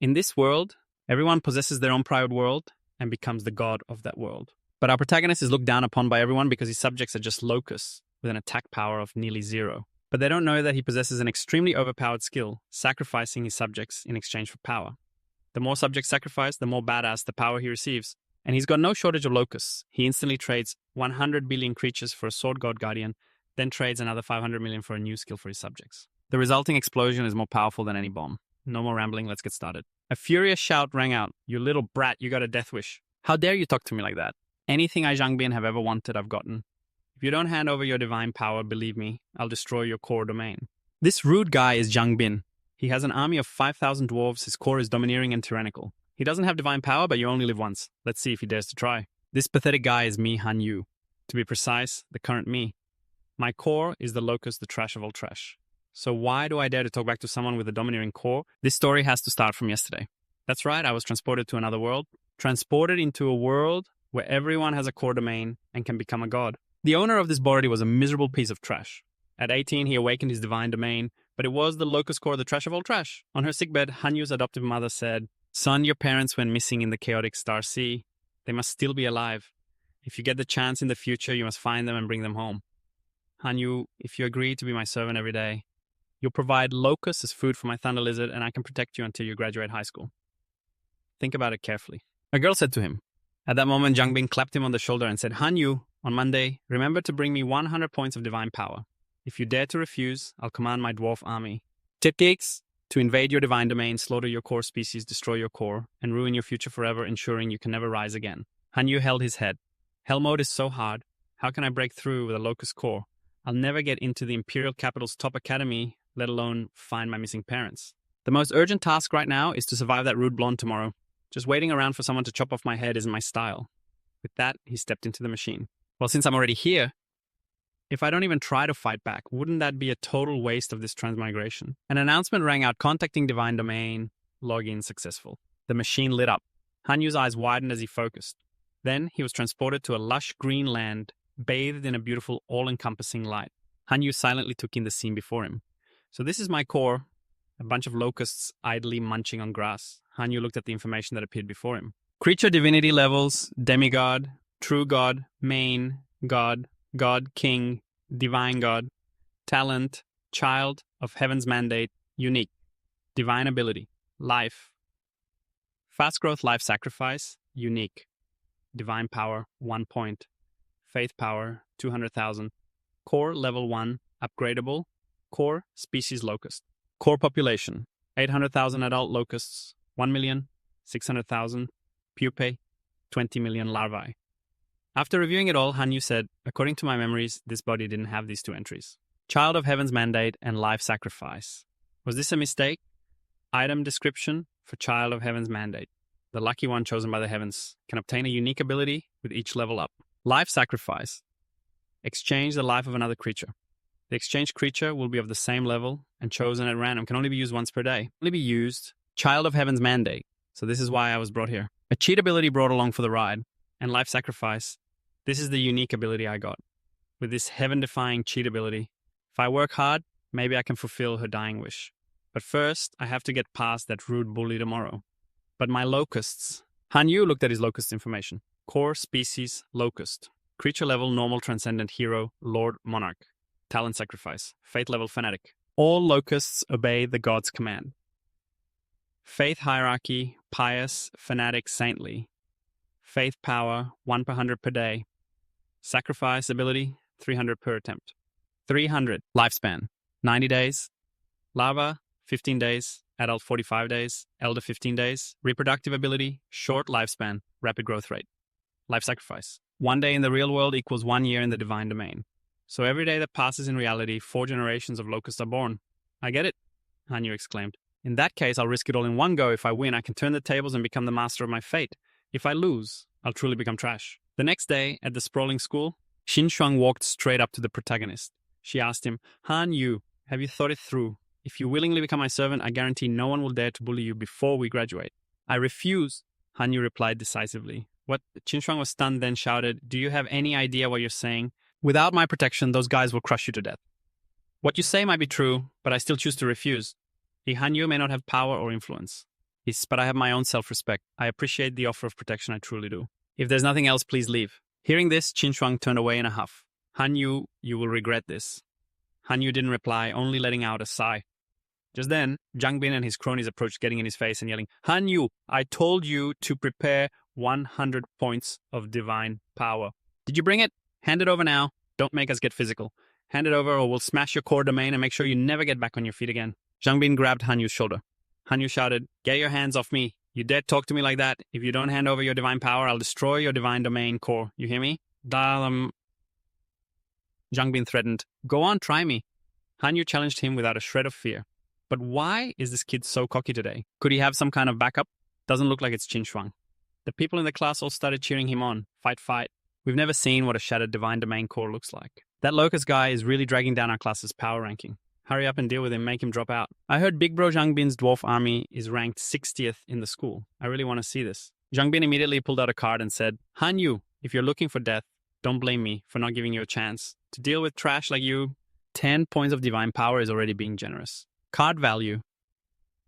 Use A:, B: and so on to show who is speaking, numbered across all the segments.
A: In this world, everyone possesses their own private world and becomes the god of that world. But our protagonist is looked down upon by everyone because his subjects are just locusts with an attack power of nearly 0. But they don't know that he possesses an extremely overpowered skill, sacrificing his subjects in exchange for power. The more subjects sacrificed, the more badass the power he receives. And he's got no shortage of locusts. He instantly trades 100 billion creatures for a sword god guardian, then trades another 500 million for a new skill for his subjects. The resulting explosion is more powerful than any bomb. No more rambling, let's get started. A furious shout rang out. "You little brat, you got a death wish. How dare you talk to me like that? Anything I Zhangbin have ever wanted, I've gotten. If you don't hand over your divine power, believe me, I'll destroy your core domain." This rude guy is Zhangbin. He has an army of 5,000 dwarves, his core is domineering and tyrannical. He doesn't have divine power, but you only live once. Let's see if he dares to try. This pathetic guy is me, Han Yu. To be precise, the current me. My core is the locust, the trash of all trash. So why do I dare to talk back to someone with a domineering core? This story has to start from yesterday. That's right, I was transported to another world. Transported into a world where everyone has a core domain and can become a god. The owner of this body was a miserable piece of trash. At 18, he awakened his divine domain, but it was the locust core, the trash of all trash. On her sickbed, Hanyu's adoptive mother said, "Son, your parents went missing in the chaotic Star Sea. They must still be alive. If you get the chance in the future, you must find them and bring them home. Hanyu, if you agree to be my servant every day, you'll provide locusts as food for my thunder lizard, and I can protect you until you graduate high school. Think about it carefully." A girl said to him. At that moment, Zhangbin clapped him on the shoulder and said, "Hanyu, on Monday, remember to bring me 100 points of divine power. If you dare to refuse, I'll command my dwarf army. Tip geeks, to invade your divine domain, slaughter your core species, destroy your core, and ruin your future forever, ensuring you can never rise again." Hanyu held his head. "Hell mode is so hard. How can I break through with a locust core? I'll never get into the Imperial Capital's top academy, let alone find my missing parents. The most urgent task right now is to survive that rude blonde tomorrow. Just waiting around for someone to chop off my head isn't my style." With that, he stepped into the machine. "Well, since I'm already here, if I don't even try to fight back, wouldn't that be a total waste of this transmigration?" An announcement rang out, "Contacting divine domain, login successful." The machine lit up. Hanyu's eyes widened as he focused. Then he was transported to a lush green land, bathed in a beautiful, all-encompassing light. Hanyu silently took in the scene before him. "So this is my core, a bunch of locusts idly munching on grass." Hanyu looked at the information that appeared before him. Creature divinity levels: demigod, true god, main, god, god, king, divine god. Talent: child of heaven's mandate, unique. Divine ability: life. Fast growth life sacrifice, unique. Divine power, 1 point. Faith power, 200,000. Core level 1, upgradable. Core species locust. Core population: 800,000 adult locusts, 1,600,000 pupae, 20 million larvae. After reviewing it all, Hanyu said, "According to my memories, this body didn't have these 2 entries. Child of Heaven's Mandate and Life Sacrifice. Was this a mistake? Item description for Child of Heaven's Mandate. The lucky one chosen by the heavens can obtain a unique ability with each level up. Life Sacrifice. Exchange the life of another creature. The exchanged creature will be of the same level and chosen at random, can only be used once per day. Only be used. Child of Heaven's Mandate. So this is why I was brought here. A cheat ability brought along for the ride. And Life Sacrifice. This is the unique ability I got. With this heaven-defying cheat ability, if I work hard, maybe I can fulfill her dying wish. But first, I have to get past that rude bully tomorrow. But my locusts." Hanyu looked at his locust information. Core species locust. Creature level normal transcendent hero, Lord Monarch. Talent sacrifice. Faith level fanatic. All locusts obey the god's command. Faith hierarchy, pious, fanatic, saintly. Faith power, 1 per 100 per day. Sacrifice ability, 300 per attempt. 300. Lifespan, 90 days. Larva, 15 days. Adult, 45 days. Elder, 15 days. Reproductive ability, short lifespan, rapid growth rate. Life sacrifice. 1 day in the real world equals 1 year in the divine domain. So every day that passes in reality, 4 generations of locusts are born. I get it, Hanyu exclaimed. In that case, I'll risk it all in one go. If I win, I can turn the tables and become the master of my fate. If I lose, I'll truly become trash. The next day, at the sprawling school, Xinshuang walked straight up to the protagonist. She asked him, "Hanyu, have you thought it through? If you willingly become my servant, I guarantee no one will dare to bully you before we graduate." "I refuse," Hanyu replied decisively. What? Xinshuang was stunned, then shouted, "Do you have any idea what you're saying? Without my protection, those guys will crush you to death." "What you say might be true, but I still choose to refuse. The Hanyu may not have power or influence, Yes, but I have my own self-respect. I appreciate the offer of protection, I truly do. If there's nothing else, please leave. Hearing this, Qin Shuang turned away in a huff. Han Yu, you will regret this. Han Yu didn't reply, only letting out a sigh. Just then, Zhang Bin and his cronies approached, getting in his face and yelling, Han Yu, I told you to prepare 100 points of divine power. Did you bring it? Hand it over now. Don't make us get physical. Hand it over or we'll smash your core domain and make sure you never get back on your feet again. Zhang Bin grabbed Han Yu's shoulder. Han Yu shouted, get your hands off me. You dare talk to me like that. If you don't hand over your divine power, I'll destroy your divine domain core. You hear me? Dalong. Zhang Bin threatened, go on, try me. Han Yu challenged him without a shred of fear. But why is this kid so cocky today? Could he have some kind of backup? Doesn't look like it's Qin Shuang. The people in the class all started cheering him on. Fight, fight. We've never seen what a shattered divine domain core looks like. That locust guy is really dragging down our class's power ranking. Hurry up and deal with him, make him drop out. I heard Big Bro Zhang Bin's dwarf army is ranked 60th in the school. I really want to see this. Zhang Bin immediately pulled out a card and said, Han Yu, if you're looking for death, don't blame me for not giving you a chance. To deal with trash like you, 10 points of divine power is already being generous. Card value,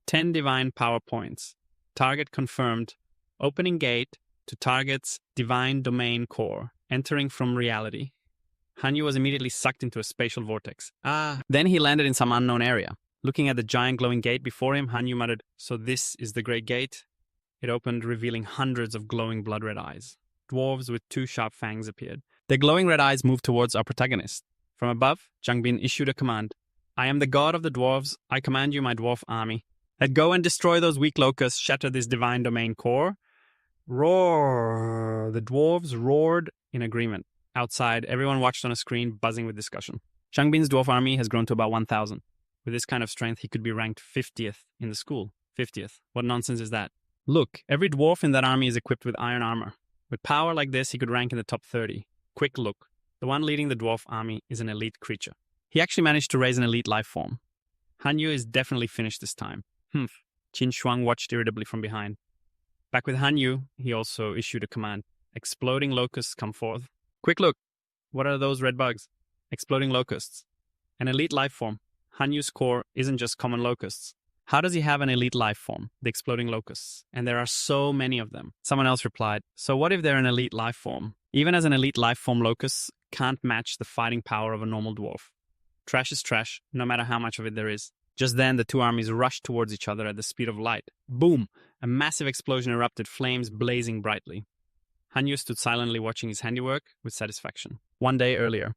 A: 10 divine power points. Target confirmed. Opening gate to target's divine domain core. Entering from reality. Han Yu was immediately sucked into a spatial vortex. Then he landed in some unknown area. Looking at the giant glowing gate before him, Han Yu muttered, so this is the great gate? It opened, revealing hundreds of glowing blood-red eyes. Dwarves with 2 sharp fangs appeared. Their glowing red eyes moved towards our protagonist. From above, Zhang Bin issued a command. I am the god of the dwarves. I command you, my dwarf army. Let go and destroy those weak locusts, shatter this divine domain core. Roar! The dwarves roared in agreement. Outside, everyone watched on a screen, buzzing with discussion. Zhang Bin's dwarf army has grown to about 1,000. With this kind of strength, he could be ranked 50th in the school. 50th. What nonsense is that? Look, every dwarf in that army is equipped with iron armor. With power like this, he could rank in the top 30. Quick look. The one leading the dwarf army is an elite creature. He actually managed to raise an elite life form. Han Yu is definitely finished this time. Qin Shuang watched irritably from behind. Back with Han Yu, he also issued a command. Exploding locusts come forth. Quick look. What are those red bugs? Exploding locusts. An elite life form. Han Yu's core isn't just common locusts. How does he have an elite life form? The exploding locusts. And there are so many of them. Someone else replied, so what if they're an elite life form? Even as an elite life form, locusts can't match the fighting power of a normal dwarf. Trash is trash, no matter how much of it there is. Just then, the 2 armies rushed towards each other at the speed of light. Boom! A massive explosion erupted, flames blazing brightly. Han Yu stood silently watching his handiwork with satisfaction. One day earlier,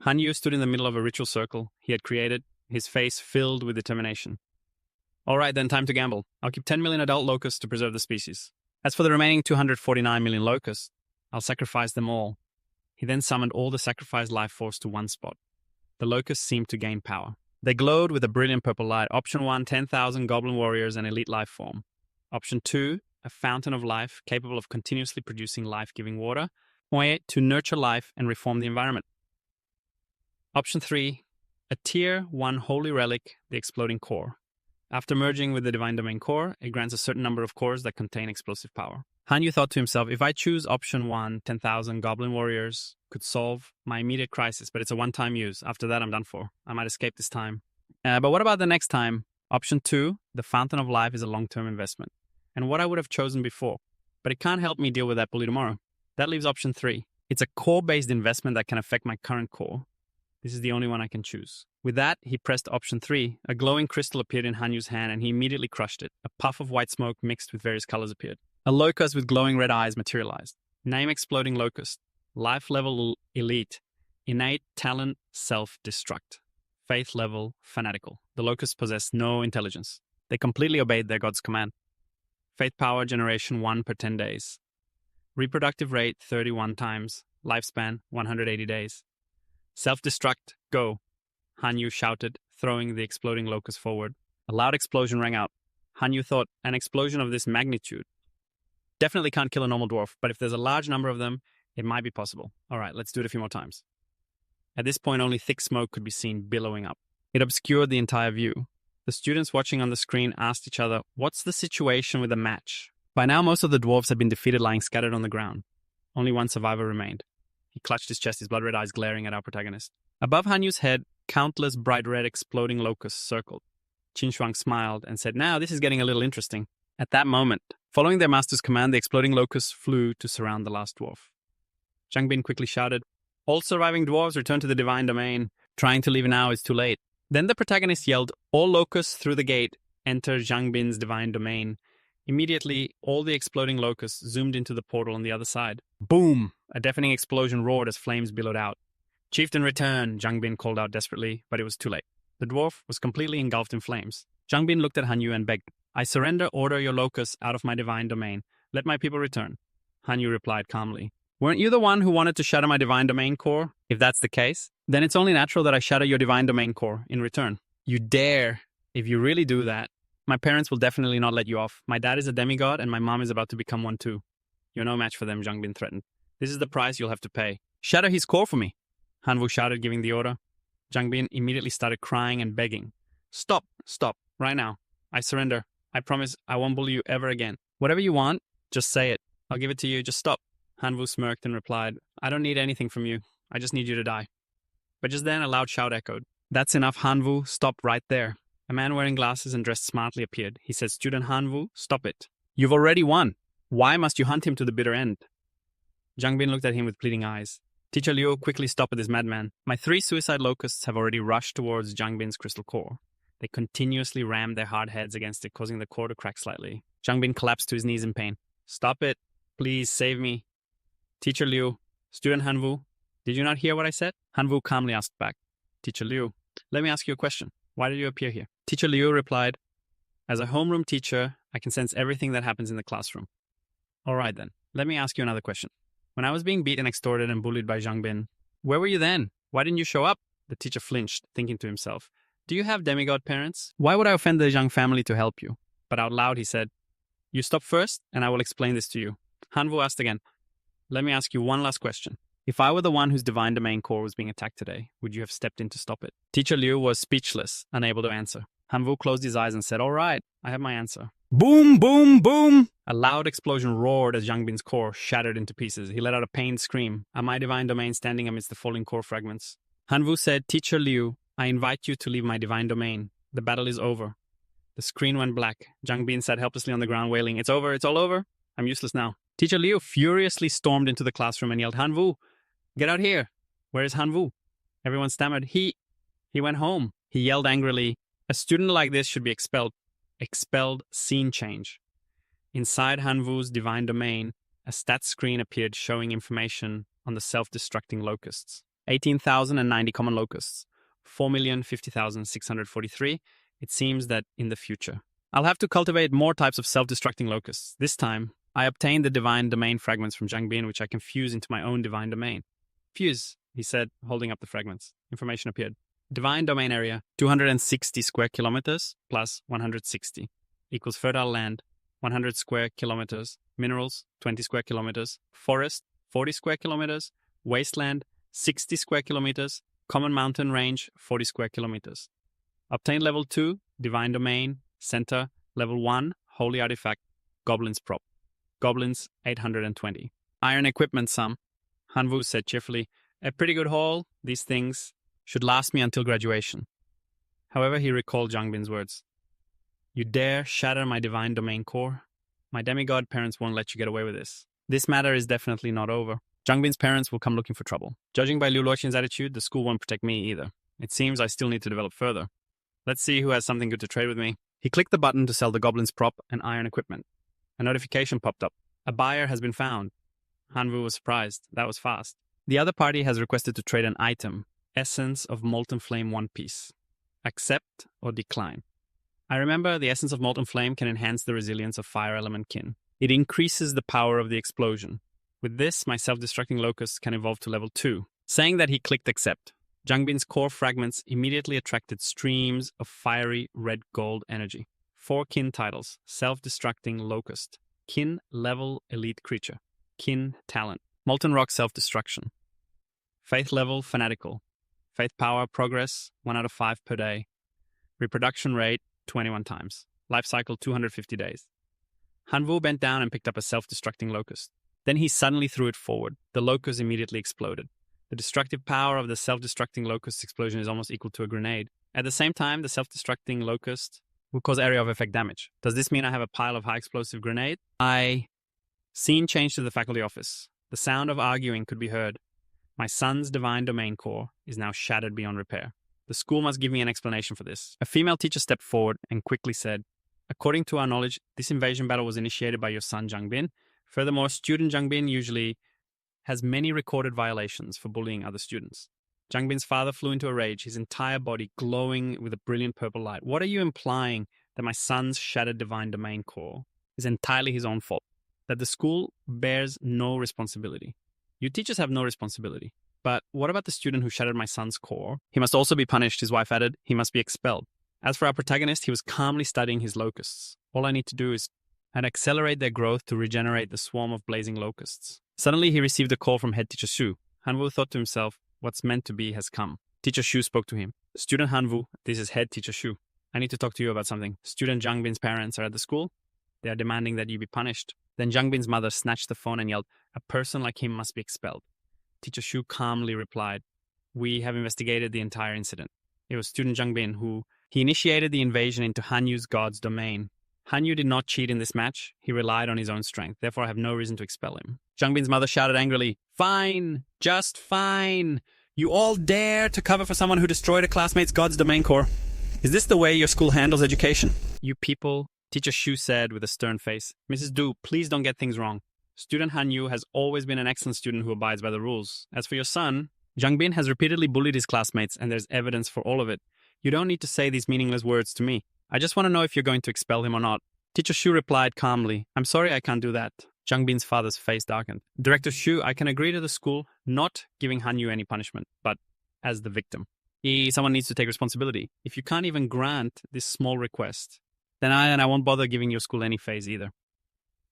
A: Han Yu stood in the middle of a ritual circle he had created, his face filled with determination. All right, then, time to gamble. I'll keep 10 million adult locusts to preserve the species. As for the remaining 249 million locusts, I'll sacrifice them all. He then summoned all the sacrificed life force to one spot. The locusts seemed to gain power. They glowed with a brilliant purple light. Option 1, 10,000 goblin warriors and elite life form. Option 2, a fountain of life capable of continuously producing life-giving water, to nurture life and reform the environment. Option 3, a tier 1 holy relic, the exploding core. After merging with the divine domain core, it grants a certain number of cores that contain explosive power. Han Yu thought to himself, if I choose option 1, 10,000 goblin warriors could solve my immediate crisis, but it's a one-time use. After that, I'm done for. I might escape this time. But what about the next time? Option 2, the fountain of life is a long-term investment. And what I would have chosen before. But it can't help me deal with that bully tomorrow. That leaves option 3. It's a core-based investment that can affect my current core. This is the only one I can choose. With that, he pressed option 3. A glowing crystal appeared in Han Yu's hand and he immediately crushed it. A puff of white smoke mixed with various colors appeared. A locust with glowing red eyes materialized. Name exploding locust. Life level elite. Innate talent self-destruct. Faith level fanatical. The locusts possess no intelligence. They completely obeyed their god's command. Faith power generation 1 per 10 days. Reproductive rate 31 times. Lifespan 180 days. Self-destruct, go. Han Yu shouted, throwing the exploding locust forward. A loud explosion rang out. Han Yu thought, an explosion of this magnitude definitely can't kill a normal dwarf, but if there's a large number of them, it might be possible. All right, let's do it a few more times. At this point, only thick smoke could be seen billowing up. It obscured the entire view. The students watching on the screen asked each other, what's the situation with the match? By now, most of the dwarves had been defeated, lying scattered on the ground. Only one survivor remained. He clutched his chest, his blood-red eyes glaring at our protagonist. Above Han Yu's head, countless bright red exploding locusts circled. Qin Shuang smiled and said, now this is getting a little interesting. At that moment, following their master's command, the exploding locusts flew to surround the last dwarf. Zhang Bin quickly shouted, "All surviving dwarves return to the divine domain. Trying to leave now is too late." Then the protagonist yelled, "All locusts through the gate, enter Zhang Bin's divine domain." Immediately, all the exploding locusts zoomed into the portal on the other side. Boom! A deafening explosion roared as flames billowed out. "Chieftain, return!" Zhang Bin called out desperately, but it was too late. The dwarf was completely engulfed in flames. Zhang Bin looked at Han Yu and begged, "I surrender, order your locusts out of my divine domain. Let my people return." Han Yu replied calmly, "Weren't you the one who wanted to shatter my divine domain core? If that's the case, then it's only natural that I shatter your divine domain core in return." "You dare! If you really do that, my parents will definitely not let you off. My dad is a demigod and my mom is about to become one too. You're no match for them," Zhang Bin threatened. "This is the price you'll have to pay. Shatter his core for me," Han Wu shouted, giving the order. Zhang Bin immediately started crying and begging. Stop, right now. I surrender. I promise I won't bully you ever again. Whatever you want, just say it. I'll give it to you, just stop." Han Wu smirked and replied, "I don't need anything from you. I just need you to die." But just then a loud shout echoed. "That's enough, Han Wu. Stop right there." A man wearing glasses and dressed smartly appeared. He said, "Student Han Wu, stop it. You've already won. Why must you hunt him to the bitter end?" Zhang Bin looked at him with pleading eyes. "Teacher Liu, quickly stop this madman. My 3 suicide locusts have already rushed towards Zhang Bin's crystal core. They continuously rammed their hard heads against it, causing the core to crack slightly." Zhang Bin collapsed to his knees in pain. "Stop it. Please save me." "Teacher Liu, student Han Wu, did you not hear what I said?" Han Wu calmly asked back. "Teacher Liu, let me ask you a question. Why did you appear here?" Teacher Liu replied, "As a homeroom teacher, I can sense everything that happens in the classroom." "All right then, let me ask you another question. When I was being beaten, extorted, and bullied by Zhang Bin, where were you then? Why didn't you show up?" The teacher flinched, thinking to himself, "Do you have demigod parents? Why would I offend the Zhang family to help you?" But out loud he said, "You stop first, and I will explain this to you." Han Wu asked again, "Let me ask you one last question. If I were the one whose divine domain core was being attacked today, would you have stepped in to stop it?" Teacher Liu was speechless, unable to answer. Han Wu closed his eyes and said, "All right, I have my answer." Boom, boom, boom! A loud explosion roared as Zhang Bin's core shattered into pieces. He let out a pained scream, my divine domain standing amidst the falling core fragments. Han Wu said, "Teacher Liu, I invite you to leave my divine domain. The battle is over." The screen went black. Zhang Bin sat helplessly on the ground, wailing, "It's over, it's all over. I'm useless now." Teacher Liu furiously stormed into the classroom and yelled, "Han Wu, get out here." "Where is Han Wu?" Everyone stammered, He went home." He yelled angrily, "A student like this should be expelled." Expelled scene change. Inside Han Wu's divine domain, a stats screen appeared showing information on the self-destructing locusts. 18,090 common locusts, 4,050,643. It seems that in the future, I'll have to cultivate more types of self-destructing locusts. This time, I obtained the divine domain fragments from Zhang Bin, which I can fuse into my own divine domain. "Fuse," he said, holding up the fragments. Information appeared. Divine domain area, 260 square kilometers plus 160 equals fertile land, 100 square kilometers, minerals, 20 square kilometers, forest, 40 square kilometers, wasteland, 60 square kilometers, common mountain range, 40 square kilometers. Obtain level 2, divine domain, center, level 1, holy artifact, goblins prop. Goblins, 820. Iron equipment sum. Han Wu said cheerfully, "A pretty good haul. These things should last me until graduation." However, he recalled Zhang Bin's words. "You dare shatter my divine domain core? My demigod parents won't let you get away with this. This matter is definitely not over. Zhang Bin's parents will come looking for trouble. Judging by Liu Luoqin's attitude, the school won't protect me either. It seems I still need to develop further. Let's see who has something good to trade with me." He clicked the button to sell the goblin's prop and iron equipment. A notification popped up. "A buyer has been found." Han Wu was surprised. That was fast. "The other party has requested to trade an item, Essence of Molten Flame 1 piece. Accept or decline." I remember the Essence of Molten Flame can enhance the resilience of fire element kin. It increases the power of the explosion. With this, my self-destructing locust can evolve to level 2. Saying that, he clicked accept. Zhang Bin's core fragments immediately attracted streams of fiery red gold energy. 4 kin titles: self-destructing locust, kin level elite creature, kin talent, molten rock self-destruction, faith level fanatical, faith power progress 1 out of 5 per day, reproduction rate 21 times, life cycle 250 days. Han Wu bent down and picked up a self-destructing locust. Then he suddenly threw it forward. The locust immediately exploded. The destructive power of the self-destructing locust explosion is almost equal to a grenade. At the same time, the self-destructing locust will cause area of effect damage. Does this mean I have a pile of high explosive grenade? Scene changed to the faculty office. The sound of arguing could be heard. My son's divine domain core is now shattered beyond repair. The school must give me an explanation for this. A female teacher stepped forward and quickly said, according to our knowledge, this invasion battle was initiated by your son Jungbin. Furthermore, student Jungbin usually has many recorded violations for bullying other students. Jungbin's father flew into a rage, his entire body glowing with a brilliant purple light. What are you implying? That my son's shattered divine domain core is entirely his own fault? That the school bears no responsibility? You teachers have no responsibility. But what about the student who shattered my son's core? He must also be punished, his wife added. He must be expelled. As for our protagonist, he was calmly studying his locusts. All I need to do is accelerate their growth to regenerate the swarm of blazing locusts. Suddenly, he received a call from head teacher Shu. Hanwoo thought to himself, what's meant to be has come. Teacher Shu spoke to him. Student Hanwoo, this is head teacher Shu. I need to talk to you about something. Student Jungbin's parents are at the school. They are demanding that you be punished. Then Jungbin's mother snatched the phone and yelled, a person like him must be expelled. Teacher Shu calmly replied, we have investigated the entire incident. It was student Jungbin who initiated the invasion into Hanyu's god's domain. Hanyu did not cheat in this match. He relied on his own strength. Therefore, I have no reason to expel him. Jungbin's mother shouted angrily, fine, just fine. You all dare to cover for someone who destroyed a classmate's god's domain core. Is this the way your school handles education? You people, Teacher Shu said with a stern face. Mrs. Du, please don't get things wrong. Student Hanyu has always been an excellent student who abides by the rules. As for your son, Jungbin has repeatedly bullied his classmates and there's evidence for all of it. You don't need to say these meaningless words to me. I just want to know if you're going to expel him or not. Teacher Shu replied calmly, I'm sorry I can't do that. Jungbin's father's face darkened. Director Shu, I can agree to the school not giving Hanyu any punishment, but as the victim. Someone needs to take responsibility. If you can't even grant this small request, then I won't bother giving your school any phase either.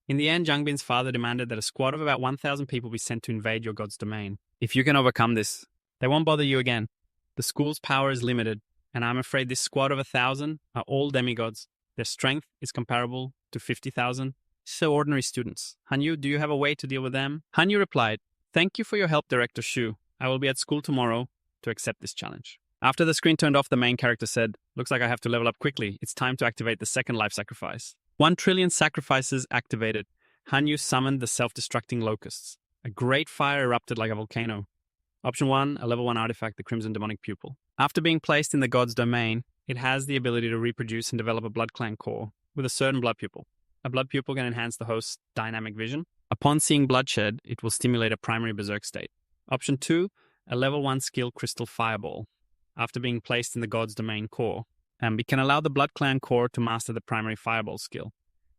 A: In the end, Jungbin's father demanded that a squad of about 1,000 people be sent to invade your god's domain. If you can overcome this, they won't bother you again. The school's power is limited, and I'm afraid this squad of 1,000 are all demigods. Their strength is comparable to 50,000. So ordinary students. Hanyu, do you have a way to deal with them? Hanyu replied, thank you for your help, Director Shu. I will be at school tomorrow to accept this challenge. After the screen turned off, the main character said, looks like I have to level up quickly. It's time to activate the second life sacrifice. 1 trillion sacrifices activated. Hanyu summoned the self-destructing locusts. A great fire erupted like a volcano. Option 1, a level 1 artifact, the Crimson Demonic Pupil. After being placed in the god's domain, it has the ability to reproduce and develop a blood clan core with a certain blood pupil. A blood pupil can enhance the host's dynamic vision. Upon seeing bloodshed, it will stimulate a primary berserk state. Option 2, a level 1 skill crystal fireball. After being placed in the god's domain core, it can allow the blood clan core to master the primary fireball skill.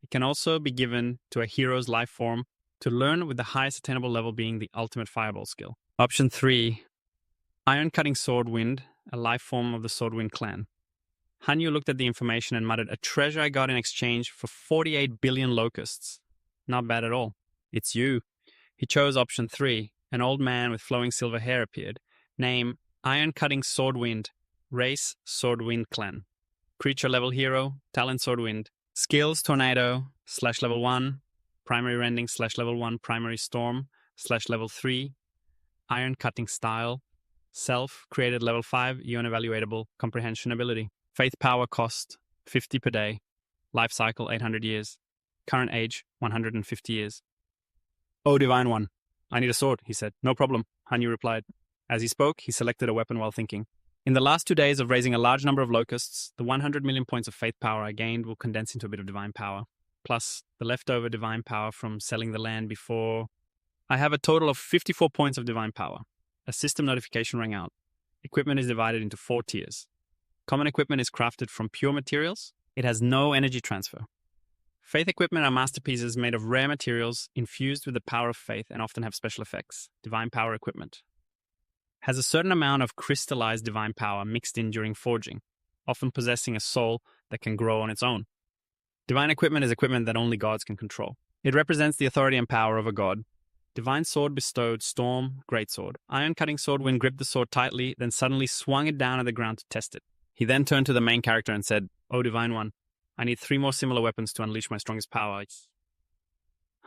A: It can also be given to a hero's life form to learn, with the highest attainable level being the ultimate fireball skill. Option 3, iron-cutting sword wind, a life form of the Swordwind clan. Hanyu looked at the information and muttered, a treasure I got in exchange for 48 billion locusts. Not bad at all. It's you. He chose option 3. An old man with flowing silver hair appeared. Name, Iron-Cutting Swordwind. Race, Swordwind clan. Creature level hero, talent Swordwind. Skills, Tornado, /level 1. Primary Rending, /level 1. Primary Storm, /level 3. Iron-Cutting style. Self, created level 5, unevaluatable comprehension ability. Faith power cost, 50 per day. Life cycle, 800 years. Current age, 150 years. Oh, Divine One. I need a sword, he said. No problem, Hanyu replied. As he spoke, he selected a weapon while thinking. In the last 2 days of raising a large number of locusts, the 100 million points of faith power I gained will condense into a bit of divine power. Plus, the leftover divine power from selling the land before. I have a total of 54 points of divine power. A system notification rang out. Equipment is divided into 4 tiers. Common equipment is crafted from pure materials. It has no energy transfer. Faith equipment are masterpieces made of rare materials infused with the power of faith and often have special effects. Divine power equipment has a certain amount of crystallized divine power mixed in during forging, often possessing a soul that can grow on its own. Divine equipment is equipment that only gods can control. It represents the authority and power of a god. Divine sword bestowed Storm, Greatsword. Iron-cutting Swordwind gripped the sword tightly, then suddenly swung it down at the ground to test it. He then turned to the main character and said, Oh, Divine One, I need 3 more similar weapons to unleash my strongest power.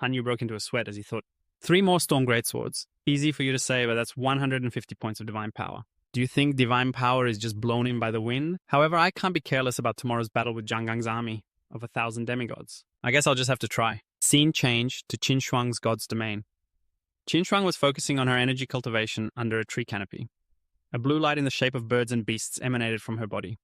A: Hanyu broke into a sweat as he thought, 3 more Storm Greatswords. Easy for you to say, but that's 150 points of divine power. Do you think divine power is just blown in by the wind? However, I can't be careless about tomorrow's battle with Zhang Gang's army of 1,000 demigods. I guess I'll just have to try. Scene change to Qin Shuang's god's domain. Qin Shuang was focusing on her energy cultivation under a tree canopy. A blue light in the shape of birds and beasts emanated from her body.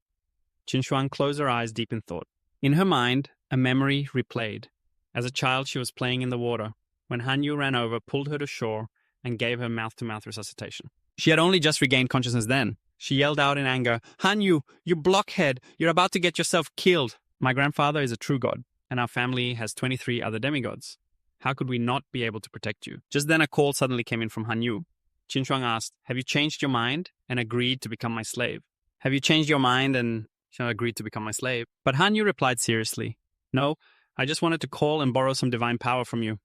A: Qin Shuang closed her eyes deep in thought. In her mind, a memory replayed. As a child, she was playing in the water when Han Yu ran over, pulled her to shore, and gave her mouth-to-mouth resuscitation. She had only just regained consciousness then. She yelled out in anger, "Han Yu, you blockhead! You're about to get yourself killed! My grandfather is a true god, and our family has 23 other demigods. How could we not be able to protect you?" Just then a call suddenly came in from Han Yu. Qin Shuang asked, "Have you changed your mind and agreed to become my slave?" "Have you changed your mind and agreed to become my slave?" But Han Yu replied seriously, "No, I just wanted to call and borrow some divine power from you."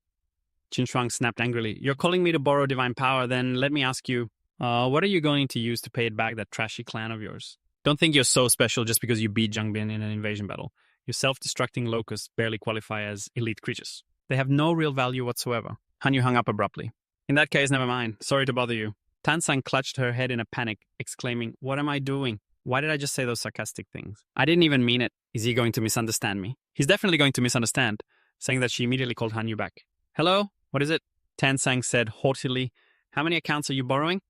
A: Qin Shuang snapped angrily, "You're calling me to borrow divine power, then let me ask you, what are you going to use to pay it back, that trashy clan of yours? Don't think you're so special just because you beat Zhang Bin in an invasion battle. Your self-destructing locusts barely qualify as elite creatures. They have no real value whatsoever." Han Yu hung up abruptly. "In that case, never mind. Sorry to bother you." Tan Sang clutched her head in a panic, exclaiming, "What am I doing? Why did I just say those sarcastic things? I didn't even mean it. Is he going to misunderstand me?" "He's definitely going to misunderstand," saying that she immediately called Han Yu back. "Hello? What is it?" Tan Sang said haughtily, "How many accounts are you borrowing?"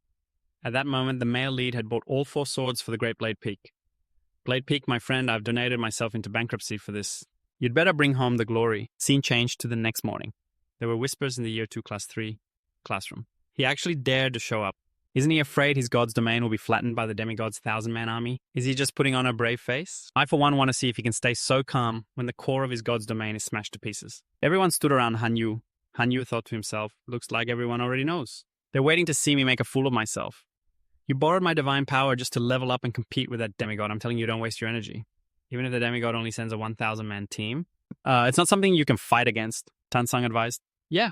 A: At that moment, the male lead had bought all 4 swords for the Great Blade Peak. "Blade Peak, my friend, I've donated myself into bankruptcy for this. You'd better bring home the glory." Scene changed to the next morning. There were whispers in the Year 2 Class 3 classroom. He actually dared to show up. Isn't he afraid his god's domain will be flattened by the demigod's 1,000-man army? Is he just putting on a brave face? I, for one, want to see if he can stay so calm when the core of his god's domain is smashed to pieces. Everyone stood around Han Yu. Han Yu thought to himself, "Looks like everyone already knows. They're waiting to see me make a fool of myself. You borrowed my divine power just to level up and compete with that demigod. I'm telling you, don't waste your energy. Even if the demigod only sends a 1,000-man team. It's not something you can fight against," Tan Sang advised. "Yeah."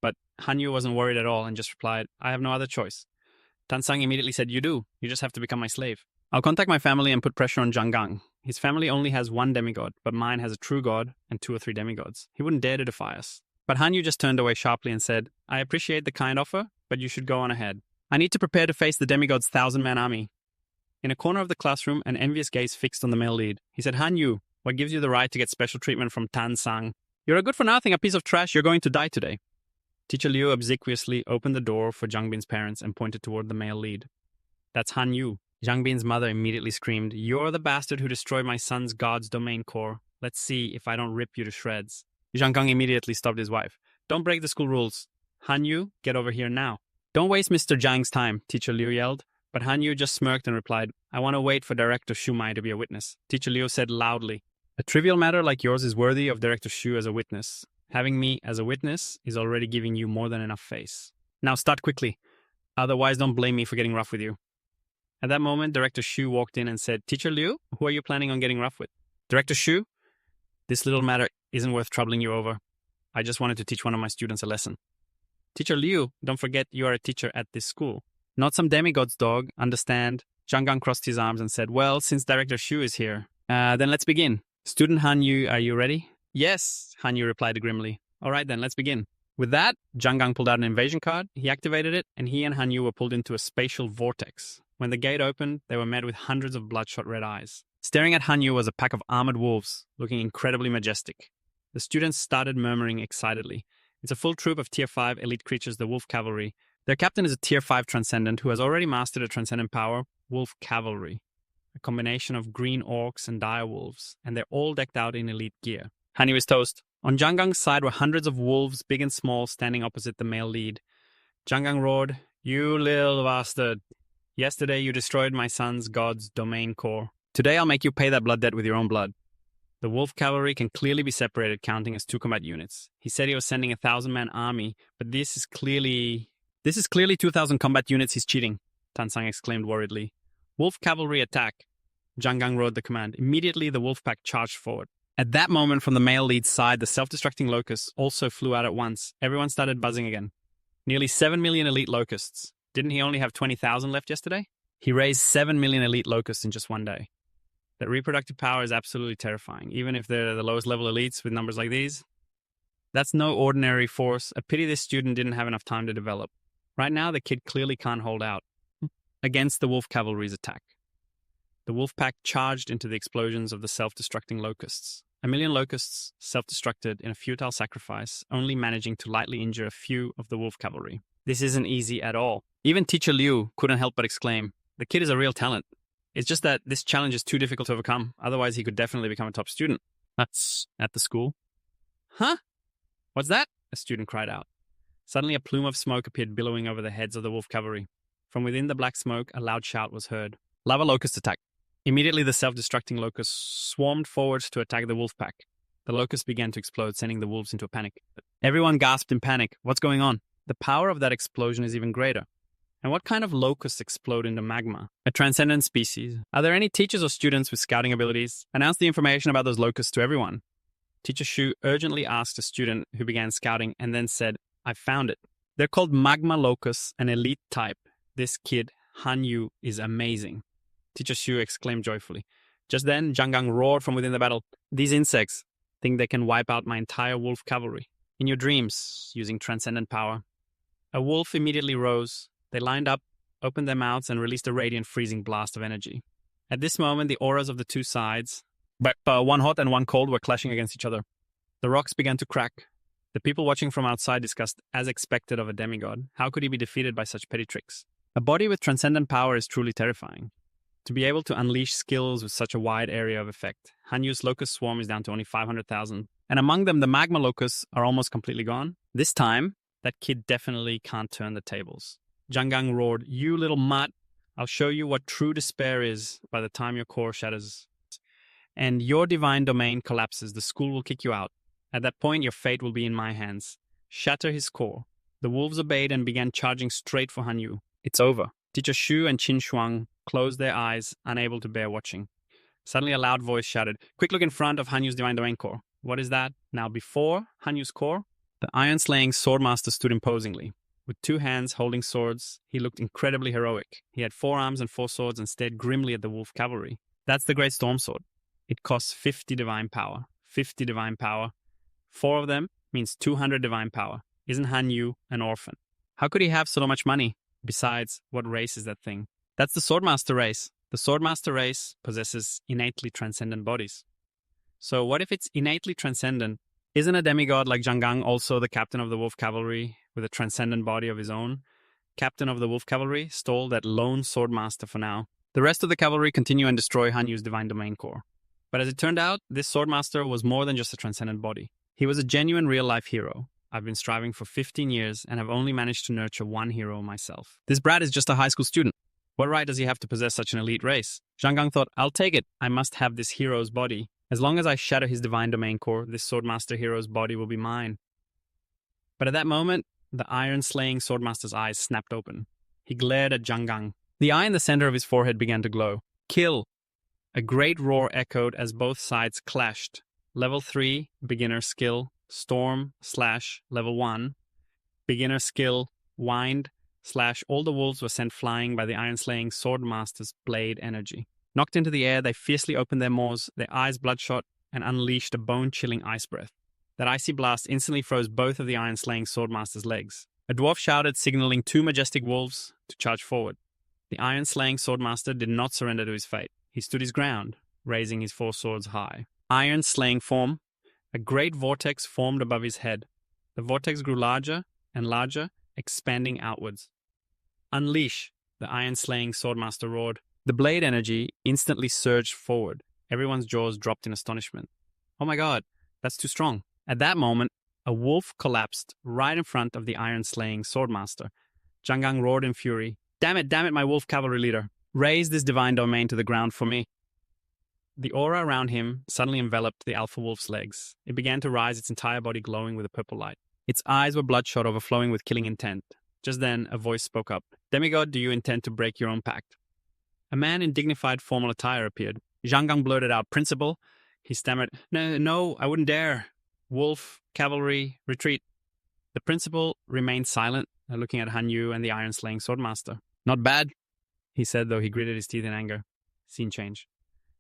A: But Han Yu wasn't worried at all and just replied, "I have no other choice." Tan Sang immediately said, "You do. You just have to become my slave. I'll contact my family and put pressure on Zhang Gang. His family only has 1 demigod, but mine has a true god and 2 or 3 demigods. He wouldn't dare to defy us." But Han Yu just turned away sharply and said, "I appreciate the kind offer, but you should go on ahead. I need to prepare to face the demigod's 1,000-man army." In a corner of the classroom, an envious gaze fixed on the male lead. He said, "Han Yu, what gives you the right to get special treatment from Tan Sang? You're a good-for-nothing, a piece of trash. You're going to die today." Teacher Liu obsequiously opened the door for Zhang Bin's parents and pointed toward the male lead. "That's Han Yu." Zhang Bin's mother immediately screamed, "You're the bastard who destroyed my son's god's domain core. Let's see if I don't rip you to shreds." Zhang Gang immediately stopped his wife. "Don't break the school rules. Han Yu, get over here now." "Don't waste Mr. Zhang's time," Teacher Liu yelled. But Han Yu just smirked and replied, "I want to wait for Director Shu Mai to be a witness." Teacher Liu said loudly, "A trivial matter like yours is worthy of Director Shu as a witness. Having me as a witness is already giving you more than enough face. Now start quickly. Otherwise, don't blame me for getting rough with you." At that moment, Director Shu walked in and said, "Teacher Liu, who are you planning on getting rough with?" "Director Shu, this little matter isn't worth troubling you over. I just wanted to teach one of my students a lesson." "Teacher Liu, don't forget you are a teacher at this school. Not some demigod's dog, understand?" Zhang Gang crossed his arms and said, "Well, since Director Shu is here, then let's begin. Student Han Yu, are you ready?" "Yes," Han Yu replied grimly. "All right then, let's begin." With that, Zhang Gang pulled out an invasion card, he activated it, and he and Han Yu were pulled into a spatial vortex. When the gate opened, they were met with hundreds of bloodshot red eyes. Staring at Han Yu was a pack of armored wolves, looking incredibly majestic. The students started murmuring excitedly. It's a full troop of Tier 5 elite creatures, the Wolf Cavalry. Their captain is a Tier 5 Transcendent who has already mastered a Transcendent power, Wolf Cavalry, a combination of green orcs and dire wolves, and they're all decked out in elite gear. Han Yu is toast. On Zhang Gang's side were hundreds of wolves, big and small, standing opposite the male lead. Zhang Gang roared, "You little bastard. Yesterday you destroyed my son's god's domain core. Today I'll make you pay that blood debt with your own blood." The Wolf Cavalry can clearly be separated, counting as 2 combat units. He said he was sending a 1,000-man army, but this is clearly 2,000 combat units. He's cheating, Tan Sang exclaimed worriedly. "Wolf Cavalry attack." Zhang Gang roared the command. Immediately, the wolf pack charged forward. At that moment, from the male lead's side, the self-destructing locusts also flew out at once. Everyone started buzzing again. Nearly 7 million elite locusts. Didn't he only have 20,000 left yesterday? He raised 7 million elite locusts in just one day. That reproductive power is absolutely terrifying, even if they're the lowest level elites with numbers like these. That's no ordinary force. A pity this student didn't have enough time to develop. Right now, the kid clearly can't hold out. against the wolf cavalry's attack. The wolf pack charged into the explosions of the self-destructing locusts. A million locusts self-destructed in a futile sacrifice, only managing to lightly injure a few of the wolf cavalry. This isn't easy at all. Even teacher Liu couldn't help but exclaim, "The kid is a real talent. It's just that this challenge is too difficult to overcome. Otherwise, he could definitely become a top student." That's at the school. "Huh? What's that?" a student cried out. Suddenly, a plume of smoke appeared billowing over the heads of the wolf cavalry. From within the black smoke, a loud shout was heard. "Lava locust attack." Immediately, the self-destructing locusts swarmed forwards to attack the wolf pack. The locusts began to explode, sending the wolves into a panic. Everyone gasped in panic. What's going on? The power of that explosion is even greater. And what kind of locusts explode into magma? A transcendent species. Are there any teachers or students with scouting abilities? Announce the information about those locusts to everyone. Teacher Shu urgently asked a student who began scouting and then said, "I found it. They're called magma locusts, an elite type. This kid, Han Yu, is amazing." Teacher Shu exclaimed joyfully. Just then, Zhang Gang roared from within the battle. "These insects think they can wipe out my entire wolf cavalry. In your dreams, using transcendent power." A wolf immediately rose. They lined up, opened their mouths, and released a radiant freezing blast of energy. At this moment, the auras of the two sides, one hot and one cold, were clashing against each other. The rocks began to crack. The people watching from outside discussed, as expected of a demigod, how could he be defeated by such petty tricks? A body with transcendent power is truly terrifying. To be able to unleash skills with such a wide area of effect, Hanyu's locust swarm is down to only 500,000. And among them, the magma locusts are almost completely gone. This time, that kid definitely can't turn the tables. Zhang Gang roared, "You little mutt, I'll show you what true despair is by the time your core shatters. And your divine domain collapses, the school will kick you out. At that point, your fate will be in my hands. Shatter his core." The wolves obeyed and began charging straight for Hanyu. It's over. Teacher Shu and Qin Shuang closed their eyes, unable to bear watching. Suddenly, a loud voice shouted, "Quick look in front of Hanyu's divine domain core." What is that? Now, before Hanyu's core, the iron-slaying swordmaster stood imposingly. With two hands holding swords, he looked incredibly heroic. He had 4 arms and 4 swords and stared grimly at the wolf cavalry. That's the Great Storm Sword. It costs 50 divine power. 50 divine power. 4 of them means 200 divine power. Isn't Hanyu an orphan? How could he have so much money? Besides, what race is that thing? That's the Swordmaster race. The Swordmaster race possesses innately transcendent bodies. So what if it's innately transcendent? Isn't a demigod like Zhang Gang also the captain of the wolf cavalry with a transcendent body of his own? Captain of the wolf cavalry stole that lone Swordmaster for now. The rest of the cavalry continue and destroy Hanyu's divine domain core. But as it turned out, this Swordmaster was more than just a transcendent body. He was a genuine real-life hero. I've been striving for 15 years and have only managed to nurture one hero myself. This brat is just a high school student. What right does he have to possess such an elite race? Zhang Gang thought, "I'll take it. I must have this hero's body. As long as I shatter his divine domain core, this Swordmaster hero's body will be mine." But at that moment, the iron-slaying Swordmaster's eyes snapped open. He glared at Zhang Gang. The eye in the center of his forehead began to glow. "Kill!" A great roar echoed as both sides clashed. Level 3, beginner skill, storm / level 1, beginner skill, wind / all the wolves were sent flying by the iron-slaying Swordmaster's blade energy. Knocked into the air, they fiercely opened their maws, their eyes bloodshot, and unleashed a bone-chilling ice breath. That icy blast instantly froze both of the iron-slaying Swordmaster's legs. A dwarf shouted, signaling 2 majestic wolves to charge forward. The iron-slaying Swordmaster did not surrender to his fate. He stood his ground, raising his 4 swords high. Iron-slaying form. A great vortex formed above his head. The vortex grew larger and larger, expanding outwards. "Unleash!" the iron-slaying Swordmaster roared. The blade energy instantly surged forward. Everyone's jaws dropped in astonishment. "Oh my god, that's too strong." At that moment, a wolf collapsed right in front of the iron-slaying Swordmaster. Zhang Gang roared in fury. Damn it, my wolf cavalry leader. Raise this divine domain to the ground for me." The aura around him suddenly enveloped the alpha wolf's legs. It began to rise, its entire body glowing with a purple light. Its eyes were bloodshot, overflowing with killing intent. Just then, a voice spoke up. "Demigod, do you intend to break your own pact?" A man in dignified formal attire appeared. Zhang Gang blurted out, "Principal." He stammered, No, I wouldn't dare. Wolf, cavalry, retreat." The principal remained silent, looking at Hanyu and the iron-slaying Swordmaster. "Not bad," he said, though he gritted his teeth in anger. Scene change.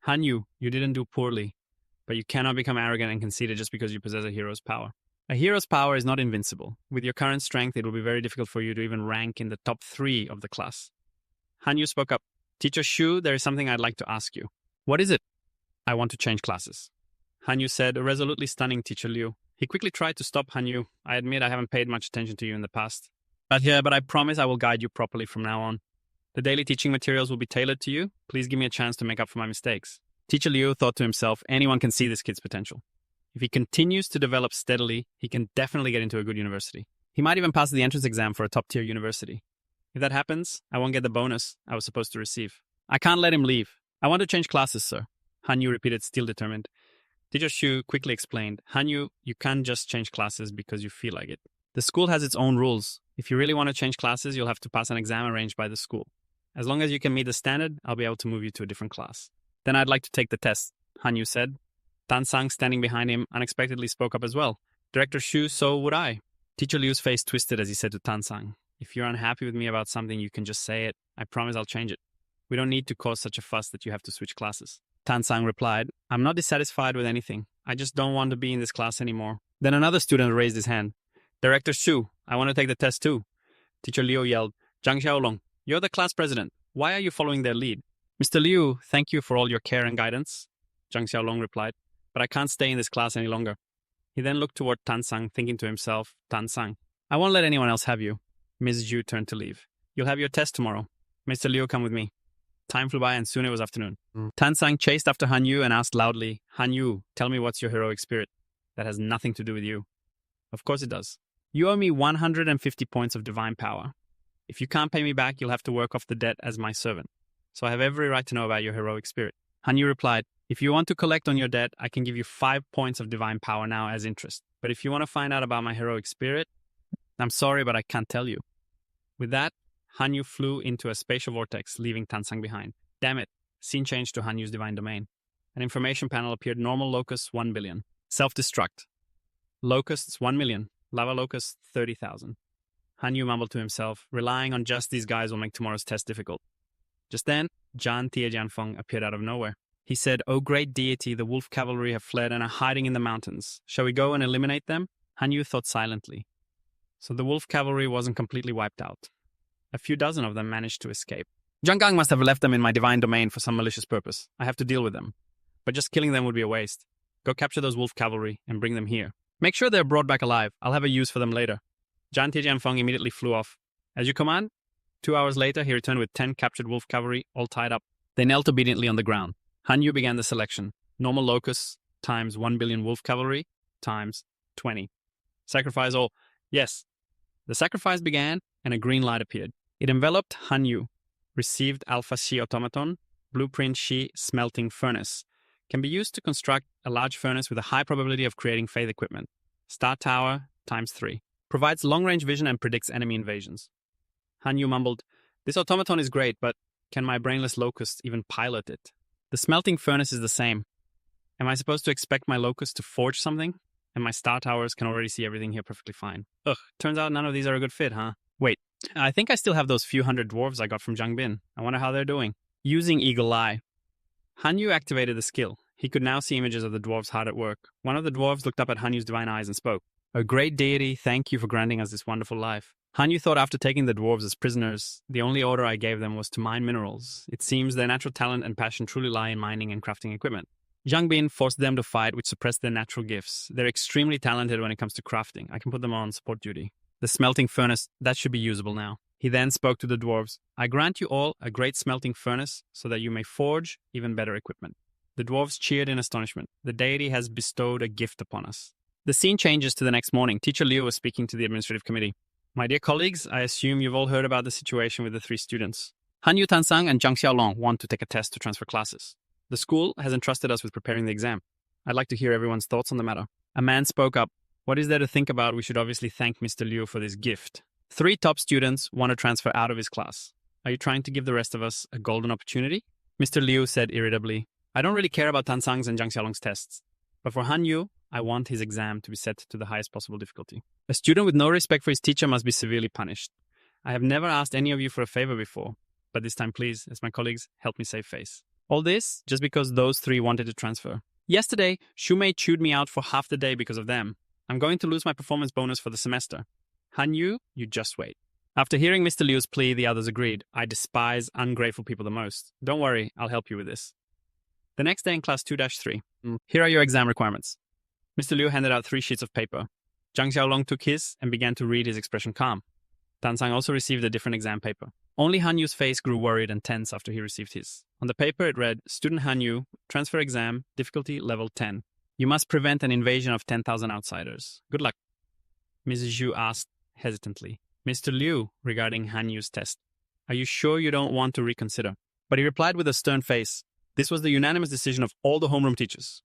A: "Hanyu, you didn't do poorly, but you cannot become arrogant and conceited just because you possess a hero's power. A hero's power is not invincible. With your current strength, it will be very difficult for you to even rank in the top 3 of the class." Han Yu spoke up. Teacher Shu, there is something I'd like to ask you. What is it? I want to change classes. Han Yu said, resolutely stunning Teacher Liu. He quickly tried to stop Han Yu. I admit I haven't paid much attention to you in the past. But I promise I will guide you properly from now on. The daily teaching materials will be tailored to you. Please give me a chance to make up for my mistakes. Teacher Liu thought to himself, anyone can see this kid's potential. If he continues to develop steadily, he can definitely get into a good university. He might even pass the entrance exam for a top-tier university. If that happens, I won't get the bonus I was supposed to receive. I can't let him leave. I want to change classes, sir. Han Yu repeated, still determined. Teacher Shu quickly explained, Han Yu, you can't just change classes because you feel like it. The school has its own rules. If you really want to change classes, you'll have to pass an exam arranged by the school. As long as you can meet the standard, I'll be able to move you to a different class. Then I'd like to take the test, Han Yu said. Tan Sang, standing behind him, unexpectedly spoke up as well. Director Shu, so would I. Teacher Liu's face twisted as he said to Tan Sang, if you're unhappy with me about something, you can just say it. I promise I'll change it. We don't need to cause such a fuss that you have to switch classes. Tan Sang replied, I'm not dissatisfied with anything. I just don't want to be in this class anymore. Then another student raised his hand. Director Shu, I want to take the test too. Teacher Liu yelled, Zhang Xiaolong, you're the class president. Why are you following their lead? Mr. Liu, thank you for all your care and guidance, Zhang Xiaolong replied, but I can't stay in this class any longer. He then looked toward Tan Sang, thinking to himself, Tan Sang, I won't let anyone else have you. Ms. Zhu turned to leave. You'll have your test tomorrow. Mr. Liu, come with me. Time flew by and soon it was afternoon. Tan Sang chased after Han Yu and asked loudly, Han Yu, tell me what's your heroic spirit? That has nothing to do with you. Of course it does. You owe me 150 points of divine power. If you can't pay me back, you'll have to work off the debt as my servant. So I have every right to know about your heroic spirit. Han Yu replied, if you want to collect on your debt, I can give you 5 points of divine power now as interest. But if you want to find out about my heroic spirit, I'm sorry, but I can't tell you. With that, Han Yu flew into a spatial vortex, leaving Tan Sang behind. Damn it. Scene changed to Han Yu's divine domain. An information panel appeared. Normal locusts, 1 billion. Self-destruct. Locusts, 1 million. Lava locusts, 30,000. Han Yu mumbled to himself, relying on just these guys will make tomorrow's test difficult. Just then, Zhan Tiejianfeng appeared out of nowhere. He said, O great deity, the wolf cavalry have fled and are hiding in the mountains. Shall we go and eliminate them? Han Yu thought silently. So the wolf cavalry wasn't completely wiped out. A few dozen of them managed to escape. Zhang Gang must have left them in my divine domain for some malicious purpose. I have to deal with them. But just killing them would be a waste. Go capture those wolf cavalry and bring them here. Make sure they're brought back alive. I'll have a use for them later. Zhan Tiejianfeng immediately flew off. As you command. 2 hours later, he returned with 10 captured wolf cavalry, all tied up. They knelt obediently on the ground. Han Yu began the selection. Normal locusts times 1 billion wolf cavalry times 20. Sacrifice all. Yes. The sacrifice began and a green light appeared. It enveloped Han Yu. Received Alpha Shi automaton. Blueprint Shi smelting furnace. Can be used to construct a large furnace with a high probability of creating faith equipment. Star Tower times 3. Provides long-range vision and predicts enemy invasions. Han Yu mumbled, this automaton is great, but can my brainless locust even pilot it? The smelting furnace is the same. Am I supposed to expect my locust to forge something? And my star towers can already see everything here perfectly fine. Ugh, turns out none of these are a good fit, huh? Wait, I think I still have those few hundred dwarves I got from Zhang Bin. I wonder how they're doing. Using Eagle Eye. Han Yu activated the skill. He could now see images of the dwarves hard at work. One of the dwarves looked up at Han Yu's divine eyes and spoke. O great deity, thank you for granting us this wonderful life. Han Yu thought after taking the dwarves as prisoners, the only order I gave them was to mine minerals. It seems their natural talent and passion truly lie in mining and crafting equipment. Zhang Bin forced them to fight, which suppressed their natural gifts. They're extremely talented when it comes to crafting. I can put them on support duty. The smelting furnace, that should be usable now. He then spoke to the dwarves. I grant you all a great smelting furnace so that you may forge even better equipment. The dwarves cheered in astonishment. The deity has bestowed a gift upon us. The scene changes to the next morning. Teacher Liu was speaking to the administrative committee. My dear colleagues, I assume you've all heard about the situation with the 3 students. Han Yu, Tan Sang, and Zhang Xiaolong want to take a test to transfer classes. The school has entrusted us with preparing the exam. I'd like to hear everyone's thoughts on the matter. A man spoke up. What is there to think about? We should obviously thank Mr. Liu for this gift. 3 top students want to transfer out of his class. Are you trying to give the rest of us a golden opportunity? Mr. Liu said irritably, I don't really care about Tan Sang's and Zhang Xiaolong's tests. But for Han Yu, I want his exam to be set to the highest possible difficulty. A student with no respect for his teacher must be severely punished. I have never asked any of you for a favor before, but this time please, as my colleagues, help me save face. All this just because those 3 wanted to transfer. Yesterday, Shumei chewed me out for half the day because of them. I'm going to lose my performance bonus for the semester. Han Yu, you just wait. After hearing Mr. Liu's plea, the others agreed. I despise ungrateful people the most. Don't worry, I'll help you with this. The next day in class 2-3. Here are your exam requirements. Mr. Liu handed out 3 sheets of paper. Zhang Xiaolong took his and began to read, his expression calm. Tansang also received a different exam paper. Only Han Yu's face grew worried and tense after he received his. On the paper it read, Student Han Yu, transfer exam, difficulty level 10. You must prevent an invasion of 10,000 outsiders. Good luck. Mrs. Zhu asked hesitantly. Mr. Liu, regarding Han Yu's test, are you sure you don't want to reconsider? But he replied with a stern face. This was the unanimous decision of all the homeroom teachers.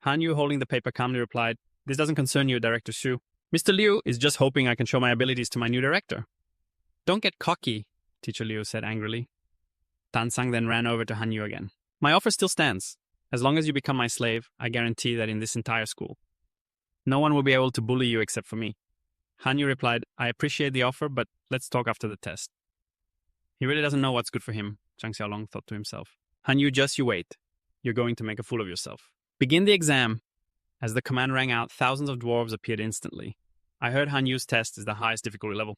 A: Han Yu, holding the paper, calmly replied, This doesn't concern you, Director Xu. Mr. Liu is just hoping I can show my abilities to my new director. Don't get cocky, Teacher Liu said angrily. Tansang then ran over to Han Yu again. My offer still stands. As long as you become my slave, I guarantee that in this entire school, no one will be able to bully you except for me. Han Yu replied, I appreciate the offer, but let's talk after the test. He really doesn't know what's good for him, Zhang Xiaolong thought to himself. Han Yu, just you wait. You're going to make a fool of yourself. Begin the exam. As the command rang out, thousands of dwarves appeared instantly. I heard Han Yu's test is the highest difficulty level.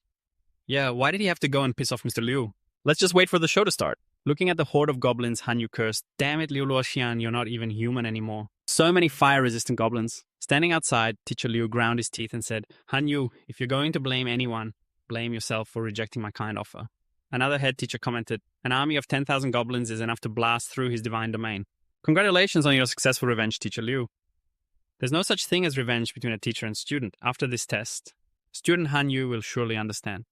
A: Yeah, why did he have to go and piss off Mr. Liu? Let's just wait for the show to start. Looking at the horde of goblins, Han Yu cursed, Damn it, Liu Luoxian, you're not even human anymore. So many fire-resistant goblins. Standing outside, Teacher Liu ground his teeth and said, Han Yu, if you're going to blame anyone, blame yourself for rejecting my kind offer. Another head teacher commented, An army of 10,000 goblins is enough to blast through his divine domain. Congratulations on your successful revenge, Teacher Liu. There's no such thing as revenge between a teacher and student. After this test, student Han Yu will surely understand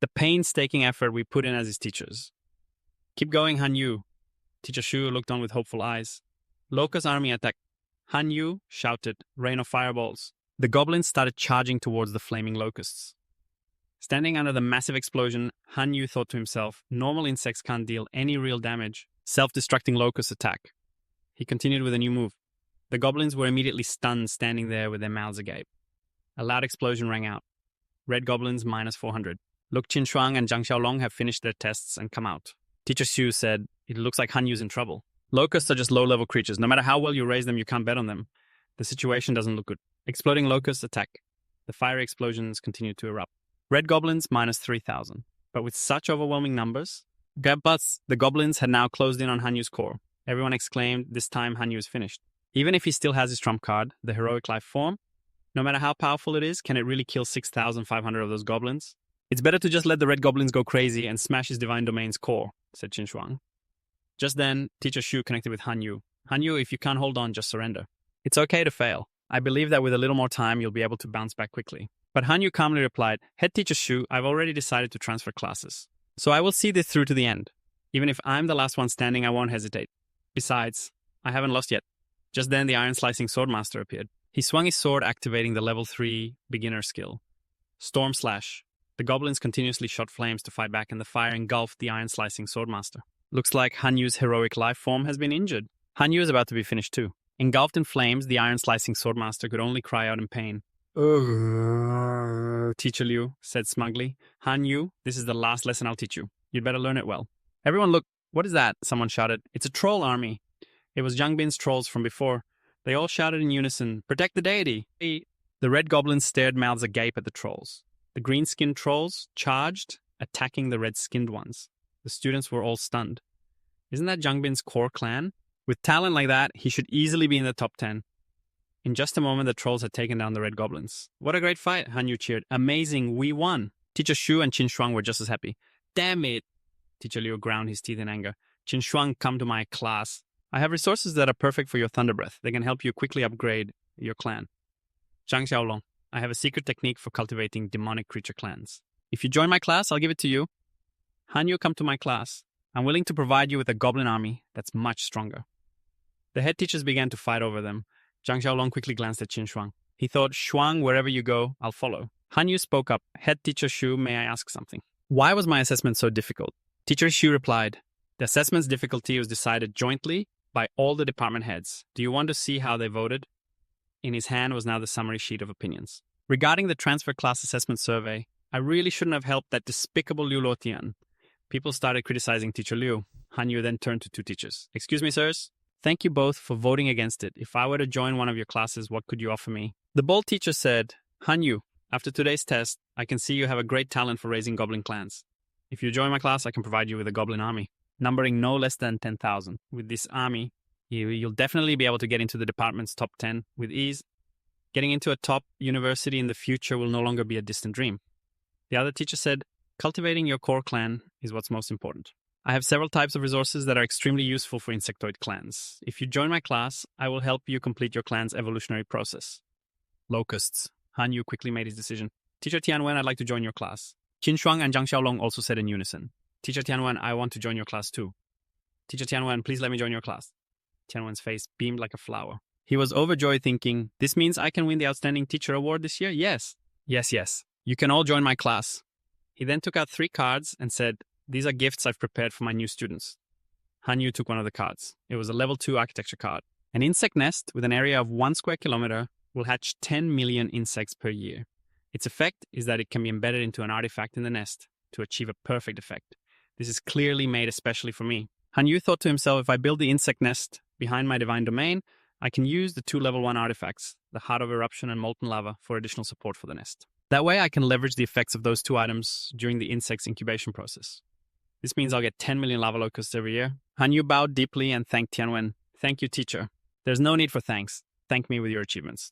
A: the painstaking effort we put in as his teachers. Keep going, Han Yu. Teacher Xu looked on with hopeful eyes. Locust army attack. Han Yu shouted, Rain of fireballs. The goblins started charging towards the flaming locusts. Standing under the massive explosion, Han Yu thought to himself, normal insects can't deal any real damage. Self-destructing locust attack. He continued with a new move. The goblins were immediately stunned, standing there with their mouths agape. A loud explosion rang out. Red goblins minus 400. Look, Qin Shuang and Zhang Xiaolong have finished their tests and come out. Teacher Xu said, It looks like Han Yu's in trouble. Locusts are just low-level creatures. No matter how well you raise them, you can't bet on them. The situation doesn't look good. Exploding locusts attack. The fiery explosions continue to erupt. Red goblins minus 3,000. But with such overwhelming numbers, the goblins had now closed in on Han Yu's core. Everyone exclaimed, This time Han Yu is finished. Even if he still has his trump card, the heroic life form, no matter how powerful it is, can it really kill 6,500 of those goblins? It's better to just let the red goblins go crazy and smash his divine domain's core, said Qin Shuang. Just then, Teacher Xu connected with Han Yu. Han Yu, if you can't hold on, just surrender. It's okay to fail. I believe that with a little more time, you'll be able to bounce back quickly. But Han Yu calmly replied, Head Teacher Xu, I've already decided to transfer classes. So I will see this through to the end. Even if I'm the last one standing, I won't hesitate. Besides, I haven't lost yet. Just then, the iron-slicing swordmaster appeared. He swung his sword, activating the level 3 beginner skill. Storm Slash. The goblins continuously shot flames to fight back, and the fire engulfed the iron-slicing swordmaster. Looks like Han Yu's heroic life form has been injured. Han Yu is about to be finished too. Engulfed in flames, the iron-slicing swordmaster could only cry out in pain. Teacher Liu said smugly, Han Yu, this is the last lesson I'll teach you. You'd better learn it well. Everyone look, what is that? Someone shouted. It's a troll army. It was Zhang Bin's trolls from before. They all shouted in unison, Protect the deity! The red goblins stared mouths agape at the trolls. The green-skinned trolls charged, attacking the red-skinned ones. The students were all stunned. Isn't that Zhang Bin's core clan? With talent like that, he should easily be in the top 10. In just a moment, the trolls had taken down the red goblins. What a great fight, Han Yu cheered. Amazing, we won. Teacher Xu and Qin Shuang were just as happy. Damn it! Teacher Liu ground his teeth in anger. Qin Shuang, come to my class. I have resources that are perfect for your thunder breath. They can help you quickly upgrade your clan. Zhang Xiaolong, I have a secret technique for cultivating demonic creature clans. If you join my class, I'll give it to you. Han Yu, come to my class. I'm willing to provide you with a goblin army that's much stronger. The head teachers began to fight over them. Zhang Xiaolong quickly glanced at Qin Shuang. He thought, Shuang, wherever you go, I'll follow. Han Yu spoke up. Head teacher Xu, may I ask something? Why was my assessment so difficult? Teacher Xu replied, The assessment's difficulty was decided jointly by all the department heads. Do you want to see how they voted? In his hand was now the summary sheet of opinions. Regarding the transfer class assessment survey, I really shouldn't have helped that despicable Liu Luotian. People started criticizing Teacher Liu. Han Yu then turned to two teachers. Excuse me, sirs. Thank you both for voting against it. If I were to join one of your classes, what could you offer me? The bold teacher said, Han Yu, After today's test, I can see you have a great talent for raising goblin clans. If you join my class, I can provide you with a goblin army, numbering no less than 10,000. With this army, you'll definitely be able to get into the department's top 10 with ease. Getting into a top university in the future will no longer be a distant dream. The other teacher said, cultivating your core clan is what's most important. I have several types of resources that are extremely useful for insectoid clans. If you join my class, I will help you complete your clan's evolutionary process. Locusts. Han Yu quickly made his decision. Teacher Tianwen, I'd like to join your class. Qin Shuang and Zhang Xiaolong also said in unison. Teacher Tianwen, I want to join your class too. Teacher Tianwen, please let me join your class. Tianwen's face beamed like a flower. He was overjoyed thinking, this means I can win the Outstanding Teacher Award this year? Yes. Yes. You can all join my class. He then took out 3 cards and said, these are gifts I've prepared for my new students. Han Yu took one of the cards. It was a level 2 architecture card. An insect nest with an area of 1 square kilometer will hatch 10 million insects per year. Its effect is that it can be embedded into an artifact in the nest to achieve a perfect effect. This is clearly made especially for me. Han Yu thought to himself, if I build the insect nest behind my divine domain, I can use the 2 level 1 artifacts, the Heart of Eruption and Molten Lava, for additional support for the nest. That way I can leverage the effects of those 2 items during the insect's incubation process. This means I'll get 10 million lava locusts every year. Han Yu bowed deeply and thanked Tianwen. Thank you, teacher. There's no need for thanks. Thank me with your achievements.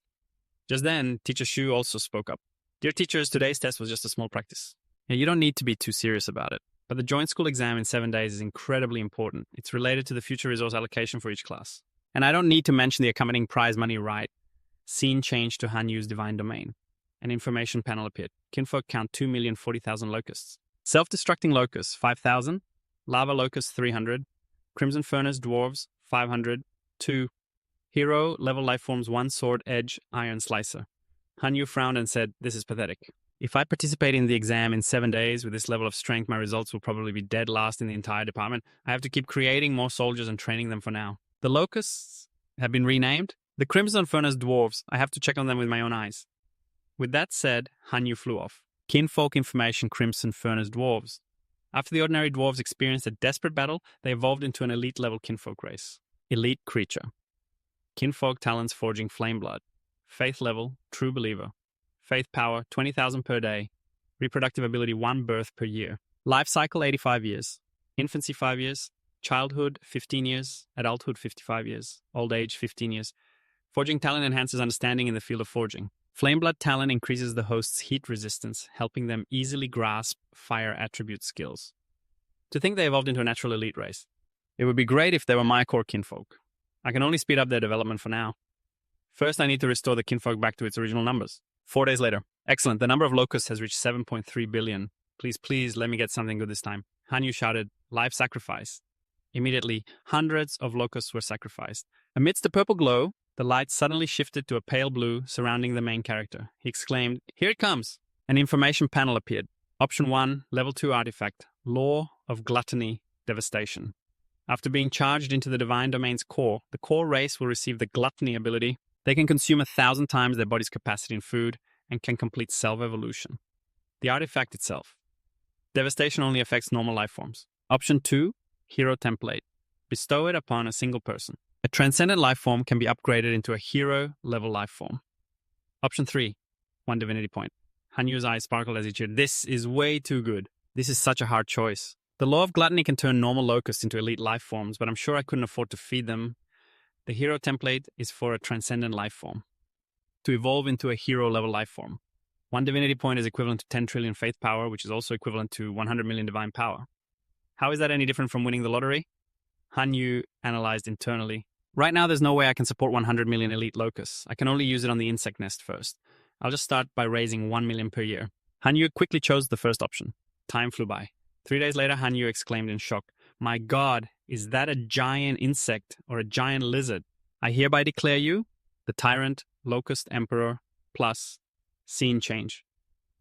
A: Just then, Teacher Shu also spoke up. Dear teachers, today's test was just a small practice. You don't need to be too serious about it. But the joint school exam in 7 days is incredibly important. It's related to the future resource allocation for each class. And I don't need to mention the accompanying prize money, right? Scene changed to Han Yu's divine domain. An information panel appeared. Kinfolk count 2,040,000 locusts. Self-destructing locusts, 5,000. Lava locusts, 300. Crimson furnace dwarves, 500. 2. Hero, level lifeforms, 1 sword, edge, iron slicer. Han Yu frowned and said, this is pathetic. If I participate in the exam in 7 days with this level of strength, my results will probably be dead last in the entire department. I have to keep creating more soldiers and training them for now. The locusts have been renamed. The Crimson Furnace dwarves, I have to check on them with my own eyes. With that said, Han Yu flew off. Kinfolk information Crimson Furnace dwarves. After the ordinary dwarves experienced a desperate battle, they evolved into an elite level kinfolk race. Elite creature. Kinfolk talents forging flame blood. Faith level, true believer. Faith power, 20,000 per day. Reproductive ability, 1 birth per year. Life cycle, 85 years. Infancy, 5 years. Childhood, 15 years. Adulthood, 55 years. Old age, 15 years. Forging talent enhances understanding in the field of forging. Flameblood talent increases the host's heat resistance, helping them easily grasp fire attribute skills. To think they evolved into a natural elite race. It would be great if they were my core kinfolk. I can only speed up their development for now. First, I need to restore the kinfolk back to its original numbers. 4 days later. Excellent. The number of locusts has reached 7.3 billion. Please, let me get something good this time. Han Yu shouted, live sacrifice. Immediately, hundreds of locusts were sacrificed. Amidst the purple glow, the light suddenly shifted to a pale blue surrounding the main character. He exclaimed, here it comes! An information panel appeared. Option 1, Level 2 artifact, Law of Gluttony, Devastation. After being charged into the Divine Domain's core, the core race will receive the Gluttony ability. They can consume 1,000 times their body's capacity in food and can complete self-evolution. The artifact itself. Devastation only affects normal life forms. Option 2, Hero Template. Bestow it upon a single person. A transcendent life form can be upgraded into a hero-level life form. Option 3, 1 divinity point. Han Yu's eyes sparkled as he cheered. This is way too good. This is such a hard choice. The law of gluttony can turn normal locusts into elite life forms, but I'm sure I couldn't afford to feed them. The hero template is for a transcendent life form. To evolve into a hero-level life form. 1 divinity point is equivalent to 10 trillion faith power, which is also equivalent to 100 million divine power. How is that any different from winning the lottery? Han Yu analyzed internally. Right now, there's no way I can support 100 million elite locusts. I can only use it on the insect nest first. I'll just start by raising 1 million per year. Han Yu quickly chose the first option. Time flew by. 3 days later, Han Yu exclaimed in shock, my God, is that a giant insect or a giant lizard? I hereby declare you the Tyrant Locust Emperor plus scene change.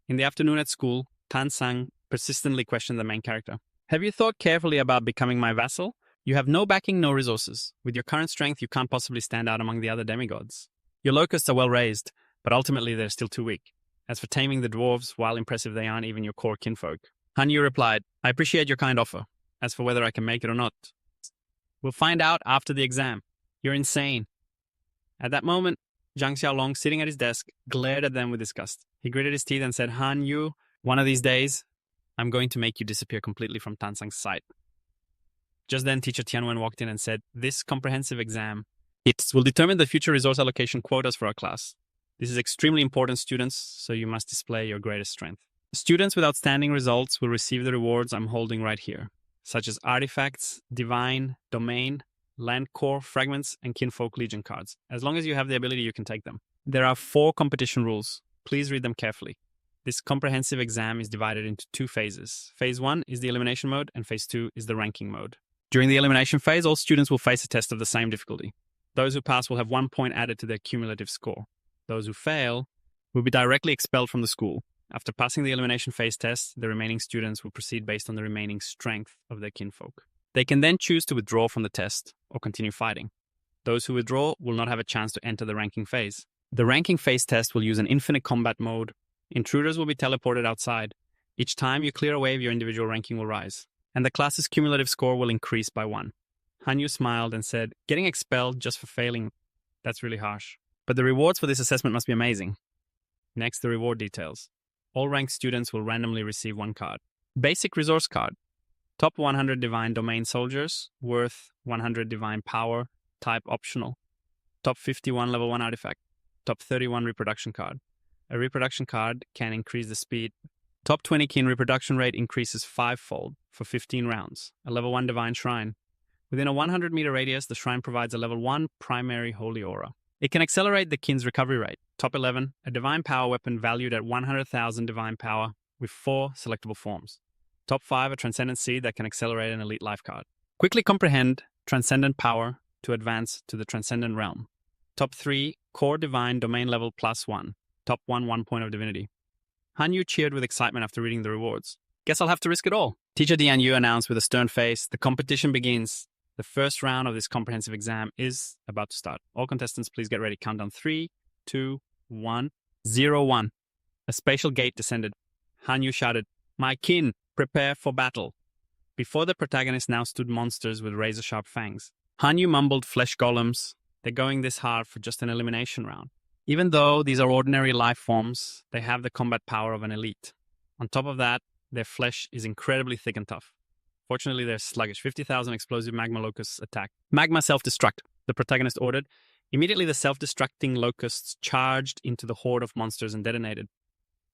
A: In the afternoon at school, Tan Sang persistently questioned the main character. Have you thought carefully about becoming my vassal? You have no backing, no resources. With your current strength, you can't possibly stand out among the other demigods. Your locusts are well raised, but ultimately they're still too weak. As for taming the dwarves, while impressive they aren't even your core kinfolk. Han Yu replied, I appreciate your kind offer. As for whether I can make it or not, we'll find out after the exam. You're insane. At that moment, Zhang Xiaolong, sitting at his desk, glared at them with disgust. He gritted his teeth and said, Han Yu, one of these days, I'm going to make you disappear completely from Tansang's sight. Just then, teacher Tianwen walked in and said, this comprehensive exam, it will determine the future resource allocation quotas for our class. This is extremely important, students, so you must display your greatest strength. Students with outstanding results will receive the rewards I'm holding right here, such as artifacts, divine, domain, land core, fragments, and kinfolk legion cards. As long as you have the ability, you can take them. There are 4 competition rules. Please read them carefully. This comprehensive exam is divided into 2 phases. Phase 1 is the elimination mode, and Phase 2 is the ranking mode. During the elimination phase, all students will face a test of the same difficulty. Those who pass will have 1 point added to their cumulative score. Those who fail will be directly expelled from the school. After passing the elimination phase test, the remaining students will proceed based on the remaining strength of their kinfolk. They can then choose to withdraw from the test or continue fighting. Those who withdraw will not have a chance to enter the ranking phase. The ranking phase test will use an infinite combat mode. Intruders will be teleported outside. Each time you clear a wave, your individual ranking will rise, and the class's cumulative score will increase by 1. Hanyu smiled and said, getting expelled just for failing, that's really harsh. But the rewards for this assessment must be amazing. Next, the reward details. All ranked students will randomly receive 1 card. Basic resource card. Top 100 divine domain soldiers, worth 100 divine power, type optional. Top 51 level 1 artifact. Top 31 reproduction card. A reproduction card can increase the speed. Top 20 kin reproduction rate increases 5-fold for 15 rounds. A level 1 divine shrine. Within a 100-meter radius, the shrine provides a level 1 primary holy aura. It can accelerate the kin's recovery rate. Top 11, a divine power weapon valued at 100,000 divine power with 4 selectable forms. Top 5, a transcendent seed that can accelerate an elite life card. Quickly comprehend transcendent power to advance to the transcendent realm. Top 3, core divine domain level +1. Top 1 point of divinity. Hanyu cheered with excitement after reading the rewards. Guess I'll have to risk it all. Teacher Dian Yu announced with a stern face, the competition begins. The first round of this comprehensive exam is about to start. All contestants, please get ready. Countdown 3, 2, 1, 0, 1. A spatial gate descended. Hanyu shouted, my kin, prepare for battle. Before the protagonist now stood monsters with razor-sharp fangs. Hanyu mumbled flesh golems. They're going this hard for just an elimination round. Even though these are ordinary life forms, they have the combat power of an elite. On top of that, their flesh is incredibly thick and tough. Fortunately, they're sluggish. 50,000 explosive magma locusts attack. Magma self-destruct, the protagonist ordered. Immediately, the self-destructing locusts charged into the horde of monsters and detonated.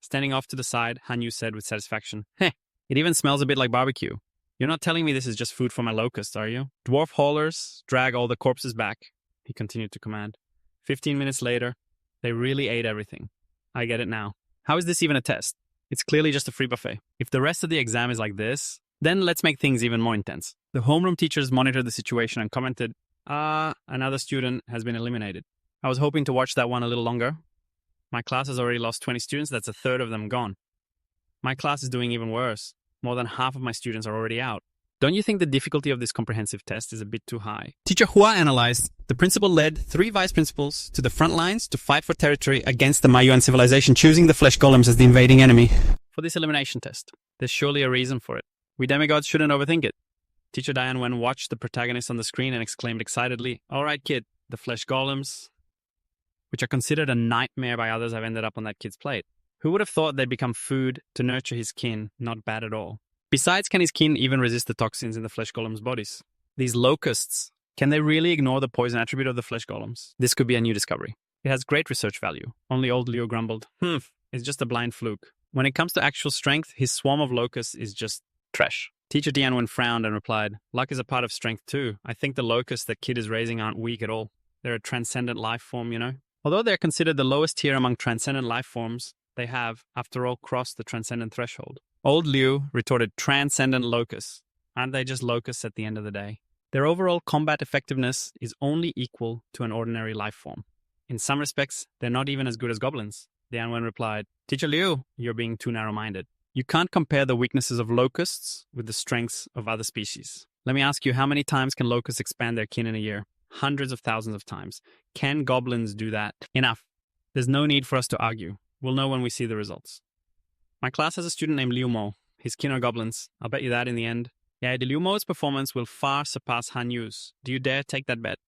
A: Standing off to the side, Hanyu said with satisfaction, Heh, it even smells a bit like barbecue. You're not telling me this is just food for my locusts, are you? Dwarf haulers, drag all the corpses back, he continued to command. 15 minutes later, they really ate everything. I get it now. How is this even a test? It's clearly just a free buffet. If the rest of the exam is like this, then let's make things even more intense. The homeroom teachers monitored the situation and commented, another student has been eliminated. I was hoping to watch that one a little longer. My class has already lost 20 students. That's a third of them gone. My class is doing even worse. More than half of my students are already out. Don't you think the difficulty of this comprehensive test is a bit too high? Teacher Hua analyzed. The principal led 3 vice principals to the front lines to fight for territory against the Mayuan civilization, choosing the flesh golems as the invading enemy. For this elimination test, there's surely a reason for it. We demigods shouldn't overthink it. Teacher Diane Wen watched the protagonist on the screen and exclaimed excitedly, all right, kid, the flesh golems, which are considered a nightmare by others, have ended up on that kid's plate. Who would have thought they'd become food to nurture his kin? Not bad at all. Besides, can his kin even resist the toxins in the flesh golems' bodies? These locusts, can they really ignore the poison attribute of the flesh golems? This could be a new discovery. It has great research value. Only old Leo grumbled, it's just a blind fluke. When it comes to actual strength, his swarm of locusts is just trash. Teacher Dianwen frowned and replied, luck is a part of strength too. I think the locusts that kid is raising aren't weak at all. They're a transcendent life form, you know? Although they're considered the lowest tier among transcendent life forms, they have, after all, crossed the transcendent threshold. Old Liu retorted, transcendent locusts. Aren't they just locusts at the end of the day? Their overall combat effectiveness is only equal to an ordinary life form. In some respects, they're not even as good as goblins. Dianwen replied, Teacher Liu, you're being too narrow-minded. You can't compare the weaknesses of locusts with the strengths of other species. Let me ask you, how many times can locusts expand their kin in a year? Hundreds of thousands of times. Can goblins do that? Enough. There's no need for us to argue. We'll know when we see the results. My class has a student named Liu Mo. His kin are goblins. I'll bet you that in the end. Yeah, the Liu Mo's performance will far surpass Han Yu's. Do you dare take that bet?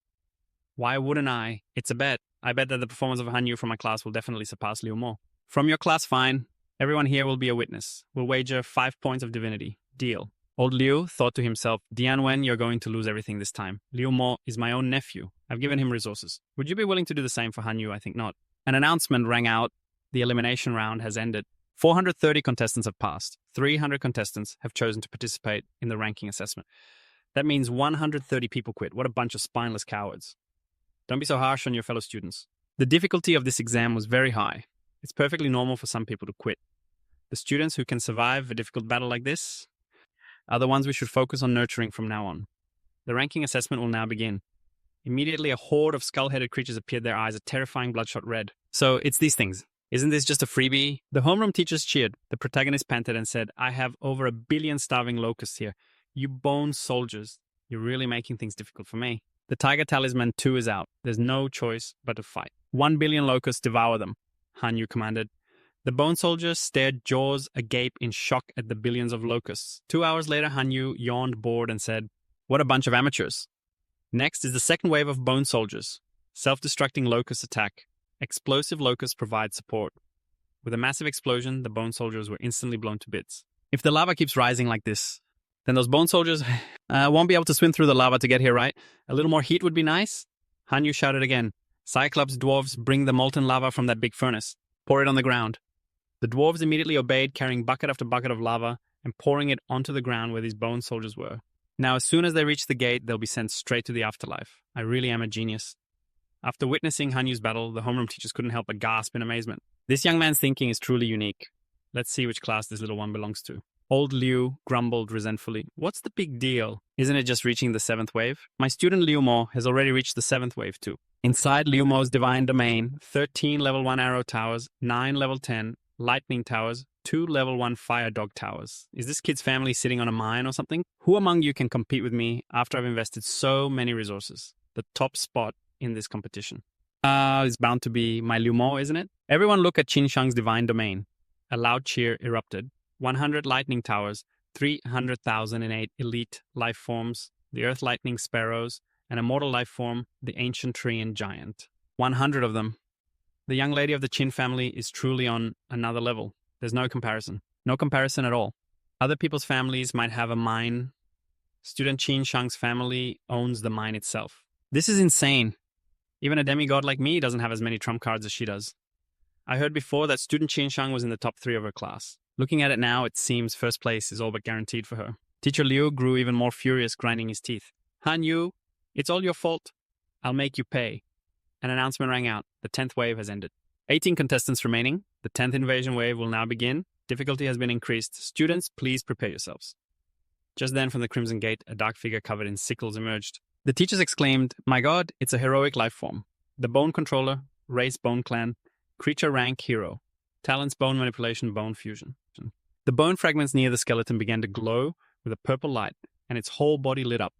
A: Why wouldn't I? It's a bet. I bet that the performance of Han Yu from my class will definitely surpass Liu Mo. From your class, fine. Everyone here will be a witness. We'll wager 5 points of divinity. Deal. Old Liu thought to himself, Dianwen, you're going to lose everything this time. Liu Mo is my own nephew. I've given him resources. Would you be willing to do the same for Han Yu? I think not. An announcement rang out. The elimination round has ended. 430 contestants have passed. 300 contestants have chosen to participate in the ranking assessment. That means 130 people quit. What a bunch of spineless cowards. Don't be so harsh on your fellow students. The difficulty of this exam was very high. It's perfectly normal for some people to quit. The students who can survive a difficult battle like this are the ones we should focus on nurturing from now on. The ranking assessment will now begin. Immediately, a horde of skull-headed creatures appeared, their eyes a terrifying bloodshot red. So, it's these things. Isn't this just a freebie? The homeroom teachers cheered. The protagonist panted and said, I have over 1 billion starving locusts here. You bone soldiers. You're really making things difficult for me. The Tiger Talisman 2 is out. There's no choice but to fight. 1 billion locusts, devour them, Han Yu commanded. The bone soldiers stared, jaws agape in shock at the billions of locusts. 2 hours later, Han Yu yawned bored and said, what a bunch of amateurs. Next is the second wave of bone soldiers. Self-destructing locust attack. Explosive locusts provide support. With a massive explosion, the bone soldiers were instantly blown to bits. If the lava keeps rising like this, then those bone soldiers won't be able to swim through the lava to get here, right? A little more heat would be nice. Han Yu shouted again. Cyclops dwarves, bring the molten lava from that big furnace. Pour it on the ground. The dwarves immediately obeyed, carrying bucket after bucket of lava and pouring it onto the ground where these bone soldiers were. Now, as soon as they reach the gate, they'll be sent straight to the afterlife. I really am a genius. After witnessing Han Yu's battle, the homeroom teachers couldn't help but gasp in amazement. This young man's thinking is truly unique. Let's see which class this little one belongs to. Old Liu grumbled resentfully. What's the big deal? Isn't it just reaching the 7th wave? My student Liu Mo has already reached the 7th wave too. Inside Liu Mo's divine domain, 13 level 1 arrow towers, 9 level 10 lightning towers, 2 level 1 fire dog towers. Is this kid's family sitting on a mine or something? Who among you can compete with me after I've invested so many resources? The top spot in this competition. It's bound to be my Liu Mo, isn't it? Everyone look at Qin Shang's divine domain. A loud cheer erupted. 100 lightning towers, 300,008 elite life forms, the earth lightning sparrows, an immortal life form, the ancient treant giant. 100 of them. The young lady of the Qin family is truly on another level. There's no comparison. No comparison at all. Other people's families might have a mine. Student Qin Shang's family owns the mine itself. This is insane. Even a demigod like me doesn't have as many trump cards as she does. I heard before that student Qin Shang was in the top 3 of her class. Looking at it now, it seems first place is all but guaranteed for her. Teacher Liu grew even more furious, grinding his teeth. Han Yu, it's all your fault. I'll make you pay. An announcement rang out. The 10th wave has ended. 18 contestants remaining. The 10th invasion wave will now begin. Difficulty has been increased. Students, please prepare yourselves. Just then, from the Crimson Gate, a dark figure covered in sickles emerged. The teachers exclaimed, my god, it's a heroic life form. The Bone Controller, race Bone Clan, creature rank hero. Talents bone manipulation, bone fusion. The bone fragments near the skeleton began to glow with a purple light, and its whole body lit up.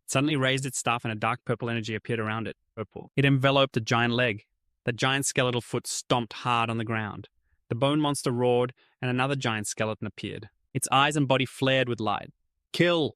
A: It suddenly raised its staff, and a dark purple energy appeared around it. Purple. It enveloped a giant leg. The giant skeletal foot stomped hard on the ground. The bone monster roared, and another giant skeleton appeared. Its eyes and body flared with light. Kill!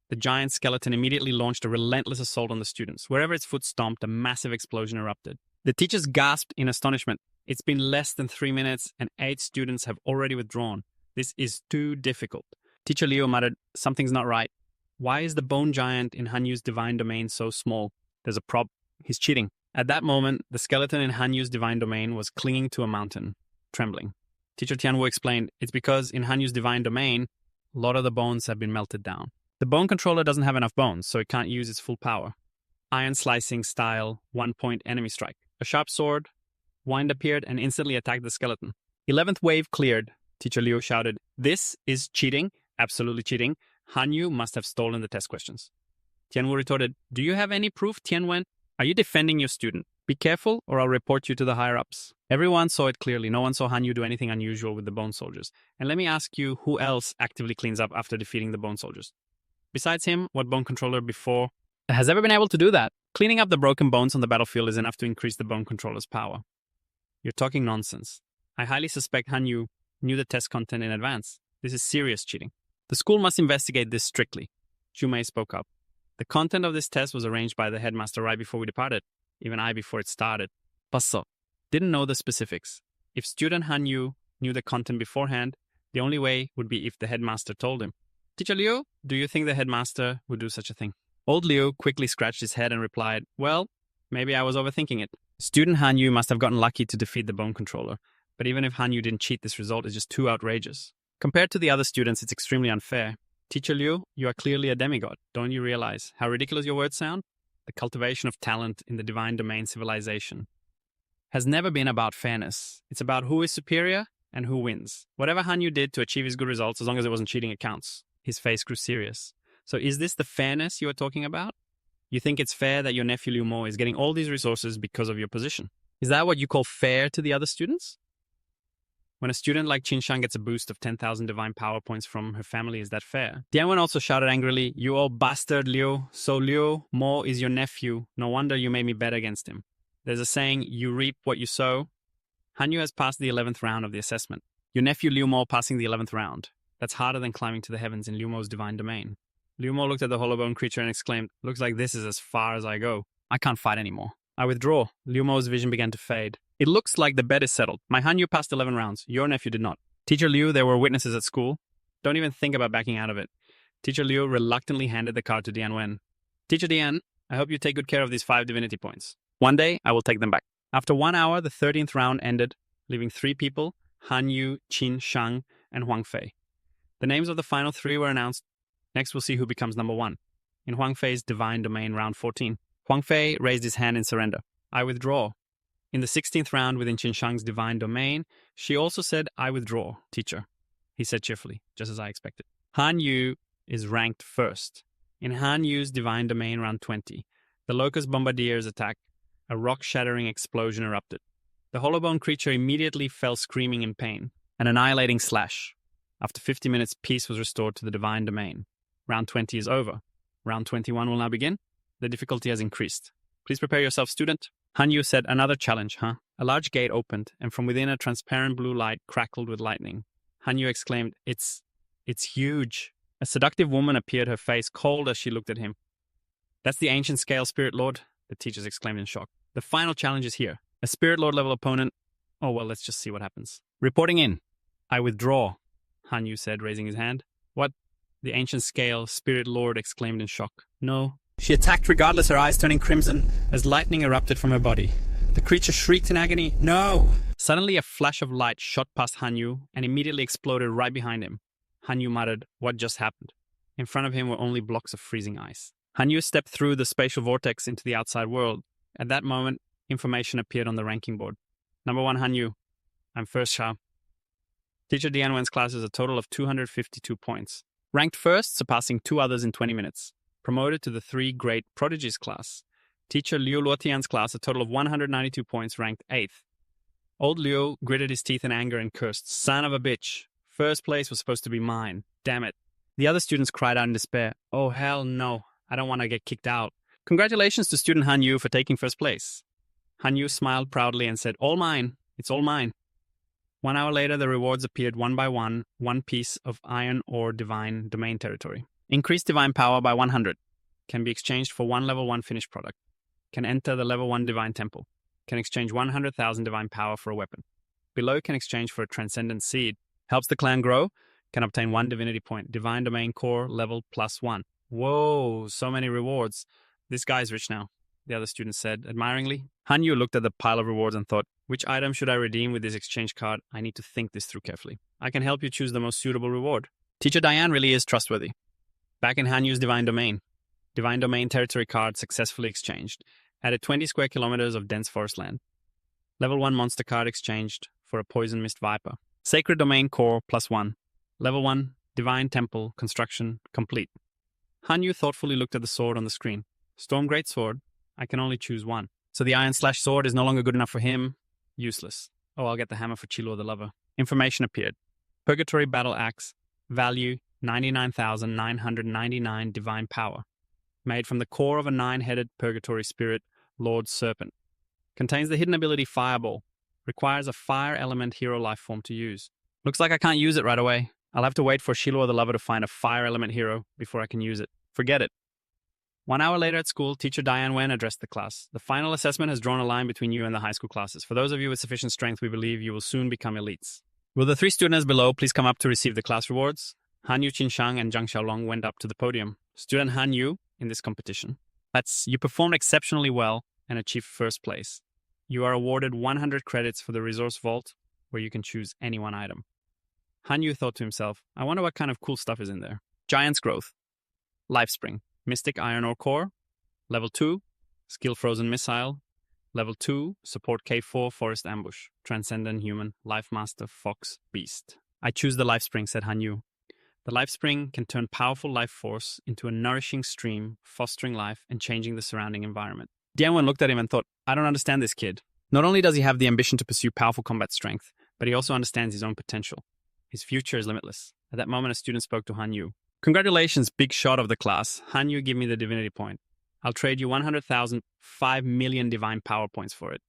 A: The giant skeleton immediately launched a relentless assault on the students. Wherever its foot stomped, a massive explosion erupted. The teachers gasped in astonishment. It's been less than 3 minutes, and 8 students have already withdrawn. This is too difficult. Teacher Liu muttered, something's not right. Why is the bone giant in Han Yu's divine domain so small? There's a problem. He's cheating. At that moment, the skeleton in Han Yu's divine domain was clinging to a mountain, trembling. Teacher Tianwu explained, it's because in Han Yu's divine domain, a lot of the bones have been melted down. The bone controller doesn't have enough bones, so it can't use its full power. Iron slicing style, 1-point enemy strike. A sharp sword, wind appeared and instantly attacked the skeleton. 11th wave cleared. Teacher Liu shouted, this is cheating, absolutely cheating. Han Yu must have stolen the test questions. Tianwu retorted, do you have any proof, Tianwen? Are you defending your student? Be careful or I'll report you to the higher-ups. Everyone saw it clearly. No one saw Han Yu do anything unusual with the bone soldiers. And let me ask you, who else actively cleans up after defeating the bone soldiers? Besides him, what bone controller before has ever been able to do that? Cleaning up the broken bones on the battlefield is enough to increase the bone controller's power. You're talking nonsense. I highly suspect Han Yu knew the test content in advance. This is serious cheating. The school must investigate this strictly. Zhu Mei spoke up. The content of this test was arranged by the headmaster right before we departed. Even I before it started. Passo. Didn't know the specifics. If student Hanyu knew the content beforehand, the only way would be if the headmaster told him. Teacher Liu, do you think the headmaster would do such a thing? Old Liu quickly scratched his head and replied, well, maybe I was overthinking it. Student Hanyu must have gotten lucky to defeat the bone controller, but even if Hanyu didn't cheat, this result is just too outrageous. Compared to the other students, it's extremely unfair. Teacher Liu, you are clearly a demigod. Don't you realize how ridiculous your words sound? The cultivation of talent in the divine domain civilization has never been about fairness. It's about who is superior and who wins. Whatever Hanyu did to achieve his good results, as long as it wasn't cheating, it counts. His face grew serious. So is this the fairness you are talking about? You think it's fair that your nephew Liu Mo is getting all these resources because of your position? Is that what you call fair to the other students? When a student like Qin Shang gets a boost of 10,000 divine power points from her family, is that fair? Dianwen also shouted angrily, you old bastard Liu. So Liu Mo is your nephew. No wonder you made me bet against him. There's a saying, you reap what you sow. Hanyu has passed the 11th round of the assessment. Your nephew Liu Mo passing the 11th round. That's harder than climbing to the heavens in Liu Mo's divine domain. Liu Mo looked at the hollowbone creature and exclaimed, looks like this is as far as I go. I can't fight anymore. I withdraw. Liu Mo's vision began to fade. It looks like the bet is settled. My Hanyu passed 11 rounds. Your nephew did not. Teacher Liu, there were witnesses at school. Don't even think about backing out of it. Teacher Liu reluctantly handed the card to Dianwen. Teacher Dian, I hope you take good care of these 5 divinity points. One day, I will take them back. After 1 hour, the 13th round ended, leaving 3 people, Hanyu, Qin Shang, and Huang Fei. The names of the final 3 were announced. Next, we'll see who becomes number 1. In Huang Fei's divine domain, round 14. Huang Fei raised his hand in surrender. I withdraw. In the 16th round within Qin Shang's divine domain, she also said, I withdraw, teacher. He said cheerfully, just as I expected. Han Yu is ranked first. In Han Yu's divine domain, round 20, the locust bombardiers attack. A rock-shattering explosion erupted. The hollowbone creature immediately fell screaming in pain. An annihilating slash. After 50 minutes, peace was restored to the divine domain. Round 20 is over. Round 21 will now begin. The difficulty has increased. Please prepare yourself, student. Han Yu said, another challenge, huh? A large gate opened, and from within a transparent blue light crackled with lightning. Han Yu exclaimed, It's huge. A seductive woman appeared, her face cold as she looked at him. That's the ancient scale, Spirit Lord, the teachers exclaimed in shock. The final challenge is here. A Spirit Lord level opponent. Oh, well, let's just see what happens. Reporting in. I withdraw, Han Yu said, raising his hand. What? The ancient scale, Spirit Lord exclaimed in shock. No. She attacked regardless, her eyes turning crimson as lightning erupted from her body. The creature shrieked in agony. No! Suddenly, a flash of light shot past Han Yu and immediately exploded right behind him. Han Yu muttered, what just happened? In front of him were only blocks of freezing ice. Han Yu stepped through the spatial vortex into the outside world. At that moment, information appeared on the ranking board. Number 1, Han Yu. I'm first, Sha. Teacher Dianwen's class is a total of 252 points. Ranked first, surpassing 2 others in 20 minutes. Promoted to the 3 Great Prodigies class. Teacher Liu Luotian's class, a total of 192 points, ranked 8th. Old Liu gritted his teeth in anger and cursed, son of a bitch. First place was supposed to be mine. Damn it. The other students cried out in despair. Oh, hell no. I don't want to get kicked out. Congratulations to student Han Yu for taking first place. Han Yu smiled proudly and said, all mine. It's all mine. 1 hour later, the rewards appeared one by one piece of iron ore divine domain territory. Increased divine power by 100. Can be exchanged for 1 level 1 finished product. Can enter the level 1 divine temple. Can exchange 100,000 divine power for a weapon. Below can exchange for a transcendent seed. Helps the clan grow. Can obtain 1 divinity point. Divine domain core level +1. Whoa, so many rewards. This guy's rich now, the other student said admiringly. Han Yu looked at the pile of rewards and thought, which item should I redeem with this exchange card? I need to think this through carefully. I can help you choose the most suitable reward. Teacher Diane really is trustworthy. Back in Han Yu's divine domain. Divine domain territory card successfully exchanged. Added 20 square kilometers of dense forest land. Level 1 monster card exchanged for a poison mist viper. Sacred domain core +1. Level 1 divine temple construction complete. Han Yu thoughtfully looked at the sword on the screen. Storm Greatsword. I can only choose 1. So the iron slash sword is no longer good enough for him. Useless. Oh, I'll get the hammer for Chilo the lover. Information appeared. Purgatory battle axe. Value 99,999 divine power. Made from the core of a 9-headed purgatory spirit, Lord Serpent. Contains the hidden ability Fireball. Requires a fire element hero life form to use. Looks like I can't use it right away. I'll have to wait for Shiloh the Lover to find a fire element hero before I can use it. Forget it. 1 hour later at school, teacher Diane Wen addressed the class. The final assessment has drawn a line between you and the high school classes. For those of you with sufficient strength, we believe you will soon become elites. Will the 3 students below please come up to receive the class rewards? Han Yu Qinshang and Zhang Xiaolong went up to the podium. Student Han Yu, in this competition, you performed exceptionally well and achieved first place. You are awarded 100 credits for the resource vault, where you can choose any one item. Han Yu thought to himself, I wonder what kind of cool stuff is in there. Giant's Growth, Life Spring, Mystic Iron Ore Core, Level 2, Skill Frozen Missile, Level 2, Support K4 Forest Ambush, Transcendent Human, Life Master Fox Beast. I choose the Life Spring, said Han Yu. The Life Spring can turn powerful life force into a nourishing stream, fostering life and changing the surrounding environment. Dianwen looked at him and thought, I don't understand this kid. Not only does he have the ambition to pursue powerful combat strength, but he also understands his own potential. His future is limitless. At that moment, a student spoke to Han Yu. Congratulations, big shot of the class. Han Yu, give me the divinity point. I'll trade you 100,000, 5 million divine power points for it.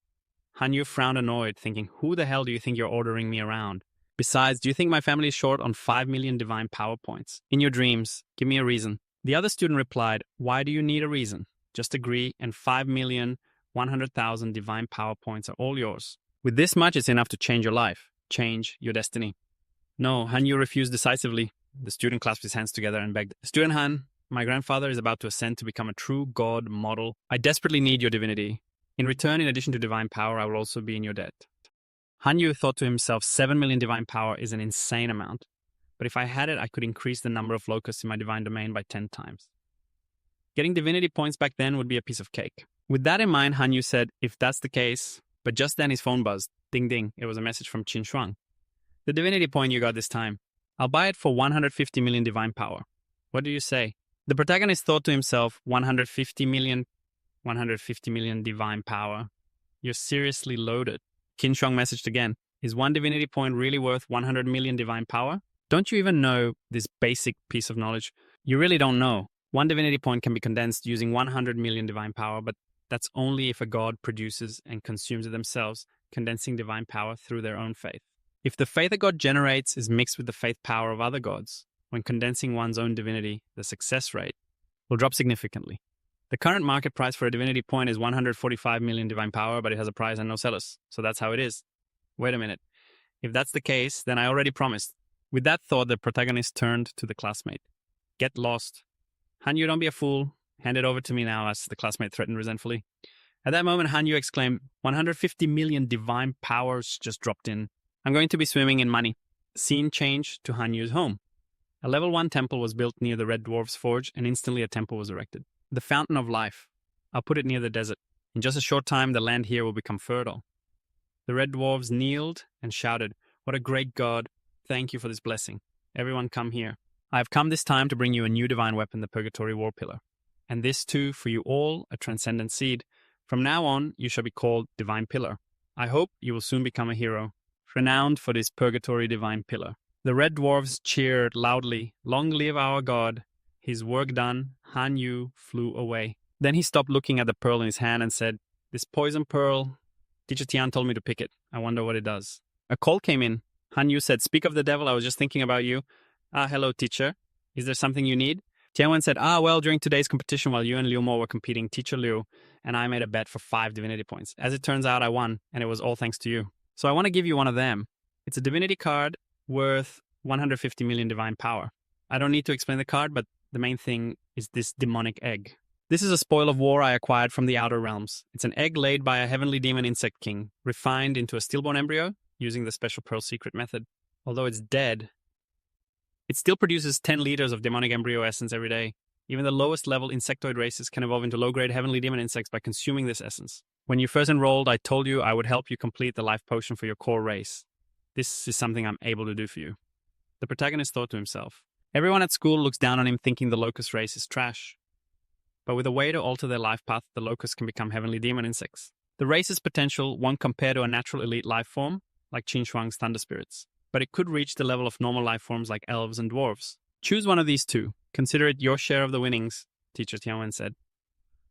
A: Han Yu frowned annoyed, thinking, who the hell do you think you're ordering me around? Besides, do you think my family is short on 5 million divine power points? In your dreams, give me a reason. The other student replied, why do you need a reason? Just agree, and 5,100,000 divine power points are all yours. With this much, it's enough to change your life, change your destiny. No, Han Yu refused decisively. The student clasped his hands together and begged, Student Han, my grandfather is about to ascend to become a true god model. I desperately need your divinity. In return, in addition to divine power, I will also be in your debt. Han Yu thought to himself, 7 million divine power is an insane amount. But if I had it, I could increase the number of locusts in my divine domain by 10 times. Getting divinity points back then would be a piece of cake. With that in mind, Han Yu said, if that's the case, but just then his phone buzzed. Ding ding, it was a message from Qin Shuang. The divinity point you got this time. I'll buy it for 150 million divine power. What do you say? The protagonist thought to himself, 150 million divine power. You're seriously loaded. Qin Shuang messaged again. Is one divinity point really worth 100 million divine power? Don't you even know this basic piece of knowledge? You really don't know. One divinity point can be condensed using 100 million divine power, but that's only if a god produces and consumes it themselves, condensing divine power through their own faith. If the faith a god generates is mixed with the faith power of other gods, when condensing one's own divinity, the success rate will drop significantly. The current market price for a divinity point is 145 million divine power, but it has a price and no sellers. So that's how it is. Wait a minute. If that's the case, then I already promised. With that thought, the protagonist turned to the classmate. Get lost. Han Yu, don't be a fool. Hand it over to me now, as the classmate threatened resentfully. At that moment, Han Yu exclaimed, 150 million divine powers just dropped in. I'm going to be swimming in money. Scene changed to Han Yu's home. A level 1 temple was built near the Red Dwarf's forge, and instantly a temple was erected. The Fountain of Life. I'll put it near the desert. In just a short time, the land here will become fertile. The Red Dwarves kneeled and shouted, what a great god. Thank you for this blessing. Everyone come here. I have come this time to bring you a new divine weapon, the Purgatory War Pillar. And this too, for you all, a transcendent seed. From now on, you shall be called Divine Pillar. I hope you will soon become a hero, renowned for this Purgatory Divine Pillar. The Red Dwarves cheered loudly, long live our god. His work done, Han Yu flew away. Then he stopped looking at the pearl in his hand and said, this poison pearl, Teacher Tian told me to pick it. I wonder what it does. A call came in. Han Yu said, speak of the devil, I was just thinking about you. Hello, teacher. Is there something you need? Tianwen said, well, during today's competition, while you and Liu Mo were competing, Teacher Liu and I made a bet for 5 divinity points. As it turns out, I won, and it was all thanks to you. So I want to give you one of them. It's a divinity card worth 150 million divine power. I don't need to explain the card, but the main thing is this demonic egg. This is a spoil of war I acquired from the Outer Realms. It's an egg laid by a heavenly demon insect king, refined into a stillborn embryo using the special pearl secret method. Although it's dead, it still produces 10 liters of demonic embryo essence every day. Even the lowest level insectoid races can evolve into low-grade heavenly demon insects by consuming this essence. When you first enrolled, I told you I would help you complete the life potion for your core race. This is something I'm able to do for you. The protagonist thought to himself, everyone at school looks down on him thinking the locust race is trash. But with a way to alter their life path, the locusts can become heavenly demon insects. The race's potential won't compare to a natural elite life form, like Qin Shuang's thunder spirits, but it could reach the level of normal life forms like elves and dwarves. Choose one of these two. Consider it your share of the winnings, Teacher Tianwen said.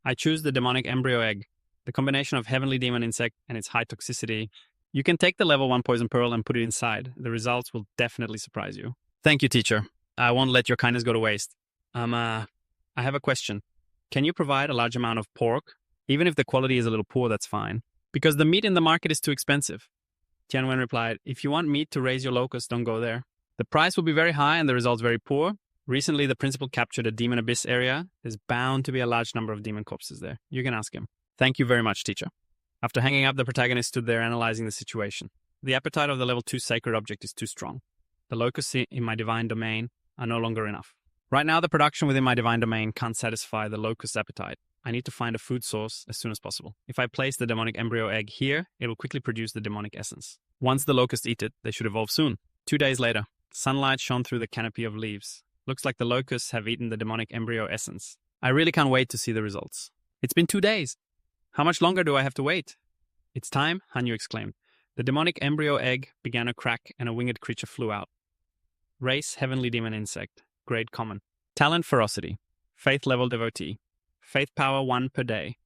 A: I choose the demonic embryo egg, the combination of heavenly demon insect and its high toxicity. You can take the level 1 poison pearl and put it inside. The results will definitely surprise you. Thank you, teacher. I won't let your kindness go to waste. I have a question. Can you provide a large amount of pork? Even if the quality is a little poor, that's fine. Because the meat in the market is too expensive. Tianwen replied, if you want meat to raise your locust, don't go there. The price will be very high and the results very poor. Recently, the principal captured a demon abyss area. There's bound to be a large number of demon corpses there. You can ask him. Thank you very much, teacher. After hanging up, the protagonist stood there analyzing the situation. The appetite of the level 2 sacred object is too strong. The locusts in my divine domain are no longer enough. Right now, the production within my divine domain can't satisfy the locust appetite. I need to find a food source as soon as possible. If I place the demonic embryo egg here, it will quickly produce the demonic essence. Once the locusts eat it, they should evolve soon. 2 days later, sunlight shone through the canopy of leaves. Looks like the locusts have eaten the demonic embryo essence. I really can't wait to see the results. It's been 2 days. How much longer do I have to wait? It's time, Hanyu exclaimed. The demonic embryo egg began to crack and a winged creature flew out. Race, heavenly demon insect. Grade common. Talent, ferocity. Faith level, devotee. Faith power, 1 per day.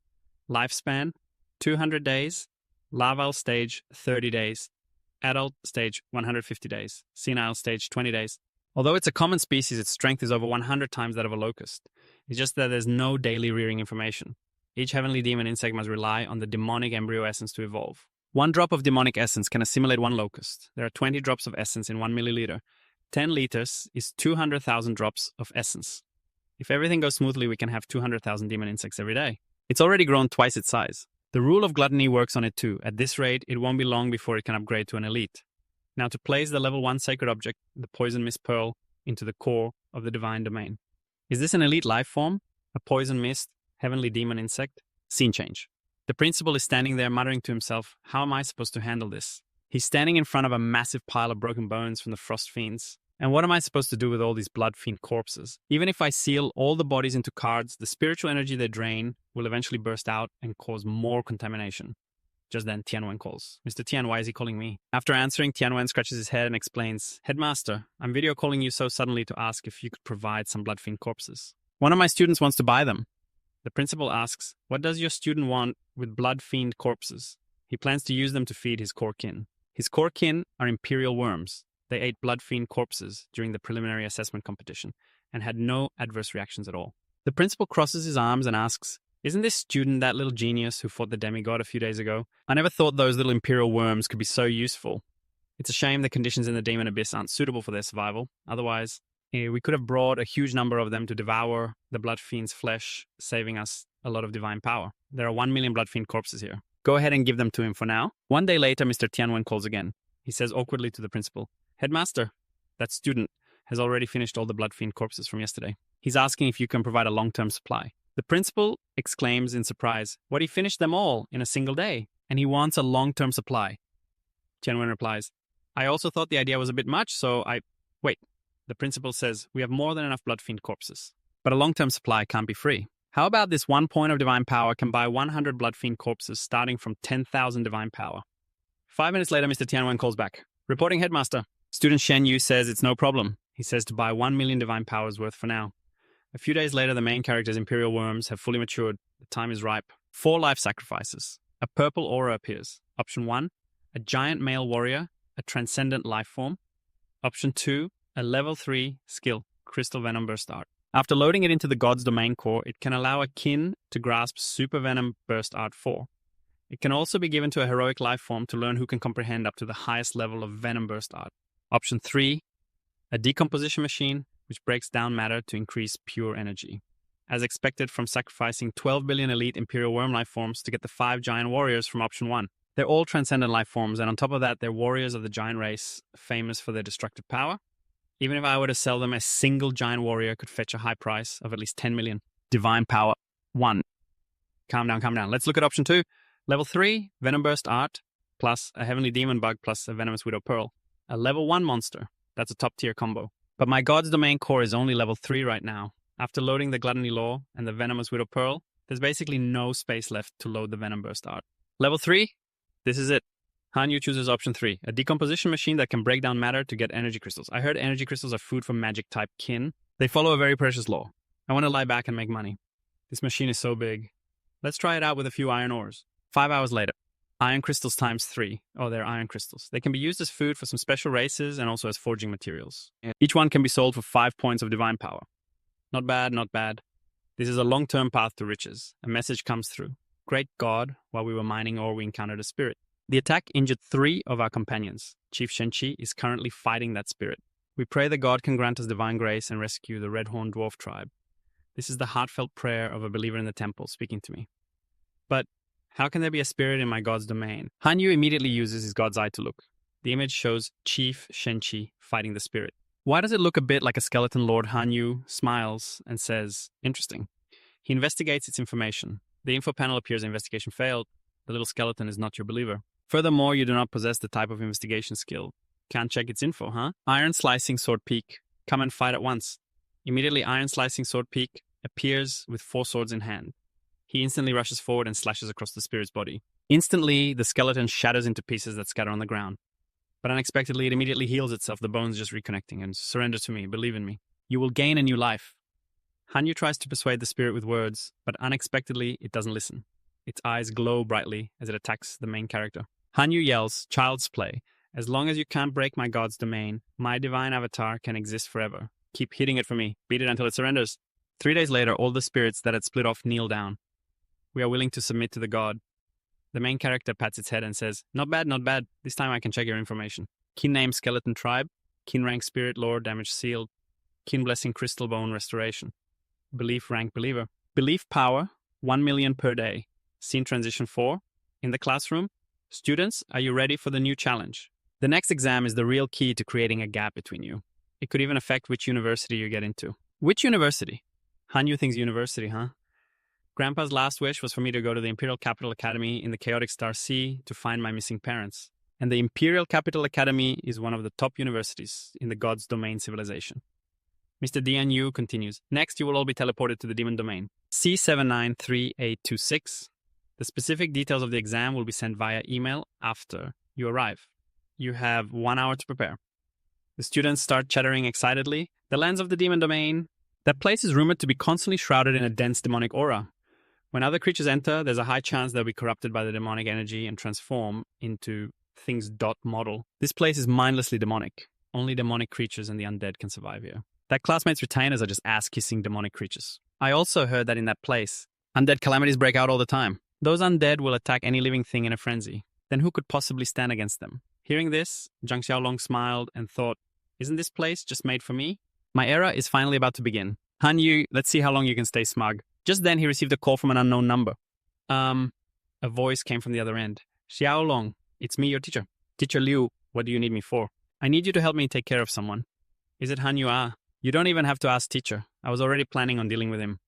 A: Lifespan, 200 days. Larval stage, 30 days. Adult stage, 150 days. Senile stage, 20 days. Although it's a common species, its strength is over 100 times that of a locust. It's just that there's no daily rearing information. Each heavenly demon insect must rely on the demonic embryo essence to evolve. 1 drop of demonic essence can assimilate 1 locust. There are 20 drops of essence in 1 milliliter. 10 liters is 200,000 drops of essence. If everything goes smoothly, we can have 200,000 demon insects every day. It's already grown twice its size. The rule of gluttony works on it too. At this rate, it won't be long before it can upgrade to an elite. Now to place the level 1 sacred object, the poison mist pearl, into the core of the divine domain. Is this an elite life form? A poison mist? Heavenly demon insect? Scene change. The principal is standing there muttering to himself, how am I supposed to handle this? He's standing in front of a massive pile of broken bones from the frost fiends. And what am I supposed to do with all these blood fiend corpses? Even if I seal all the bodies into cards, the spiritual energy they drain will eventually burst out and cause more contamination. Just then, Tianwen calls. Mr. Tian, why is he calling me? After answering, Tianwen scratches his head and explains, Headmaster, I'm video calling you so suddenly to ask if you could provide some blood fiend corpses. One of my students wants to buy them. The principal asks, what does your student want with blood fiend corpses? He plans to use them to feed his core kin. His core kin are imperial worms. They ate blood fiend corpses during the preliminary assessment competition and had no adverse reactions at all. The principal crosses his arms and asks, isn't this student that little genius who fought the demigod a few days ago? I never thought those little imperial worms could be so useful. It's a shame the conditions in the demon abyss aren't suitable for their survival. Otherwise, we could have brought a huge number of them to devour the blood fiend's flesh, saving us a lot of divine power. There are 1 million blood fiend corpses here. Go ahead and give them to him for now. 1 day later, Mr. Tianwen calls again. He says awkwardly to the principal, Headmaster, that student has already finished all the blood fiend corpses from yesterday. He's asking if you can provide a long-term supply. The principal exclaims in surprise, what, he finished them all in a single day, and he wants a long-term supply. Tianwen replies, I also thought the idea was a bit much, so Wait. The principal says, we have more than enough blood fiend corpses. But a long-term supply can't be free. How about this 1 point of divine power can buy 100 blood fiend corpses starting from 10,000 divine power? 5 minutes later, Mr. Tianwen calls back. Reporting, Headmaster. Student Shen Yu says it's no problem. He says to buy 1 million divine powers worth for now. A few days later, the main character's imperial worms have fully matured. The time is ripe. 4 life sacrifices. A purple aura appears. Option 1, a giant male warrior, a transcendent life form. Option 2, a level 3 skill, crystal venom burst art. After loading it into the god's domain core, it can allow a kin to grasp super venom burst art 4. It can also be given to a heroic life form to learn who can comprehend up to the highest level of venom burst art. Option 3, a decomposition machine, which breaks down matter to increase pure energy. As expected from sacrificing 12 billion elite imperial worm life forms to get the 5 giant warriors from option 1. They're all transcendent life forms, and on top of that, they're warriors of the giant race, famous for their destructive power. Even if I were to sell them, a single giant warrior could fetch a high price of at least 10 million. Divine power 1. Calm down. Let's look at option 2. Level 3, Venom Burst Art, plus a Heavenly Demon Bug, plus a Venomous Widow Pearl. A level 1 monster. That's a top tier combo. But my God's Domain core is only level 3 right now. After loading the Gluttony Law and the Venomous Widow Pearl, there's basically no space left to load the Venom Burst Art. Level 3, this is it. Hanyu chooses option 3, a decomposition machine that can break down matter to get energy crystals. I heard energy crystals are food for magic-type kin. They follow a very precious law. I want to lie back and make money. This machine is so big. Let's try it out with a few iron ores. 5 hours later. Iron crystals times 3. Oh, they're iron crystals. They can be used as food for some special races and also as forging materials. Each one can be sold for 5 points of divine power. Not bad. This is a long-term path to riches. A message comes through. Great God, while we were mining ore, we encountered a spirit. The attack injured 3 of our companions. Chief Shenchi is currently fighting that spirit. We pray that God can grant us divine grace and rescue the Red-Horned Dwarf tribe. This is the heartfelt prayer of a believer in the temple speaking to me. But how can there be a spirit in my God's domain? Hanyu immediately uses his God's eye to look. The image shows Chief Shenchi fighting the spirit. Why does it look a bit like a skeleton lord? Hanyu smiles and says, interesting. He investigates its information. The info panel appears investigation failed. The little skeleton is not your believer. Furthermore, you do not possess the type of investigation skill. Can't check its info, huh? Iron Slicing Sword Peak. Come and fight at once. Immediately, Iron Slicing Sword Peak appears with 4 swords in hand. He instantly rushes forward and slashes across the spirit's body. Instantly, the skeleton shatters into pieces that scatter on the ground. But unexpectedly, it immediately heals itself, the bones just reconnecting, and surrender to me, believe in me. You will gain a new life. Hanyu tries to persuade the spirit with words, but unexpectedly, it doesn't listen. Its eyes glow brightly as it attacks the main character. Hanyu yells, child's play. As long as you can't break my God's domain, my divine avatar can exist forever. Keep hitting it for me. Beat it until it surrenders. 3 days later, all the spirits that had split off kneel down. We are willing to submit to the God. The main character pats its head and says, not bad, not bad. This time I can check your information. Kin name Skeleton Tribe. Kin rank Spirit Lore damage sealed. Kin blessing Crystal Bone restoration. Belief rank Believer. Belief power 1 million per day. Scene transition 4. In the classroom. Students, are you ready for the new challenge? The next exam is the real key to creating a gap between you. It could even affect which university you get into. Which university? Hanyu thinks university, huh? Grandpa's last wish was for me to go to the Imperial Capital Academy in the chaotic Star Sea to find my missing parents. And the Imperial Capital Academy is one of the top universities in the God's Domain civilization. Mr. Dian Yu continues, next you will all be teleported to the Demon Domain. C793826. The specific details of the exam will be sent via email after you arrive. You have 1 hour to prepare. The students start chattering excitedly. The lands of the Demon Domain. That place is rumored to be constantly shrouded in a dense demonic aura. When other creatures enter, there's a high chance they'll be corrupted by the demonic energy and transform into things model. This place is mindlessly demonic. Only demonic creatures and the undead can survive here. That classmates' retainers are just ass-kissing demonic creatures. I also heard that in that place, undead calamities break out all the time. Those undead will attack any living thing in a frenzy. Then who could possibly stand against them? Hearing this, Zhang Xiaolong smiled and thought, isn't this place just made for me? My era is finally about to begin. Hanyu, let's see how long you can stay smug. Just then he received a call from an unknown number. A voice came from the other end. Xiaolong, it's me, your teacher. Teacher Liu, what do you need me for? I need you to help me take care of someone. Is it Hanyu? Ah, you don't even have to ask teacher. I was already planning on dealing with him.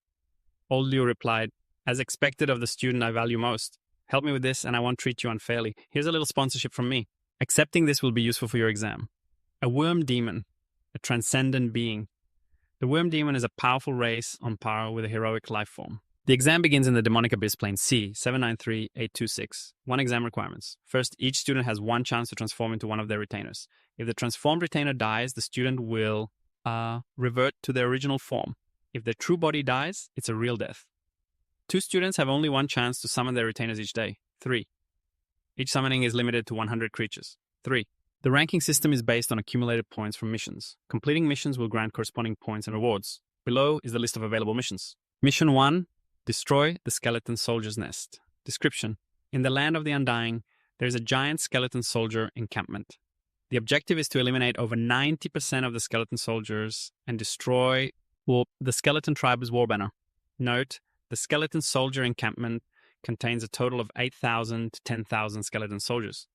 A: Old Liu replied, as expected of the student I value most. Help me with this and I won't treat you unfairly. Here's a little sponsorship from me. Accepting this will be useful for your exam. A worm demon, a transcendent being. The worm demon is a powerful race on par with a heroic life form. The exam begins in the demonic abyss plane C793826. 1 exam requirements. First, each student has 1 chance to transform into one of their retainers. If the transformed retainer dies, the student will revert to their original form. If their true body dies, it's a real death. 2 students have only 1 chance to summon their retainers each day. 3. Each summoning is limited to 100 creatures. 3. The ranking system is based on accumulated points from missions. Completing missions will grant corresponding points and rewards. Below is the list of available missions. Mission 1. Destroy the skeleton soldier's nest. Description. In the land of the Undying, there is a giant skeleton soldier encampment. The objective is to eliminate over 90% of the skeleton soldiers and destroy the skeleton tribe's warbanner. Note, the skeleton soldier encampment contains a total of 8,000 to 10,000 skeleton soldiers.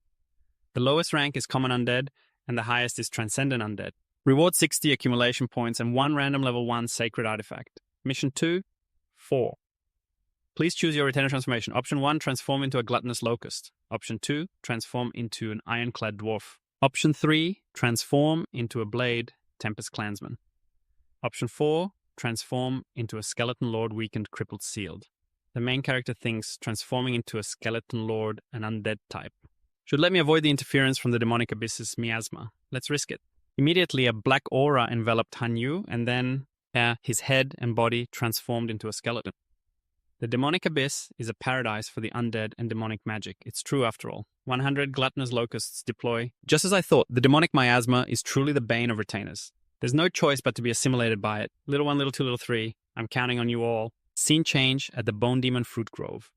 A: The lowest rank is Common Undead, and the highest is Transcendent Undead. Reward 60 accumulation points and 1 random level 1 sacred artifact. Mission 2, 4. Please choose your retainer transformation. Option 1, transform into a gluttonous locust. Option 2, transform into an ironclad dwarf. Option 3, transform into a blade, Tempest Clansman. Option 4, transform into a skeleton lord weakened crippled sealed. The main character thinks transforming into a skeleton lord an undead type should let me avoid the interference from the demonic abyss's miasma. Let's risk it. Immediately, a black aura enveloped Hanyu, and then his head and body transformed into a skeleton. The demonic abyss is a paradise for the undead and demonic magic. It's true after all. 100 gluttonous locusts deploy. Just as I thought, the demonic miasma is truly the bane of retainers. There's no choice but to be assimilated by it. Little 1, little 2, little 3. I'm counting on you all. Scene change at the Bone Demon Fruit Grove.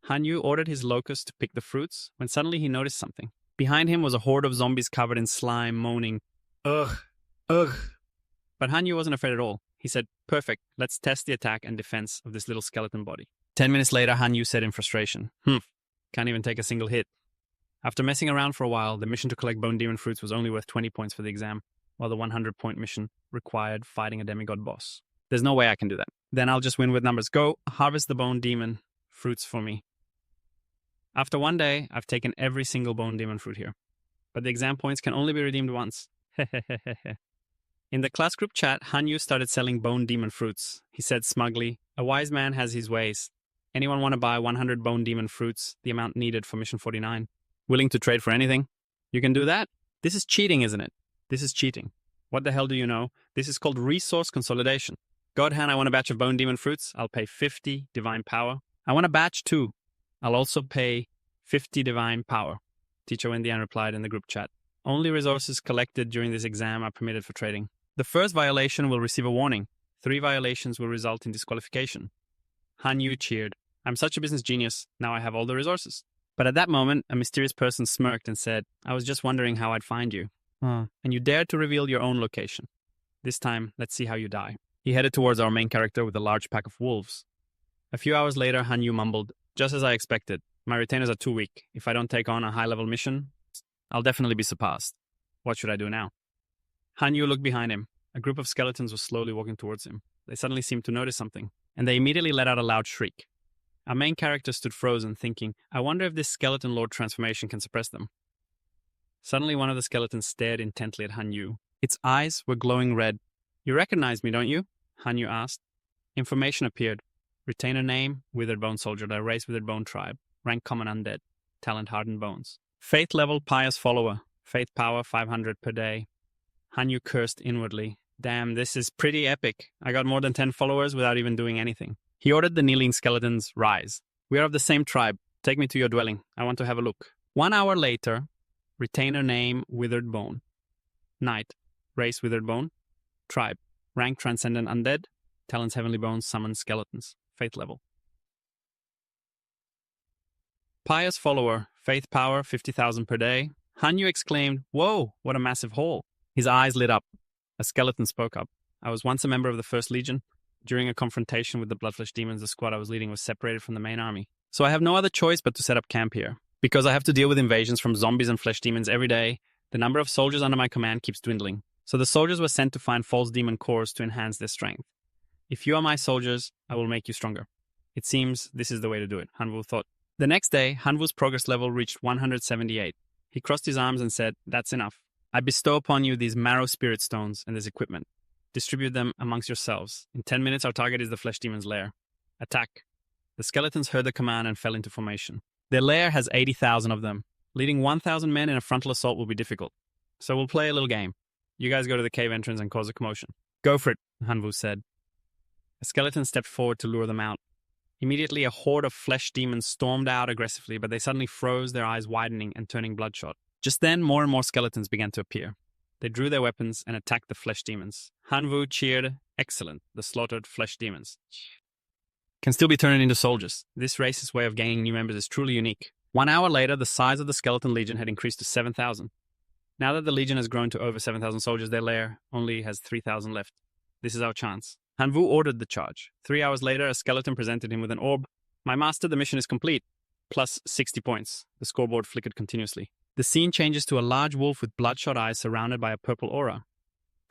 A: Hanyu ordered his locust to pick the fruits when suddenly he noticed something. Behind him was a horde of zombies covered in slime, moaning, "Ugh, ugh." But Hanyu wasn't afraid at all. He said, "Perfect, let's test the attack and defense of this little skeleton body." 10 minutes later, Hanyu said in frustration, can't even take a single hit. After messing around for a while, the mission to collect Bone Demon fruits was only worth 20 points for the exam, while the 100-point mission required fighting a demigod boss. There's no way I can do that. Then I'll just win with numbers. Go, harvest the Bone Demon fruits for me. After one day, I've taken every single Bone Demon fruit here. But the exam points can only be redeemed once. In the class group chat, Hanyu started selling Bone Demon fruits. He said smugly, "A wise man has his ways. Anyone want to buy 100 Bone Demon fruits, the amount needed for mission 49? Willing to trade for anything? You can do that? This is cheating, isn't it? This is cheating. What the hell do you know? This is called resource consolidation. Godhan, I want a batch of Bone Demon fruits. I'll pay 50 divine power. I want a batch too. I'll also pay 50 divine power." Teacher Wendian replied in the group chat. Only resources collected during this exam are permitted for trading. The first violation will receive a warning. 3 violations will result in disqualification. Hanyu cheered. "I'm such a business genius. Now I have all the resources." But at that moment, a mysterious person smirked and said, "I was just wondering how I'd find you. And you dared to reveal your own location. This time, let's see how you die." He headed towards our main character with a large pack of wolves. A few hours later, Hanyu mumbled, "Just as I expected. My retainers are too weak. If I don't take on a high-level mission, I'll definitely be surpassed. What should I do now?" Hanyu looked behind him. A group of skeletons was slowly walking towards him. They suddenly seemed to notice something, and they immediately let out a loud shriek. Our main character stood frozen, thinking, I wonder if this skeleton lord transformation can suppress them. Suddenly, one of the skeletons stared intently at Hanyu. Its eyes were glowing red. "You recognize me, don't you?" Hanyu asked. Information appeared. Retainer name, Withered Bone Soldier, the race Withered Bone tribe. Rank common undead. Talent Hardened Bones. Faith level pious follower. Faith power 500 per day. Hanyu cursed inwardly. Damn, this is pretty epic. I got more than 10 followers without even doing anything. He ordered the kneeling skeletons rise. "We are of the same tribe. Take me to your dwelling. I want to have a look." 1 hour later, retainer name Withered Bone. Knight, race Withered Bone. Tribe, rank Transcendent Undead. Talents Heavenly Bones summon skeletons. Faith level. Pious follower, faith power 50,000 per day. Hanyu exclaimed, "Whoa, what a massive haul." His eyes lit up. A skeleton spoke up. "I was once a member of the First Legion. During a confrontation with the Bloodflesh demons, the squad I was leading was separated from the main army. So I have no other choice but to set up camp here. Because I have to deal with invasions from zombies and flesh demons every day, the number of soldiers under my command keeps dwindling. So the soldiers were sent to find false demon cores to enhance their strength. If you are my soldiers, I will make you stronger." It seems this is the way to do it, Hanwu thought. The next day, Hanwu's progress level reached 178. He crossed his arms and said, "That's enough. I bestow upon you these marrow spirit stones and this equipment. Distribute them amongst yourselves. In 10 minutes, our target is the flesh demon's lair. Attack." The skeletons heard the command and fell into formation. Their lair has 80,000 of them. Leading 1,000 men in a frontal assault will be difficult. So we'll play a little game. You guys go to the cave entrance and cause a commotion. "Go for it," Hanwu said. A skeleton stepped forward to lure them out. Immediately, a horde of flesh demons stormed out aggressively, but they suddenly froze, their eyes widening and turning bloodshot. Just then, more and more skeletons began to appear. They drew their weapons and attacked the flesh demons. Hanwu cheered, "Excellent, the slaughtered flesh demons can still be turned into soldiers. This race's way of gaining new members is truly unique." 1 hour later, the size of the skeleton legion had increased to 7,000. Now that the legion has grown to over 7,000 soldiers, their lair only has 3,000 left. This is our chance. Hanwu ordered the charge. 3 hours later, a skeleton presented him with an orb. "My master, the mission is complete. Plus 60 points. The scoreboard flickered continuously. The scene changes to a large wolf with bloodshot eyes surrounded by a purple aura.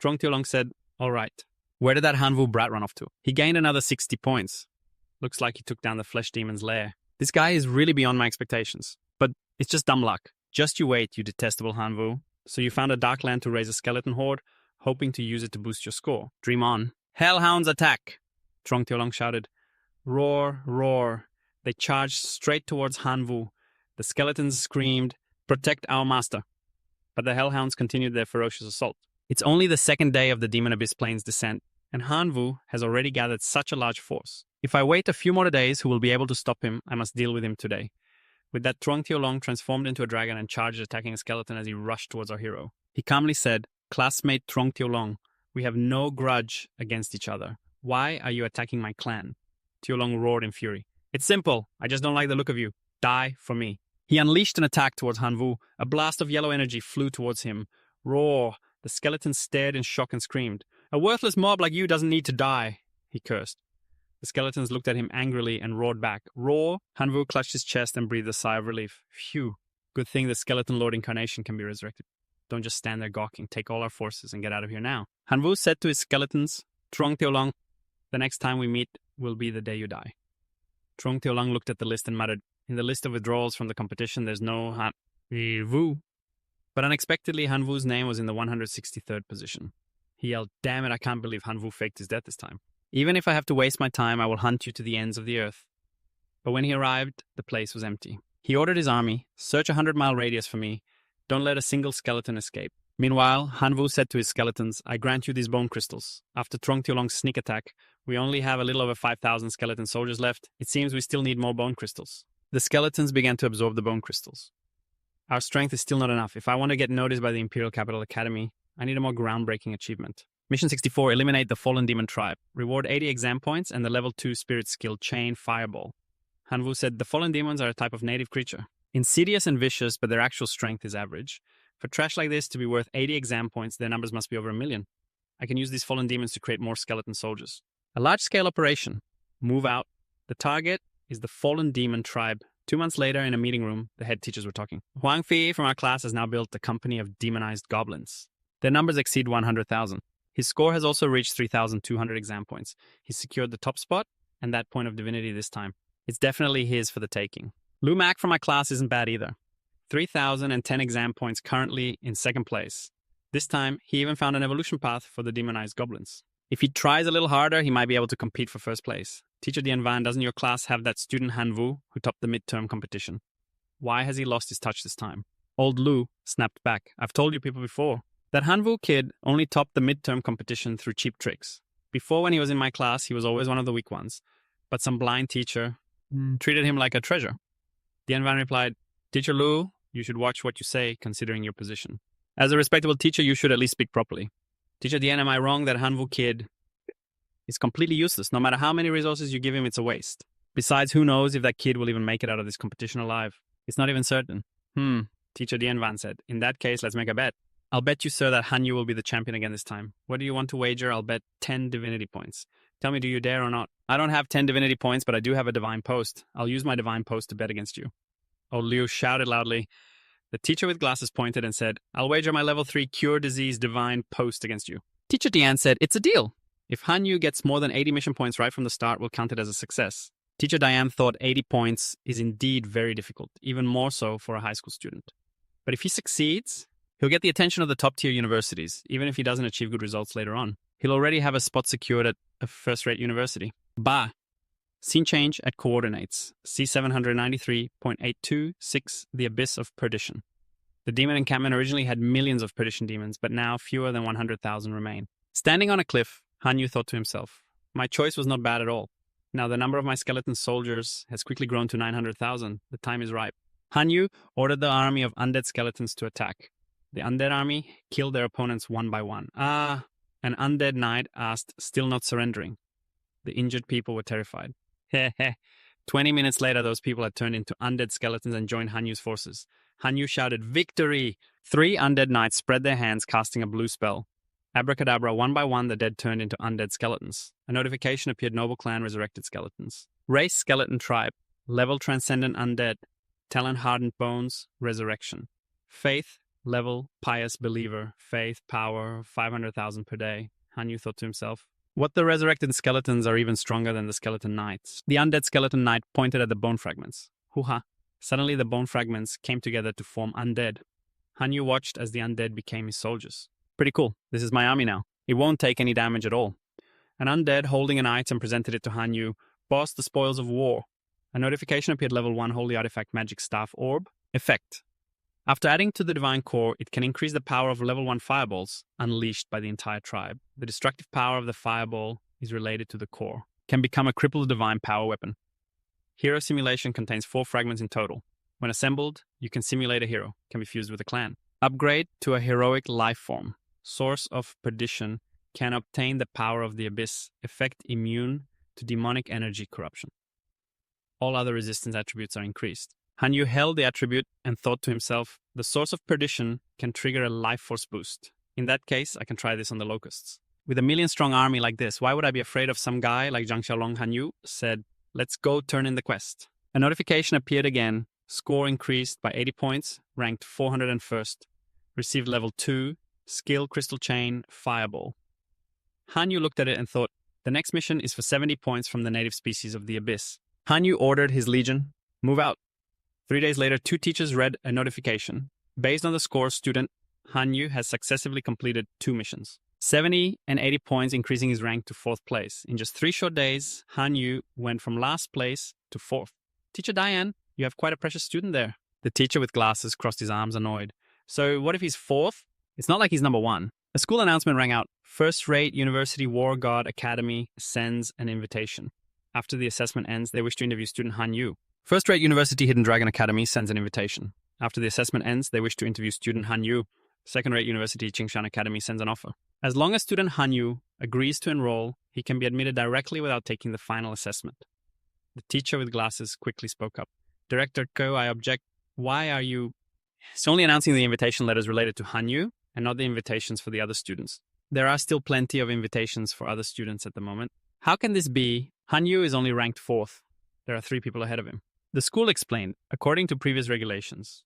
A: Trong Tiolong said, "All right. Where did that Hanwu brat run off to?" He gained another 60 points. Looks like he took down the flesh demon's lair. This guy is really beyond my expectations. But it's just dumb luck. Just you wait, you detestable Hanwu. So you found a dark land to raise a skeleton horde, hoping to use it to boost your score. Dream on. "Hellhounds attack!" Trong Tiolong shouted. Roar, roar. They charged straight towards Hanwu. The skeletons screamed, "Protect our master." But the Hellhounds continued their ferocious assault. It's only the second day of the Demon Abyss Plains descent, and Hanwu has already gathered such a large force. If I wait a few more days, who will be able to stop him, I must deal with him today. With that, Trong Tiolong transformed into a dragon and charged, attacking a skeleton as he rushed towards our hero. He calmly said, "Classmate Trong Tiolong, we have no grudge against each other. Why are you attacking my clan?" Tiolong roared in fury. It's simple. I just don't like the look of you. Die for me. He unleashed an attack towards Hanwu. A blast of yellow energy flew towards him. Roar. The skeleton stared in shock and screamed. A worthless mob like you doesn't need to die, he cursed. The skeletons looked at him angrily and roared back. Roar! Hanwu clutched his chest and breathed a sigh of relief. Phew. Good thing the skeleton lord incarnation can be resurrected. Don't just stand there gawking. Take all our forces and get out of here now. Hanwu said to his skeletons, Trong Tiolong, the next time we meet will be the day you die. Trong Tiolong looked at the list and muttered, in the list of withdrawals from the competition, there's no Hanwu. But unexpectedly, Hanwu's name was in the 163rd position. He yelled, damn it, I can't believe Hanwu faked his death this time. Even if I have to waste my time, I will hunt you to the ends of the earth. But when he arrived, the place was empty. He ordered his army, search a 100-mile radius for me. Don't let a single skeleton escape. Meanwhile, Hanwu said to his skeletons, I grant you these bone crystals. After Trong Tiolong's sneak attack, we only have a little over 5,000 skeleton soldiers left. It seems we still need more bone crystals. The skeletons began to absorb the bone crystals. Our strength is still not enough. If I want to get noticed by the Imperial Capital Academy, I need a more groundbreaking achievement. Mission 64, eliminate the fallen demon tribe. Reward 80 exam points and the level 2 spirit skill chain fireball. Hanwu said, the fallen demons are a type of native creature. Insidious and vicious, but their actual strength is average. For trash like this to be worth 80 exam points, their numbers must be over 1 million. I can use these fallen demons to create more skeleton soldiers. A large-scale operation. Move out. The target is the fallen demon tribe. 2 months later, in a meeting room, the head teachers were talking. Huang Fi from our class has now built a company of demonized goblins. Their numbers exceed 100,000. His score has also reached 3,200 exam points. He secured the top spot and that point of divinity this time. It's definitely his for the taking. Lu Mac from my class isn't bad either. 3,010 exam points currently in second place. This time, he even found an evolution path for the demonized goblins. If he tries a little harder, he might be able to compete for first place. Teacher Dian Van, doesn't your class have that student Hanwu who topped the midterm competition? Why has he lost his touch this time? Old Lu snapped back. I've told you people before. That Hanwu kid only topped the midterm competition through cheap tricks. Before, when he was in my class, he was always one of the weak ones. But some blind teacher treated him like a treasure. Dian Van replied, Teacher Lu, you should watch what you say, considering your position. As a respectable teacher, you should at least speak properly. Teacher Dian, am I wrong that Hanwu kid is completely useless? No matter how many resources you give him, it's a waste. Besides, who knows if that kid will even make it out of this competition alive? It's not even certain. Teacher Dian Van said, in that case, let's make a bet. I'll bet you, sir, that Hanyu will be the champion again this time. What do you want to wager? I'll bet 10 divinity points. Tell me, do you dare or not? I don't have 10 divinity points, but I do have a divine post. I'll use my divine post to bet against you. Old Liu shouted loudly. The teacher with glasses pointed and said, I'll wager my level 3 cure disease divine post against you. Teacher Dian said, it's a deal. If Hanyu gets more than 80 mission points right from the start, we'll count it as a success. Teacher Diane thought 80 points is indeed very difficult, even more so for a high school student. But if he succeeds, he'll get the attention of the top-tier universities, even if he doesn't achieve good results later on. He'll already have a spot secured at a first-rate university. Ba. Scene change at coordinates. C793.826, the Abyss of Perdition. The demon encampment originally had millions of perdition demons, but now fewer than 100,000 remain. Standing on a cliff, Hanyu thought to himself, my choice was not bad at all. Now the number of my skeleton soldiers has quickly grown to 900,000. The time is ripe. Hanyu ordered the army of undead skeletons to attack. The undead army killed their opponents one by one. An undead knight asked, still not surrendering. The injured people were terrified. 20 minutes later, those people had turned into undead skeletons and joined Hanyu's forces. Hanyu shouted, victory! 3 undead knights spread their hands, casting a blue spell. Abracadabra, one by one, the dead turned into undead skeletons. A notification appeared, Noble Clan resurrected skeletons. Race skeleton tribe. Level transcendent undead. Talent hardened bones, resurrection. Faith, level, pious believer. Faith, power, 500,000 per day. Hanyu thought to himself. What the resurrected skeletons are even stronger than the skeleton knights. The undead skeleton knight pointed at the bone fragments. Hoo-ha. Suddenly the bone fragments came together to form undead. Hanyu watched as the undead became his soldiers. Pretty cool. This is my army now. It won't take any damage at all. An undead holding an item presented it to Hanyu. Boss, the spoils of war. A notification appeared, level 1 holy artifact magic staff orb. Effect. After adding to the divine core, it can increase the power of level 1 fireballs unleashed by the entire tribe. The destructive power of the fireball is related to the core. Can become a crippled divine power weapon. Hero simulation contains 4 fragments in total. When assembled, you can simulate a hero. Can be fused with a clan. Upgrade to a heroic life form. Source of Perdition can obtain the power of the abyss. Effect immune to demonic energy corruption. All other resistance attributes are increased. Hanyu held the attribute and thought to himself, the source of perdition can trigger a life force boost. In that case, I can try this on the locusts. With a million-strong army like this, why would I be afraid of some guy like Zhang Xiaolong? Hanyu said, let's go turn in the quest. A notification appeared again, score increased by 80 points, ranked 401st, received level 2, skill crystal chain, fireball. Hanyu looked at it and thought, the next mission is for 70 points from the native species of the abyss. Hanyu ordered his legion, move out. 3 days later, 2 teachers read a notification. Based on the score, student Hanyu has successively completed 2 missions. 70 and 80 points, increasing his rank to 4th place. In just 3 short days, Hanyu went from last place to 4th. Teacher Diane, you have quite a precious student there. The teacher with glasses crossed his arms, annoyed. So what if he's 4th? It's not like he's number 1. A school announcement rang out. First-rate University War God Academy sends an invitation. After the assessment ends, they wish to interview student Hanyu. First-rate University Hidden Dragon Academy sends an invitation. After the assessment ends, they wish to interview student Hanyu. Second-rate University Qingshan Academy sends an offer. As long as student Hanyu agrees to enroll, he can be admitted directly without taking the final assessment. The teacher with glasses quickly spoke up. Director Ko, I object. Why are you... It's only announcing the invitation letters related to Hanyu and not the invitations for the other students. There are still plenty of invitations for other students at the moment. How can this be? Hanyu is only ranked 4th. There are 3 people ahead of him. The school explained, according to previous regulations,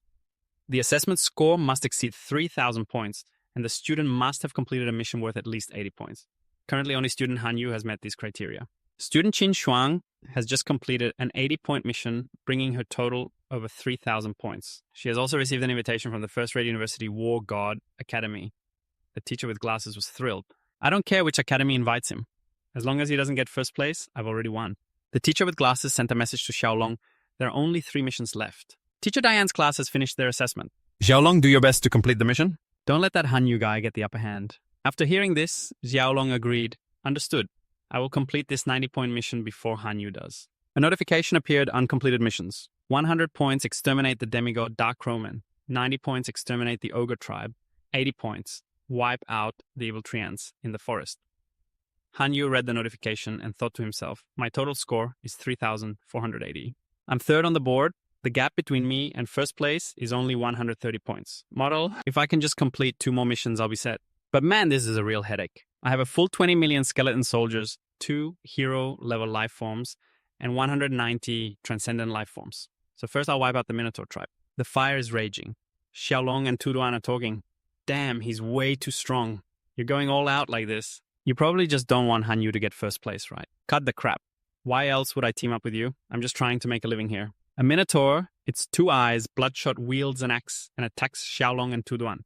A: the assessment score must exceed 3,000 points, and the student must have completed a mission worth at least 80 points. Currently, only student Hanyu has met these criteria. Student Qin Shuang has just completed an 80-point mission, bringing her total over 3,000 points. She has also received an invitation from the First-Rate University War God Academy. The teacher with glasses was thrilled. I don't care which academy invites him. As long as he doesn't get first place, I've already won. The teacher with glasses sent a message to Xiaolong. There are only 3 missions left. Teacher Diane's class has finished their assessment. Xiaolong, do your best to complete the mission. Don't let that Hanyu guy get the upper hand. After hearing this, Xiaolong agreed. Understood. I will complete this 90-point mission before Hanyu does. A notification appeared, uncompleted missions. 100 points, exterminate the demigod Dark Roman. 90 points, exterminate the ogre tribe. 80 points, wipe out the evil treants in the forest. Hanyu read the notification and thought to himself, my total score is 3,480. I'm 3rd on the board. The gap between me and first place is only 130 points. Model, if I can just complete 2 more missions, I'll be set. But man, this is a real headache. I have a full 20 million skeleton soldiers, 2 hero-level life forms, and 190 transcendent life forms. So first I'll wipe out the Minotaur tribe. The fire is raging. Xiaolong and Tuduan are talking. Damn, he's way too strong. You're going all out like this. You probably just don't want Hanyu to get first place, right? Cut the crap. Why else would I team up with you? I'm just trying to make a living here. A Minotaur, its 2 eyes, bloodshot, wields an axe and attacks Xiaolong and Tuduan.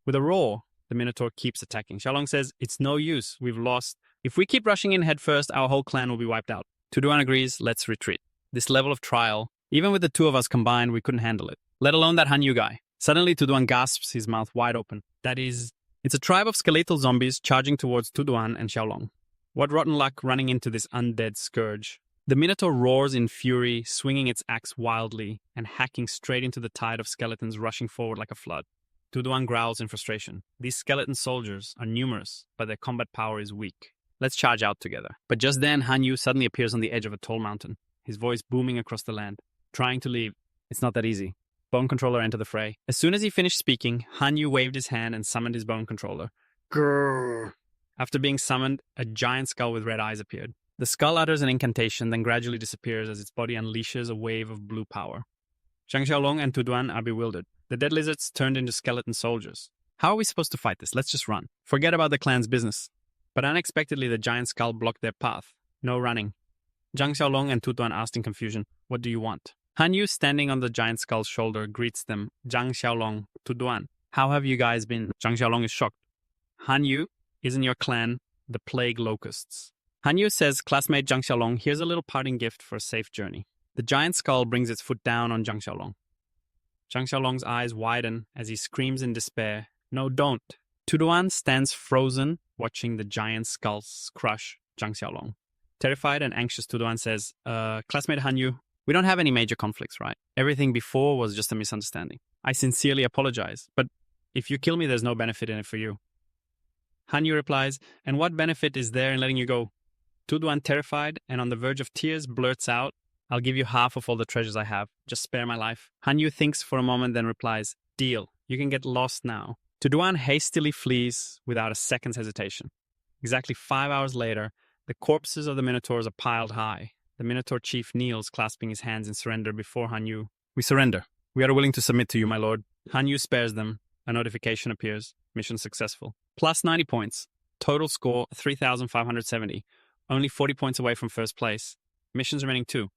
A: With a roar, the Minotaur keeps attacking. Xiaolong says, it's no use, we've lost. If we keep rushing in headfirst, our whole clan will be wiped out. Tuduan agrees, let's retreat. This level of trial, even with the 2 of us combined, we couldn't handle it. Let alone that Hanyu guy. Suddenly, Tuduan gasps, his mouth wide open. It's a tribe of skeletal zombies charging towards Tuduan and Xiaolong. What rotten luck running into this undead scourge. The Minotaur roars in fury, swinging its axe wildly and hacking straight into the tide of skeletons rushing forward like a flood. Tuduan growls in frustration. These skeleton soldiers are numerous, but their combat power is weak. Let's charge out together. But just then, Hanyu suddenly appears on the edge of a tall mountain, his voice booming across the land. Trying to leave. It's not that easy. Bone Controller entered the fray. As soon as he finished speaking, Hanyu waved his hand and summoned his Bone Controller. Grrr. After being summoned, a giant skull with red eyes appeared. The skull utters an incantation, then gradually disappears as its body unleashes a wave of blue power. Zhang Xiaolong and Tuduan are bewildered. The dead lizards turned into skeleton soldiers. How are we supposed to fight this? Let's just run. Forget about the clan's business. But unexpectedly, the giant skull blocked their path. No running. Zhang Xiaolong and Tuduan asked in confusion, what do you want? Hanyu, standing on the giant skull's shoulder, greets them. Zhang Xiaolong, Tuduan, how have you guys been? Zhang Xiaolong is shocked. Hanyu, isn't your clan the plague locusts? Hanyu says, classmate Zhang Xiaolong, here's a little parting gift for a safe journey. The giant skull brings its foot down on Zhang Xiaolong. Zhang Xiaolong's eyes widen as he screams in despair, no, don't. Tuduan stands frozen, watching the giant skulls crush Zhang Xiaolong. Terrified and anxious, Tuduan says, classmate Hanyu, we don't have any major conflicts, right? Everything before was just a misunderstanding. I sincerely apologize, but if you kill me, there's no benefit in it for you. Hanyu replies, and what benefit is there in letting you go? Tuduan, terrified and on the verge of tears, blurts out, "I'll give you half of all the treasures I have. Just spare my life." Hanyu thinks for a moment, then replies, "Deal. You can get lost now." Tuduan hastily flees without a second's hesitation. Exactly 5 hours later, the corpses of the Minotaurs are piled high. The Minotaur chief kneels, clasping his hands in surrender before Hanyu. "We surrender. We are willing to submit to you, my lord." Hanyu spares them. A notification appears. Mission successful. Plus 90 points. Total score 3,570. Only 40 points away from first place. Missions remaining 2.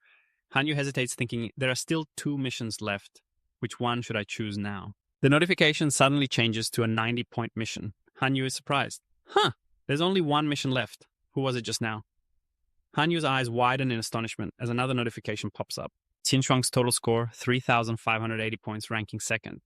A: Hanyu hesitates, thinking, there are still 2 missions left. Which one should I choose now? The notification suddenly changes to a 90-point mission. Hanyu is surprised. There's only 1 mission left. Who was it just now? Hanyu's eyes widen in astonishment as another notification pops up. Qinshuang's total score, 3,580 points, ranking second.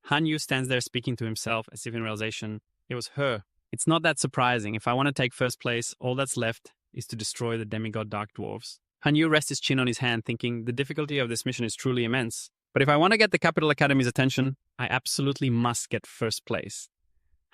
A: Hanyu stands there speaking to himself as if in realization, it was her. It's not that surprising. If I want to take first place, all that's left is to destroy the demigod dark dwarves. Hanyu rests his chin on his hand, thinking the difficulty of this mission is truly immense. But if I want to get the Capital Academy's attention, I absolutely must get first place.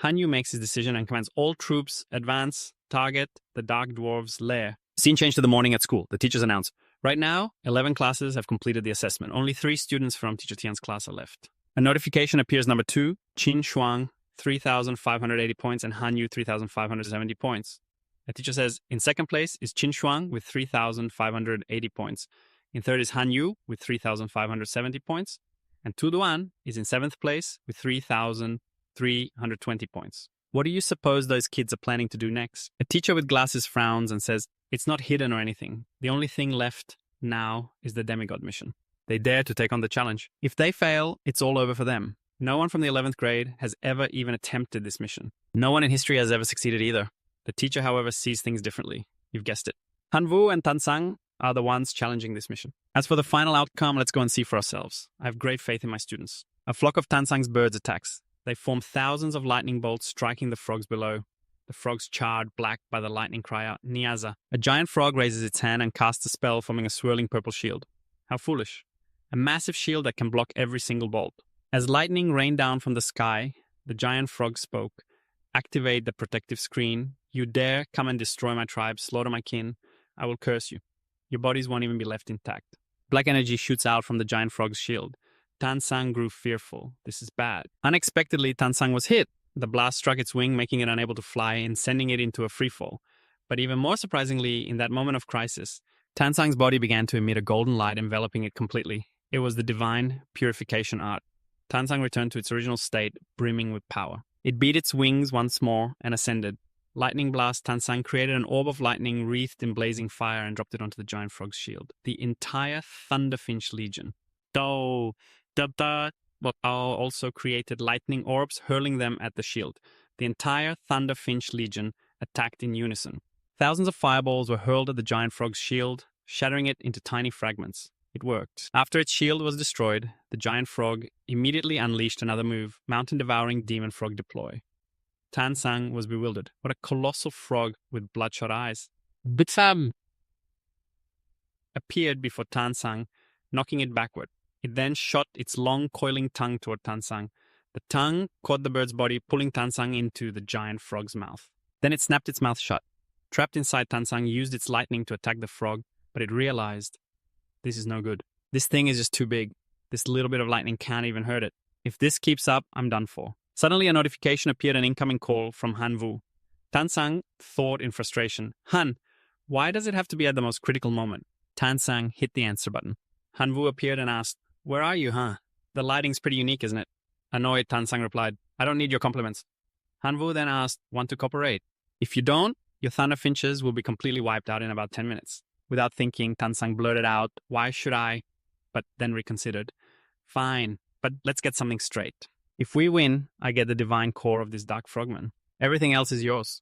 A: Hanyu makes his decision and commands all troops advance, target the dark dwarves' lair. Scene change to the morning at school. The teachers announce, right now, 11 classes have completed the assessment. Only 3 students from Teacher Tian's class are left. A notification appears number 2, Qin Shuang, 3,580 points, and Hanyu, 3,570 points. A teacher says, in second place is Qin Shuang with 3,580 points. In third is Hanyu with 3,570 points. And Tu Duan is in 7th place with 3,320 points. What do you suppose those kids are planning to do next? A teacher with glasses frowns and says, it's not hidden or anything. The only thing left now is the demigod mission. They dare to take on the challenge. If they fail, it's all over for them. No one from the 11th grade has ever even attempted this mission. No one in history has ever succeeded either. The teacher, however, sees things differently. You've guessed it. Hanwu and Tansang are the ones challenging this mission. As for the final outcome, let's go and see for ourselves. I have great faith in my students. A flock of Tansang's birds attacks. They form thousands of lightning bolts, striking the frogs below. The frogs charred black by the lightning cry out, Niaza. A giant frog raises its hand and casts a spell, forming a swirling purple shield. How foolish. A massive shield that can block every single bolt. As lightning rained down from the sky, the giant frog spoke. Activate the protective screen. You dare come and destroy my tribe, slaughter my kin. I will curse you. Your bodies won't even be left intact. Black energy shoots out from the giant frog's shield. Tansang grew fearful. This is bad. Unexpectedly, Tansang was hit. The blast struck its wing, making it unable to fly and sending it into a freefall. But even more surprisingly, in that moment of crisis, Tansang's body began to emit a golden light, enveloping it completely. It was the divine purification art. Tansang returned to its original state, brimming with power. It beat its wings once more and ascended. Lightning blast, Tansang created an orb of lightning wreathed in blazing fire and dropped it onto the giant frog's shield. The entire Thunderfinch Legion. Dao also created lightning orbs, hurling them at the shield. The entire Thunderfinch Legion attacked in unison. Thousands of fireballs were hurled at the giant frog's shield, shattering it into tiny fragments. It worked. After its shield was destroyed, the giant frog immediately unleashed another move, mountain-devouring demon frog deploy. Tansang was bewildered. What a colossal frog with bloodshot eyes. Bitsam appeared before Tansang, knocking it backward. It then shot its long, coiling tongue toward Tansang. The tongue caught the bird's body, pulling Tansang into the giant frog's mouth. Then it snapped its mouth shut. Trapped inside, Tansang used its lightning to attack the frog, but it realized, this is no good. This thing is just too big. This little bit of lightning can't even hurt it. If this keeps up, I'm done for. Suddenly, a notification appeared, an incoming call from Hanwu. Tansang thought in frustration, Han, why does it have to be at the most critical moment? Tansang hit the answer button. Hanwu appeared and asked, where are you, huh? The lighting's pretty unique, isn't it? Annoyed, Tansang replied, I don't need your compliments. Hanwu then asked, want to cooperate? If you don't, your Thunderfinches will be completely wiped out in about 10 minutes. Without thinking, Tansang blurted out, why should I? But then reconsidered. Fine, but let's get something straight. If we win, I get the divine core of this dark frogman. Everything else is yours.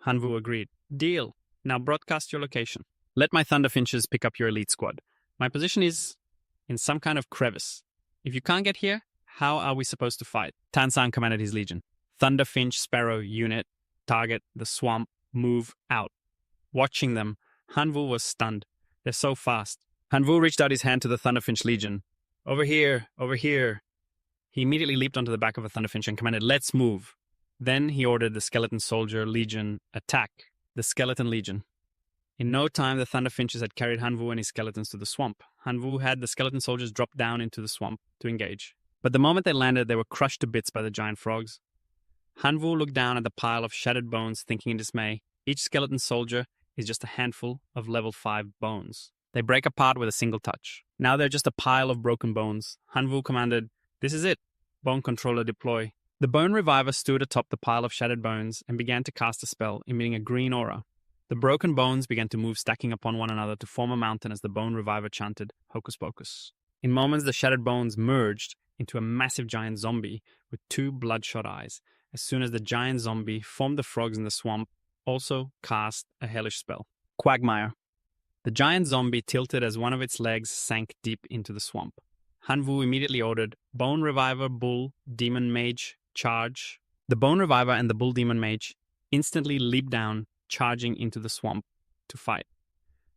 A: Hanwu agreed. Deal. Now broadcast your location. Let my Thunderfinches pick up your elite squad. My position is in some kind of crevice. If you can't get here, how are we supposed to fight? Tansang commanded his legion. Thunderfinch Sparrow unit, target the swamp, move out. Watching them, Hanwu was stunned. They're so fast. Hanwu reached out his hand to the Thunderfinch Legion. Over here, over here. He immediately leaped onto the back of a Thunderfinch and commanded, let's move. Then he ordered the Skeleton Soldier Legion, attack. The Skeleton Legion. In no time, the Thunder Finches had carried Hanwu and his skeletons to the swamp. Hanwu had the skeleton soldiers drop down into the swamp to engage. But the moment they landed, they were crushed to bits by the giant frogs. Hanwu looked down at the pile of shattered bones, thinking in dismay, each skeleton soldier is just a handful of level 5 bones. They break apart with a single touch. Now they're just a pile of broken bones. Hanwu commanded, "This is it. Bone controller deploy." The bone reviver stood atop the pile of shattered bones and began to cast a spell, emitting a green aura. The broken bones began to move, stacking upon one another to form a mountain as the bone reviver chanted, "Hocus Pocus." In moments, the shattered bones merged into a massive giant zombie with 2 bloodshot eyes. As soon as the giant zombie formed, the frogs in the swamp also cast a hellish spell. Quagmire. The giant zombie tilted as one of its legs sank deep into the swamp. Hanwu immediately ordered, "Bone Reviver, Bull, Demon Mage, charge." The Bone Reviver and the Bull Demon Mage instantly leaped down, charging into the swamp to fight.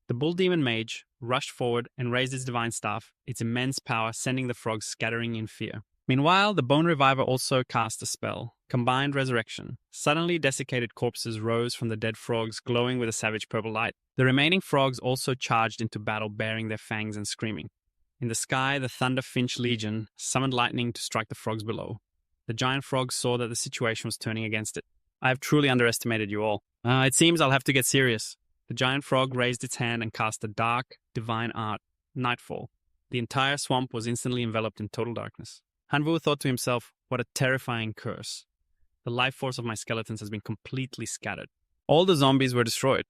A: The Bull Demon Mage rushed forward and raised its divine staff, its immense power sending the frogs scattering in fear. Meanwhile, the Bone Reviver also cast a spell, Combined Resurrection. Suddenly, desiccated corpses rose from the dead frogs, glowing with a savage purple light. The remaining frogs also charged into battle, baring their fangs and screaming. In the sky, the Thunder Finch Legion summoned lightning to strike the frogs below. The giant frogs saw that the situation was turning against it. "I have truly underestimated you all. It seems I'll have to get serious." The giant frog raised its hand and cast a dark, divine art, Nightfall. The entire swamp was instantly enveloped in total darkness. Hanwu thought to himself, "What a terrifying curse. The life force of my skeletons has been completely scattered." All the zombies were destroyed.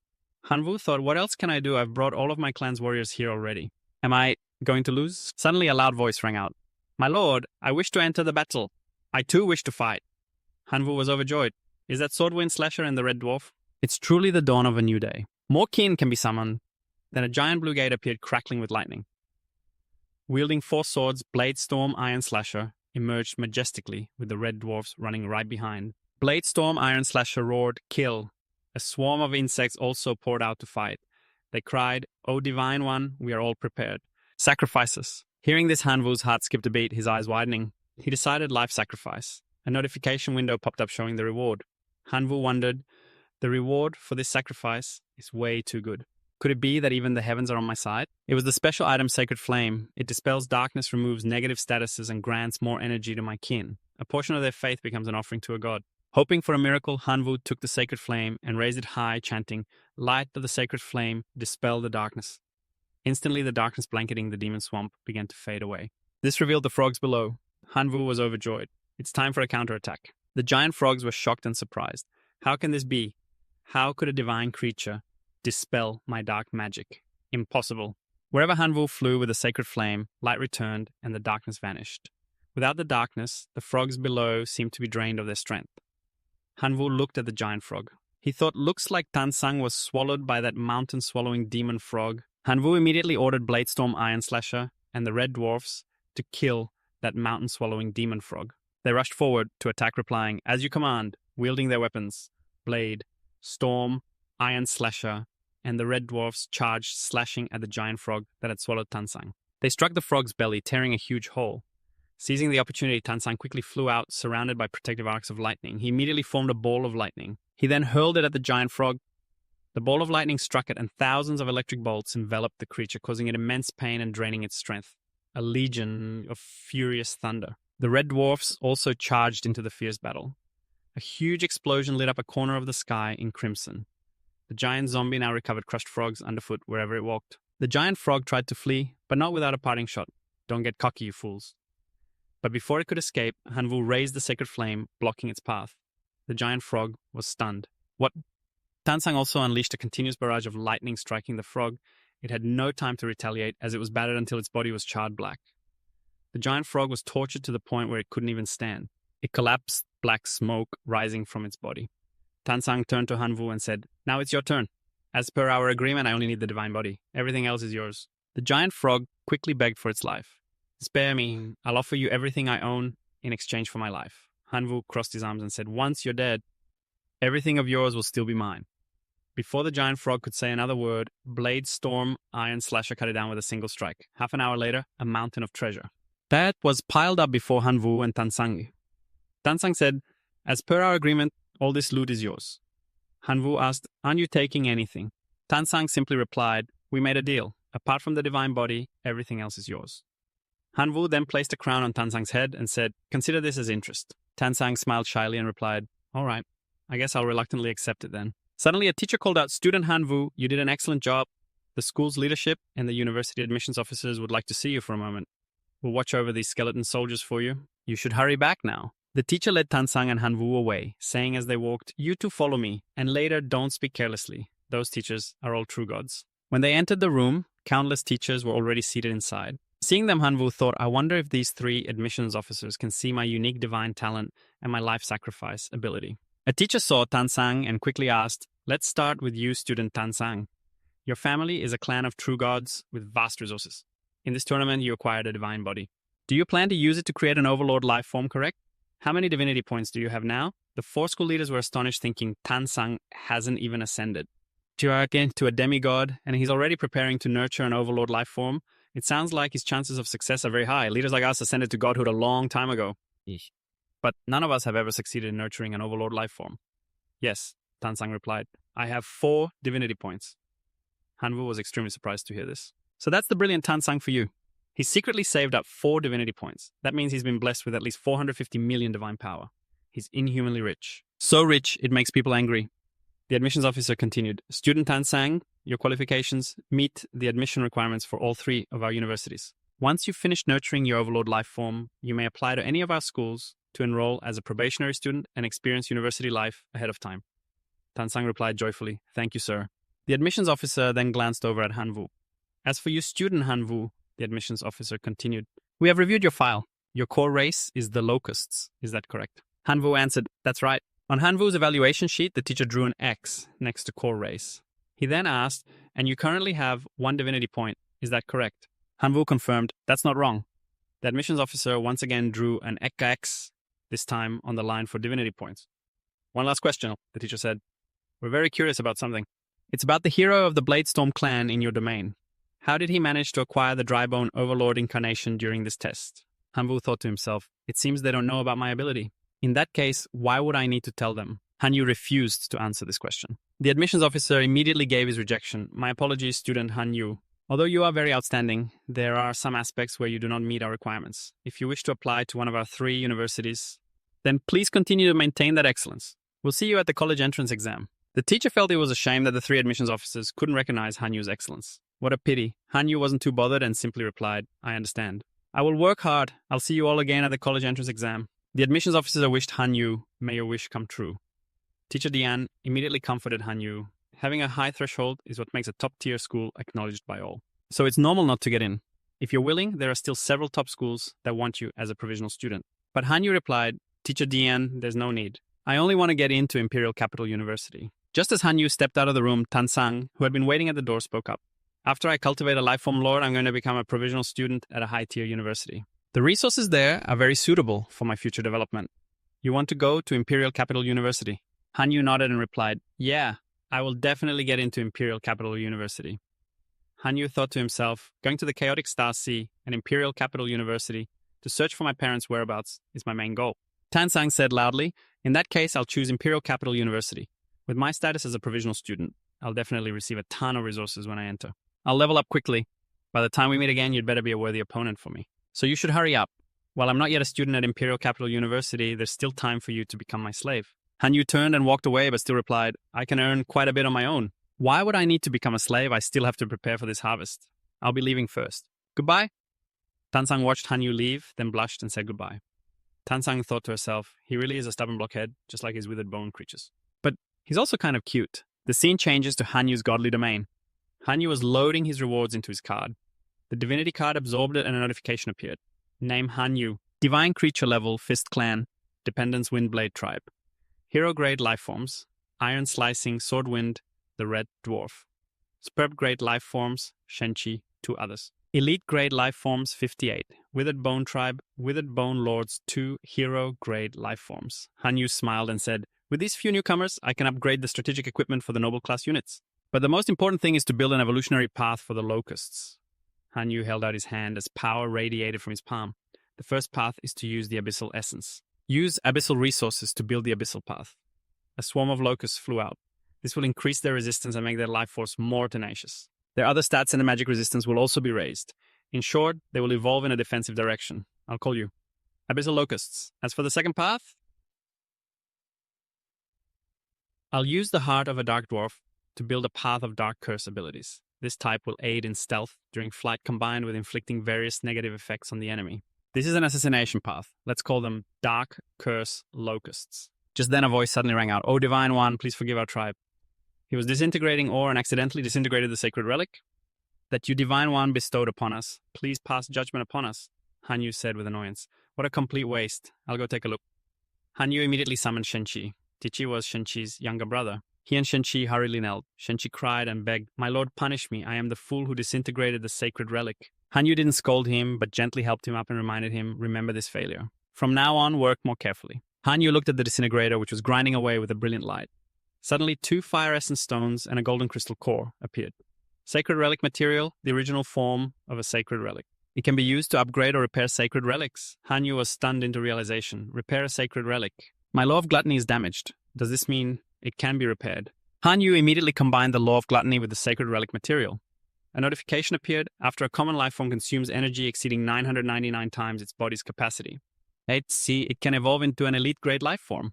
A: Hanwu thought, "What else can I do? I've brought all of my clan's warriors here already. Am I going to lose?" Suddenly a loud voice rang out. "My lord, I wish to enter the battle. I too wish to fight." Hanwu was overjoyed. "Is that Swordwind Slasher and the Red Dwarf?" It's truly the dawn of a new day. More kin can be summoned. Then a giant blue gate appeared, crackling with lightning. Wielding 4 swords, Bladestorm, Iron Slasher emerged majestically, with the Red Dwarfs running right behind. Bladestorm, Iron Slasher roared, "Kill." A swarm of insects also poured out to fight. They cried, "O Divine One, we are all prepared. Sacrifice us." Hearing this, Hanwu's heart skipped a beat, his eyes widening. He decided life sacrifice. A notification window popped up showing the reward. Hanwu wondered, the reward for this sacrifice is way too good. Could it be that even the heavens are on my side? It was the special item Sacred Flame. It dispels darkness, removes negative statuses, and grants more energy to my kin. A portion of their faith becomes an offering to a god. Hoping for a miracle, Hanwu took the Sacred Flame and raised it high, chanting, "Light of the Sacred Flame, dispel the darkness." Instantly, the darkness blanketing the demon swamp began to fade away. This revealed the frogs below. Hanwu was overjoyed. It's time for a counterattack. The giant frogs were shocked and surprised. How can this be? How could a divine creature dispel my dark magic? Impossible. Wherever Hanwu flew with the sacred flame, light returned and the darkness vanished. Without the darkness, the frogs below seemed to be drained of their strength. Hanwu looked at the giant frog. He thought, looks like Tansang was swallowed by that mountain-swallowing demon frog. Hanwu immediately ordered Bladestorm Iron Slasher and the Red Dwarfs to kill that mountain-swallowing demon frog. They rushed forward to attack, replying, "As you command," wielding their weapons. Blade, Storm, Iron Slasher, and the Red Dwarfs charged, slashing at the giant frog that had swallowed Tansang. They struck the frog's belly, tearing a huge hole. Seizing the opportunity, Tansang quickly flew out, surrounded by protective arcs of lightning. He immediately formed a ball of lightning. He then hurled it at the giant frog. The ball of lightning struck it, and thousands of electric bolts enveloped the creature, causing it immense pain and draining its strength. A legion of furious thunder. The Red Dwarfs also charged into the fierce battle. A huge explosion lit up a corner of the sky in crimson. The giant zombie now recovered crushed frogs underfoot wherever it walked. The giant frog tried to flee, but not without a parting shot. "Don't get cocky, you fools." But before it could escape, Hanwu raised the sacred flame, blocking its path. The giant frog was stunned. What? Tansang also unleashed a continuous barrage of lightning striking the frog. It had no time to retaliate, as it was battered until its body was charred black. The giant frog was tortured to the point where it couldn't even stand. It collapsed, black smoke rising from its body. Tansang turned to Hanwu and said, "Now it's your turn. As per our agreement, I only need the divine body. Everything else is yours." The giant frog quickly begged for its life. "Spare me. I'll offer you everything I own in exchange for my life." Hanwu crossed his arms and said, "Once you're dead, everything of yours will still be mine." Before the giant frog could say another word, Bladestorm Iron Slasher cut it down with a single strike. Half an hour later, a mountain of treasure that was piled up before Hanwu and Tansang. Tansang said, "As per our agreement, all this loot is yours." Hanwu asked, "Aren't you taking anything?" Tansang simply replied, "We made a deal. Apart from the divine body, everything else is yours." Hanwu then placed a crown on Tansang's head and said, "Consider this as interest." Tansang smiled shyly and replied, "All right, I guess I'll reluctantly accept it then." Suddenly, a teacher called out, "Student Hanwu, you did an excellent job. The school's leadership and the university admissions officers would like to see you for a moment. We'll watch over these skeleton soldiers for you. You should hurry back now." The teacher led Tansang and Hanwu away, saying as they walked, "You two follow me, and later don't speak carelessly. Those teachers are all true gods." When they entered the room, countless teachers were already seated inside. Seeing them, Hanwu thought, "I wonder if these three admissions officers can see my unique divine talent and my life sacrifice ability." A teacher saw Tansang and quickly asked, "Let's start with you, student Tansang. Your family is a clan of true gods with vast resources. In this tournament, you acquired a divine body. Do you plan to use it to create an overlord life form, correct? How many divinity points do you have now?" The four school leaders were astonished, thinking Tansang hasn't even ascended to a demigod, and he's already preparing to nurture an overlord life form. It sounds like his chances of success are very high. Leaders like us ascended to godhood a long time ago. But none of us have ever succeeded in nurturing an overlord life form. "Yes," Tansang replied. "I have 4 divinity points." Hanwu was extremely surprised to hear this. So that's the brilliant Tansang for you. He's secretly saved up 4 divinity points. That means he's been blessed with at least 450 million divine power. He's inhumanly rich. So rich, it makes people angry. The admissions officer continued, "Student Tansang, your qualifications meet the admission requirements for all 3 of our universities. Once you've finished nurturing your overlord life form, you may apply to any of our schools to enroll as a probationary student and experience university life ahead of time." Tansang replied joyfully, "Thank you, sir." The admissions officer then glanced over at Hanwu. "As for you, student Hanwu," the admissions officer continued, "we have reviewed your file. Your core race is the locusts. Is that correct?" Hanwu answered, "That's right." On Hanwu's evaluation sheet, the teacher drew an X next to core race. He then asked, "And you currently have 1 divinity point. Is that correct?" Hanwu confirmed, "That's not wrong." The admissions officer once again drew an X, this time on the line for divinity points. "One last question," the teacher said. "We're very curious about something. It's about the hero of the Bladestorm clan in your domain. How did he manage to acquire the Drybone Overlord incarnation during this test?" Hanwu thought to himself, "It seems they don't know about my ability. In that case, why would I need to tell them?" Hanyu refused to answer this question. The admissions officer immediately gave his rejection. "My apologies, student Hanyu. Although you are very outstanding, there are some aspects where you do not meet our requirements. If you wish to apply to one of our 3 universities, then please continue to maintain that excellence. We'll see you at the college entrance exam." The teacher felt it was a shame that the 3 admissions officers couldn't recognize Hanyu's excellence. What a pity. Hanyu wasn't too bothered and simply replied, "I understand. I will work hard. I'll see you all again at the college entrance exam." The admissions officer wished Hanyu, "May your wish come true." Teacher Dian immediately comforted Hanyu. Having a high threshold is what makes a top-tier school acknowledged by all. So it's normal not to get in. If you're willing, there are still several top schools that want you as a provisional student. But Hanyu replied, "Teacher Dian, there's no need. I only want to get into Imperial Capital University." Just as Hanyu stepped out of the room, Tansang, who had been waiting at the door, spoke up. "After I cultivate a lifeform lord, I'm going to become a provisional student at a high-tier university. The resources there are very suitable for my future development. You want to go to Imperial Capital University?" Hanyu nodded and replied, "Yeah, I will definitely get into Imperial Capital University." Hanyu thought to himself, "Going to the chaotic Star Sea and Imperial Capital University to search for my parents' whereabouts is my main goal." Tansang said loudly, "In that case, I'll choose Imperial Capital University. With my status as a provisional student, I'll definitely receive a ton of resources when I enter. I'll level up quickly. By the time we meet again, you'd better be a worthy opponent for me. So you should hurry up. While I'm not yet a student at Imperial Capital University, there's still time for you to become my slave." Hanyu turned and walked away, but still replied, "I can earn quite a bit on my own. Why would I need to become a slave? I still have to prepare for this harvest. I'll be leaving first. Goodbye." Tansang watched Hanyu leave, then blushed and said goodbye. Tansang thought to herself, he really is a stubborn blockhead, just like his withered bone creatures. But he's also kind of cute. The scene changes to Hanyu's godly domain. Hanyu was loading his rewards into his card. The divinity card absorbed it and a notification appeared. Name Hanyu. Divine creature level, Fist Clan. Dependence Windblade Tribe. Hero grade lifeforms. Iron Slicing, Swordwind, the Red Dwarf. Superb grade lifeforms, Shenchi, 2 others. Elite grade lifeforms, 58. Withered Bone Tribe, Withered Bone Lords, 2 hero grade lifeforms. Hanyu smiled and said, "With these few newcomers, I can upgrade the strategic equipment for the noble class units. But the most important thing is to build an evolutionary path for the locusts." Hanyu held out his hand as power radiated from his palm. The first path is to use the abyssal essence. Use abyssal resources to build the abyssal path. A swarm of locusts flew out. This will increase their resistance and make their life force more tenacious. Their other stats and the magic resistance will also be raised. In short, they will evolve in a defensive direction. I'll call you Abyssal Locusts. As for the second path, I'll use the Heart of a Dark Dwarf to build a path of Dark Curse abilities. This type will aid in stealth during flight combined with inflicting various negative effects on the enemy. This is an assassination path. Let's call them Dark Curse Locusts. Just then a voice suddenly rang out. "Oh, Divine One, please forgive our tribe. He was disintegrating ore and accidentally disintegrated the sacred relic that you, Divine One, bestowed upon us. Please pass judgment upon us," Hanyu said with annoyance. "What a complete waste. I'll go take a look." Hanyu immediately summoned Shenchi. Tichi was Shenchi's younger brother. He and Shenchi hurriedly knelt. Shenchi cried and begged, "My lord, punish me. I am the fool who disintegrated the sacred relic." Hanyu didn't scold him, but gently helped him up and reminded him, "Remember this failure. From now on, work more carefully." Hanyu looked at the disintegrator, which was grinding away with a brilliant light. Suddenly, 2 fire essence stones and a golden crystal core appeared. Sacred relic material, the original form of a sacred relic. It can be used to upgrade or repair sacred relics. Hanyu was stunned into realization. Repair a sacred relic. My law of gluttony is damaged. Does this mean it can be repaired? Hanyu immediately combined the law of gluttony with the sacred relic material. A notification appeared after a common life form consumes energy exceeding 999 times its body's capacity. It can evolve into an elite grade life form.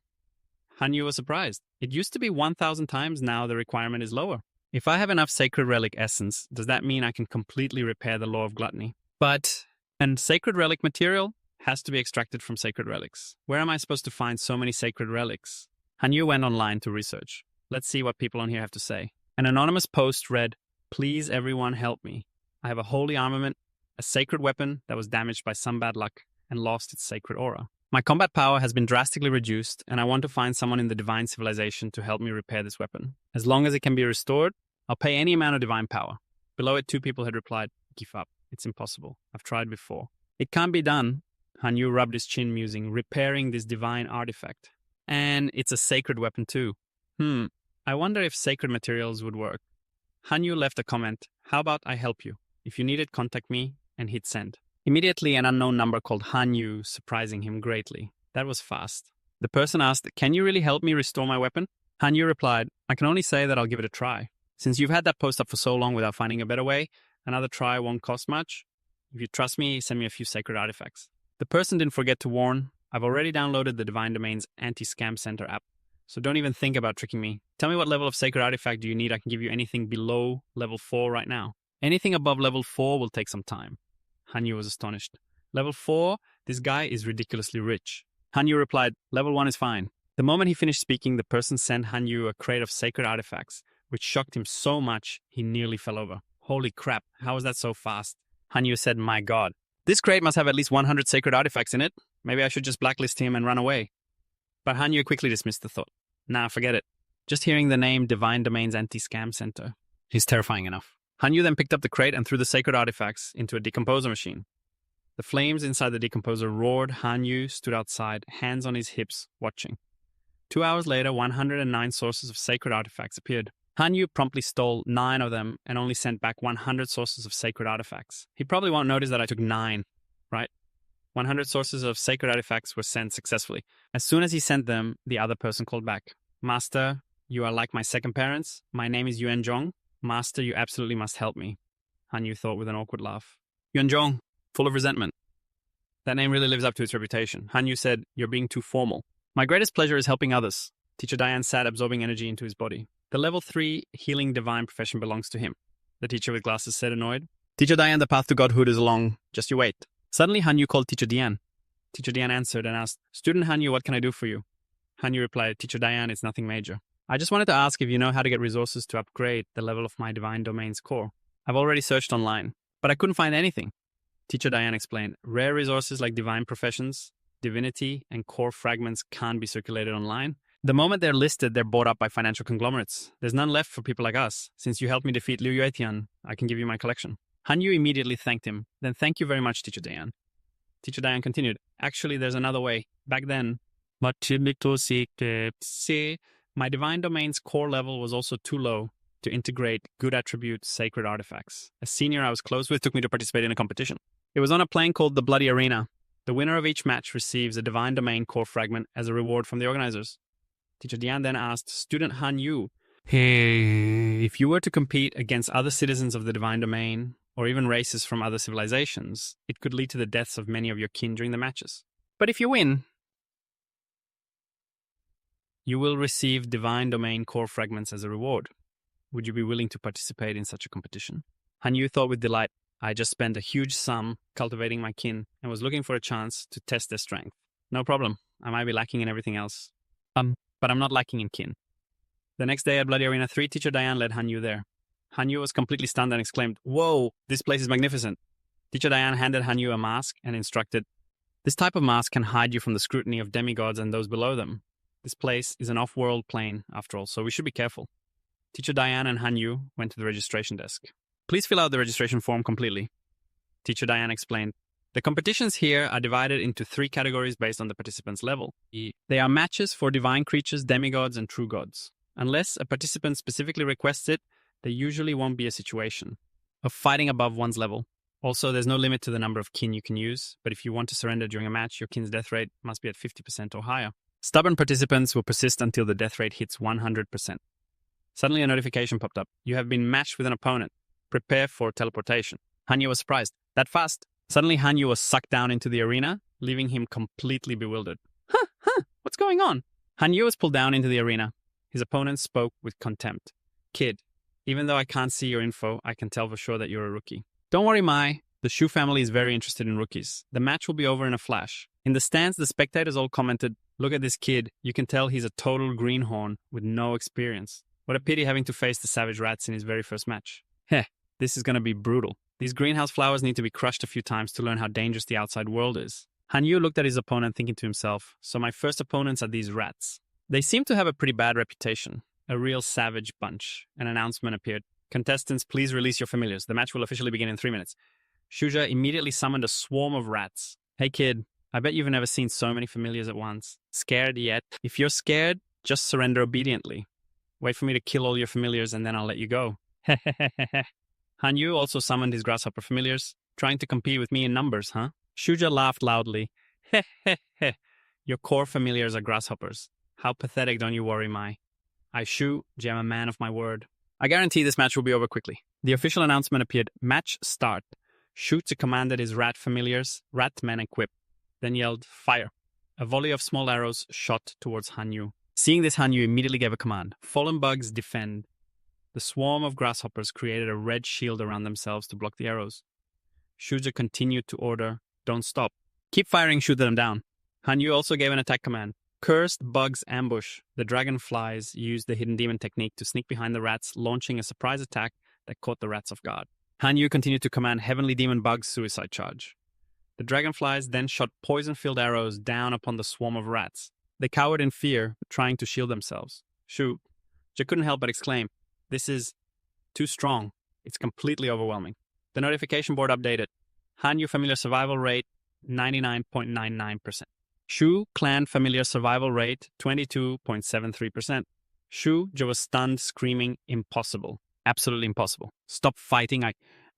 A: Hanyu was surprised. It used to be 1,000 times, now the requirement is lower. If I have enough sacred relic essence, does that mean I can completely repair the law of gluttony? And sacred relic material has to be extracted from sacred relics. Where am I supposed to find so many sacred relics? Hanyu went online to research. Let's see what people on here have to say. An anonymous post read, "Please everyone help me. I have a holy armament, a sacred weapon that was damaged by some bad luck and lost its sacred aura. My combat power has been drastically reduced, and I want to find someone in the divine civilization to help me repair this weapon. As long as it can be restored, I'll pay any amount of divine power." Below it, 2 people had replied, "Give up. It's impossible. I've tried before." "It can't be done." Hanyu rubbed his chin, musing, "repairing this divine artifact. And it's a sacred weapon too. I wonder if sacred materials would work." Hanyu left a comment, "How about I help you? If you need it, contact me," and hit send. Immediately, an unknown number called Hanyu, surprising him greatly. That was fast. The person asked, "Can you really help me restore my weapon?" Hanyu replied, "I can only say that I'll give it a try. Since you've had that post up for so long without finding a better way, another try won't cost much. If you trust me, send me a few sacred artifacts." The person didn't forget to warn, "I've already downloaded the Divine Domain's Anti-Scam Center app, so don't even think about tricking me. Tell me what level of sacred artifact do you need. I can give you anything below level 4 right now. Anything above level 4 will take some time." Hanyu was astonished. "Level 4? This guy is ridiculously rich." Hanyu replied, "Level 1 is fine." The moment he finished speaking, the person sent Hanyu a crate of sacred artifacts, which shocked him so much he nearly fell over. "Holy crap, how was that so fast?" Hanyu said, "My god. This crate must have at least 100 sacred artifacts in it. Maybe I should just blacklist him and run away." But Hanyu quickly dismissed the thought. "Nah, forget it. Just hearing the name Divine Domain's Anti-Scam Center is terrifying enough." Hanyu then picked up the crate and threw the sacred artifacts into a decomposer machine. The flames inside the decomposer roared. Hanyu stood outside, hands on his hips, watching. 2 hours later, 109 sources of sacred artifacts appeared. Hanyu promptly stole 9 of them and only sent back 100 sources of sacred artifacts. He probably won't notice that I took 9, right? 100 sources of sacred artifacts were sent successfully. As soon as he sent them, the other person called back. "Master, you are like my second parents. My name is Yuan Zhong. Master, you absolutely must help me," Hanyu thought with an awkward laugh. Yuan Zhong, full of resentment. That name really lives up to its reputation. Hanyu said, "You're being too formal." "My greatest pleasure is helping others." Teacher Diane sat, absorbing energy into his body. "The level 3 healing divine profession belongs to him," the teacher with glasses said, annoyed. "Teacher Diane, the path to Godhood is along. Just you wait." Suddenly, Hanyu called Teacher Diane. Teacher Diane answered and asked, "Student Hanyu, what can I do for you?" Hanyu replied, "Teacher Diane, it's nothing major. I just wanted to ask if you know how to get resources to upgrade the level of my divine domain's core. I've already searched online, but I couldn't find anything." Teacher Diane explained, "Rare resources like divine professions, divinity, and core fragments can't be circulated online. The moment they're listed, they're bought up by financial conglomerates. There's none left for people like us. Since you helped me defeat Liu Yuetian, I can give you my collection." Hanyu immediately thanked him. "Then thank you very much, Teacher Diane." Teacher Diane continued, "Actually, there's another way. Back then, my divine domain's core level was also too low to integrate good attribute sacred artifacts. A senior I was close with took me to participate in a competition. It was on a plane called the Bloody Arena. The winner of each match receives a divine domain core fragment as a reward from the organizers." Teacher Diane then asked, "Student Hanyu, If you were to compete against other citizens of the divine domain, or even races from other civilizations, it could lead to the deaths of many of your kin during the matches. But if you win, you will receive divine domain core fragments as a reward. Would you be willing to participate in such a competition? Hanyu thought with delight, I just spent a huge sum cultivating my kin and was looking for a chance to test their strength. No problem. I might be lacking in everything else. But I'm not lacking in kin. The next day at Bloody Arena 3, Teacher Diane led Hanyu there. Hanyu was completely stunned and exclaimed, Whoa, this place is magnificent. Teacher Diane handed Hanyu a mask and instructed, This type of mask can hide you from the scrutiny of demigods and those below them. This place is an off-world plane, after all, so we should be careful. Teacher Diane and Hanyu went to the registration desk. Please fill out the registration form completely. Teacher Diane explained, The competitions here are divided into 3 categories based on the participant's level. They are matches for divine creatures, demigods, and true gods. Unless a participant specifically requests it, there usually won't be a situation of fighting above one's level. Also, there's no limit to the number of kin you can use, but if you want to surrender during a match, your kin's death rate must be at 50% or higher. Stubborn participants will persist until the death rate hits 100%. Suddenly a notification popped up. You have been matched with an opponent. Prepare for teleportation. Hanyu was surprised. That fast? Suddenly Hanyu was sucked down into the arena, leaving him completely bewildered. What's going on? Hanyu was pulled down into the arena. His opponent spoke with contempt. Kid, even though I can't see your info, I can tell for sure that you're a rookie. Don't worry, Mai. The Shu family is very interested in rookies. The match will be over in a flash. In the stands, the spectators all commented, Look at this kid. You can tell he's a total greenhorn with no experience. What a pity having to face the savage rats in his very first match. This is going to be brutal. These greenhouse flowers need to be crushed a few times to learn how dangerous the outside world is. Hanyu looked at his opponent thinking to himself, so my first opponents are these rats. They seem to have a pretty bad reputation. A real savage bunch. An announcement appeared. Contestants, please release your familiars. The match will officially begin in 3 minutes. Shuja immediately summoned a swarm of rats. Hey kid, I bet you've never seen so many familiars at once. Scared yet? If you're scared, just surrender obediently. Wait for me to kill all your familiars and then I'll let you go. Hanyu also summoned his grasshopper familiars, trying to compete with me in numbers, huh? Shuja laughed loudly. Your core familiars are grasshoppers. How pathetic, don't you worry, Mai. I Shu, am a man of my word. I guarantee this match will be over quickly. The official announcement appeared, Match start. Shu commanded his rat familiars, rat men equipped, then yelled, Fire. A volley of small arrows shot towards Hanyu. Seeing this, Hanyu immediately gave a command. Fallen bugs, defend. The swarm of grasshoppers created a red shield around themselves to block the arrows. Shuja continued to order, Don't stop. Keep firing, shoot them down. Hanyu also gave an attack command. Cursed bugs ambush. The dragonflies used the hidden demon technique to sneak behind the rats, launching a surprise attack that caught the rats off guard. Hanyu continued to command heavenly demon bugs suicide charge. The dragonflies then shot poison-filled arrows down upon the swarm of rats. They cowered in fear, trying to shield themselves. Shu couldn't help but exclaim, This is too strong. It's completely overwhelming. The notification board updated. Hanyu familiar survival rate, 99.99%. Shu clan familiar survival rate, 22.73%. Shu was stunned, screaming, Impossible. Absolutely impossible. Stop fighting.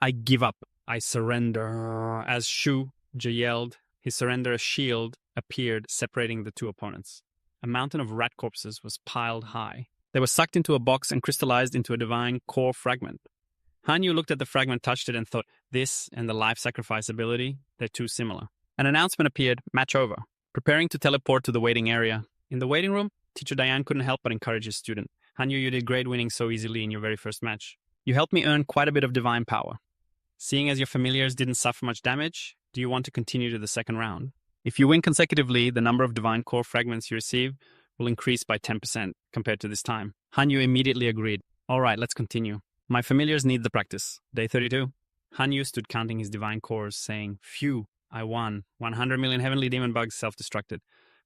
A: I give up. I surrender. As Shu yelled, his surrender shield appeared, separating the two opponents. A mountain of rat corpses was piled high. They were sucked into a box and crystallized into a divine core fragment. Hanyu looked at the fragment, touched it, and thought, this and the life sacrifice ability, they're too similar. An announcement appeared, match over. Preparing to teleport to the waiting area. In the waiting room, Teacher Diane couldn't help but encourage his student. Hanyu, you did great winning so easily in your very first match. You helped me earn quite a bit of divine power. Seeing as your familiars didn't suffer much damage, do you want to continue to the second round? If you win consecutively, the number of divine core fragments you receive will increase by 10% compared to this time. Hanyu immediately agreed. All right, let's continue. My familiars need the practice. Day 32. Hanyu stood counting his divine cores, saying, Phew, I won. 100 million heavenly demon bugs self-destructed.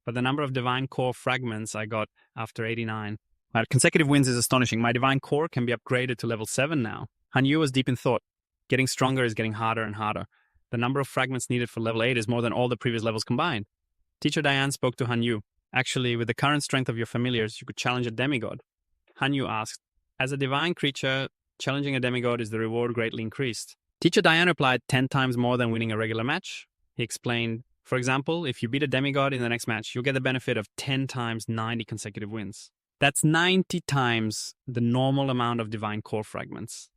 A: But the number of divine core fragments I got after 89. My consecutive wins is astonishing. My divine core can be upgraded to level 7 now. Hanyu was deep in thought. Getting stronger is getting harder and harder. The number of fragments needed for level 8 is more than all the previous levels combined. Teacher Diane spoke to Hanyu. Actually, with the current strength of your familiars, you could challenge a demigod. Hanyu asked, As a divine creature, challenging a demigod is the reward greatly increased. Teacher Diane replied 10 times more than winning a regular match. He explained, for example, if you beat a demigod in the next match, you'll get the benefit of 10 times 90 consecutive wins. That's 90 times the normal amount of divine core fragments.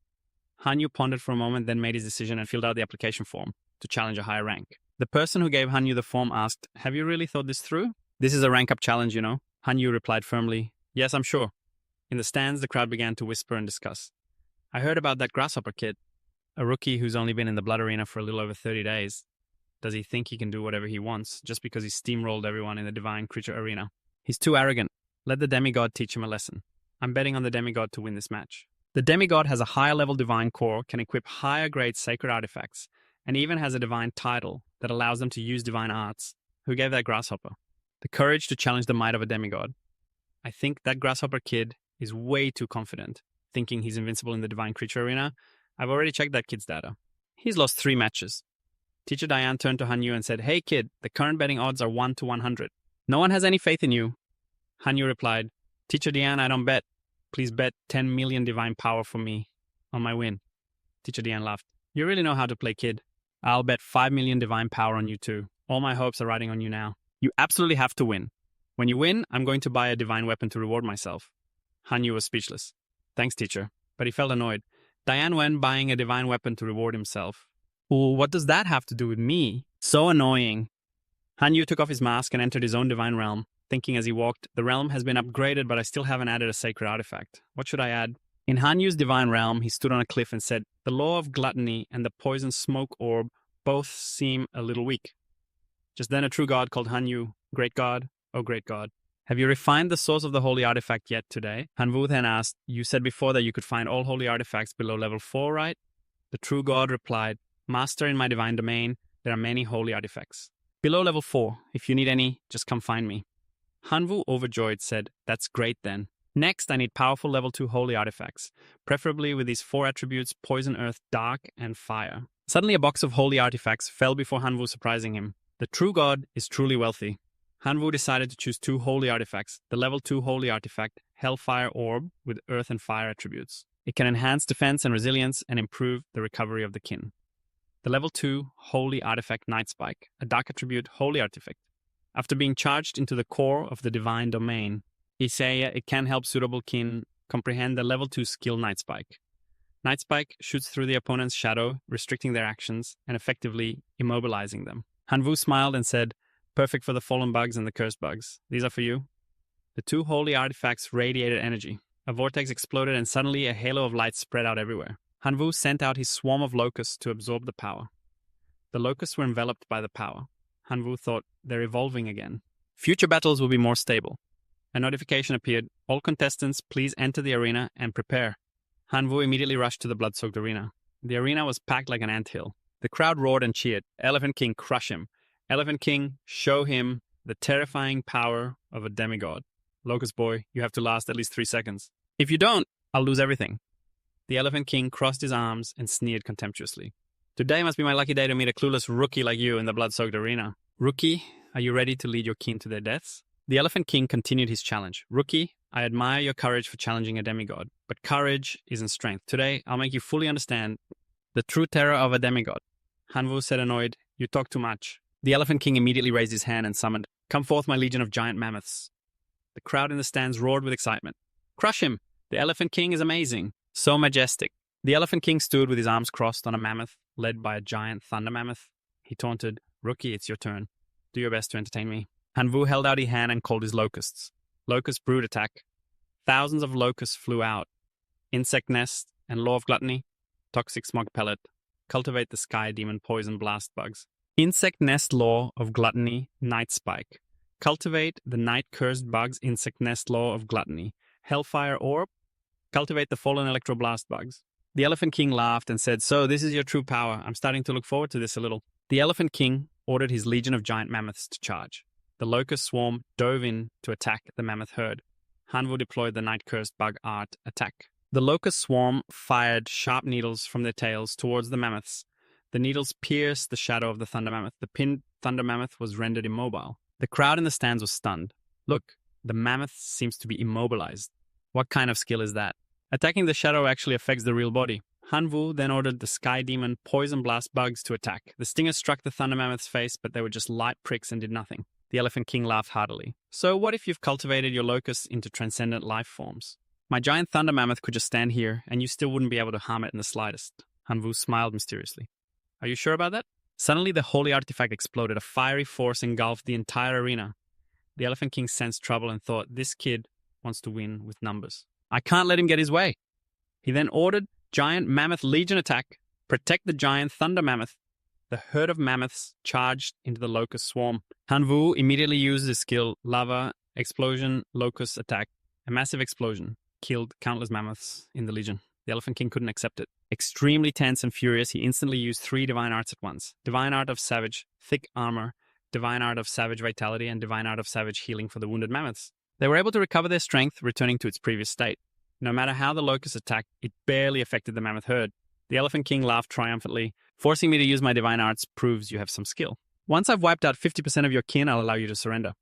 A: Hanyu pondered for a moment, then made his decision and filled out the application form to challenge a higher rank. The person who gave Hanyu the form asked, "Have you really thought this through?" "This is a rank-up challenge, you know." Hanyu replied firmly, "Yes, I'm sure." In the stands, the crowd began to whisper and discuss. "I heard about that grasshopper kid, a rookie who's only been in the blood arena for a little over 30 days. Does he think he can do whatever he wants just because he steamrolled everyone in the divine creature arena? He's too arrogant. Let the demigod teach him a lesson. I'm betting on the demigod to win this match." The demigod has a higher level divine core, can equip higher grade sacred artifacts, and even has a divine title that allows them to use divine arts. Who gave that grasshopper the courage to challenge the might of a demigod? I think that grasshopper kid is way too confident, thinking he's invincible in the divine creature arena. I've already checked that kid's data. He's lost 3 matches. Teacher Diane turned to Hanyu and said, "Hey kid, the current betting odds are 1 to 100. No one has any faith in you." Hanyu replied, "Teacher Diane, I don't bet. Please bet 10 million divine power for me on my win." Teacher Diane laughed. "You really know how to play, kid. I'll bet 5 million divine power on you too. All my hopes are riding on you now. You absolutely have to win. When you win, I'm going to buy a divine weapon to reward myself." Hanyu was speechless. "Thanks, teacher." But he felt annoyed. Diane went buying a divine weapon to reward himself. "Well, what does that have to do with me? So annoying." Hanyu took off his mask and entered his own divine realm, thinking as he walked, "The realm has been upgraded, but I still haven't added a sacred artifact. What should I add?" In Hanyu's divine realm, he stood on a cliff and said, "The law of gluttony and the poison smoke orb both seem a little weak." Just then a true god called Hanyu, "Great God, oh great God, have you refined the source of the holy artifact yet today?" Hanwu then asked, "You said before that you could find all holy artifacts below level 4, right?" The true god replied, "Master, in my divine domain, there are many holy artifacts. Below level 4, if you need any, just come find me." Hanwu, overjoyed, said, "That's great then. Next, I need powerful level 2 holy artifacts, preferably with these 4 attributes: poison, earth, dark, and fire." Suddenly a box of holy artifacts fell before Hanwu, surprising him. The true god is truly wealthy. Hanwu decided to choose 2 holy artifacts: the level 2 holy artifact, Hellfire Orb, with earth and fire attributes. It can enhance defense and resilience and improve the recovery of the kin. The level 2 holy artifact, Night Spike, a dark attribute holy artifact. After being charged into the core of the divine domain, it can help suitable kin comprehend the level 2 skill Night Spike. Night Spike shoots through the opponent's shadow, restricting their actions and effectively immobilizing them. Hanwu smiled and said, "Perfect for the fallen bugs and the cursed bugs. These are for you." The 2 holy artifacts radiated energy. A vortex exploded and suddenly a halo of light spread out everywhere. Hanwu sent out his swarm of locusts to absorb the power. The locusts were enveloped by the power. Hanwu thought, "They're evolving again. Future battles will be more stable." A notification appeared. "All contestants, please enter the arena and prepare." Hanwu immediately rushed to the blood-soaked arena. The arena was packed like an anthill. The crowd roared and cheered. "Elephant King, crush him. Elephant King, show him the terrifying power of a demigod. Locust boy, you have to last at least 3 seconds. If you don't, I'll lose everything." The Elephant King crossed his arms and sneered contemptuously. "Today must be my lucky day to meet a clueless rookie like you in the blood-soaked arena. Rookie, are you ready to lead your kin to their deaths?" The Elephant King continued his challenge. "Rookie, I admire your courage for challenging a demigod, but courage isn't strength. Today, I'll make you fully understand the true terror of a demigod." Hanwu said annoyed, "You talk too much." The Elephant King immediately raised his hand and summoned, "Come forth, my legion of giant mammoths." The crowd in the stands roared with excitement. "Crush him! The Elephant King is amazing. So majestic." The Elephant King stood with his arms crossed on a mammoth, led by a giant thunder mammoth. He taunted, "Rookie, it's your turn. Do your best to entertain me." Hanwu held out his hand and called his locusts. Locust brood attack. Thousands of locusts flew out. Insect nest and law of gluttony. Toxic smog pellet. Cultivate the sky demon poison blast bugs. Insect nest law of gluttony, night spike. Cultivate the night cursed bugs, insect nest law of gluttony. Hellfire orb. Cultivate the fallen electroblast bugs. The Elephant King laughed and said, "So this is your true power. I'm starting to look forward to this a little." The Elephant King ordered his legion of giant mammoths to charge. The locust swarm dove in to attack the mammoth herd. Hanwu deployed the night cursed bug art attack. The locust swarm fired sharp needles from their tails towards the mammoths. The needles pierced the shadow of the thunder mammoth. The pinned thunder mammoth was rendered immobile. The crowd in the stands was stunned. "Look, the mammoth seems to be immobilized. What kind of skill is that?" Attacking the shadow actually affects the real body. Hanwu then ordered the sky demon poison blast bugs to attack. The stingers struck the thunder mammoth's face, but they were just light pricks and did nothing. The Elephant King laughed heartily. So what if you've cultivated your locusts into transcendent life forms? My giant thunder mammoth could just stand here, and you still wouldn't be able to harm it in the slightest. Hanwu smiled mysteriously. Are you sure about that? Suddenly, the holy artifact exploded. A fiery force engulfed the entire arena. The Elephant King sensed trouble and thought, this kid wants to win with numbers. I can't let him get his way. He then ordered giant mammoth legion attack. Protect the giant thunder mammoth. The herd of mammoths charged into the locust swarm. Hanwu immediately used his skill, lava, explosion, locust attack. A massive explosion killed countless mammoths in the legion. The Elephant King couldn't accept it. Extremely tense and furious, he instantly used 3 divine arts at once. Divine art of savage, thick armor, divine art of savage vitality, and divine art of savage healing for the wounded mammoths. They were able to recover their strength, returning to its previous state. No matter how the locust attacked, it barely affected the mammoth herd. The Elephant King laughed triumphantly. Forcing me to use my divine arts proves you have some skill. Once I've wiped out 50% of your kin, I'll allow you to surrender.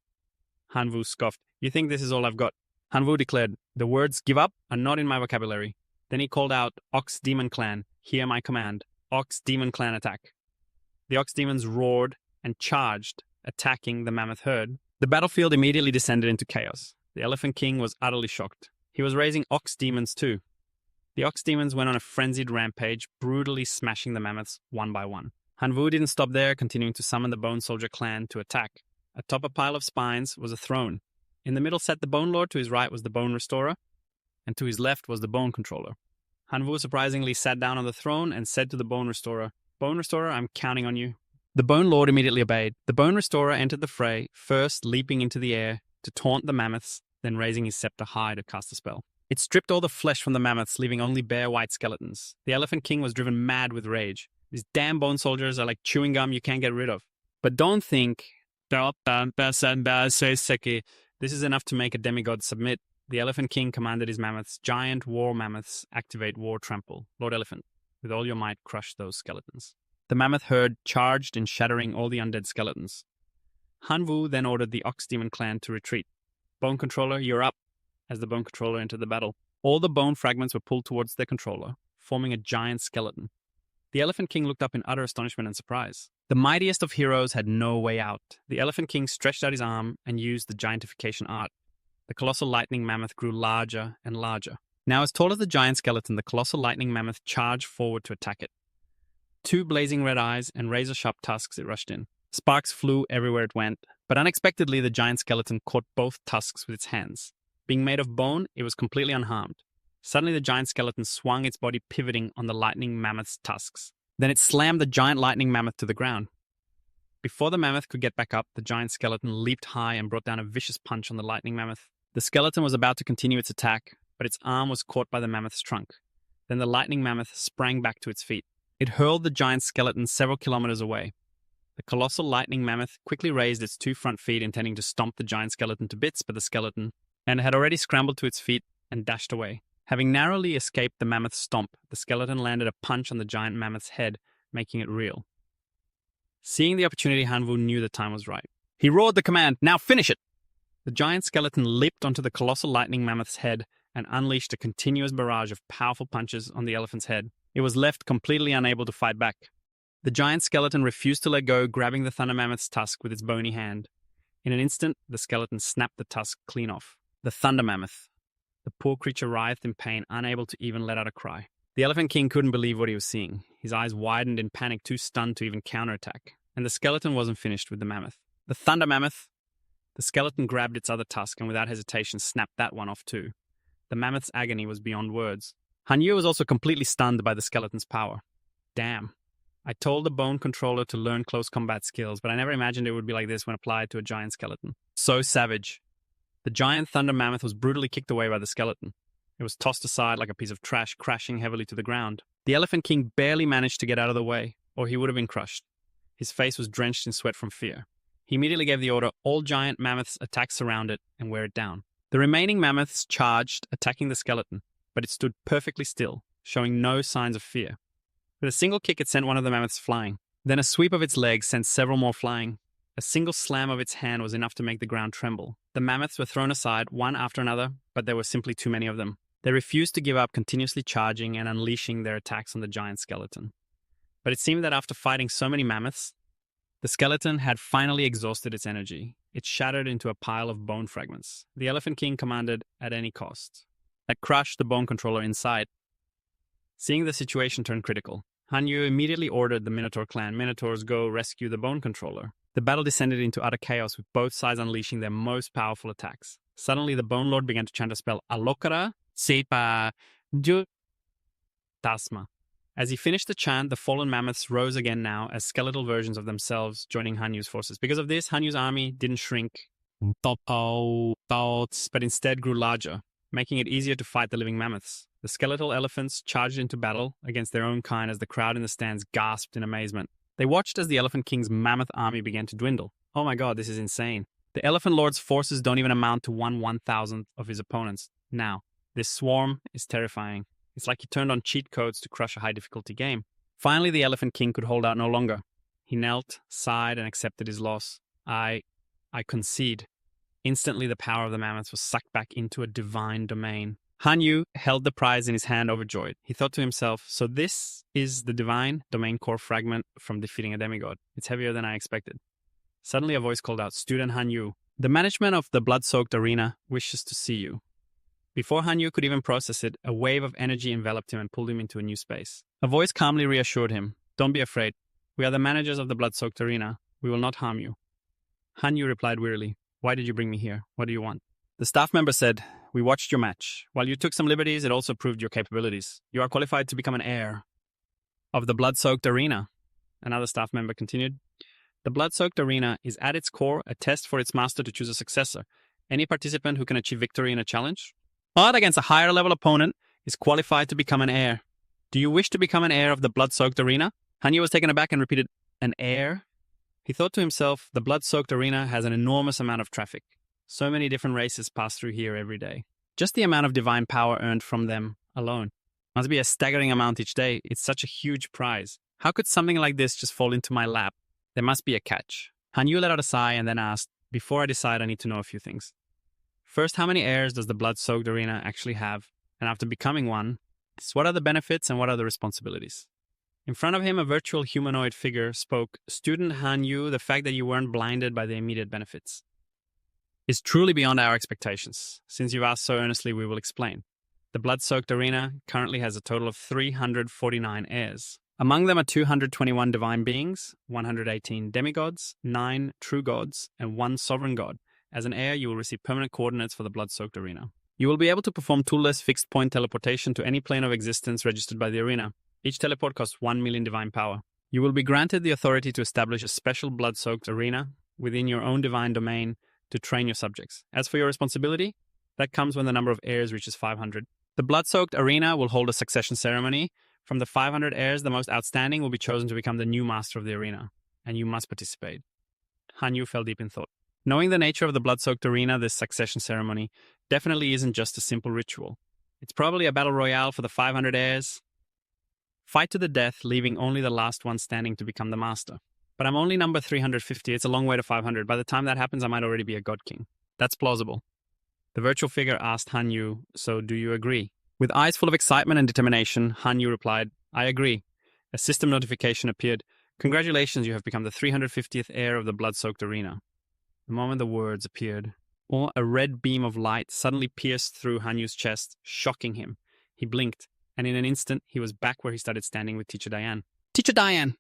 A: Hanwu scoffed. You think this is all I've got? Hanwu declared, the words give up are not in my vocabulary. Then he called out, Ox Demon Clan, hear my command. Ox Demon Clan attack. The Ox Demons roared and charged, attacking the mammoth herd. The battlefield immediately descended into chaos. The Elephant King was utterly shocked. He was raising Ox Demons too. The Ox Demons went on a frenzied rampage, brutally smashing the mammoths one by one. Hanwu didn't stop there, continuing to summon the Bone Soldier clan to attack. Atop a pile of spines was a throne. In the middle sat the Bone Lord, to his right was the Bone Restorer, and to his left was the Bone Controller. Hanwu surprisingly sat down on the throne and said to the Bone Restorer, Bone Restorer, I'm counting on you. The Bone Lord immediately obeyed. The Bone Restorer entered the fray, first leaping into the air to taunt the mammoths, then raising his scepter high to cast a spell. It stripped all the flesh from the mammoths, leaving only bare white skeletons. The Elephant King was driven mad with rage. These damn bone soldiers are like chewing gum you can't get rid of. But don't think, this is enough to make a demigod submit. The Elephant King commanded his mammoths, giant war mammoths, activate War Trample. Lord Elephant, with all your might, crush those skeletons. The mammoth herd charged in shattering all the undead skeletons. Hanwu then ordered the Ox Demon clan to retreat. Bone Controller, you're up. As the Bone Controller entered the battle, all the bone fragments were pulled towards their controller, forming a giant skeleton. The Elephant King looked up in utter astonishment and surprise. The mightiest of heroes had no way out. The Elephant King stretched out his arm and used the giantification art. The colossal lightning mammoth grew larger and larger. Now as tall as the giant skeleton, the colossal lightning mammoth charged forward to attack it. 2 blazing red eyes and razor-sharp tusks it rushed in. Sparks flew everywhere it went, but unexpectedly the giant skeleton caught both tusks with its hands. Being made of bone, it was completely unharmed. Suddenly the giant skeleton swung its body pivoting on the lightning mammoth's tusks. Then it slammed the giant lightning mammoth to the ground. Before the mammoth could get back up, the giant skeleton leaped high and brought down a vicious punch on the lightning mammoth. The skeleton was about to continue its attack, but its arm was caught by the mammoth's trunk. Then the lightning mammoth sprang back to its feet. It hurled the giant skeleton several kilometers away. The colossal lightning mammoth quickly raised its 2 front feet, intending to stomp the giant skeleton to bits, but the skeleton had already scrambled to its feet and dashed away. Having narrowly escaped the mammoth's stomp, the skeleton landed a punch on the giant mammoth's head, making it reel. Seeing the opportunity, Hanwu knew the time was right. He roared the command, now finish it! The giant skeleton leaped onto the colossal lightning mammoth's head and unleashed a continuous barrage of powerful punches on the elephant's head. It was left completely unable to fight back. The giant skeleton refused to let go, grabbing the thunder mammoth's tusk with its bony hand. In an instant, the skeleton snapped the tusk clean off. The thunder mammoth. The poor creature writhed in pain, unable to even let out a cry. The Elephant King couldn't believe what he was seeing. His eyes widened in panic, too stunned to even counterattack. And the skeleton wasn't finished with the mammoth. The thunder mammoth. The skeleton grabbed its other tusk and without hesitation snapped that one off too. The mammoth's agony was beyond words. Hanyu was also completely stunned by the skeleton's power. Damn. I told the Bone Controller to learn close combat skills, but I never imagined it would be like this when applied to a giant skeleton. So savage. The giant thunder mammoth was brutally kicked away by the skeleton. It was tossed aside like a piece of trash, crashing heavily to the ground. The Elephant King barely managed to get out of the way, or he would have been crushed. His face was drenched in sweat from fear. He immediately gave the order, all giant mammoths attack surround it and wear it down. The remaining mammoths charged, attacking the skeleton, but it stood perfectly still, showing no signs of fear. With a single kick, it sent one of the mammoths flying. Then a sweep of its legs sent several more flying. A single slam of its hand was enough to make the ground tremble. The mammoths were thrown aside, one after another, but there were simply too many of them. They refused to give up, continuously charging and unleashing their attacks on the giant skeleton. But it seemed that after fighting so many mammoths, the skeleton had finally exhausted its energy. it shattered into a pile of bone fragments. The Elephant King commanded at any cost. That crushed the bone controller inside. Seeing the situation turn critical, Hanyu immediately ordered the Minotaur clan Minotaurs go rescue the bone controller. The battle descended into utter chaos, with both sides unleashing their most powerful attacks. Suddenly, the Bone Lord began to chant a spell, Alokara Seipa Tasma. As he finished the chant, the fallen mammoths rose again now as skeletal versions of themselves joining Hanyu's forces. Because of this, Hanyu's army didn't shrink, but instead grew larger, making it easier to fight the living mammoths. The skeletal elephants charged into battle against their own kind as the crowd in the stands gasped in amazement. They watched as the Elephant King's mammoth army began to dwindle. Oh my god, this is insane. The Elephant Lord's forces don't even amount to 1/1000th of his opponents. Now, this swarm is terrifying. It's like he turned on cheat codes to crush a high-difficulty game. Finally, the Elephant King could hold out no longer. He knelt, sighed, and accepted his loss. I concede. Instantly, the power of the mammoths was sucked back into a divine domain. Hanyu held the prize in his hand overjoyed. He thought to himself, so this is the divine domain core fragment from defeating a demigod. It's heavier than I expected. Suddenly, a voice called out, Student Hanyu, the management of the blood-soaked arena wishes to see you. Before Hanyu could even process it, a wave of energy enveloped him and pulled him into a new space. A voice calmly reassured him, don't be afraid. We are the managers of the blood-soaked arena. We will not harm you. Hanyu replied wearily, why did you bring me here? What do you want? The staff member said, we watched your match. While you took some liberties, it also proved your capabilities. You are qualified to become an heir of the blood-soaked arena. Another staff member continued, the blood-soaked arena is at its core a test for its master to choose a successor. Any participant who can achieve victory in a challenge, but against a higher level opponent, is qualified to become an heir. Do you wish to become an heir of the blood-soaked arena? Hanyu was taken aback and repeated, an heir? He thought to himself, the blood-soaked arena has an enormous amount of traffic. So many different races pass through here every day. Just the amount of divine power earned from them alone must be a staggering amount each day. It's such a huge prize. How could something like this just fall into my lap? There must be a catch. Hanyu let out a sigh and then asked, before I decide, I need to know a few things. First, how many heirs does the blood-soaked arena actually have? And after becoming one, what are the benefits and what are the responsibilities? In front of him, a virtual humanoid figure spoke, Student Hanyu, the fact that you weren't blinded by the immediate benefits is truly beyond our expectations. Since you've asked so earnestly, we will explain. The blood-soaked arena currently has a total of 349 heirs. Among them are 221 divine beings, 118 demigods, 9 true gods, and 1 sovereign god. As an heir, you will receive permanent coordinates for the blood-soaked arena. You will be able to perform toolless fixed-point teleportation to any plane of existence registered by the arena. Each teleport costs 1 million divine power. You will be granted the authority to establish a special blood-soaked arena within your own divine domain to train your subjects. As for your responsibility, that comes when the number of heirs reaches 500. The blood-soaked arena will hold a succession ceremony. From the 500 heirs, the most outstanding will be chosen to become the new master of the arena, and you must participate. Hanyu fell deep in thought. Knowing the nature of the blood-soaked arena, this succession ceremony definitely isn't just a simple ritual. It's probably a battle royale for the 500 heirs. Fight to the death, leaving only the last one standing to become the master. But I'm only number 350, it's a long way to 500. By the time that happens, I might already be a god king. That's plausible. The virtual figure asked Hanyu, so do you agree? With eyes full of excitement and determination, Hanyu replied, I agree. A system notification appeared. Congratulations, you have become the 350th heir of the blood-soaked arena. The moment the words appeared, a red beam of light suddenly pierced through Hanyu's chest, shocking him. He blinked, and in an instant, he was back where he started standing with Teacher Diane. Teacher Diane!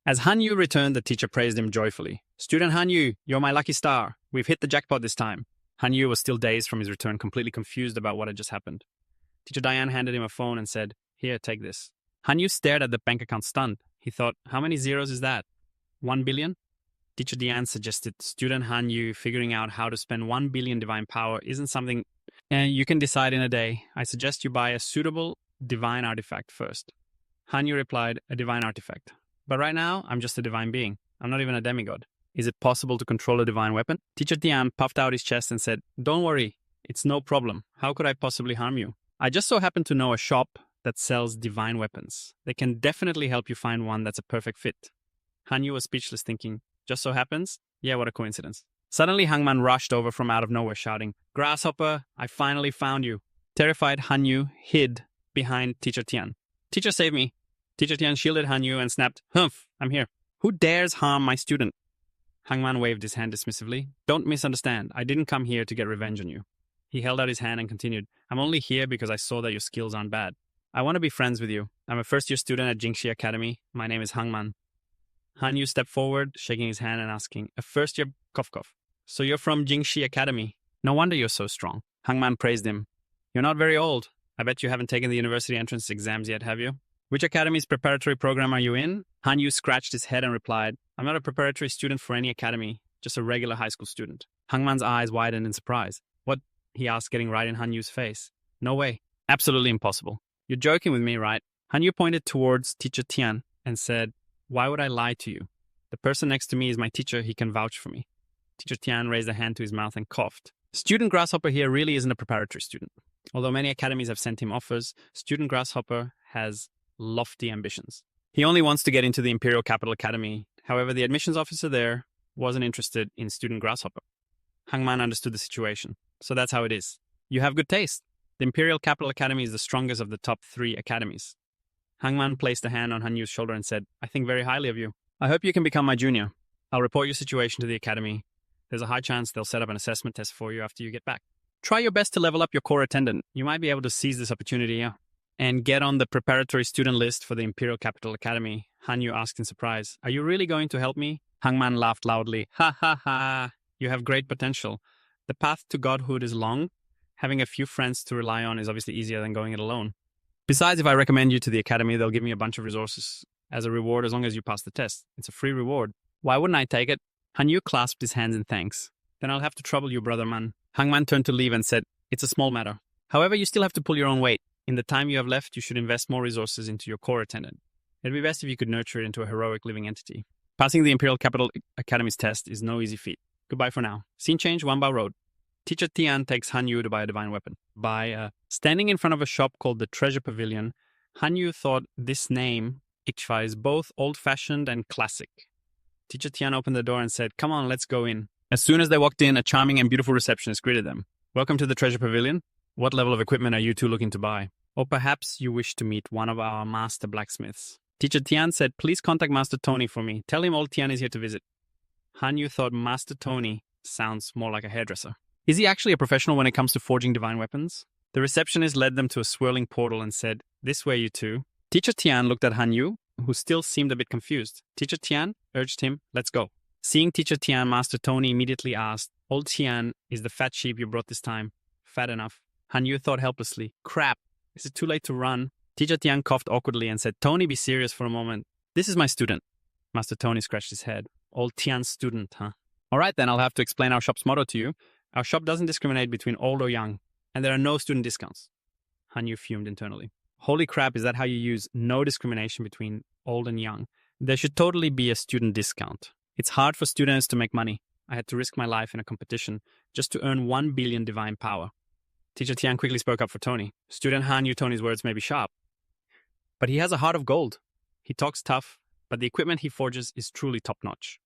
A: As Hanyu returned, the teacher praised him joyfully. Student Hanyu, you're my lucky star. We've hit the jackpot this time. Hanyu was still dazed from his return, completely confused about what had just happened. Teacher Diane handed him a phone and said, here, take this. Hanyu stared at the bank account stunned. He thought, how many zeros is that? 1 billion? Teacher Diane suggested Student Hanyu figuring out how to spend 1 billion divine power isn't something you can decide in a day. I suggest you buy a suitable divine artifact first. Hanyu replied, a divine artifact. But right now, I'm just a divine being. I'm not even a demigod. Is it possible to control a divine weapon? Teacher Diane puffed out his chest and said, don't worry, it's no problem. How could I possibly harm you? I just so happen to know a shop that sells divine weapons. They can definitely help you find one that's a perfect fit. Hanyu was speechless, thinking, just so happens? Yeah, what a coincidence. Suddenly, Hangman rushed over from out of nowhere, shouting, Grasshopper, I finally found you. Terrified, Hanyu hid behind Teacher Tian. Teacher, save me. Teacher Tian shielded Hanyu and snapped, Humph, I'm here. Who dares harm my student? Hangman waved his hand dismissively. Don't misunderstand. I didn't come here to get revenge on you. He held out his hand and continued. I'm only here because I saw that your skills aren't bad. I want to be friends with you. I'm a first-year student at Jingxi Academy. My name is Hangman. Hanyu stepped forward, shaking his hand and asking, a first-year cough cough. So you're from Jingxi Academy. No wonder you're so strong. Hangman praised him. You're not very old. I bet you haven't taken the university entrance exams yet, have you? Which academy's preparatory program are you in? Hanyu scratched his head and replied, I'm not a preparatory student for any academy, just a regular high school student. Hangman's eyes widened in surprise. What? He asked, getting right in Hanyu's face. No way. Absolutely impossible. You're joking with me, right? Hanyu pointed towards teacher Tian and said, why would I lie to you? The person next to me is my teacher. He can vouch for me. Teacher Tian raised a hand to his mouth and coughed. Student Grasshopper here really isn't a preparatory student. Although many academies have sent him offers, Student Grasshopper has lofty ambitions. He only wants to get into the Imperial Capital Academy. However, the admissions officer there wasn't interested in Student Grasshopper. Hangman understood the situation. So that's how it is. You have good taste. The Imperial Capital Academy is the strongest of the top 3 academies. Hangman placed a hand on Hanyu's shoulder and said, I think very highly of you. I hope you can become my junior. I'll report your situation to the academy. There's a high chance they'll set up an assessment test for you after you get back. Try your best to level up your core attendant. You might be able to seize this opportunity and get on the preparatory student list for the Imperial Capital Academy. Hanyu asked in surprise, Are you really going to help me? Hangman laughed loudly. Ha ha ha. You have great potential. The path to godhood is long. Having a few friends to rely on is obviously easier than going it alone. Besides, if I recommend you to the academy, they'll give me a bunch of resources as a reward as long as you pass the test. It's a free reward. Why wouldn't I take it? Hanyu clasped his hands in thanks. Then I'll have to trouble you, brother man. Hangman turned to leave and said, It's a small matter. However, you still have to pull your own weight. In the time you have left, you should invest more resources into your core attendant. It'd be best if you could nurture it into a heroic living entity. Passing the Imperial Capital Academy's test is no easy feat. Goodbye for now. Scene change, Wanbao Road. Teacher Tian takes Hanyu to buy a divine weapon. Standing in front of a shop called the Treasure Pavilion, Hanyu thought this name, Ikshva, is both old-fashioned and classic. Teacher Tian opened the door and said, Come on, let's go in. As soon as they walked in, a charming and beautiful receptionist greeted them. Welcome to the Treasure Pavilion. What level of equipment are you two looking to buy? Or perhaps you wish to meet one of our master blacksmiths. Teacher Tian said, Please contact Master Tony for me. Tell him old Tian is here to visit. Hanyu thought Master Tony sounds more like a hairdresser. Is he actually a professional when it comes to forging divine weapons? The receptionist led them to a swirling portal and said, This way, you two. Teacher Tian looked at Hanyu, who still seemed a bit confused. Teacher Tian urged him, Let's go. Seeing Teacher Tian, Master Tony immediately asked, Old Tian, is the fat sheep you brought this time fat enough? Hanyu thought helplessly, Crap, is it too late to run? Teacher Tian coughed awkwardly and said, Tony, be serious for a moment. This is my student. Master Tony scratched his head. Old Tian's student, huh? All right, then I'll have to explain our shop's motto to you. Our shop doesn't discriminate between old or young, and there are no student discounts. Hanyu fumed internally. Holy crap, is that how you use no discrimination between old and young? There should totally be a student discount. It's hard for students to make money. I had to risk my life in a competition just to earn 1 billion divine power. Teacher Tian quickly spoke up for Tony. Student Han knew Tony's words may be sharp, but he has a heart of gold. He talks tough, but the equipment he forges is truly top-notch.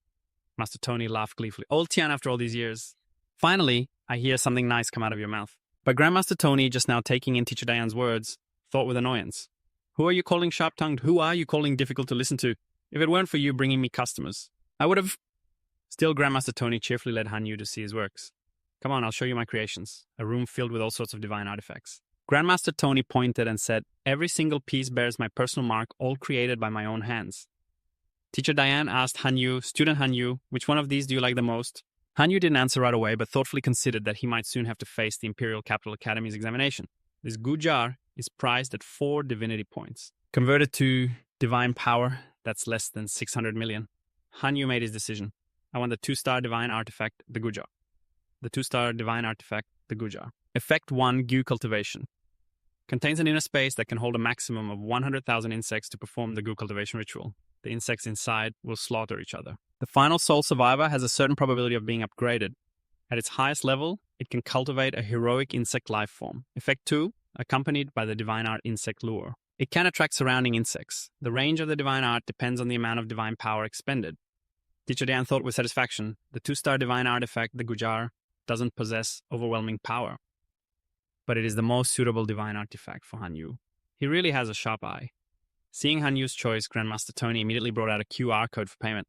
A: Master Tony laughed gleefully. Old Tian, after all these years. Finally, I hear something nice come out of your mouth. But Grandmaster Tony, just now taking in Teacher Diane's words, thought with annoyance. Who are you calling sharp-tongued? Who are you calling difficult to listen to? If it weren't for you bringing me customers, I would have... Still, Grandmaster Tony cheerfully led Hanyu to see his works. Come on, I'll show you my creations. A room filled with all sorts of divine artifacts. Grandmaster Tony pointed and said, Every single piece bears my personal mark, all created by my own hands. Teacher Diane asked Hanyu, Student Hanyu, which one of these do you like the most? Hanyu didn't answer right away, but thoughtfully considered that he might soon have to face the Imperial Capital Academy's examination. This gujar is priced at 4 divinity points. Converted to divine power, that's less than 600 million. Hanyu made his decision. I want the 2-star divine artifact, the gujar. The 2-star divine artifact, the gujar. Effect 1, Gu Cultivation. Contains an inner space that can hold a maximum of 100,000 insects to perform the Gu Cultivation ritual. The insects inside will slaughter each other. The final soul survivor has a certain probability of being upgraded. At its highest level, it can cultivate a heroic insect life form. Effect 2, accompanied by the divine art insect lure. It can attract surrounding insects. The range of the divine art depends on the amount of divine power expended. Teacher Dan thought with satisfaction, the 2-star divine artifact, the gujar, doesn't possess overwhelming power. But it is the most suitable divine artifact for Hanyu. He really has a sharp eye. Seeing Hanyu's choice, Grandmaster Tony immediately brought out a QR code for payment.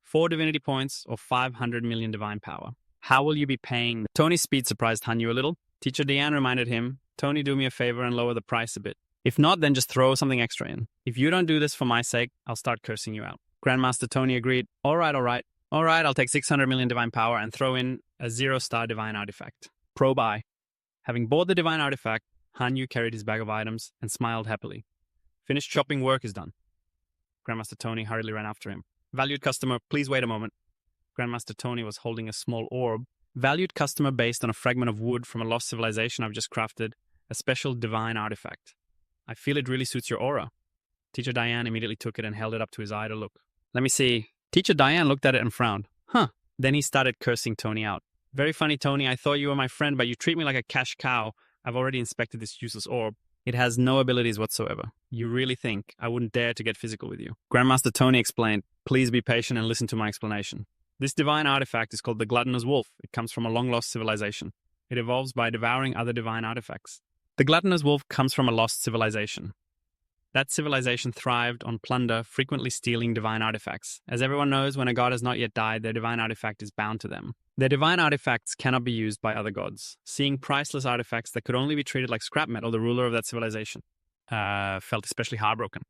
A: 4 divinity points, or 500 million divine power. How will you be paying? Tony's speed surprised Hanyu a little. Teacher Diane reminded him, Tony, do me a favor and lower the price a bit. If not, then just throw something extra in. If you don't do this for my sake, I'll start cursing you out. Grandmaster Tony agreed, all right, I'll take 600 million divine power and throw in a 0-star divine artifact. Pro-buy. Having bought the divine artifact, Hanyu carried his bag of items and smiled happily. Finished shopping work is done. Grandmaster Tony hurriedly ran after him. Valued customer, please wait a moment. Grandmaster Tony was holding a small orb. Valued customer based on a fragment of wood from a lost civilization I've just crafted, a special divine artifact. I feel it really suits your aura. Teacher Diane immediately took it and held it up to his eye to look. Let me see. Teacher Diane looked at it and frowned. Then he started cursing Tony out. Very funny, Tony. I thought you were my friend, but you treat me like a cash cow. I've already inspected this useless orb. It has no abilities whatsoever. You really think I wouldn't dare to get physical with you? Grandmaster Tony explained, please be patient and listen to my explanation. This divine artifact is called the Gluttonous Wolf. It comes from a long-lost civilization. It evolves by devouring other divine artifacts. The Gluttonous Wolf comes from a lost civilization. That civilization thrived on plunder, frequently stealing divine artifacts. As everyone knows, when a god has not yet died, their divine artifact is bound to them. Their divine artifacts cannot be used by other gods. Seeing priceless artifacts that could only be treated like scrap metal, the ruler of that civilization felt especially heartbroken.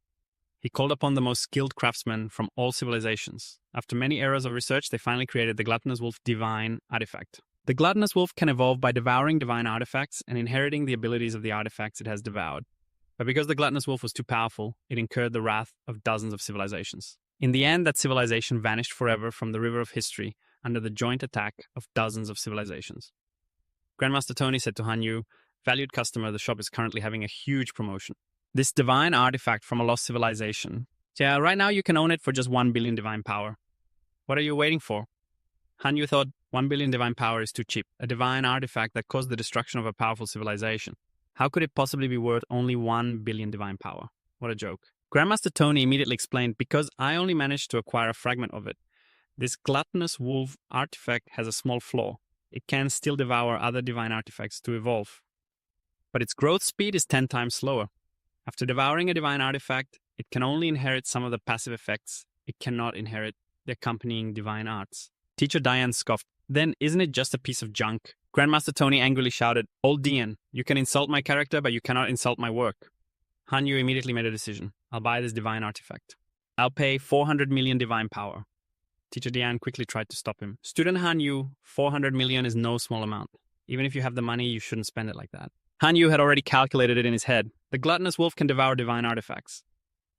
A: He called upon the most skilled craftsmen from all civilizations. After many eras of research, they finally created the Gluttonous Wolf divine artifact. The Gluttonous Wolf can evolve by devouring divine artifacts and inheriting the abilities of the artifacts it has devoured. But because the Gluttonous Wolf was too powerful, it incurred the wrath of dozens of civilizations. In the end, that civilization vanished forever from the river of history under the joint attack of dozens of civilizations. Grandmaster Tony said to Hanyu, valued customer, the shop is currently having a huge promotion. This divine artifact from a lost civilization. Yeah, right now you can own it for just 1 billion divine power. What are you waiting for? Hanyu thought 1 billion divine power is too cheap. A divine artifact that caused the destruction of a powerful civilization. How could it possibly be worth only 1 billion divine power? What a joke. Grandmaster Tony immediately explained, because I only managed to acquire a fragment of it. This Gluttonous Wolf artifact has a small flaw. It can still devour other divine artifacts to evolve. But its growth speed is 10 times slower. After devouring a divine artifact, it can only inherit some of the passive effects. It cannot inherit the accompanying divine arts. Teacher Diane scoffed. Then isn't it just a piece of junk? Grandmaster Tony angrily shouted, Old Dian, you can insult my character, but you cannot insult my work. Hanyu immediately made a decision. I'll buy this divine artifact. I'll pay 400 million divine power. Teacher Diane quickly tried to stop him. Student Hanyu, 400 million is no small amount. Even if you have the money, you shouldn't spend it like that. Hanyu had already calculated it in his head. The Gluttonous Wolf can devour divine artifacts.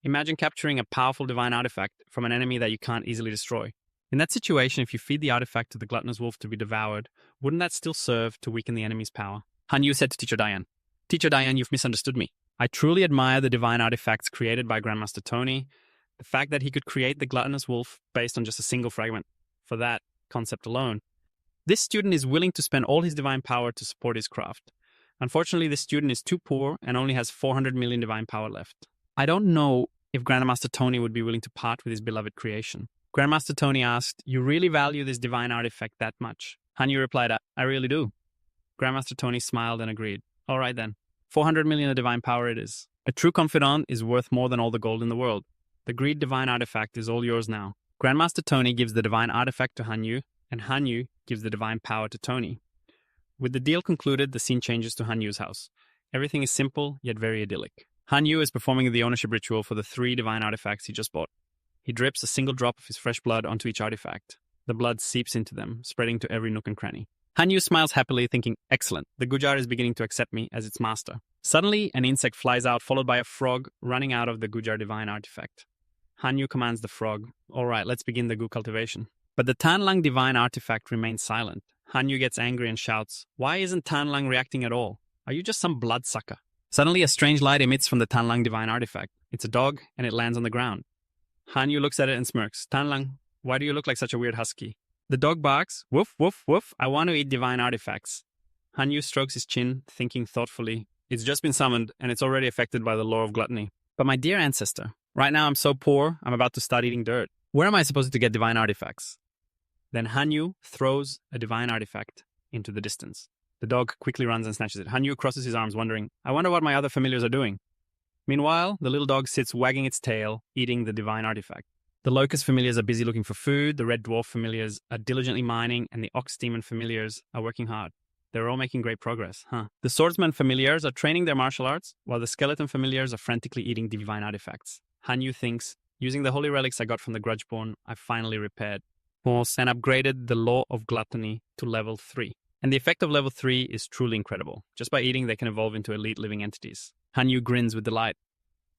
A: Imagine capturing a powerful divine artifact from an enemy that you can't easily destroy. In that situation, if you feed the artifact to the Gluttonous Wolf to be devoured, wouldn't that still serve to weaken the enemy's power? Hanyu said to Teacher Diane, Teacher Diane, you've misunderstood me. I truly admire the divine artifacts created by Grandmaster Tony. The fact that he could create the Gluttonous Wolf based on just a single fragment. For that concept alone. This student is willing to spend all his divine power to support his craft. Unfortunately, this student is too poor and only has 400 million divine power left. I don't know if Grandmaster Tony would be willing to part with his beloved creation. Grandmaster Tony asked, you really value this divine artifact that much? Hanyu replied, I really do. Grandmaster Tony smiled and agreed. All right then, 400 million of divine power it is. A true confidant is worth more than all the gold in the world. The greed divine artifact is all yours now. Grandmaster Tony gives the divine artifact to Hanyu, and Hanyu gives the divine power to Tony. With the deal concluded, the scene changes to Hanyu's house. Everything is simple, yet very idyllic. Hanyu is performing the ownership ritual for the 3 divine artifacts he just bought. He drips a single drop of his fresh blood onto each artifact. The blood seeps into them, spreading to every nook and cranny. Hanyu smiles happily, thinking, excellent, the Gujar is beginning to accept me as its master. Suddenly, an insect flies out, followed by a frog running out of the Gujar divine artifact. Hanyu commands the frog, all right, let's begin the Gu cultivation. But the Tanlang divine artifact remains silent. Hanyu gets angry and shouts, why isn't Tanlang reacting at all? Are you just some bloodsucker? Suddenly, a strange light emits from the Tanlang divine artifact. It's a dog, and it lands on the ground. Hanyu looks at it and smirks. Tanlang, why do you look like such a weird husky? The dog barks, woof, woof, woof, I want to eat divine artifacts. Hanyu strokes his chin, thinking thoughtfully, it's just been summoned, and it's already affected by the law of gluttony. But my dear ancestor, right now I'm so poor, I'm about to start eating dirt. Where am I supposed to get divine artifacts? Then Hanyu throws a divine artifact into the distance. The dog quickly runs and snatches it. Hanyu crosses his arms, wondering, I wonder what my other familiars are doing. Meanwhile, the little dog sits wagging its tail, eating the divine artifact. The locust familiars are busy looking for food, the red dwarf familiars are diligently mining, and the ox demon familiars are working hard. They're all making great progress, huh? The swordsman familiars are training their martial arts, while the skeleton familiars are frantically eating divine artifacts. Hanyu thinks, using the holy relics I got from the Grudgeborn, I finally repaired and upgraded the law of gluttony to level 3. And the effect of level 3 is truly incredible. Just by eating, they can evolve into elite living entities. Hanyu grins with delight.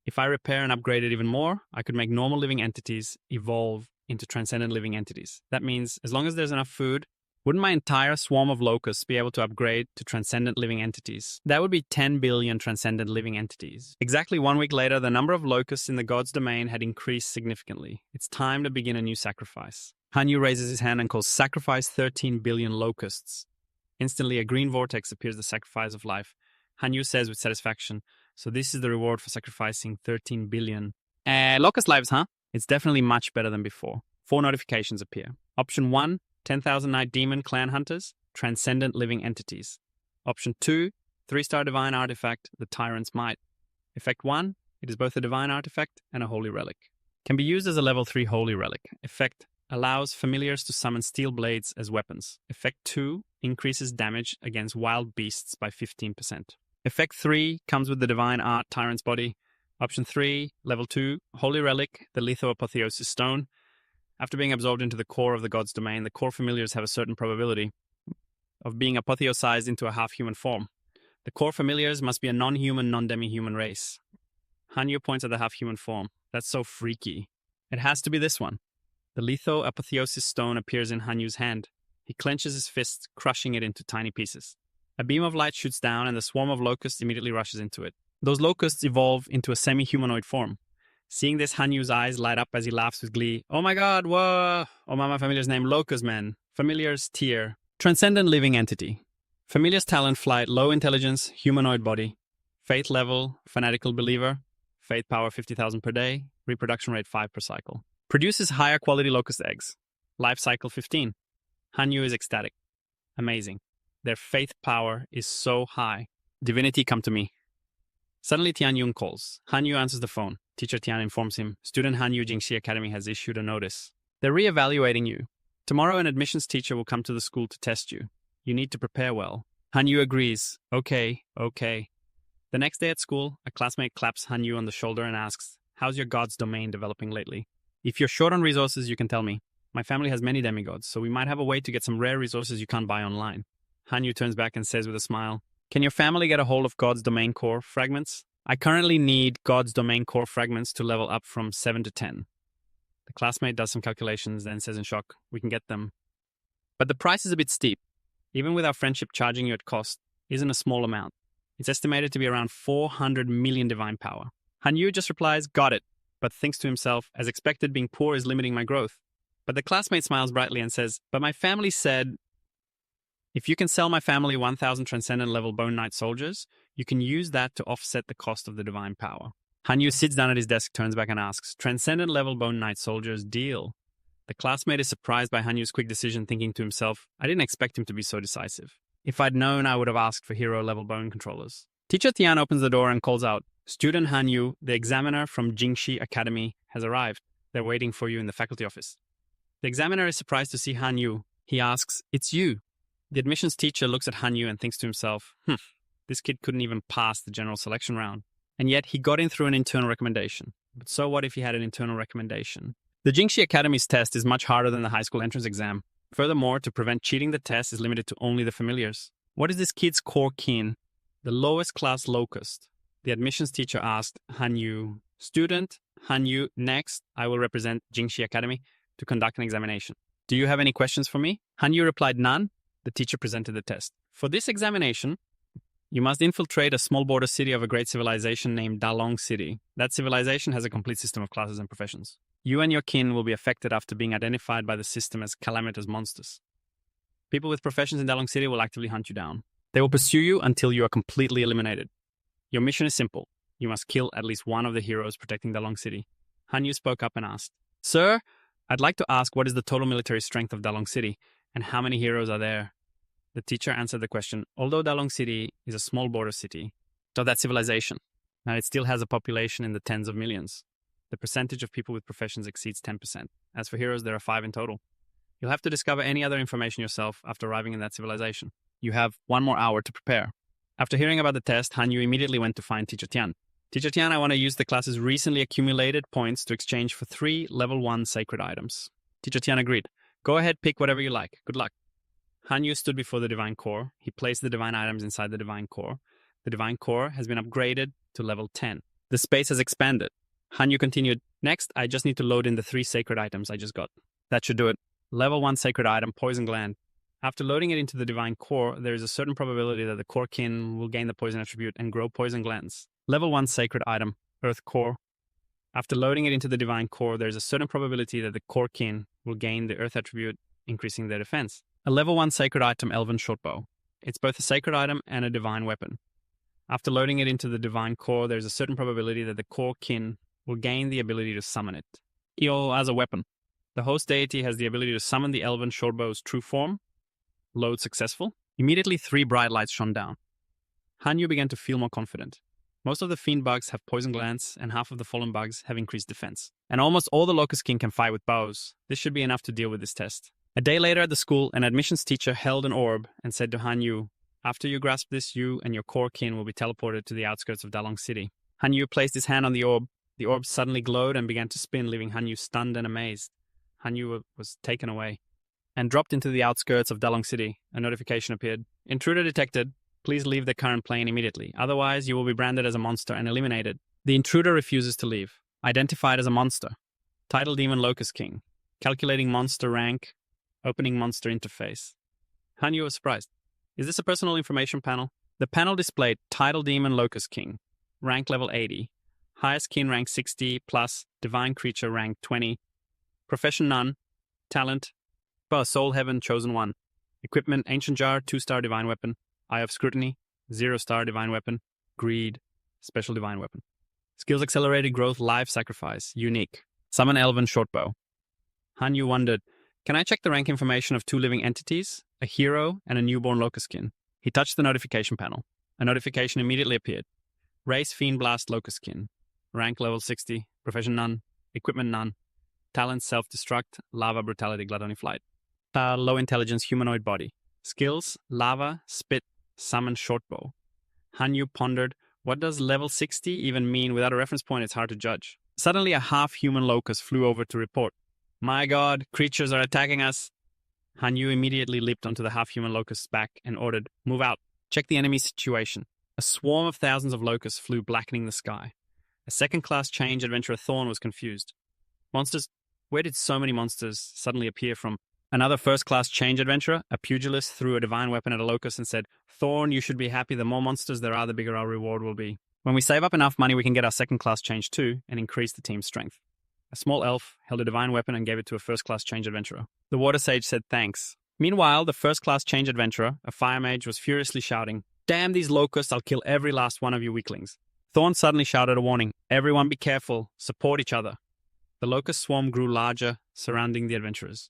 A: If I repair and upgrade it even more, I could make normal living entities evolve into transcendent living entities. That means, as long as there's enough food, wouldn't my entire swarm of locusts be able to upgrade to transcendent living entities? That would be 10 billion transcendent living entities. Exactly 1 week later, the number of locusts in the god's domain had increased significantly. It's time to begin a new sacrifice. Hanyu raises his hand and calls sacrifice 13 billion locusts. Instantly, a green vortex appears, the sacrifice of life. Hanyu says with satisfaction, so this is the reward for sacrificing 13 billion. Locust lives, huh? It's definitely much better than before. 4 notifications appear. Option 1, 10,000 Night Demon Clan Hunters, Transcendent Living Entities. Option 2, 3-star Divine Artifact, the Tyrant's Might. Effect 1, it is both a Divine Artifact and a Holy Relic. Can be used as a level 3 Holy Relic. Effect, allows familiars to summon steel blades as weapons. Effect 2, increases damage against wild beasts by 15%. Effect 3 comes with the Divine Art Tyrant's Body. Option 3, Level 2, Holy Relic, the Litho-Apotheosis Stone. After being absorbed into the core of the god's domain, the core familiars have a certain probability of being apotheosized into a half-human form. The core familiars must be a non-human, non-demi-human race. Hanyu points at the half-human form. That's so freaky. It has to be this one. The Litho-Apotheosis Stone appears in Hanyu's hand. He clenches his fist, crushing it into tiny pieces. A beam of light shoots down, and the swarm of locusts immediately rushes into it. Those locusts evolve into a semi-humanoid form. Seeing this, Hanyu's eyes light up as he laughs with glee. Oh my god, whoa! Oh, my familiar's name, Locust Man. Familiar's tier. Transcendent living entity. Familiar's talent, flight, low intelligence, humanoid body. Faith level, fanatical believer. Faith power 50,000 per day. Reproduction rate 5 per cycle. Produces higher quality locust eggs. Life cycle 15. Hanyu is ecstatic. Amazing. Their faith power is so high. Divinity, come to me. Suddenly Tianyun calls. Hanyu answers the phone. Teacher Tian informs him, student Hanyu Jingxi Academy has issued a notice. They're re-evaluating you. Tomorrow an admissions teacher will come to the school to test you. You need to prepare well. Hanyu agrees. Okay. The next day at school, a classmate claps Hanyu on the shoulder and asks, how's your god's domain developing lately? If you're short on resources, you can tell me. My family has many demigods, so we might have a way to get some rare resources you can't buy online. Hanyu turns back and says with a smile, can your family get a hold of God's domain core fragments? I currently need God's domain core fragments to level up from 7 to 10. The classmate does some calculations, then says in shock, we can get them. But the price is a bit steep. Even with our friendship charging you at cost, isn't a small amount. It's estimated to be around 400 million divine power. Hanyu just replies, got it, but thinks to himself, as expected, being poor is limiting my growth. But the classmate smiles brightly and says, but my family said, if you can sell my family 1,000 transcendent level Bone Knight soldiers, you can use that to offset the cost of the divine power. Hanyu sits down at his desk, turns back and asks, transcendent level Bone Knight soldiers, deal. The classmate is surprised by Hanyu's quick decision, thinking to himself, I didn't expect him to be so decisive. If I'd known, I would have asked for hero level bone controllers. Teacher Tian opens the door and calls out, student Hanyu, the examiner from Jingxi Academy, has arrived. They're waiting for you in the faculty office. The examiner is surprised to see Hanyu. He asks, it's you. The admissions teacher looks at Hanyu and thinks to himself, this kid couldn't even pass the general selection round. And yet he got in through an internal recommendation. But so what if he had an internal recommendation? The Jingxi Academy's test is much harder than the high school entrance exam. Furthermore, to prevent cheating, the test is limited to only the familiars. What is this kid's core kin? The lowest class locust. The admissions teacher asked Hanyu, student Hanyu, next I will represent Jingxi Academy to conduct an examination. Do you have any questions for me? Hanyu replied none. The teacher presented the test. For this examination, you must infiltrate a small border city of a great civilization named Dalong City. That civilization has a complete system of classes and professions. You and your kin will be affected after being identified by the system as calamitous monsters. People with professions in Dalong City will actively hunt you down. They will pursue you until you are completely eliminated. Your mission is simple. You must kill at least one of the heroes protecting Dalong City. Hanyu spoke up and asked, Sir, I'd like to ask what is the total military strength of Dalong City and how many heroes are there? The teacher answered the question, although Dalong City is a small border city of that civilization, and it still has a population in the tens of millions. The percentage of people with professions exceeds 10%. As for heroes, there are 5 in total. You'll have to discover any other information yourself after arriving in that civilization. You have 1 more hour to prepare. After hearing about the test, Hanyu immediately went to find Teacher Tian. Teacher Tian, I want to use the class's recently accumulated points to exchange for 3 level 1 sacred items. Teacher Tian agreed. Go ahead, pick whatever you like. Good luck. Hanyu stood before the divine core. He placed the divine items inside the divine core. The divine core has been upgraded to level 10. The space has expanded. Hanyu continued, next, I just need to load in the 3 sacred items I just got. That should do it. Level 1 sacred item, Poison Gland. After loading it into the divine core, there is a certain probability that the core kin will gain the poison attribute and grow poison glands. Level 1 sacred item, Earth Core. After loading it into the divine core, there is a certain probability that the core kin will gain the earth attribute, increasing their defense. A level 1 sacred item, Elven Shortbow. It's both a sacred item and a divine weapon. After loading it into the divine core, there is a certain probability that the core kin will gain the ability to summon it. Io as a weapon. The host deity has the ability to summon the Elven Shortbow's true form. Load successful. Immediately 3 bright lights shone down. Hanyu began to feel more confident. Most of the fiend bugs have poison glands, and half of the fallen bugs have increased defense. And almost all the locust king can fight with bows. This should be enough to deal with this test. A day later at the school, an admissions teacher held an orb and said to Hanyu, after you grasp this, you and your core kin will be teleported to the outskirts of Dalong City. Hanyu placed his hand on the orb. The orb suddenly glowed and began to spin, leaving Hanyu stunned and amazed. Hanyu was taken away and dropped into the outskirts of Dalong City. A notification appeared. Intruder detected. Please leave the current plane immediately. Otherwise, you will be branded as a monster and eliminated. The intruder refuses to leave. Identified as a monster. Title Demon Locust King. Calculating monster rank. Opening monster interface. Hanyu was surprised. Is this a personal information panel? The panel displayed Title Demon Locust King. Rank level 80. Highest kin rank 60 plus divine creature rank 20. Profession none. Talent. Soul Heaven chosen 1. Equipment Ancient Jar 2-star divine weapon. Eye of Scrutiny, 0-star divine weapon. Greed, special divine weapon. Skills Accelerated Growth, Life Sacrifice, unique. Summon Elven Shortbow. Hanyu wondered, can I check the rank information of 2 living entities, a hero and a newborn locustkin? He touched the notification panel. A notification immediately appeared. Race Fiend Blast Locustkin. Rank level 60, profession none, equipment none. Talent Self-destruct, Lava Brutality Gluttony Flight. Low intelligence humanoid body. Skills, Lava, Spit, Summon Shortbow. Hanyu pondered, what does level 60 even mean? Without a reference point, it's hard to judge. Suddenly, a half-human locust flew over to report. My god, creatures are attacking us. Hanyu immediately leaped onto the half-human locust's back and ordered, move out. Check the enemy situation. A swarm of thousands of locusts flew blackening the sky. A second-class change adventurer Thorn was confused. Monsters? Where did so many monsters suddenly appear from? Another first-class change adventurer, a pugilist, threw a divine weapon at a locust and said, Thorn, you should be happy. The more monsters there are, the bigger our reward will be. When we save up enough money, we can get our second-class change too and increase the team's strength. A small elf held a divine weapon and gave it to a first-class change adventurer. The water sage said thanks. Meanwhile, the first-class change adventurer, a fire mage, was furiously shouting, Damn these locusts, I'll kill every last one of you weaklings. Thorn suddenly shouted a warning, Everyone be careful, support each other. The locust swarm grew larger, surrounding the adventurers.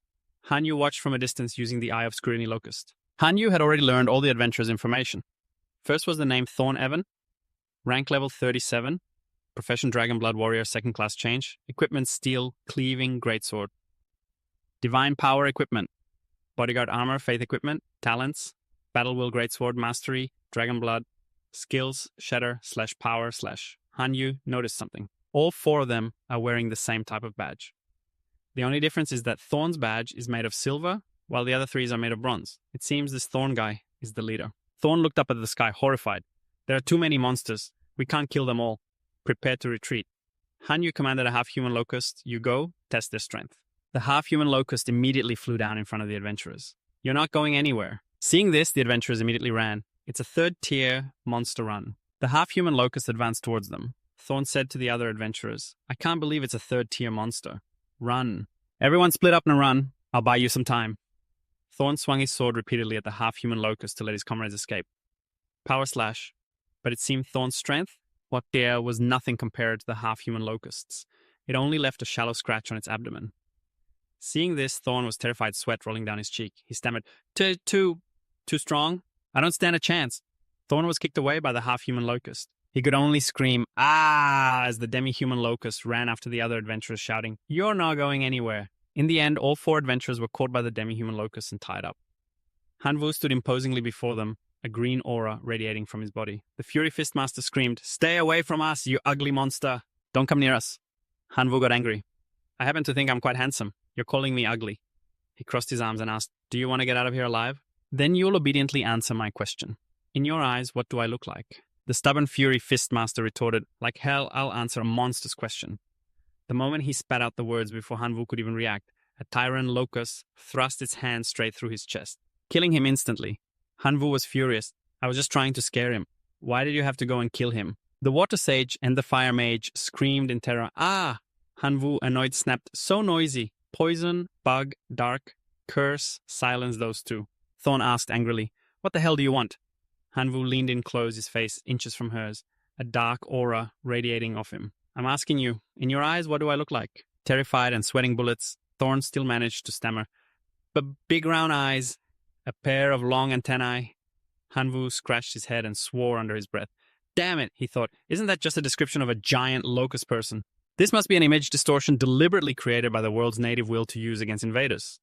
A: Hanyu watched from a distance using the Eye of Scrutiny Locust. Hanyu had already learned all the adventurers' information. First was the name Thorn Evan, rank level 37, profession Dragon Blood Warrior, second class change, equipment Steel, Cleaving, Greatsword. Divine Power Equipment, Bodyguard Armor, Faith Equipment, Talents, Battle Will Greatsword, Mastery, Dragon Blood, Skills, Shatter, /Power, / Hanyu noticed something. All 4 of them are wearing the same type of badge. The only difference is that Thorn's badge is made of silver, while the other 3's are made of bronze. It seems this Thorn guy is the leader. Thorn looked up at the sky, horrified. There are too many monsters. We can't kill them all. Prepare to retreat. Hanyu commanded a half-human locust. You go, test their strength. The half-human locust immediately flew down in front of the adventurers. You're not going anywhere. Seeing this, the adventurers immediately ran. It's a 3rd-tier monster run. The half-human locust advanced towards them. Thorn said to the other adventurers, I can't believe it's a 3rd-tier monster. Run. Everyone split up and run. I'll buy you some time. Thorn swung his sword repeatedly at the half-human locust to let his comrades escape. Power slash. But it seemed Thorn's strength, what there was nothing compared to the half-human locust's. It only left a shallow scratch on its abdomen. Seeing this, Thorn was terrified, sweat rolling down his cheek. He stammered, Too strong? I don't stand a chance. Thorn was kicked away by the half-human locust. He could only scream, "Ah!" as the demi-human locust ran after the other adventurers, shouting, "You're not going anywhere." In the end, all 4 adventurers were caught by the demi-human locust and tied up. Hanvu stood imposingly before them, a green aura radiating from his body. The Fury Fistmaster screamed, "Stay away from us, you ugly monster! Don't come near us." Hanvu got angry. "I happen to think I'm quite handsome. You're calling me ugly." He crossed his arms and asked, "Do you want to get out of here alive? Then you'll obediently answer my question. In your eyes, what do I look like?" The stubborn Fury Fistmaster retorted, "Like hell, I'll answer a monster's question." The moment he spat out the words before Hanvu could even react, a tyrant locust thrust its hand straight through his chest, killing him instantly. Hanvu was furious. "I was just trying to scare him. Why did you have to go and kill him?" The water sage and the fire mage screamed in terror. "Ah!" Hanvu, annoyed, snapped, "So noisy. Poison, bug, dark, curse, silence those two." Thorn asked angrily, "What the hell do you want?" Hanvu leaned in close, his face inches from hers, a dark aura radiating off him. "I'm asking you, in your eyes, what do I look like?" Terrified and sweating bullets, Thorn still managed to stammer, "But big round eyes, a pair of long antennae." Hanvu scratched his head and swore under his breath. "Damn it," he thought, "isn't that just a description of a giant locust person? This must be an image distortion deliberately created by the world's native will to use against invaders."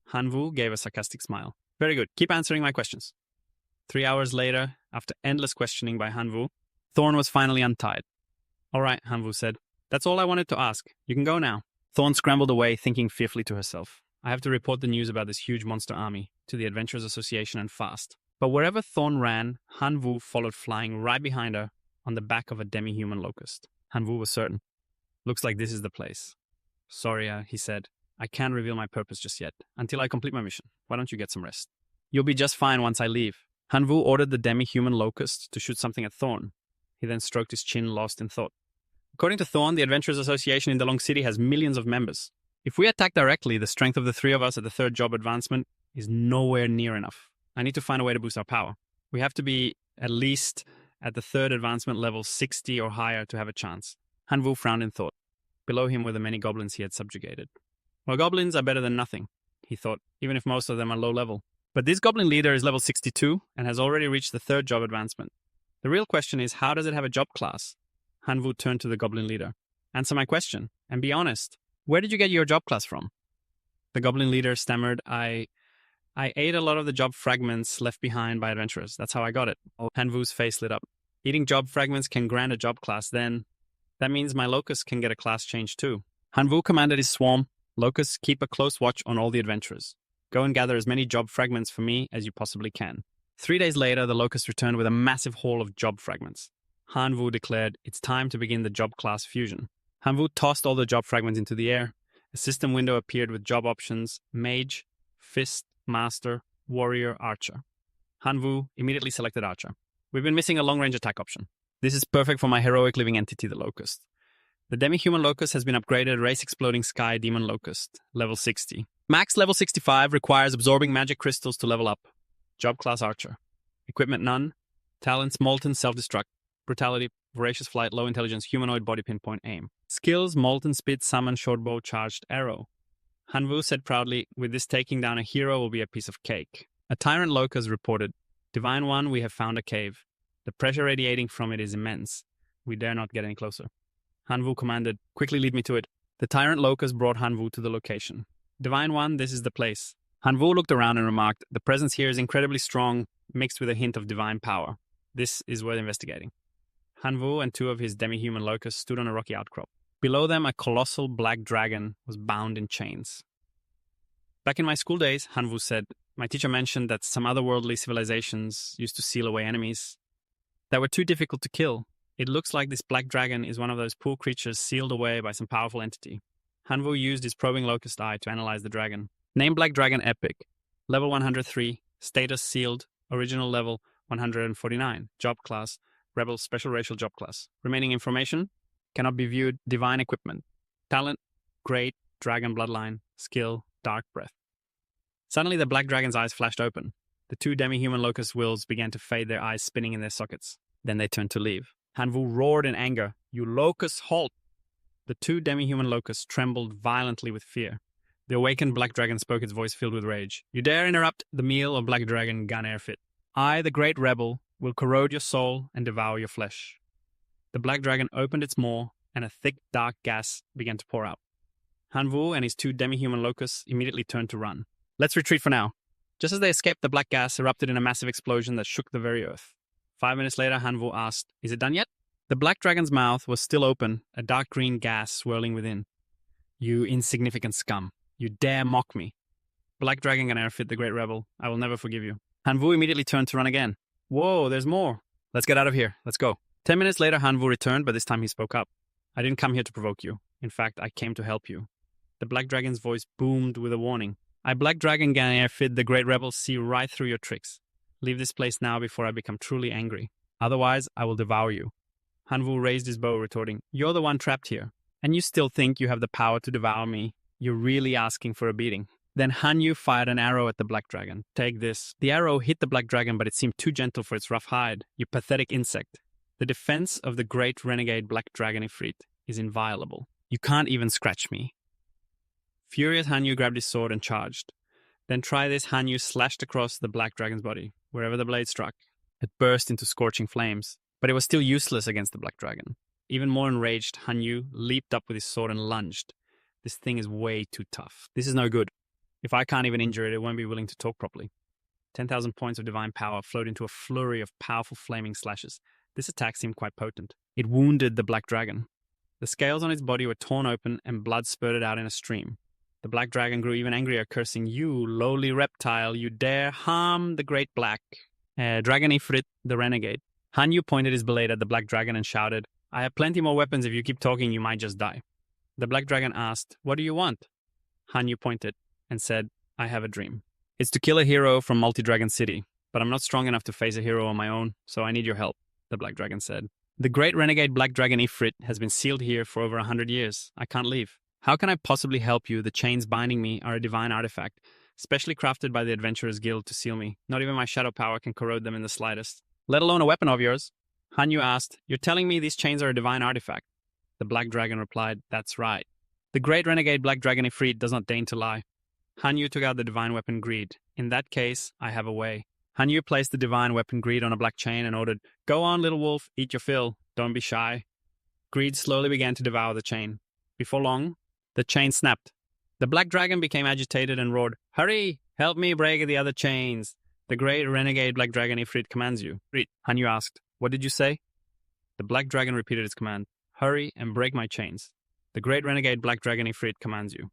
A: Hanvu gave a sarcastic smile. "Very good, keep answering my questions." 3 hours later, after endless questioning by Hanvu, Thorn was finally untied. "All right," Hanvu said. "That's all I wanted to ask. You can go now." Thorn scrambled away, thinking fearfully to herself, "I have to report the news about this huge monster army to the Adventurers Association and fast." But wherever Thorn ran, Hanvu followed, flying right behind her on the back of a demi-human locust. Hanvu was certain. "Looks like this is the place." "Sorry," he said. "I can't reveal my purpose just yet, until I complete my mission. Why don't you get some rest?" "You'll be just fine once I leave." Hanvu ordered the demi-human locust to shoot something at Thorn. He then stroked his chin, lost in thought. According to Thorn, the Adventurers Association in Dalong City has millions of members. If we attack directly, the strength of the 3 of us at the 3rd job advancement is nowhere near enough. I need to find a way to boost our power. We have to be at least at the 3rd advancement level 60 or higher to have a chance. Hanvu frowned in thought. Below him were the many goblins he had subjugated. Well, goblins are better than nothing, he thought, even if most of them are low level. But this goblin leader is level 62 and has already reached the 3rd job advancement. The real question is, how does it have a job class? Hanvu turned to the goblin leader. "Answer my question, and be honest. Where did you get your job class from?" The goblin leader stammered, I ate a lot of the job fragments left behind by adventurers. That's how I got it." Hanvu's face lit up. "Eating job fragments can grant a job class, then that means my locust can get a class change too." Hanvu commanded his swarm, "Locusts, keep a close watch on all the adventurers. Go and gather as many job fragments for me as you possibly can." 3 days later, the locust returned with a massive haul of job fragments. Hanvu declared, "It's time to begin the job class fusion." Hanvu tossed all the job fragments into the air. A system window appeared with job options: Mage, Fist, Master, Warrior, Archer. Hanvu immediately selected Archer. "We've been missing a long-range attack option. This is perfect for my heroic living entity, the Locust. The demi-human Locust has been upgraded Race-Exploding Sky Demon Locust, level 60. Max level 65 requires absorbing magic crystals to level up. Job class Archer. Equipment none. Talents Molten Self-Destruct. Brutality, Voracious Flight, Low Intelligence, Humanoid Body Pinpoint Aim. Skills Molten Spit, Summon, Shortbow, Charged Arrow." Hanvu said proudly, "With this, taking down a hero will be a piece of cake." A tyrant locust reported, "Divine One, we have found a cave. The pressure radiating from it is immense. We dare not get any closer." Hanvu commanded, "Quickly lead me to it." The tyrant locust brought Hanvu to the location. "Divine One, this is the place." Hanvu looked around and remarked, "The presence here is incredibly strong, mixed with a hint of divine power. This is worth investigating." Hanvu and 2 of his demi-human locusts stood on a rocky outcrop. Below them, a colossal black dragon was bound in chains. "Back in my school days," Hanvu said, "my teacher mentioned that some otherworldly civilizations used to seal away enemies that were too difficult to kill. It looks like this black dragon is one of those poor creatures sealed away by some powerful entity." Hanvu used his probing locust eye to analyze the dragon. "Name Black Dragon Epic. Level 103. Status Sealed. Original level 149. Job class Rebel Special Racial Job class. Remaining information cannot be viewed. Divine Equipment. Talent Great Dragon Bloodline. Skill Dark Breath." Suddenly the black dragon's eyes flashed open. The 2 demi-human locust wills began to fade, their eyes spinning in their sockets. Then they turned to leave. Hanvu roared in anger, "You locusts, halt!" The 2 demi-human locusts trembled violently with fear. The awakened black dragon spoke, its voice filled with rage. "You dare interrupt the meal of Black Dragon Gun Airfit. I, the great rebel, will corrode your soul and devour your flesh." The black dragon opened its maw, and a thick, dark gas began to pour out. Hanwu and his two demi-human locusts immediately turned to run. Let's retreat for now. Just as they escaped, the black gas erupted in a massive explosion that shook the very earth. 5 minutes later, Hanwu asked, "Is it done yet?" The black dragon's mouth was still open, a dark green gas swirling within. "You insignificant scum. You dare mock me. Black dragon and airfit the great rebel. I will never forgive you." Hanwu immediately turned to run again. "Whoa, there's more. Let's get out of here. Let's go." 10 minutes later, Hanwu returned, but this time he spoke up. "I didn't come here to provoke you. In fact, I came to help you." The black dragon's voice boomed with a warning. "I, black dragon can airfit the great rebel, see right through your tricks. Leave this place now before I become truly angry. Otherwise, I will devour you." Hanwu raised his bow, retorting, "You're the one trapped here, and you still think you have the power to devour me. You're really asking for a beating." Then Hanyu fired an arrow at the black dragon. "Take this." The arrow hit the black dragon, but it seemed too gentle for its rough hide. "You pathetic insect. The defense of the great renegade black dragon Ifrit is inviolable. You can't even scratch me." Furious, Hanyu grabbed his sword and charged. Then try this, Hanyu slashed across the black dragon's body. Wherever the blade struck, it burst into scorching flames. But it was still useless against the black dragon. Even more enraged, Hanyu leaped up with his sword and lunged. "This thing is way too tough. This is no good. If I can't even injure it, it won't be willing to talk properly." 10,000 points of divine power flowed into a flurry of powerful flaming slashes. This attack seemed quite potent. It wounded the black dragon. The scales on its body were torn open and blood spurted out in a stream. The black dragon grew even angrier, cursing, "You lowly reptile, you dare harm the great black dragon Ifrit, the renegade." Hanyu pointed his blade at the black dragon and shouted, "I have plenty more weapons. If you keep talking, you might just die." The black dragon asked, "What do you want?" Hanyu pointed and said, "I have a dream. It's to kill a hero from Multi-Dragon City, but I'm not strong enough to face a hero on my own, so I need your help," the black dragon said. "The great renegade black dragon Ifrit has been sealed here for over 100 years. I can't leave. How can I possibly help you? The chains binding me are a divine artifact, specially crafted by the Adventurers Guild to seal me. Not even my shadow power can corrode them in the slightest. Let alone a weapon of yours." Hanyu asked, "You're telling me these chains are a divine artifact?" The black dragon replied, "That's right. The great renegade black dragon Ifrit does not deign to lie." Hanyu took out the divine weapon Greed. "In that case, I have a way." Hanyu placed the divine weapon Greed on a black chain and ordered, "Go on, little wolf, eat your fill. Don't be shy." Greed slowly began to devour the chain. Before long, the chain snapped. The black dragon became agitated and roared, "Hurry! Help me break the other chains. The great renegade black dragon Ifrit commands you." Hanyu asked, "What did you say?" The black dragon repeated its command, "Hurry and break my chains. The great renegade black dragon Ifrit commands you."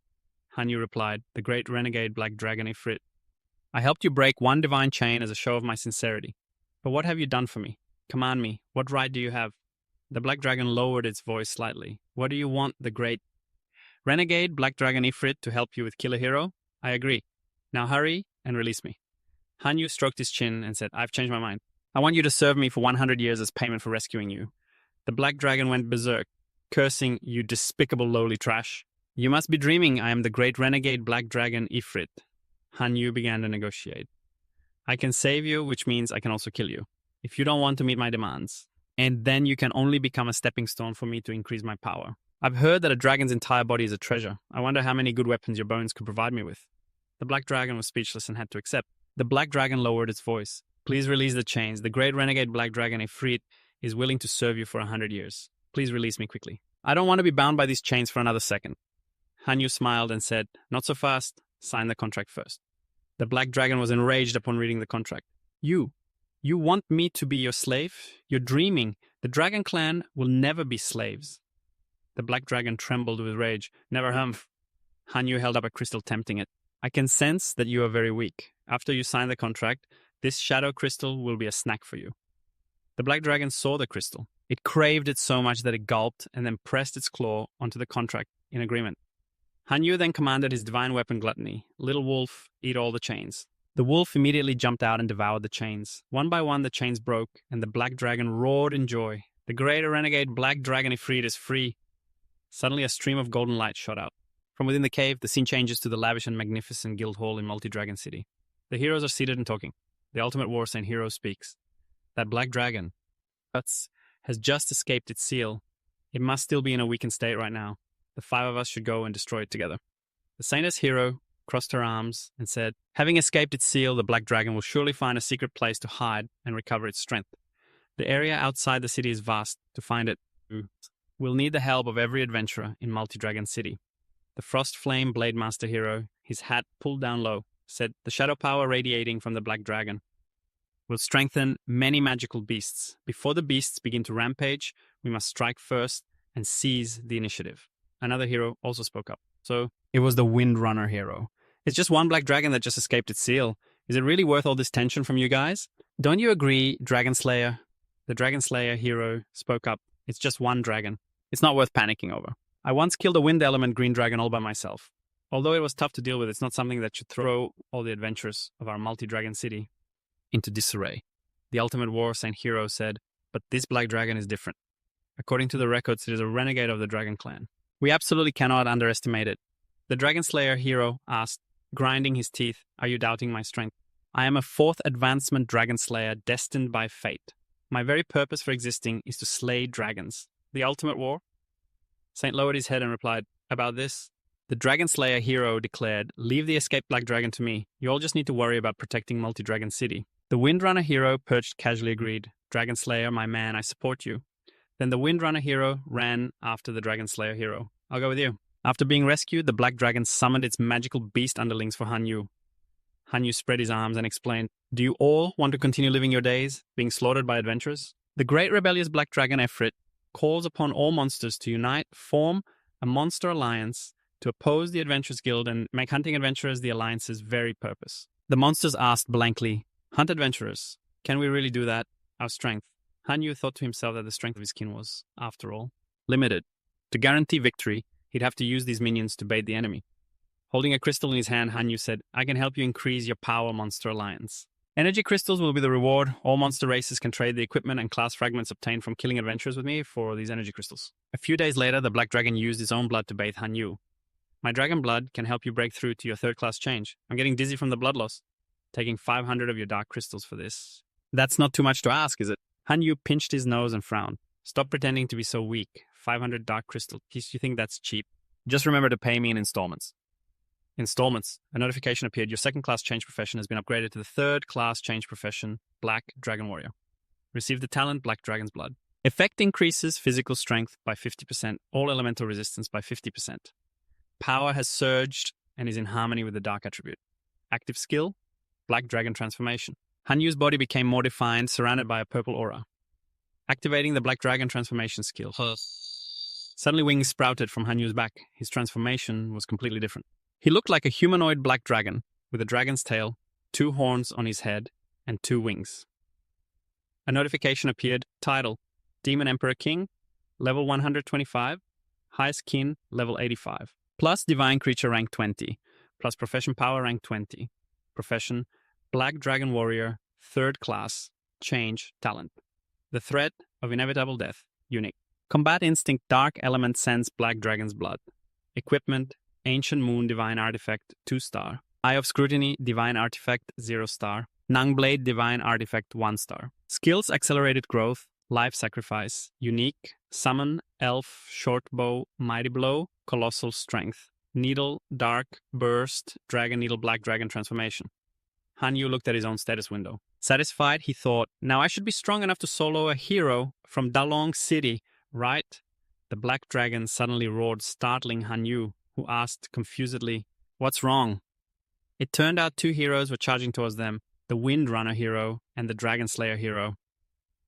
A: Hanyu replied, "The great renegade black dragon Ifrit. I helped you break one divine chain as a show of my sincerity. But what have you done for me? Command me. What right do you have?" The black dragon lowered its voice slightly. "What do you want, the great renegade black dragon Ifrit, to help you with Kill a Hero? I agree. Now hurry and release me." Hanyu stroked his chin and said, "I've changed my mind. I want you to serve me for 100 years as payment for rescuing you." The black dragon went berserk, cursing, "You despicable lowly trash. You must be dreaming. I am the great renegade black dragon Ifrit." Hanyu began to negotiate. "I can save you, which means I can also kill you, if you don't want to meet my demands. And then you can only become a stepping stone for me to increase my power. I've heard that a dragon's entire body is a treasure. I wonder how many good weapons your bones could provide me with." The black dragon was speechless and had to accept. The black dragon lowered its voice. "Please release the chains. The great renegade black dragon Ifrit is willing to serve you for 100 years. Please release me quickly. I don't want to be bound by these chains for another second." Hanyu smiled and said, "Not so fast. Sign the contract first." The black dragon was enraged upon reading the contract. You want me to be your slave? You're dreaming. The dragon clan will never be slaves." The black dragon trembled with rage. "Never humph." Hanyu held up a crystal, tempting it. "I can sense that you are very weak. After you sign the contract, this shadow crystal will be a snack for you." The black dragon saw the crystal. It craved it so much that it gulped and then pressed its claw onto the contract in agreement. Hanyu then commanded his divine weapon Gluttony, "Little wolf, eat all the chains." The wolf immediately jumped out and devoured the chains. One by one, the chains broke, and the black dragon roared in joy. "The great renegade black dragon Ifrit is free." Suddenly, a stream of golden light shot out. From within the cave, the scene changes to the lavish and magnificent guild hall in Multi-Dragon City. The heroes are seated and talking. The ultimate war saint hero speaks. "That black dragon has just escaped its seal. It must still be in a weakened state right now. The 5 of us should go and destroy it together." The saintess hero crossed her arms and said, "Having escaped its seal, the black dragon will surely find a secret place to hide and recover its strength. The area outside the city is vast. To find it, will need the help of every adventurer in Multi-Dragon City. The Frost Flame Blade Master hero, his hat pulled down low, said the shadow power radiating from the Black Dragon will strengthen many magical beasts. Before the beasts begin to rampage, we must strike first and seize the initiative. Another hero also spoke up. So it was the Windrunner hero. It's just one black dragon that just escaped its seal. Is it really worth all this tension from you guys? Don't you agree, Dragon Slayer? The Dragon Slayer hero spoke up. It's just one dragon. It's not worth panicking over. I once killed a wind element green dragon all by myself. Although it was tough to deal with, it's not something that should throw all the adventurers of our multi-dragon city into disarray. The Ultimate War Saint hero said, but this black dragon is different. According to the records, it is a renegade of the dragon clan. We absolutely cannot underestimate it. The Dragon Slayer hero asked, grinding his teeth, are you doubting my strength? I am a 4th advancement dragon slayer destined by fate. My very purpose for existing is to slay dragons. The ultimate war? Saint lowered his head and replied, about this? The Dragon Slayer hero declared, leave the escaped black dragon to me. You all just need to worry about protecting Multi-Dragon City. The Windrunner hero perched casually agreed, Dragon Slayer, my man, I support you. Then the Windrunner hero ran after the Dragon Slayer hero. I'll go with you. After being rescued, the black dragon summoned its magical beast underlings for Hanyu. Hanyu spread his arms and explained, do you all want to continue living your days, being slaughtered by adventurers? The great rebellious black dragon Efrit calls upon all monsters to unite, form a monster alliance to oppose the Adventurers Guild and make hunting adventurers the alliance's very purpose. The monsters asked blankly, hunt adventurers, can we really do that? Our strength. Hanyu thought to himself that the strength of his kin was, after all, limited. To guarantee victory, he'd have to use these minions to bait the enemy. Holding a crystal in his hand, Hanyu said, I can help you increase your power monster alliance. Energy crystals will be the reward. All monster races can trade the equipment and class fragments obtained from killing adventurers with me for these energy crystals. A few days later, the black dragon used his own blood to bathe Hanyu. My dragon blood can help you break through to your 3rd class change. I'm getting dizzy from the blood loss. Taking 500 of your dark crystals for this. That's not too much to ask, is it? Hanyu pinched his nose and frowned. Stop pretending to be so weak. 500 dark crystals. You think that's cheap? Just remember to pay me in installments. Installments. A notification appeared. Your 2nd class change profession has been upgraded to the 3rd class change profession, Black Dragon Warrior. Receive the talent, Black Dragon's Blood. Effect increases physical strength by 50%, all elemental resistance by 50%. Power has surged and is in harmony with the dark attribute. Active skill, Black Dragon Transformation. Hanyu's body became more defined, surrounded by a purple aura. Activating the Black Dragon Transformation skill. Suddenly wings sprouted from Hanyu's back. His transformation was completely different. He looked like a humanoid black dragon, with a dragon's tail, 2 horns on his head, and 2 wings. A notification appeared. Title, Demon Emperor King, level 125, highest kin, level 85. Plus Divine Creature rank 20, plus Profession Power rank 20. Profession, Black Dragon Warrior, 3rd class, change, talent. The threat of inevitable death, unique. Combat Instinct Dark Element Sense Black Dragon's Blood. Equipment, Ancient Moon Divine Artifact, 2-star. Eye of Scrutiny Divine Artifact, 0-star. Nangblade Divine Artifact, 1-star. Skills Accelerated Growth, Life Sacrifice, Unique, Summon, Elf, Short Bow, Mighty Blow, Colossal Strength. Needle, Dark, Burst, Dragon Needle Black Dragon Transformation. Hanyu looked at his own status window. Satisfied, he thought, now I should be strong enough to solo a hero from Dalong City, right? The black dragon suddenly roared, startling Hanyu, who asked confusedly, what's wrong? It turned out 2 heroes were charging towards them, the Windrunner hero and the Dragon Slayer hero.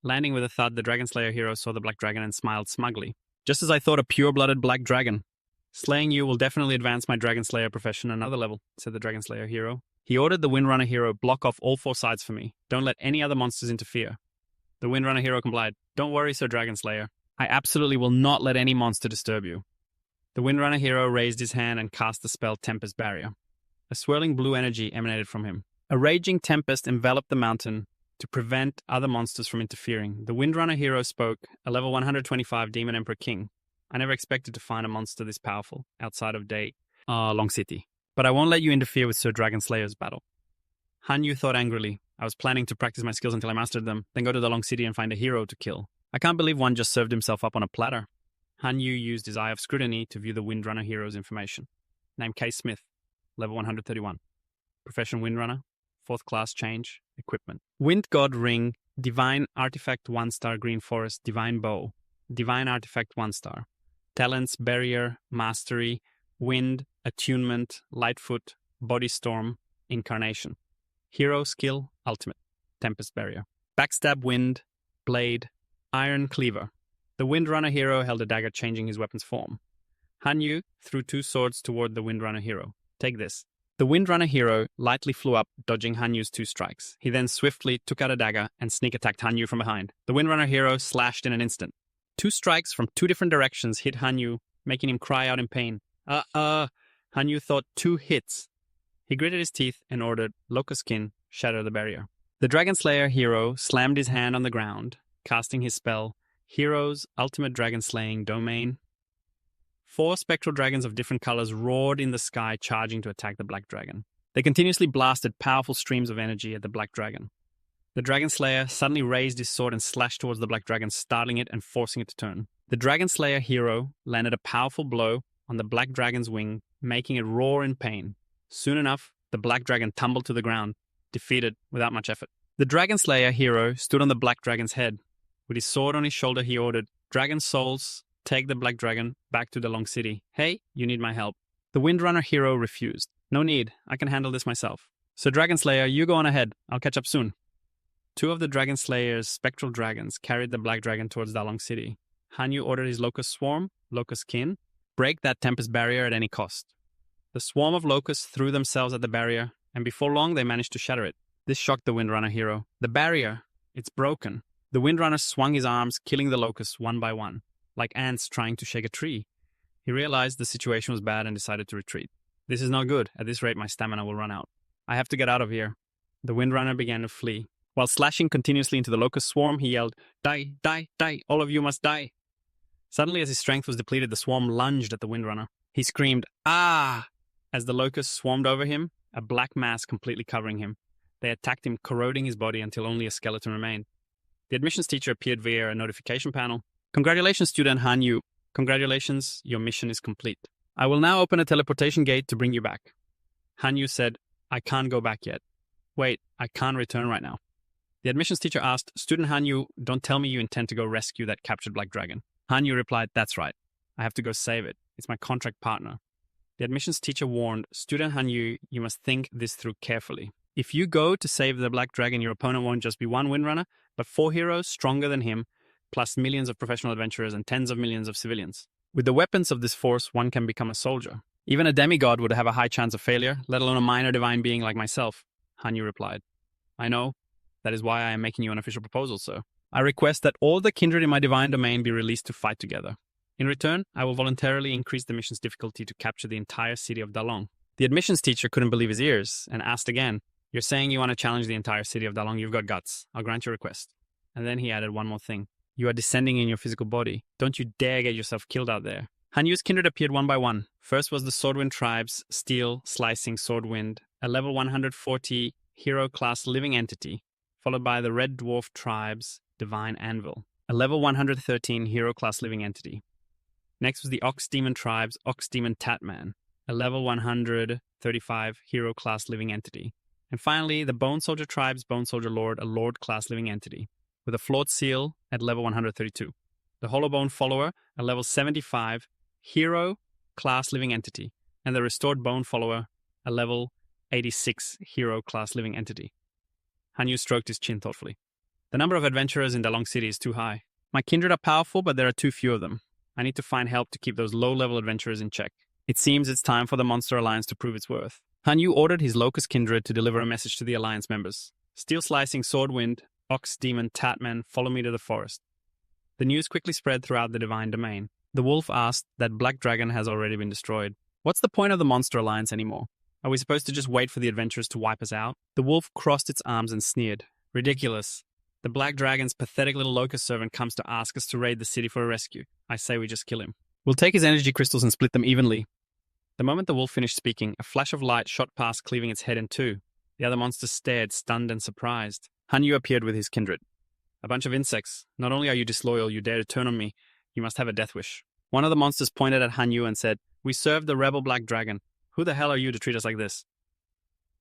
A: Landing with a thud, the Dragon Slayer hero saw the black dragon and smiled smugly. Just as I thought, a pure-blooded black dragon. Slaying you will definitely advance my Dragon Slayer profession another level, said the Dragon Slayer hero. He ordered the Windrunner hero, block off all 4 sides for me. Don't let any other monsters interfere. The Windrunner hero complied. Don't worry, Sir Dragon Slayer. I absolutely will not let any monster disturb you. The Windrunner hero raised his hand and cast the spell Tempest Barrier. A swirling blue energy emanated from him. A raging tempest enveloped the mountain to prevent other monsters from interfering. The Windrunner hero spoke, a level 125 Demon Emperor King. I never expected to find a monster this powerful outside of Long City. But I won't let you interfere with Sir Dragon Slayer's battle. Hanyu thought angrily. I was planning to practice my skills until I mastered them, then go to the Long City and find a hero to kill. I can't believe one just served himself up on a platter. Hanyu used his Eye of Scrutiny to view the Windrunner hero's information. Name K. Smith, level 131. Profession Windrunner, 4th class change, equipment. Wind God Ring, Divine Artifact 1-star Green Forest, Divine Bow. Divine Artifact 1-star. Talents, Barrier, Mastery, Wind, Attunement, Lightfoot, Body Storm, Incarnation. Hero Skill, Ultimate. Tempest Barrier. Backstab Wind, Blade, Iron Cleaver. The Windrunner hero held a dagger, changing his weapon's form. Hanyu threw 2 swords toward the Windrunner hero. Take this. The Windrunner hero lightly flew up, dodging Hanyu's 2 strikes. He then swiftly took out a dagger and sneak attacked Hanyu from behind. The Windrunner hero slashed in an instant. 2 strikes from 2 different directions hit Hanyu, making him cry out in pain. Hanyu thought 2 hits. He gritted his teeth and ordered Locust Skin, shatter the barrier. The Dragon Slayer hero slammed his hand on the ground, casting his spell, Hero's Ultimate Dragon Slaying Domain. 4 spectral dragons of different colors roared in the sky, charging to attack the Black Dragon. They continuously blasted powerful streams of energy at the Black Dragon. The Dragon Slayer suddenly raised his sword and slashed towards the Black Dragon, startling it and forcing it to turn. The Dragon Slayer hero landed a powerful blow on the Black Dragon's wing, making it roar in pain. Soon enough, the Black Dragon tumbled to the ground, defeated without much effort. The Dragon Slayer hero stood on the Black Dragon's head. With his sword on his shoulder, he ordered, Dragon Souls, take the Black Dragon back to Dalong City. Hey, you need my help. The Windrunner hero refused. No need, I can handle this myself. So Dragon Slayer, you go on ahead. I'll catch up soon. 2 of the Dragon Slayer's spectral dragons carried the Black Dragon towards Dalong City. Hanyu ordered his Locust Swarm, Locust Kin, break that Tempest Barrier at any cost. The swarm of locusts threw themselves at the barrier, and before long they managed to shatter it. This shocked the Windrunner hero. The barrier, it's broken. The Windrunner swung his arms, killing the locusts one by one, like ants trying to shake a tree. He realized the situation was bad and decided to retreat. This is not good. At this rate, my stamina will run out. I have to get out of here. The Windrunner began to flee. While slashing continuously into the locust swarm, he yelled, Die, die, die, all of you must die. Suddenly, as his strength was depleted, the swarm lunged at the Windrunner. He screamed, Ah! As the locusts swarmed over him, a black mass completely covering him. They attacked him, corroding his body until only a skeleton remained. The admissions teacher appeared via a notification panel. Congratulations, student Hanyu. Congratulations, your mission is complete. I will now open a teleportation gate to bring you back. Hanyu said, I can't go back yet. Wait, I can't return right now. The admissions teacher asked, Student Hanyu, don't tell me you intend to go rescue that captured Black Dragon. Hanyu replied, That's right. I have to go save it. It's my contract partner. The admissions teacher warned, Student Hanyu, you must think this through carefully. If you go to save the Black Dragon, your opponent won't just be one Windrunner, but 4 heroes stronger than him, plus millions of professional adventurers and tens of millions of civilians. With the weapons of this force, one can become a soldier. Even a demigod would have a high chance of failure, let alone a minor divine being like myself. Hanyu replied, I know. That is why I am making you an official proposal, sir. I request that all the kindred in my divine domain be released to fight together. In return, I will voluntarily increase the mission's difficulty to capture the entire city of Dalong. The admissions teacher couldn't believe his ears and asked again, You're saying you want to challenge the entire city of Dalong? You've got guts. I'll grant your request. And then he added one more thing. You are descending in your physical body. Don't you dare get yourself killed out there. Hanyu's kindred appeared one by one. First was the Swordwind Tribe's Steel Slicing Swordwind, a level 140 hero class living entity, followed by the Red Dwarf Tribe's Divine Anvil, a level 113 hero class living entity. Next was the Ox Demon Tribe's Ox Demon Tatman, a level 135 hero class living entity. And finally, the Bone Soldier Tribe's Bone Soldier Lord, a Lord class living entity, with a Flawed Seal at level 132. The Hollowbone Follower, a level 75 hero class living entity, and the Restored Bone Follower, a level 86 hero class living entity. Hanyu stroked his chin thoughtfully. The number of adventurers in Dalong City is too high. My kindred are powerful, but there are too few of them. I need to find help to keep those low-level adventurers in check. It seems it's time for the Monster Alliance to prove its worth. Hanyu ordered his Locust kindred to deliver a message to the Alliance members. Steel Slicing Swordwind, Ox Demon Tatman, follow me to the forest. The news quickly spread throughout the Divine Domain. The wolf asked that Black Dragon has already been destroyed. What's the point of the Monster Alliance anymore? Are we supposed to just wait for the adventurers to wipe us out? The wolf crossed its arms and sneered. Ridiculous. The Black Dragon's pathetic little locust servant comes to ask us to raid the city for a rescue. I say we just kill him. We'll take his energy crystals and split them evenly. The moment the wolf finished speaking, a flash of light shot past, cleaving its head in two. The other monsters stared, stunned and surprised. Hanyu appeared with his kindred. A bunch of insects. Not only are you disloyal, you dare to turn on me. You must have a death wish. One of the monsters pointed at Hanyu and said, We serve the rebel Black Dragon. Who the hell are you to treat us like this?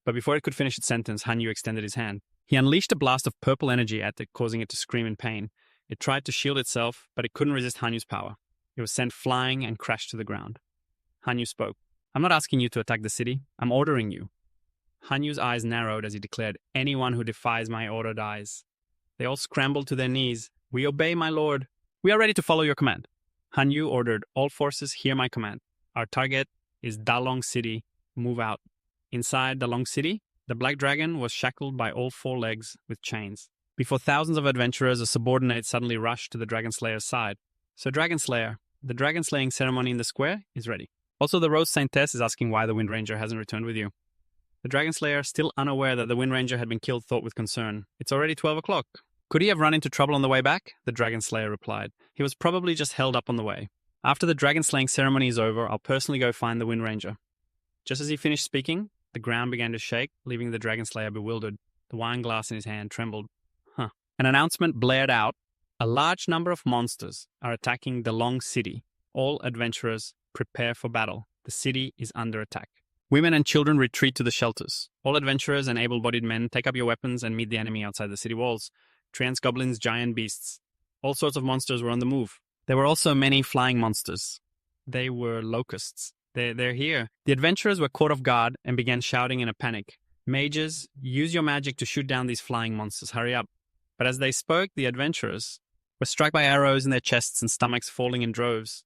A: But before it could finish its sentence, Hanyu extended his hand. He unleashed a blast of purple energy at it, causing it to scream in pain. It tried to shield itself, but it couldn't resist Hanyu's power. It was sent flying and crashed to the ground. Hanyu spoke. I'm not asking you to attack the city. I'm ordering you. Hanyu's eyes narrowed as he declared, anyone who defies my order dies. They all scrambled to their knees. We obey, my lord. We are ready to follow your command. Hanyu ordered, all forces hear my command. Our target is Dalong City. Move out. Inside Dalong City, the Black Dragon was shackled by all four legs with chains. Before thousands of adventurers, a subordinate suddenly rushed to the Dragon Slayer's side. So Dragon Slayer, the dragon slaying ceremony in the square is ready. Also, the Rose Saintess is asking why the Wind Ranger hasn't returned with you. The Dragon Slayer, still unaware that the Wind Ranger had been killed, thought with concern, it's already 12 o'clock. Could he have run into trouble on the way back? The Dragon Slayer replied. He was probably just held up on the way. After the dragon slaying ceremony is over, I'll personally go find the Wind Ranger. Just as he finished speaking, the ground began to shake, leaving the Dragon Slayer bewildered. The wine glass in his hand trembled. An announcement blared out. A large number of monsters are attacking Dalong City. All adventurers, prepare for battle. The city is under attack. Women and children retreat to the shelters. All adventurers and able-bodied men take up your weapons and meet the enemy outside the city walls. Treants, goblins, giant beasts. All sorts of monsters were on the move. There were also many flying monsters. They were locusts. They're here. The adventurers were caught off guard and began shouting in a panic. Mages, use your magic to shoot down these flying monsters. Hurry up. But as they spoke, the adventurers were struck by arrows in their chests and stomachs falling in droves.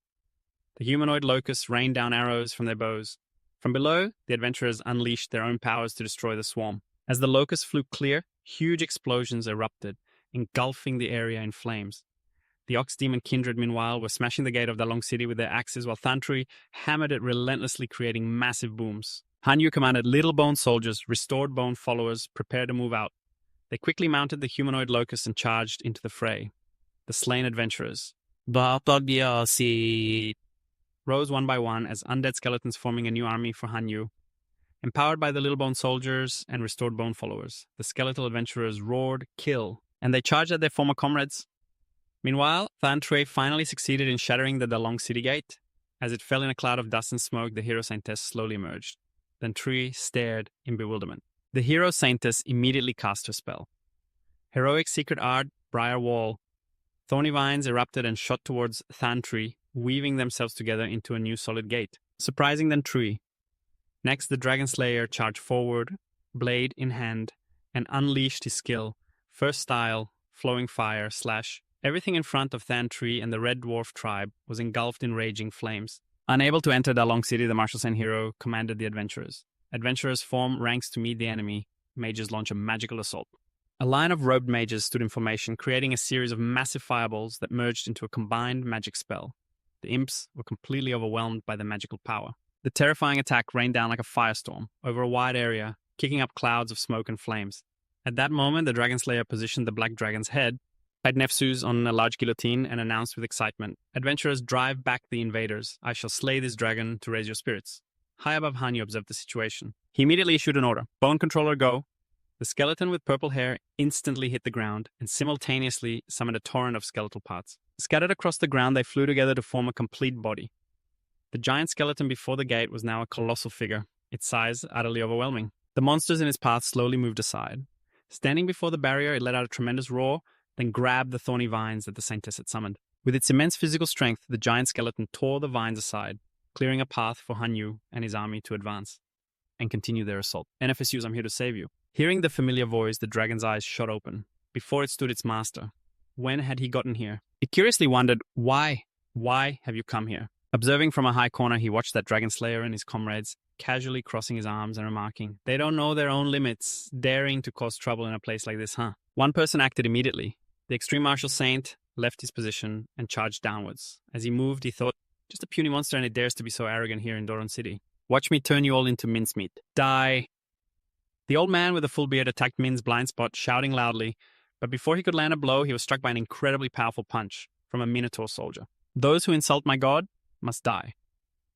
A: The humanoid locusts rained down arrows from their bows. From below, the adventurers unleashed their own powers to destroy the swarm. As the locusts flew clear, huge explosions erupted, engulfing the area in flames. The Ox Demon Kindred, meanwhile, were smashing the gate of Dalong City with their axes, while Thantri hammered it relentlessly, creating massive booms. Hanyu commanded Little Bone soldiers, Restored Bone followers, prepare to move out. They quickly mounted the humanoid locusts and charged into the fray. The slain adventurers rose one by one as undead skeletons forming a new army for Hanyu. Empowered by the Little Bone soldiers and Restored Bone followers, the skeletal adventurers roared, kill, and they charged at their former comrades. Meanwhile, Thantri finally succeeded in shattering the Dalong City gate. As it fell in a cloud of dust and smoke, the Hero Saintess slowly emerged. Thantri stared in bewilderment. The Hero Saintess immediately cast her spell. Heroic Secret Art, Briar Wall. Thorny vines erupted and shot towards Thantri, weaving themselves together into a new solid gate, surprising Thantri. Next, the Dragon Slayer charged forward, blade in hand, and unleashed his skill. First style, flowing fire, slash. Everything in front of Thantri and the Red Dwarf tribe was engulfed in raging flames. Unable to enter Dalong City, the Martial Saint hero commanded the adventurers. Adventurers form ranks to meet the enemy. Mages launch a magical assault. A line of robed mages stood in formation, creating a series of massive fireballs that merged into a combined magic spell. The imps were completely overwhelmed by the magical power. The terrifying attack rained down like a firestorm over a wide area, kicking up clouds of smoke and flames. At that moment, the Dragon Slayer positioned the Black Dragon's head, tied Nefsus on a large guillotine, and announced with excitement, "Adventurers, drive back the invaders. I shall slay this dragon to raise your spirits." High above Hanyu observed the situation. He immediately issued an order. Bone Controller, go. The skeleton with purple hair instantly hit the ground and simultaneously summoned a torrent of skeletal parts. Scattered across the ground, they flew together to form a complete body. The giant skeleton before the gate was now a colossal figure, its size utterly overwhelming. The monsters in its path slowly moved aside. Standing before the barrier, it let out a tremendous roar, then grabbed the thorny vines that the Saintess had summoned. With its immense physical strength, the giant skeleton tore the vines aside, clearing a path for Hanyu and his army to advance and continue their assault. NFSUs, I'm here to save you. Hearing the familiar voice, the dragon's eyes shot open. Before it stood its master. When had he gotten here? It curiously wondered, why? Why have you come here? Observing from a high corner, he watched that Dragon Slayer and his comrades, casually crossing his arms and remarking, "They don't know their own limits, daring to cause trouble in a place like this, huh?" One person acted immediately. The Extreme Martial Saint left his position and charged downwards. As he moved, he thought, just a puny monster and it dares to be so arrogant here in Doron City. Watch me turn you all into mincemeat. Die! The old man with the full beard attacked Min's blind spot, shouting loudly, but before he could land a blow, he was struck by an incredibly powerful punch from a Minotaur soldier. Those who insult my god must die.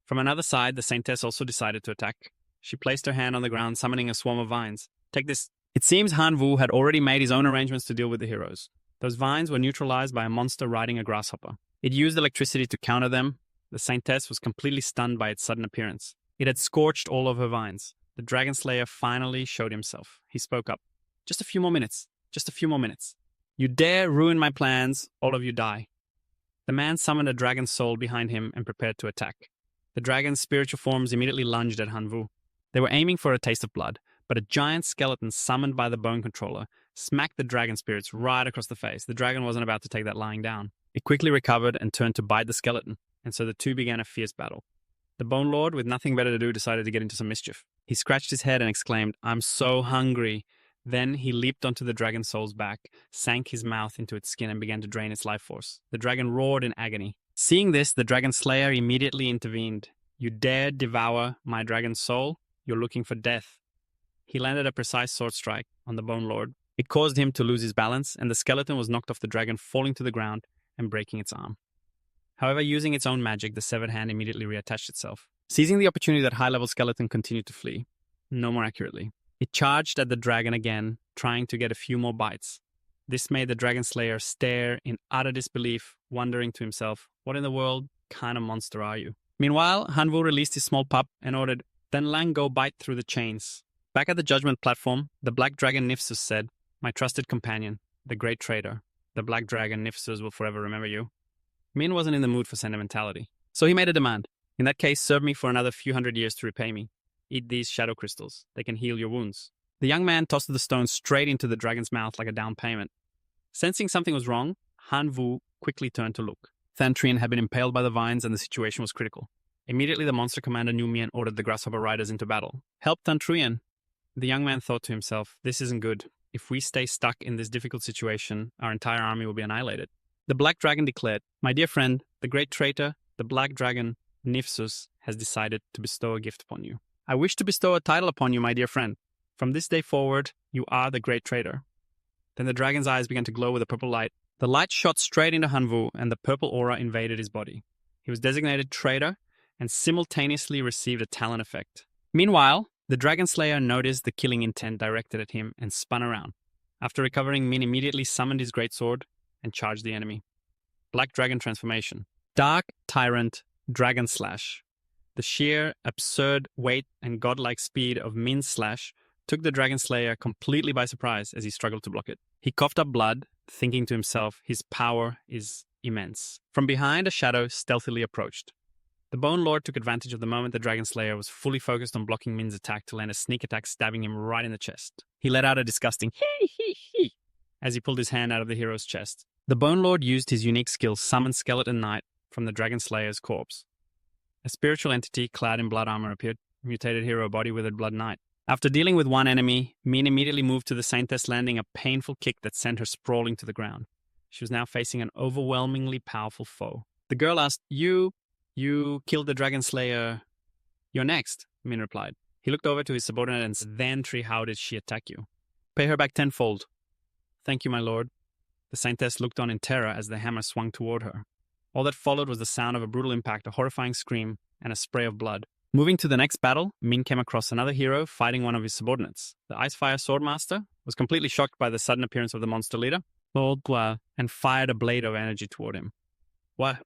A: From another side, the Saintess also decided to attack. She placed her hand on the ground, summoning a swarm of vines. Take this. It seems Han Wu had already made his own arrangements to deal with the heroes. Those vines were neutralized by a monster riding a grasshopper. It used electricity to counter them. The Saintess was completely stunned by its sudden appearance. It had scorched all of her vines. The Dragon Slayer finally showed himself. He spoke up. Just a few more minutes. Just a few more minutes. You dare ruin my plans, all of you die. The man summoned a dragon's soul behind him and prepared to attack. The dragon's spiritual forms immediately lunged at Hanvu. They were aiming for a taste of blood, but a giant skeleton summoned by the bone controller smacked the dragon spirits right across the face. The dragon wasn't about to take that lying down. It quickly recovered and turned to bite the skeleton, and so the two began a fierce battle. The Bone Lord, with nothing better to do, decided to get into some mischief. He scratched his head and exclaimed, "I'm so hungry." Then he leaped onto the dragon's soul's back, sank his mouth into its skin, and began to drain its life force. The dragon roared in agony. Seeing this, the dragon slayer immediately intervened. "You dare devour my dragon's soul? You're looking for death." He landed a precise sword strike on the Bone Lord. It caused him to lose his balance, and the skeleton was knocked off the dragon, falling to the ground and breaking its arm. However, using its own magic, the severed hand immediately reattached itself. Seizing the opportunity that high-level skeleton continued to flee, no more accurately, it charged at the dragon again, trying to get a few more bites. This made the dragon slayer stare in utter disbelief, wondering to himself, what in the world kind of monster are you? Meanwhile, Hanvu released his small pup and ordered, "Then Lang go bite through the chains." Back at the judgment platform, the black dragon Nifsus said, "My trusted companion, the great traitor, the black dragon Nifsus will forever remember you." Min wasn't in the mood for sentimentality, so he made a demand. "In that case, serve me for another few hundred years to repay me. Eat these shadow crystals. They can heal your wounds." The young man tossed the stone straight into the dragon's mouth like a down payment. Sensing something was wrong, Han Vu quickly turned to look. Thantrian had been impaled by the vines and the situation was critical. Immediately, the monster commander Numian ordered the grasshopper riders into battle. "Help Thantrian." The young man thought to himself, "This isn't good. If we stay stuck in this difficult situation, our entire army will be annihilated." The black dragon declared, "My dear friend, the great traitor, the black dragon Nifsus, has decided to bestow a gift upon you. I wish to bestow a title upon you, my dear friend. From this day forward, you are the great traitor." Then the dragon's eyes began to glow with a purple light. The light shot straight into Hanvu, and the purple aura invaded his body. He was designated traitor and simultaneously received a talent effect. Meanwhile, the dragon slayer noticed the killing intent directed at him and spun around. After recovering, Min immediately summoned his greatsword and charged the enemy. Black Dragon Transformation. Dark Tyrant Dragon Slash. The sheer, absurd weight and godlike speed of Min's slash took the Dragon Slayer completely by surprise as he struggled to block it. He coughed up blood, thinking to himself, his power is immense. From behind, a shadow stealthily approached. The Bone Lord took advantage of the moment the Dragon Slayer was fully focused on blocking Min's attack to land a sneak attack, stabbing him right in the chest. He let out a disgusting hee as he pulled his hand out of the hero's chest. The Bone Lord used his unique skill Summon Skeleton Knight from the Dragon Slayer's corpse. A spiritual entity clad in blood armor appeared, mutated hero body withered blood knight. After dealing with one enemy, Min immediately moved to the Saintess, landing a painful kick that sent her sprawling to the ground. She was now facing an overwhelmingly powerful foe. The girl asked, You killed the Dragon Slayer. You're next," Min replied. He looked over to his subordinate and said, "Vantry, how did she attack you?" "Pay her back tenfold." "Thank you, my lord." The Saintess looked on in terror as the hammer swung toward her. All that followed was the sound of a brutal impact, a horrifying scream, and a spray of blood. Moving to the next battle, Min came across another hero fighting one of his subordinates. The Icefire Swordmaster was completely shocked by the sudden appearance of the monster leader, and fired a blade of energy toward him. "What?"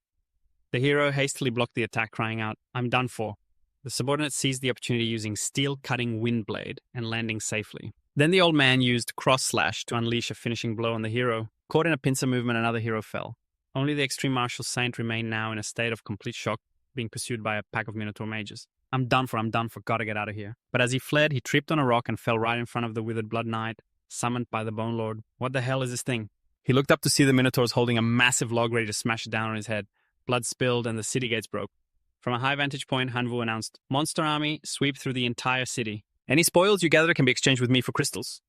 A: The hero hastily blocked the attack, crying out, "I'm done for." The subordinate seized the opportunity using steel-cutting wind blade and landing safely. Then the old man used cross slash to unleash a finishing blow on the hero. Caught in a pincer movement, another hero fell. Only the extreme martial saint remained now in a state of complete shock, being pursued by a pack of Minotaur mages. I'm done for, gotta get out of here." But as he fled, he tripped on a rock and fell right in front of the withered blood knight, summoned by the Bone Lord. "What the hell is this thing?" He looked up to see the Minotaurs holding a massive log ready to smash it down on his head. Blood spilled and the city gates broke. From a high vantage point, Hanvu announced, "Monster army, sweep through the entire city. Any spoils you gather can be exchanged with me for crystals."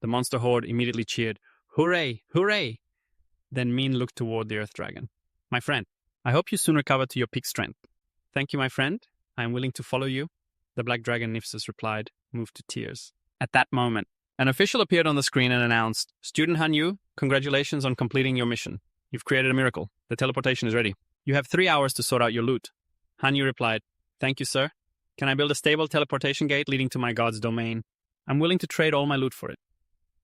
A: The monster horde immediately cheered, "Hooray, hooray!" Then Min looked toward the Earth Dragon. "My friend, I hope you soon recover to your peak strength." "Thank you, my friend. I am willing to follow you," the Black Dragon Nifsus replied, moved to tears. At that moment, an official appeared on the screen and announced, "Student Han Yu, congratulations on completing your mission. You've created a miracle. The teleportation is ready. You have 3 hours to sort out your loot." Han Yu replied, "Thank you, sir. Can I build a stable teleportation gate leading to my god's domain? I'm willing to trade all my loot for it."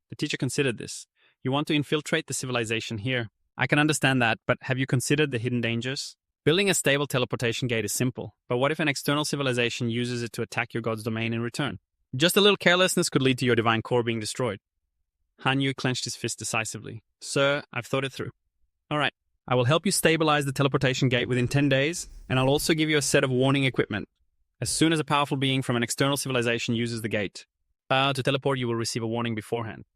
A: The teacher considered this. "You want to infiltrate the civilization here. I can understand that, but have you considered the hidden dangers? Building a stable teleportation gate is simple, but what if an external civilization uses it to attack your god's domain in return? Just a little carelessness could lead to your divine core being destroyed." Han Yu clenched his fist decisively. Sir, I've thought it through. All right. I will help you stabilize the teleportation gate within 10 days, and I'll also give you a set of warning equipment. As soon as a powerful being from an external civilization uses the gate, to teleport, you will receive a warning beforehand.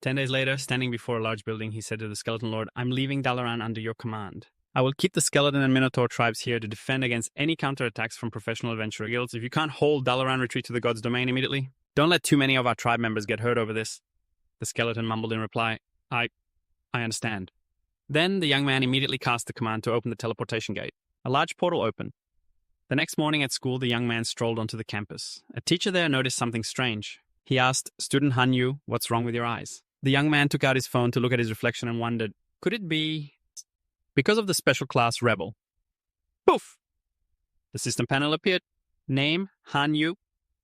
A: 10 days later, standing before a large building, he said to the Skeleton Lord, I'm leaving Dalaran under your command. I will keep the Skeleton and Minotaur tribes here to defend against any counterattacks from professional adventurer guilds. If you can't hold Dalaran, retreat to the God's domain immediately. Don't let too many of our tribe members get hurt over this. The Skeleton mumbled in reply, I understand. Then the young man immediately cast the command to open the teleportation gate. A large portal opened. The next morning at school, the young man strolled onto the campus. A teacher there noticed something strange. He asked, Student Hanyu, what's wrong with your eyes? The young man took out his phone to look at his reflection and wondered, could it be because of the special class Rebel? Poof! The system panel appeared. Name, Hanyu.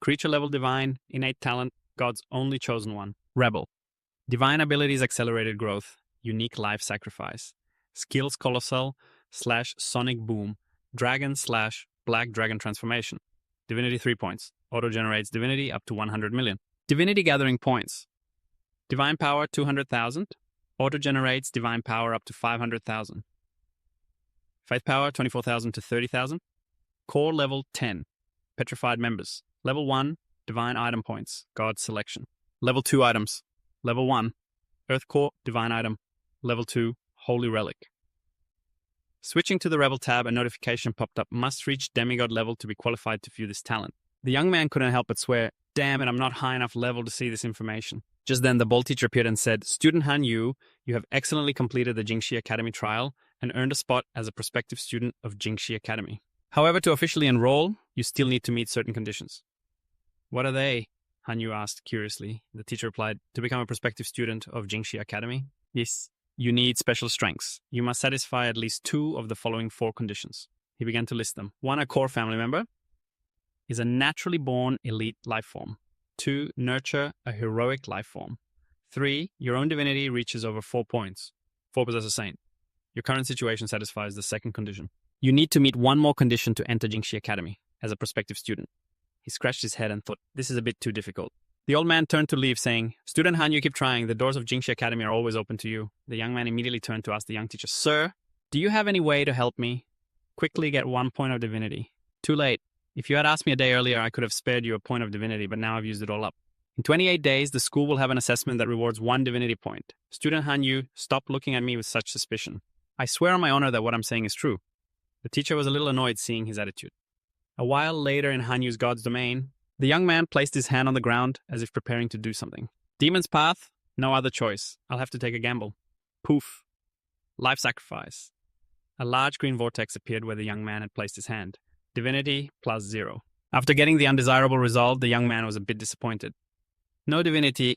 A: Creature level divine. Innate talent. God's only chosen one. Rebel. Divine abilities accelerated growth. Unique life sacrifice. Skills colossal / sonic boom. Dragon / black dragon transformation. Divinity 3 points. Auto-generates divinity up to 100 million. Divinity gathering points. Divine power 200,000. Auto-generates divine power up to 500,000. Faith power 24,000 to 30,000. Core level 10. Petrified members. Level 1. Divine item points. God selection. Level 2 items. Level 1. Earth core. Divine item. Level 2. Holy relic. Switching to the Rebel tab, a notification popped up. Must reach demigod level to be qualified to view this talent. The young man couldn't help but swear, damn it, I'm not high enough level to see this information. Just then, the bold teacher appeared and said, Student Han Yu, you have excellently completed the Jingxi Academy trial and earned a spot as a prospective student of Jingxi Academy. However, to officially enroll, you still need to meet certain conditions. What are they? Han Yu asked curiously. The teacher replied, to become a prospective student of Jingxi Academy, yes, you need special strengths. You must satisfy at least 2 of the following 4 conditions. He began to list them. 1, a core family member is a naturally born elite life form. 2, nurture a heroic life form. 3, your own divinity reaches over 4 points. 4, possess a saint. Your current situation satisfies the second condition. You need to meet 1 more condition to enter Jingxi Academy as a prospective student. He scratched his head and thought, this is a bit too difficult. The old man turned to leave, saying, Student Han, you keep trying. The doors of Jingxi Academy are always open to you. The young man immediately turned to ask the young teacher, Sir, do you have any way to help me quickly get 1 point of divinity? Too late. If you had asked me a day earlier, I could have spared you a point of divinity, but now I've used it all up. In 28 days, the school will have an assessment that rewards 1 divinity point. Student Han Yu, stop looking at me with such suspicion. I swear on my honor that what I'm saying is true. The teacher was a little annoyed seeing his attitude. A while later in Han Yu's God's domain, the young man placed his hand on the ground as if preparing to do something. Demon's path? No other choice. I'll have to take a gamble. Poof. Life sacrifice. A large green vortex appeared where the young man had placed his hand. Divinity plus 0. After getting the undesirable result, the young man was a bit disappointed. No divinity.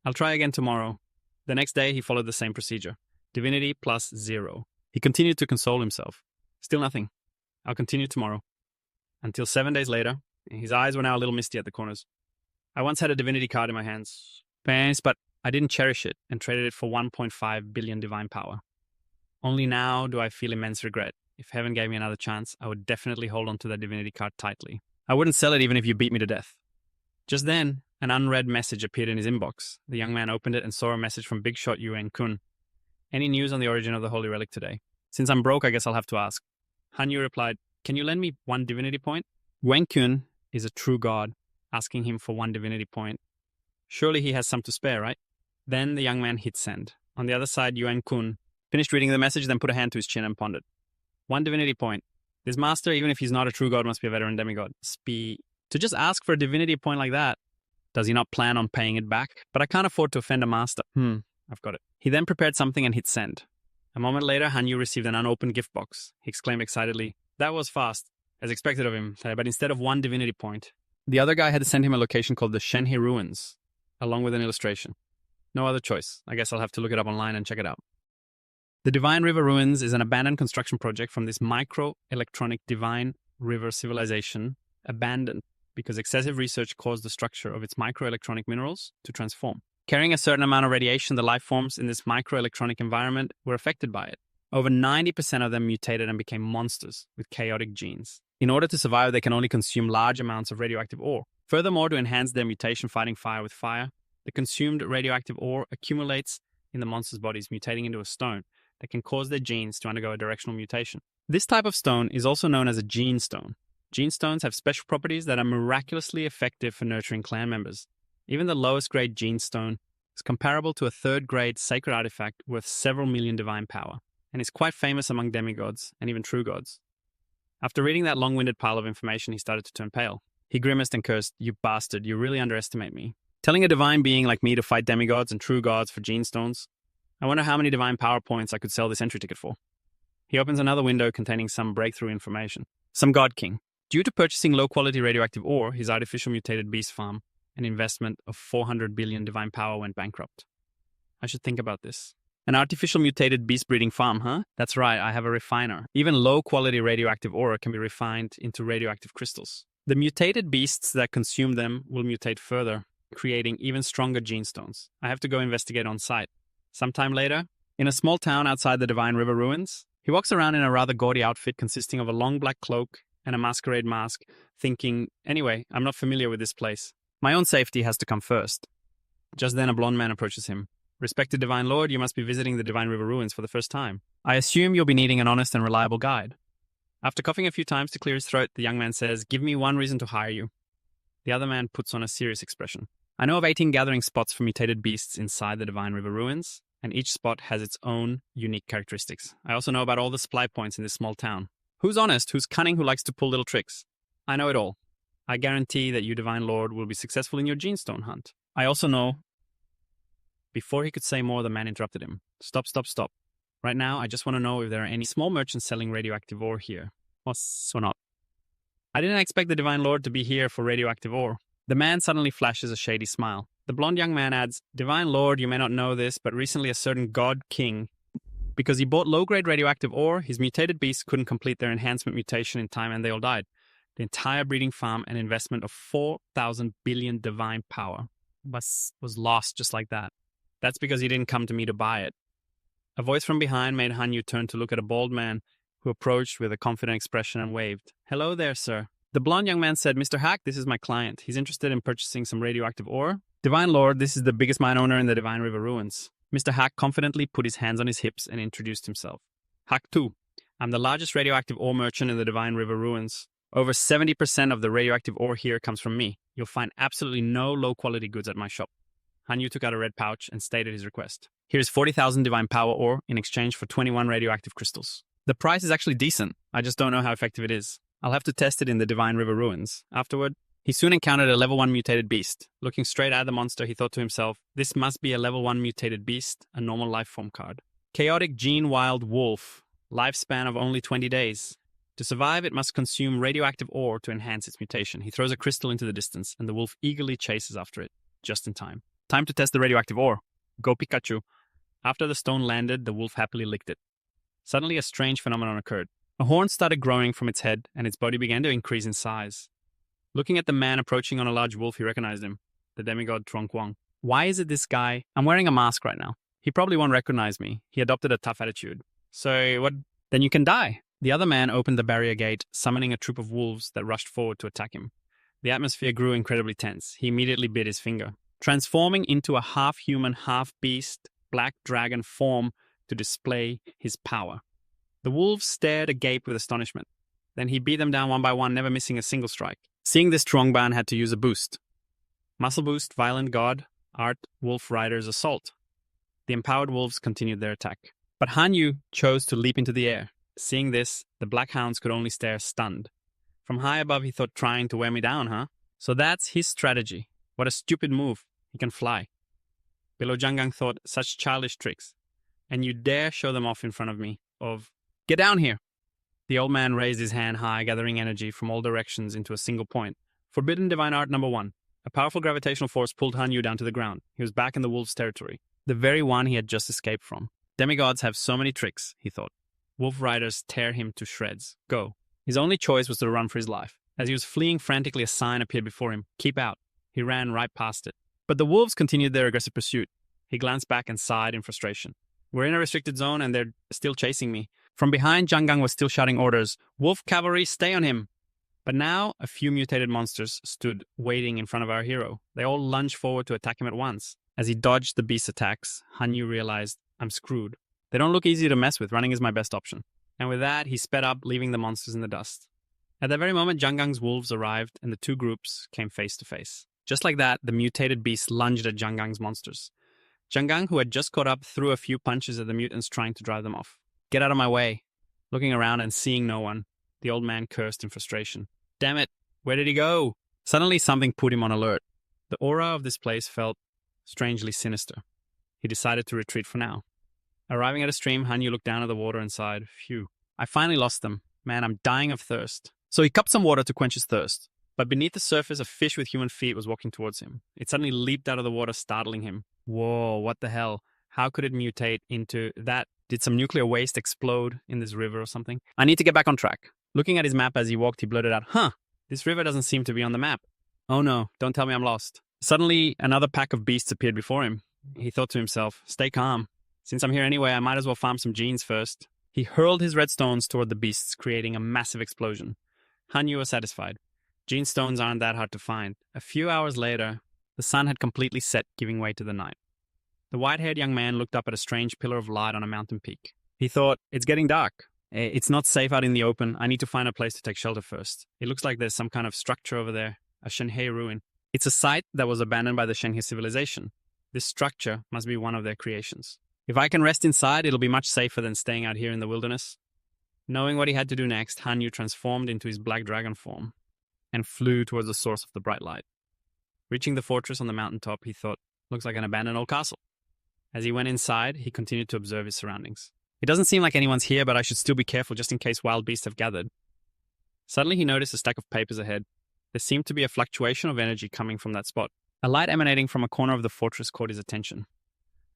A: I'll try again tomorrow. The next day, he followed the same procedure. Divinity plus 0. He continued to console himself. Still nothing. I'll continue tomorrow. Until 7 days later, his eyes were now a little misty at the corners. I once had a divinity card in my hands, but I didn't cherish it and traded it for 1.5 billion divine power. Only now do I feel immense regret. If heaven gave me another chance, I would definitely hold on to that divinity card tightly. I wouldn't sell it even if you beat me to death. Just then, an unread message appeared in his inbox. The young man opened it and saw a message from Big Shot Yuan Kun. Any news on the origin of the Holy Relic today? Since I'm broke, I guess I'll have to ask. Han Yu replied, Can you lend me 1 divinity point? Yuan Kun is a true god, asking him for 1 divinity point. Surely he has some to spare, right? Then the young man hit send. On the other side, Yuan Kun finished reading the message, then put a hand to his chin and pondered. 1 divinity point. This master, even if he's not a true god, must be a veteran demigod. To just ask for a divinity point like that, does he not plan on paying it back? But I can't afford to offend a master. I've got it. He then prepared something and hit send. A moment later, Hanyu received an unopened gift box. He exclaimed excitedly, That was fast, as expected of him, but instead of 1 divinity point, the other guy had sent him a location called the Shenhe Ruins, along with an illustration. No other choice. I guess I'll have to look it up online and check it out. The Divine River Ruins is an abandoned construction project from this micro-electronic Divine River civilization, abandoned because excessive research caused the structure of its microelectronic minerals to transform. Carrying a certain amount of radiation, the life forms in this microelectronic environment were affected by it. Over 90% of them mutated and became monsters with chaotic genes. In order to survive, they can only consume large amounts of radioactive ore. Furthermore, to enhance their mutation fighting fire with fire, the consumed radioactive ore accumulates in the monster's bodies mutating into a stone that can cause their genes to undergo a directional mutation. This type of stone is also known as a gene stone. Gene stones have special properties that are miraculously effective for nurturing clan members. Even the lowest grade gene stone is comparable to a third grade sacred artifact worth several million divine power, and is quite famous among demigods and even true gods. After reading that long-winded pile of information, he started to turn pale. He grimaced and cursed, "You bastard, you really underestimate me. Telling a divine being like me to fight demigods and true gods for gene stones? I wonder how many divine power points I could sell this entry ticket for." He opens another window containing some breakthrough information. Some god king. Due to purchasing low-quality radioactive ore, his artificial mutated beast farm, an investment of 400 billion divine power, went bankrupt. I should think about this. An artificial mutated beast breeding farm, huh? That's right, I have a refiner. Even low-quality radioactive ore can be refined into radioactive crystals. The mutated beasts that consume them will mutate further, creating even stronger gene stones. I have to go investigate on site. Sometime later, in a small town outside the Divine River ruins, he walks around in a rather gaudy outfit consisting of a long black cloak and a masquerade mask, thinking, anyway, I'm not familiar with this place. My own safety has to come first. Just then a blonde man approaches him. "Respected Divine Lord, you must be visiting the Divine River ruins for the first time. I assume you'll be needing an honest and reliable guide." After coughing a few times to clear his throat, the young man says, "Give me one reason to hire you." The other man puts on a serious expression. "I know of 18 gathering spots for mutated beasts inside the Divine River ruins, and each spot has its own unique characteristics. I also know about all the supply points in this small town. Who's honest, who's cunning, who likes to pull little tricks? I know it all. I guarantee that you, Divine Lord, will be successful in your genestone hunt. I also know..." Before he could say more, the man interrupted him. Stop. Right now, I just want to know if there are any small merchants selling radioactive ore here. Or not. I didn't expect the Divine Lord to be here for radioactive ore." The man suddenly flashes a shady smile. The blonde young man adds, "Divine Lord, you may not know this, but recently a certain god king, because he bought low-grade radioactive ore, his mutated beasts couldn't complete their enhancement mutation in time and they all died. The entire breeding farm and investment of 4,000 billion divine power was lost just like that. That's because he didn't come to me to buy it." A voice from behind made Hanyu turn to look at a bald man who approached with a confident expression and waved. "Hello there, sir." The blonde young man said, "Mr. Hack, this is my client. He's interested in purchasing some radioactive ore." "Divine Lord, this is the biggest mine owner in the Divine River ruins." Mr. Hack confidently put his hands on his hips and introduced himself. "Hack 2. I'm the largest radioactive ore merchant in the Divine River ruins. Over 70% of the radioactive ore here comes from me. You'll find absolutely no low-quality goods at my shop." Hanyu took out a red pouch and stated his request. "Here's 40,000 divine power ore in exchange for 21 radioactive crystals. The price is actually decent. I just don't know how effective it is. I'll have to test it in the Divine River ruins. Afterward, he soon encountered a level 1 mutated beast. Looking straight at the monster, he thought to himself, this must be a level 1 mutated beast, a normal life form card. Chaotic Gene Wild Wolf. Lifespan of only 20 days. To survive, it must consume radioactive ore to enhance its mutation. He throws a crystal into the distance, and the wolf eagerly chases after it, just in time. Time to test the radioactive ore. Go Pikachu. After the stone landed, the wolf happily licked it. Suddenly, a strange phenomenon occurred. A horn started growing from its head, and its body began to increase in size. Looking at the man approaching on a large wolf, he recognized him, the demigod Trong Kwang. Why is it this guy? I'm wearing a mask right now. He probably won't recognize me. He adopted a tough attitude. So, what? Then you can die. The other man opened the barrier gate, summoning a troop of wolves that rushed forward to attack him. The atmosphere grew incredibly tense. He immediately bit his finger, transforming into a half-human, half-beast, black dragon form to display his power. The wolves stared agape with astonishment. Then he beat them down one by one, never missing a single strike. Seeing this, Strongban had to use a boost. Muscle boost, violent god, art, wolf rider's assault. The empowered wolves continued their attack. But Hanyu chose to leap into the air. Seeing this, the black hounds could only stare stunned. From high above, he thought, trying to wear me down, huh? So that's his strategy. What a stupid move. He can fly. Below, Jangang thought, such childish tricks. And you dare show them off in front of me. Get down here. The old man raised his hand high, gathering energy from all directions into a single point. Forbidden Divine Art number 1. A powerful gravitational force pulled Hanyu down to the ground. He was back in the wolf's territory. The very one he had just escaped from. Demigods have so many tricks, he thought. Wolf riders tear him to shreds. Go. His only choice was to run for his life. As he was fleeing frantically, a sign appeared before him. Keep out. He ran right past it. But the wolves continued their aggressive pursuit. He glanced back and sighed in frustration. We're in a restricted zone and they're still chasing me. From behind, Jangang was still shouting orders. Wolf cavalry, stay on him. But now, a few mutated monsters stood waiting in front of our hero. They all lunged forward to attack him at once. As he dodged the beast's attacks, Hanyu realized, I'm screwed. They don't look easy to mess with. Running is my best option. And with that, he sped up, leaving the monsters in the dust. At that very moment, Jangang's wolves arrived, and the two groups came face to face. Just like that, the mutated beast lunged at Jangang's monsters. Jangang, who had just caught up, threw a few punches at the mutants, trying to drive them off. Get out of my way. Looking around and seeing no one, the old man cursed in frustration. Damn it, where did he go? Suddenly, something put him on alert. The aura of this place felt strangely sinister. He decided to retreat for now. Arriving at a stream, Hanyu looked down at the water and sighed, phew. I finally lost them. Man, I'm dying of thirst. So he cupped some water to quench his thirst. But beneath the surface, a fish with human feet was walking towards him. It suddenly leaped out of the water, startling him. Whoa, what the hell? How could it mutate into that? Did some nuclear waste explode in this river or something? I need to get back on track. Looking at his map as he walked, he blurted out, this river doesn't seem to be on the map. Oh no, don't tell me I'm lost. Suddenly, another pack of beasts appeared before him. He thought to himself, stay calm. Since I'm here anyway, I might as well farm some genes first. He hurled his red stones toward the beasts, creating a massive explosion. Hanyu was satisfied. Gene stones aren't that hard to find. A few hours later, the sun had completely set, giving way to the night. The white-haired young man looked up at a strange pillar of light on a mountain peak. He thought, it's getting dark. It's not safe out in the open. I need to find a place to take shelter first. It looks like there's some kind of structure over there, a Shenhe ruin. It's a site that was abandoned by the Shenhe civilization. This structure must be one of their creations. If I can rest inside, it'll be much safer than staying out here in the wilderness. Knowing what he had to do next, Hanyu transformed into his black dragon form and flew towards the source of the bright light. Reaching the fortress on the mountaintop, he thought, looks like an abandoned old castle. As he went inside, he continued to observe his surroundings. It doesn't seem like anyone's here, but I should still be careful just in case wild beasts have gathered. Suddenly, he noticed a stack of papers ahead. There seemed to be a fluctuation of energy coming from that spot. A light emanating from a corner of the fortress caught his attention.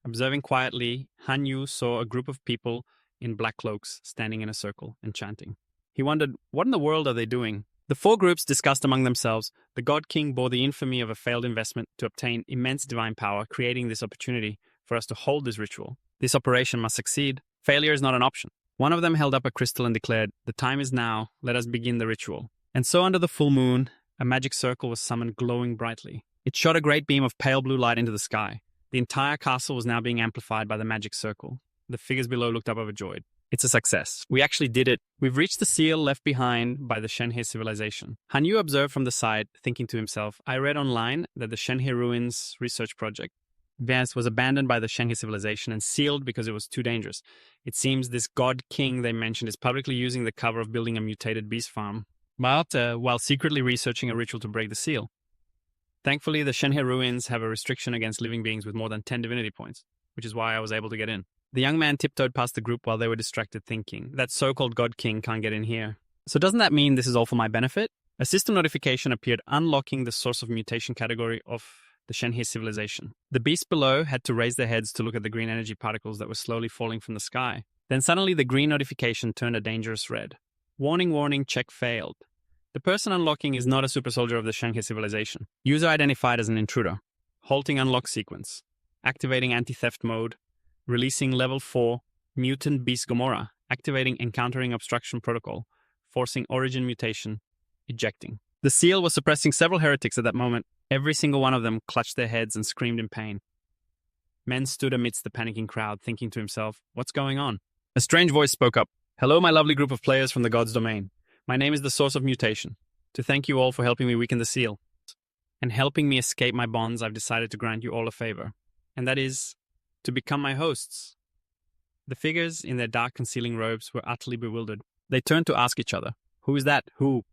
A: Observing quietly, Hanyu saw a group of people in black cloaks standing in a circle and chanting. He wondered, what in the world are they doing? The four groups discussed among themselves. The God King bore the infamy of a failed investment to obtain immense divine power, creating this opportunity for us to hold this ritual. This operation must succeed. Failure is not an option. One of them held up a crystal and declared, the time is now, let us begin the ritual. And so under the full moon, a magic circle was summoned, glowing brightly. It shot a great beam of pale blue light into the sky. The entire castle was now being amplified by the magic circle. The figures below looked up overjoyed. It's a success. We actually did it. We've reached the seal left behind by the Shenhe civilization. Hanyu observed from the side, thinking to himself, I read online that the Shenhe Ruins research project was abandoned by the Shenhe civilization and sealed because it was too dangerous. It seems this God King they mentioned is publicly using the cover of building a mutated beast farm, while secretly researching a ritual to break the seal. Thankfully, the Shenhe Ruins have a restriction against living beings with more than 10 divinity points, which is why I was able to get in. The young man tiptoed past the group while they were distracted, thinking, that so-called God King can't get in here. So doesn't that mean this is all for my benefit? A system notification appeared unlocking the source of mutation category of the Shenhe civilization. The beasts below had to raise their heads to look at the green energy particles that were slowly falling from the sky. Then suddenly the green notification turned a dangerous red. Warning, warning, check failed. The person unlocking is not a super soldier of the Shenhe civilization. User identified as an intruder. Halting unlock sequence. Activating anti-theft mode. Releasing level 4 mutant beast Gomorrah. Activating encountering obstruction protocol. Forcing origin mutation. Ejecting. The seal was suppressing several heretics at that moment. Every single one of them clutched their heads and screamed in pain. Men stood amidst the panicking crowd, thinking to himself, what's going on? A strange voice spoke up. Hello, my lovely group of players from the God's domain. My name is the Source of Mutation. To thank you all for helping me weaken the seal and helping me escape my bonds, I've decided to grant you all a favor, and that is to become my hosts. The figures in their dark concealing robes were utterly bewildered. They turned to ask each other, who is that? Who?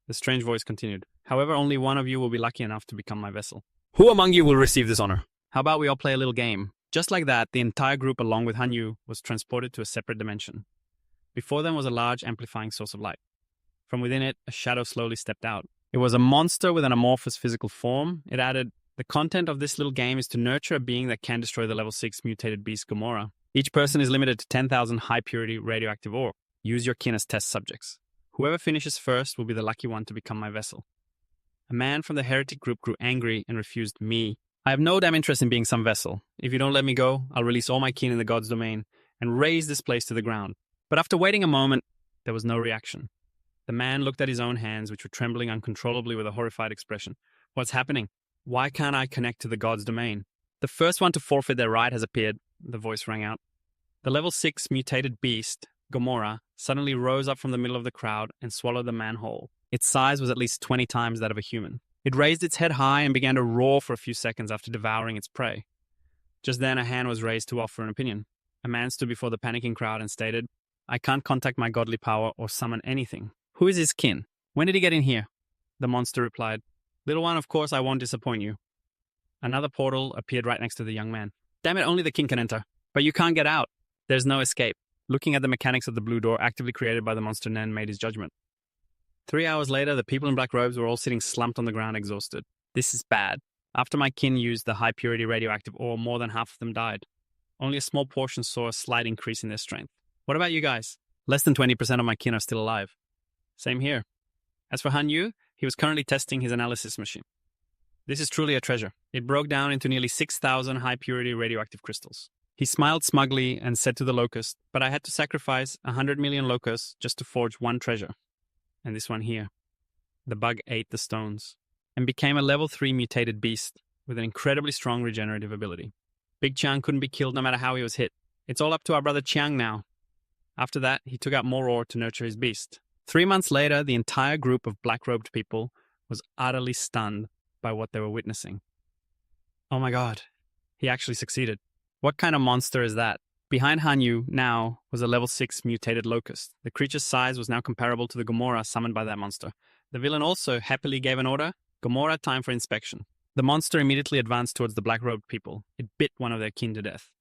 A: The strange voice continued. However, only one of you will be lucky enough to become my vessel. Who among you will receive this honor? How about we all play a little game? Just like that, the entire group, along with Hanyu, was transported to a separate dimension. Before them was a large amplifying source of light. From within it, a shadow slowly stepped out. It was a monster with an amorphous physical form. It added, the content of this little game is to nurture a being that can destroy the level 6 mutated beast Gomorrah. Each person is limited to 10,000 high-purity radioactive ore. Use your kin as test subjects. Whoever finishes first will be the lucky one to become my vessel. A man from the heretic group grew angry and refused me. I have no damn interest in being some vessel. If you don't let me go, I'll release all my kin in the God's domain and raze this place to the ground. But after waiting a moment, there was no reaction. The man looked at his own hands, which were trembling uncontrollably with a horrified expression. What's happening? Why can't I connect to the God's domain? The first one to forfeit their right has appeared, the voice rang out. The level 6 mutated beast, Gomorrah, suddenly rose up from the middle of the crowd and swallowed the man whole. Its size was at least 20 times that of a human. It raised its head high and began to roar for a few seconds after devouring its prey. Just then a hand was raised to offer an opinion. A man stood before the panicking crowd and stated, "I can't contact my godly power or summon anything. Who is his kin? When did he get in here?" The monster replied, "Little one, of course I won't disappoint you." Another portal appeared right next to the young man. "Damn it, only the king can enter. But you can't get out. There's no escape." Looking at the mechanics of the blue door actively created by the monster Nen made his judgment. 3 hours later, the people in black robes were all sitting slumped on the ground exhausted. "This is bad. After my kin used the high-purity radioactive ore, more than half of them died. Only a small portion saw a slight increase in their strength. What about you guys? Less than 20% of my kin are still alive." "Same here." As for Han Yu, he was currently testing his analysis machine. "This is truly a treasure. It broke down into nearly 6,000 high-purity radioactive crystals." He smiled smugly and said to the locust, "But I had to sacrifice 100 million locusts just to forge one treasure. And this one here." The bug ate the stones and became a level 3 mutated beast with an incredibly strong regenerative ability. Big Chiang couldn't be killed no matter how he was hit. "It's all up to our brother Chiang now." After that, he took out more ore to nurture his beast. 3 months later, the entire group of black-robed people was utterly stunned by what they were witnessing. Oh my god, he actually succeeded. What kind of monster is that? Behind Han Yu now was a level 6 mutated locust. The creature's size was now comparable to the Gomorrah summoned by that monster. The villain also happily gave an order, "Gomorrah, time for inspection." The monster immediately advanced towards the black-robed people. It bit one of their kin to death.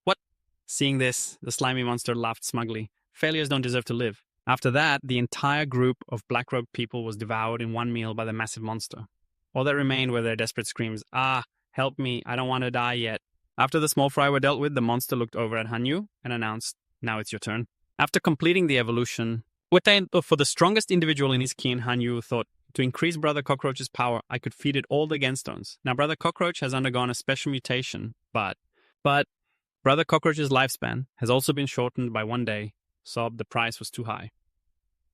A: "What?" Seeing this, the slimy monster laughed smugly. "Failures don't deserve to live." After that, the entire group of black-robed people was devoured in one meal by the massive monster. All that remained were their desperate screams, "Ah, help me, I don't want to die yet." After the small fry were dealt with, the monster looked over at Han Yu and announced, "Now it's your turn." After completing the evolution, for the strongest individual in his kin, Han Yu thought, "To increase Brother Cockroach's power, I could feed it all the genstones. Now Brother Cockroach has undergone a special mutation, but Brother Cockroach's lifespan has also been shortened by 1 day, so the price was too high."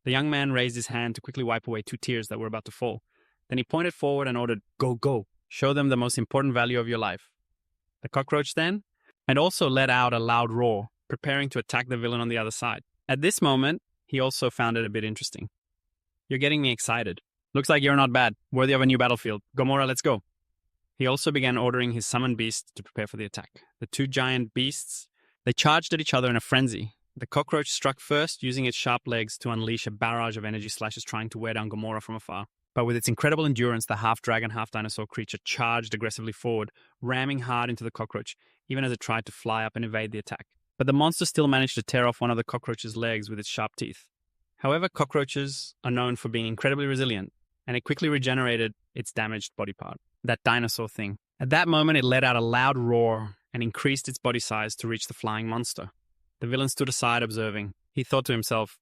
A: The young man raised his hand to quickly wipe away 2 tears that were about to fall. Then he pointed forward and ordered, "Go, go. Show them the most important value of your life." The cockroach then, and also let out a loud roar, preparing to attack the villain on the other side. At this moment, he also found it a bit interesting. "You're getting me excited. Looks like you're not bad. Worthy of a new battlefield. Gomorrah, let's go." He also began ordering his summoned beasts to prepare for the attack. The 2 giant beasts, they charged at each other in a frenzy. The cockroach struck first, using its sharp legs to unleash a barrage of energy slashes trying to wear down Gomorrah from afar. But with its incredible endurance, the half-dragon, half-dinosaur creature charged aggressively forward, ramming hard into the cockroach, even as it tried to fly up and evade the attack. But the monster still managed to tear off one of the cockroach's legs with its sharp teeth. However, cockroaches are known for being incredibly resilient, and it quickly regenerated its damaged body part, that dinosaur thing. At that moment, it let out a loud roar and increased its body size to reach the flying monster. The villain stood aside observing. He thought to himself,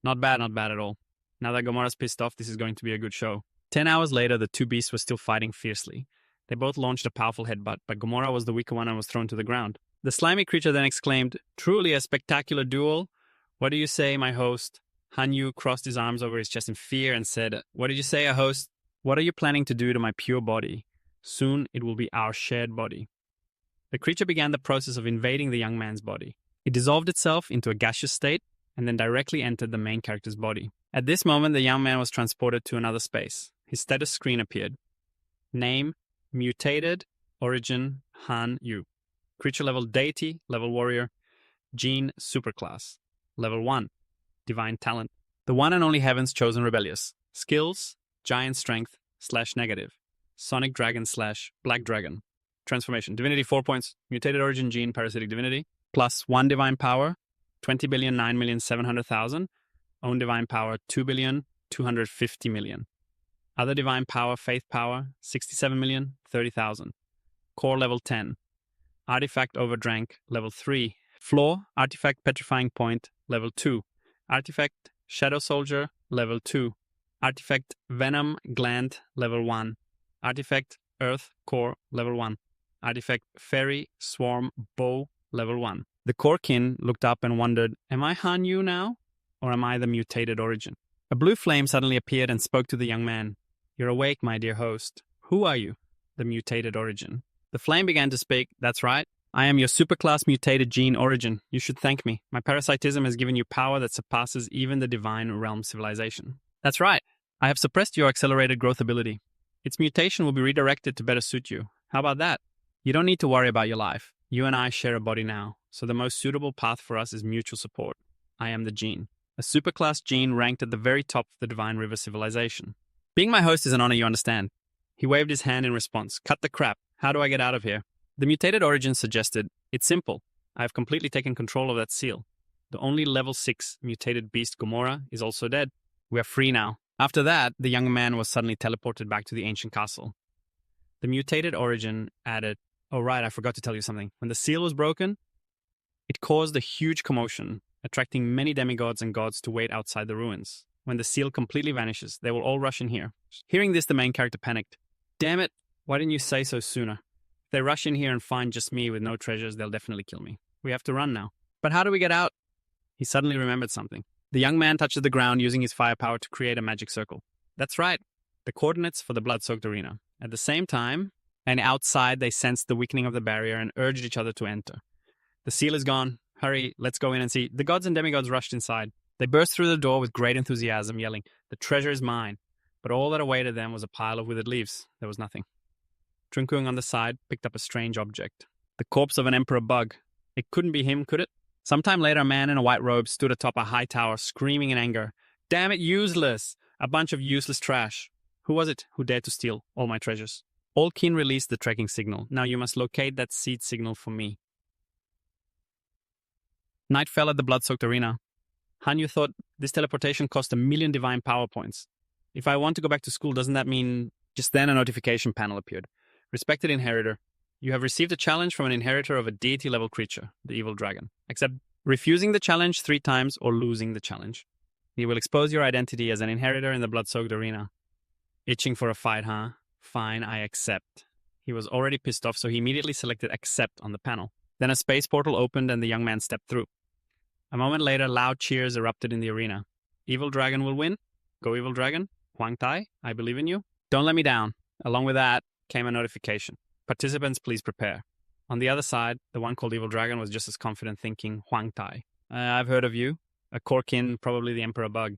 A: not bad at all. Now that Gomorrah's pissed off, this is going to be a good show." 10 hours later, the 2 beasts were still fighting fiercely. They both launched a powerful headbutt, but Gomorrah was the weaker one and was thrown to the ground. The slimy creature then exclaimed, "Truly a spectacular duel. What do you say, my host?" Han Yu crossed his arms over his chest in fear and said, "What did you say, a host? What are you planning to do to my pure body? Soon it will be our shared body." The creature began the process of invading the young man's body. It dissolved itself into a gaseous state and then directly entered the main character's body. At this moment, the young man was transported to another space. His status screen appeared. Name, mutated, origin, Han Yu. Creature level deity, level warrior. Gene, superclass. Level 1, divine talent. The one and only heaven's chosen rebellious. Skills, giant strength / negative. Sonic dragon / black dragon. Transformation, divinity 4 points. Mutated origin, gene, parasitic divinity. +1 divine power, 20,009,700,000. Own divine power, 2,250,000,000. Other divine power, faith power, 67,030,000. Core level 10. Artifact overdrank, level 3. Flaw, artifact petrifying point, level 2. Artifact shadow soldier, level 2. Artifact venom gland, level 1. Artifact earth core, level 1. Artifact fairy swarm bow, level 1. The core kin looked up and wondered, am I Han Yu now? Or am I the mutated origin? A blue flame suddenly appeared and spoke to the young man. You're awake, my dear host. Who are you? The mutated origin. The flame began to speak. That's right. I am your superclass mutated gene origin. You should thank me. My parasitism has given you power that surpasses even the divine realm civilization. That's right. I have suppressed your accelerated growth ability. Its mutation will be redirected to better suit you. How about that? You don't need to worry about your life. You and I share a body now, so the most suitable path for us is mutual support. I am the gene. A superclass gene ranked at the very top of the Divine River civilization. Being my host is an honor, you understand. He waved his hand in response. Cut the crap. How do I get out of here? The mutated origin suggested, it's simple. I have completely taken control of that seal. The only level 6 mutated beast Gomorrah is also dead. We are free now. After that, the young man was suddenly teleported back to the ancient castle. The mutated origin added, oh right, I forgot to tell you something. When the seal was broken, it caused a huge commotion, attracting many demigods and gods to wait outside the ruins. When the seal completely vanishes, they will all rush in here. Hearing this, the main character panicked. Damn it, why didn't you say so sooner? If they rush in here and find just me with no treasures, they'll definitely kill me. We have to run now. But how do we get out? He suddenly remembered something. The young man touched the ground using his firepower to create a magic circle. That's right, the coordinates for the blood-soaked arena. At the same time, and outside they sensed the weakening of the barrier and urged each other to enter. The seal is gone. Hurry, let's go in and see. The gods and demigods rushed inside. They burst through the door with great enthusiasm, yelling, the treasure is mine. But all that awaited them was a pile of withered leaves. There was nothing. Trinkuang on the side picked up a strange object. The corpse of an emperor bug. It couldn't be him, could it? Sometime later, a man in a white robe stood atop a high tower, screaming in anger. Damn it, useless! A bunch of useless trash. Who was it who dared to steal all my treasures? All kin released the trekking signal. Now you must locate that seed signal for me. Night fell at the blood-soaked arena. Hanyu thought this teleportation cost 1 million divine power points. If I want to go back to school, doesn't that mean... Just then a notification panel appeared. Respected inheritor, you have received a challenge from an inheritor of a deity-level creature, the evil dragon. Accept refusing the challenge 3 times or losing the challenge. He will expose your identity as an inheritor in the blood-soaked arena. Itching for a fight, huh? Fine, I accept. He was already pissed off, so he immediately selected accept on the panel. Then a space portal opened and the young man stepped through. A moment later, loud cheers erupted in the arena. Evil dragon will win? Go evil dragon? Huang Tai, I believe in you. Don't let me down. Along with that came a notification. Participants, please prepare. On the other side, the one called Evil Dragon was just as confident, thinking, Huang Tai. I've heard of you. A Korkin, probably the Emperor Bug.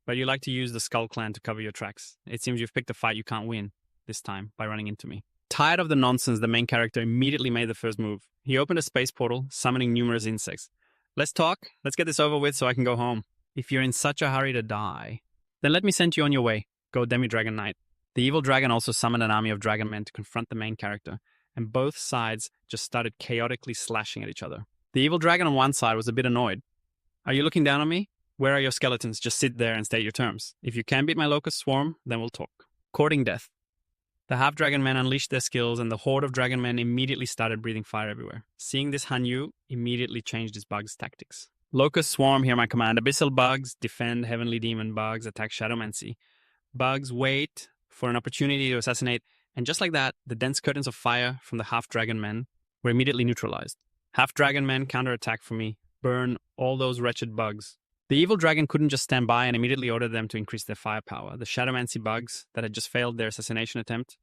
A: But you like to use the Skull Clan to cover your tracks. It seems you've picked a fight you can't win, this time, by running into me. Tired of the nonsense, the main character immediately made the first move. He opened a space portal, summoning numerous insects. Let's talk. Let's get this over with so I can go home. If you're in such a hurry to die, then let me send you on your way. Go Demi-Dragon Knight. The evil dragon also summoned an army of dragon men to confront the main character, and both sides just started chaotically slashing at each other. The evil dragon on one side was a bit annoyed. Are you looking down on me? Where are your skeletons? Just sit there and state your terms. If you can beat my locust swarm, then we'll talk. Courting death. The half-dragon men unleashed their skills, and the horde of dragon men immediately started breathing fire everywhere. Seeing this, Hanyu immediately changed his bugs' tactics. Locust swarm, hear my command. Abyssal bugs, defend. Heavenly demon bugs, attack shadowmancy. Bugs, wait for an opportunity to assassinate, and just like that, the dense curtains of fire from the half-dragon men were immediately neutralized. Half-dragon men counterattack for me. Burn all those wretched bugs. The evil dragon couldn't just stand by and immediately ordered them to increase their firepower. The shadowmancy bugs that had just failed their assassination attempt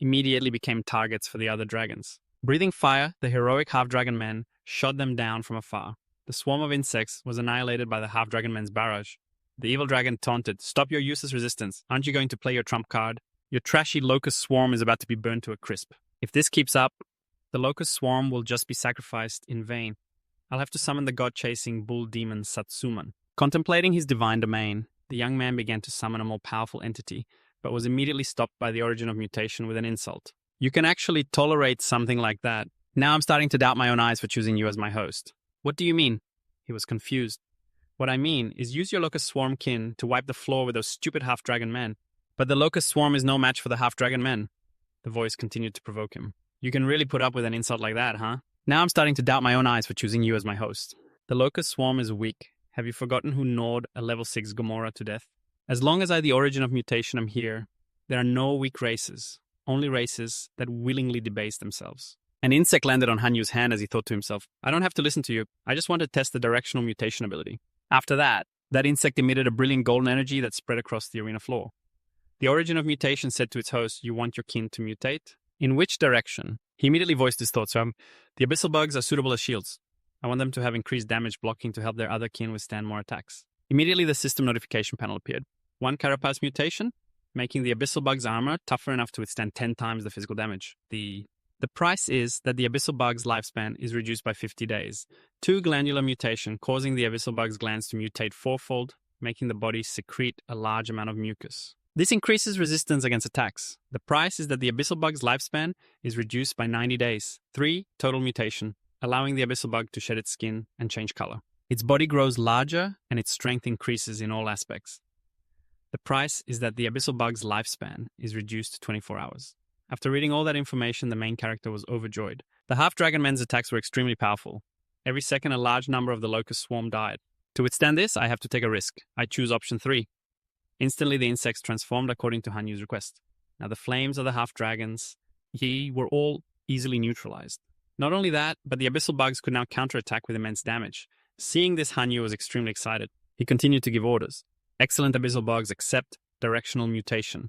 A: immediately became targets for the other dragons. Breathing fire, the heroic half-dragon men shot them down from afar. The swarm of insects was annihilated by the half-dragon men's barrage. The evil dragon taunted, "Stop your useless resistance. Aren't you going to play your trump card? Your trashy locust swarm is about to be burned to a crisp. If this keeps up, the locust swarm will just be sacrificed in vain. I'll have to summon the god-chasing bull demon Satsuman." Contemplating his divine domain, the young man began to summon a more powerful entity, but was immediately stopped by the origin of mutation with an insult. "You can actually tolerate something like that. Now I'm starting to doubt my own eyes for choosing you as my host." "What do you mean?" He was confused. "What I mean is use your locust swarm kin to wipe the floor with those stupid half-dragon men." "But the locust swarm is no match for the half-dragon men." The voice continued to provoke him. "You can really put up with an insult like that, huh? Now I'm starting to doubt my own eyes for choosing you as my host. The locust swarm is weak. Have you forgotten who gnawed a level 6 Gomorrah to death? As long as I, the origin of mutation, am here, there are no weak races, only races that willingly debase themselves." An insect landed on Hanyu's hand as he thought to himself, "I don't have to listen to you. I just want to test the directional mutation ability." After that insect emitted a brilliant golden energy that spread across the arena floor. The origin of mutation said to its host, "You want your kin to mutate? In which direction?" He immediately voiced his thoughts. The abyssal bugs are suitable as shields. I want them to have increased damage blocking to help their other kin withstand more attacks. Immediately, the system notification panel appeared. 1 carapace mutation, making the abyssal bug's armor tougher enough to withstand 10 times the physical damage. The price is that the abyssal bug's lifespan is reduced by 50 days. 2 glandular mutation, causing the abyssal bug's glands to mutate fourfold, making the body secrete a large amount of mucus. This increases resistance against attacks. The price is that the abyssal bug's lifespan is reduced by 90 days. 3 total mutation, allowing the abyssal bug to shed its skin and change color. Its body grows larger and its strength increases in all aspects. The price is that the abyssal bug's lifespan is reduced to 24 hours. After reading all that information, the main character was overjoyed. The half-dragon men's attacks were extremely powerful. Every second, a large number of the locust swarm died. To withstand this, I have to take a risk. I choose option 3. Instantly, the insects transformed according to Hanyu's request. Now, the flames of the half-dragons, were all easily neutralized. Not only that, but the abyssal bugs could now counterattack with immense damage. Seeing this, Hanyu was extremely excited. He continued to give orders. Excellent abyssal bugs accept directional mutation.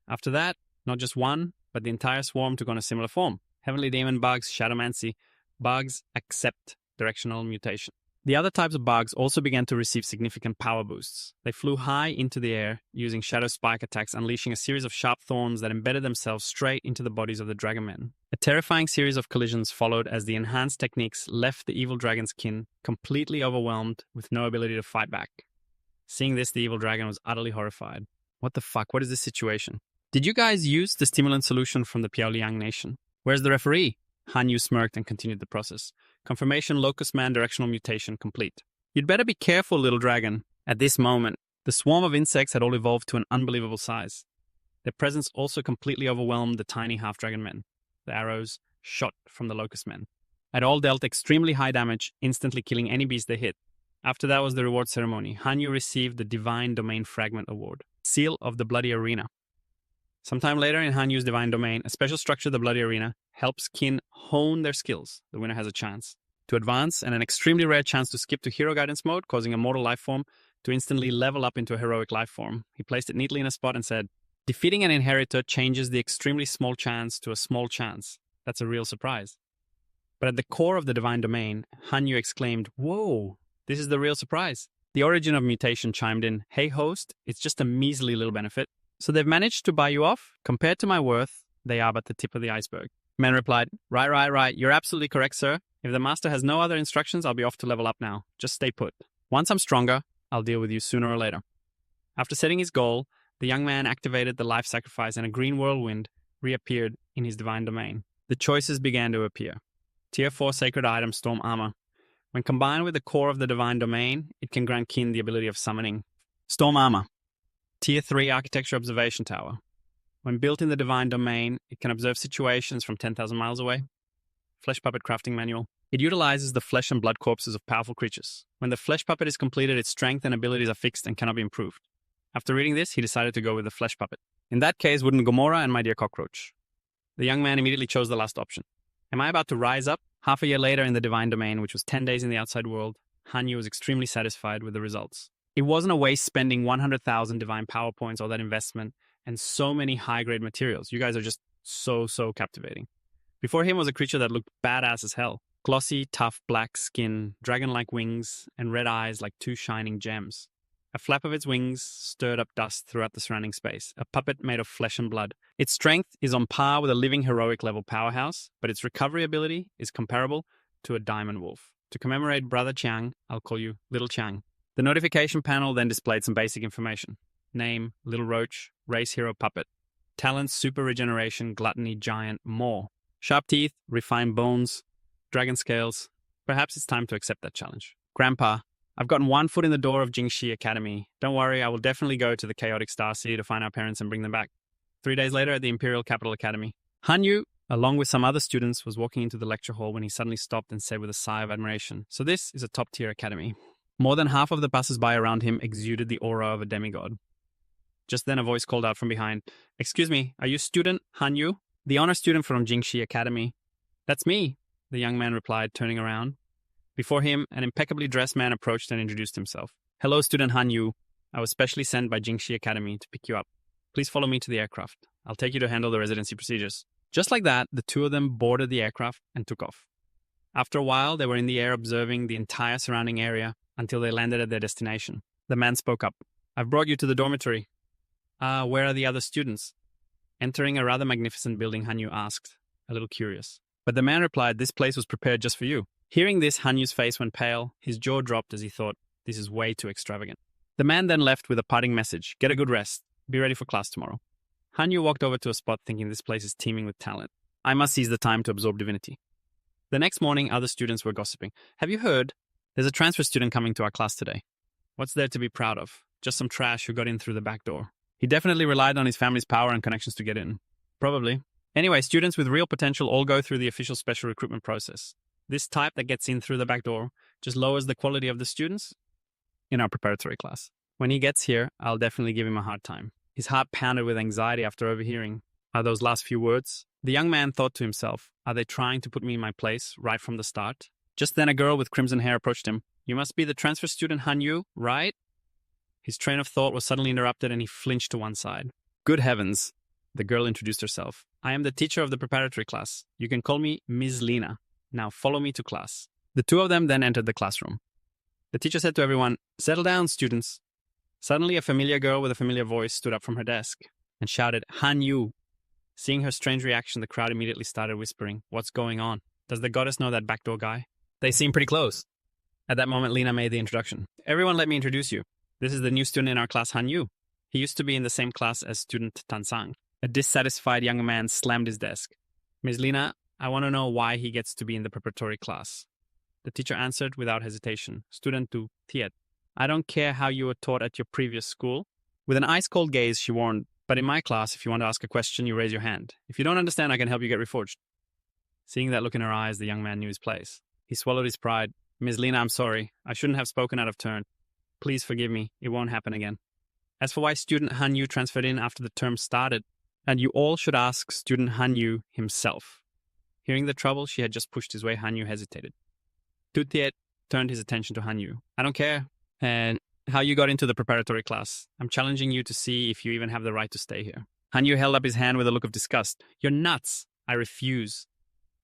A: After that, not just one, but the entire swarm took on a similar form. Heavenly demon bugs, shadowmancy bugs accept directional mutation. The other types of bugs also began to receive significant power boosts. They flew high into the air, using shadow spike attacks, unleashing a series of sharp thorns that embedded themselves straight into the bodies of the dragon men. A terrifying series of collisions followed as the enhanced techniques left the evil dragon's kin completely overwhelmed with no ability to fight back. Seeing this, the evil dragon was utterly horrified. What the fuck? What is this situation? Did you guys use the stimulant solution from the Piaoliang nation? Where's the referee? Hanyu smirked and continued the process. Confirmation locust man directional mutation complete. You'd better be careful, little dragon. At this moment, the swarm of insects had all evolved to an unbelievable size. Their presence also completely overwhelmed the tiny half-dragon men. The arrows shot from the locust men had all dealt extremely high damage, instantly killing any beast they hit. After that was the reward ceremony. Hanyu received the Divine Domain Fragment Award, Seal of the Bloody Arena. Sometime later in Hanyu's Divine Domain, a special structure, the Bloody Arena, helps kin hone their skills. The winner has a chance to advance and an extremely rare chance to skip to Hero Guidance mode, causing a mortal life form to instantly level up into a heroic life form. He placed it neatly in a spot and said, defeating an inheritor changes the extremely small chance to a small chance. That's a real surprise. But at the core of the Divine Domain, Hanyu exclaimed, whoa, this is the real surprise. The origin of mutation chimed in, hey host, it's just a measly little benefit. So they've managed to buy you off? Compared to my worth, they are but the tip of the iceberg. Man replied, right. You're absolutely correct, sir. If the master has no other instructions, I'll be off to level up now. Just stay put. Once I'm stronger, I'll deal with you sooner or later. After setting his goal, the young man activated the life sacrifice and a green whirlwind reappeared in his divine domain. The choices began to appear. Tier 4 sacred item, Storm Armor. When combined with the core of the divine domain, it can grant kin the ability of summoning. Storm Armor. Tier 3 Architecture Observation Tower. When built in the Divine Domain, it can observe situations from 10,000 miles away. Flesh Puppet Crafting Manual. It utilizes the flesh and blood corpses of powerful creatures. When the Flesh Puppet is completed, its strength and abilities are fixed and cannot be improved. After reading this, he decided to go with the Flesh Puppet. In that case, wouldn't Gomorrah and My Dear Cockroach. The young man immediately chose the last option. Am I about to rise up? Half a year later in the Divine Domain, which was 10 days in the outside world, Hanyu was extremely satisfied with the results. It wasn't a waste spending 100,000 divine power points, all that investment, and so many high-grade materials. You guys are just so captivating. Before him was a creature that looked badass as hell. Glossy, tough, black skin, dragon-like wings, and red eyes like 2 shining gems. A flap of its wings stirred up dust throughout the surrounding space, a puppet made of flesh and blood. Its strength is on par with a living heroic-level powerhouse, but its recovery ability is comparable to a diamond wolf. To commemorate Brother Chiang, I'll call you Little Chiang. The notification panel then displayed some basic information. Name, Little Roach, Race Hero Puppet. Talents, Super Regeneration, Gluttony, Giant, More. Sharp teeth, refined bones, dragon scales. Perhaps it's time to accept that challenge. Grandpa, I've gotten 1 foot in the door of Jingxi Academy. Don't worry, I will definitely go to the Chaotic Star Sea to find our parents and bring them back. 3 days later at the Imperial Capital Academy. Hanyu, along with some other students, was walking into the lecture hall when he suddenly stopped and said with a sigh of admiration, so this is a top-tier academy. More than half of the passers-by around him exuded the aura of a demigod. Just then a voice called out from behind, excuse me, are you student Hanyu? The honor student from Jingxi Academy. That's me, the young man replied, turning around. Before him, an impeccably dressed man approached and introduced himself. Hello, student Hanyu. I was specially sent by Jingxi Academy to pick you up. Please follow me to the aircraft. I'll take you to handle the residency procedures. Just like that, the two of them boarded the aircraft and took off. After a while, they were in the air observing the entire surrounding area until they landed at their destination. The man spoke up. "I've brought you to the dormitory." Where are the other students?" Entering a rather magnificent building, Hanyu asked, a little curious. But the man replied, "This place was prepared just for you." Hearing this, Hanyu's face went pale. His jaw dropped as he thought, "This is way too extravagant." The man then left with a parting message: "Get a good rest. Be ready for class tomorrow." Hanyu walked over to a spot thinking this place is teeming with talent. I must seize the time to absorb divinity. The next morning, other students were gossiping. "Have you heard? There's a transfer student coming to our class today." "What's there to be proud of? Just some trash who got in through the back door." "He definitely relied on his family's power and connections to get in." "Probably." Anyway, students with real potential all go through the official special recruitment process. This type that gets in through the back door just lowers the quality of the students in our preparatory class. When he gets here, I'll definitely give him a hard time. His heart pounded with anxiety after overhearing those last few words. The young man thought to himself, "Are they trying to put me in my place right from the start?" Just then a girl with crimson hair approached him. "You must be the transfer student Hanyu, right?" His train of thought was suddenly interrupted and he flinched to one side. "Good heavens." The girl introduced herself. "I am the teacher of the preparatory class. You can call me Ms. Lena. Now follow me to class." The two of them then entered the classroom. The teacher said to everyone, "Settle down, students." Suddenly, a familiar girl with a familiar voice stood up from her desk and shouted, "Hanyu." Seeing her strange reaction, the crowd immediately started whispering, "What's going on? Does the goddess know that backdoor guy?" "They seem pretty close." At that moment, Lena made the introduction. "Everyone, let me introduce you. This is the new student in our class, Hanyu. He used to be in the same class as student Tansang." A dissatisfied young man slammed his desk. "Ms. Lena, I want to know why he gets to be in the preparatory class." The teacher answered without hesitation. "Student Tu Tiet, I don't care how you were taught at your previous school." With an ice-cold gaze, she warned, "But in my class, if you want to ask a question, you raise your hand. If you don't understand, I can help you get reforged." Seeing that look in her eyes, the young man knew his place. He swallowed his pride. "Ms. Lena, I'm sorry. I shouldn't have spoken out of turn. Please forgive me. It won't happen again." As for why student Hanyu transferred in after the term started, and you all should ask student Hanyu himself. Hearing the trouble she had just pushed his way, Hanyu hesitated. Tutiet turned his attention to Hanyu. "I don't care and how you got into the preparatory class. I'm challenging you to see if you even have the right to stay here." Hanyu held up his hand with a look of disgust. "You're nuts. I refuse."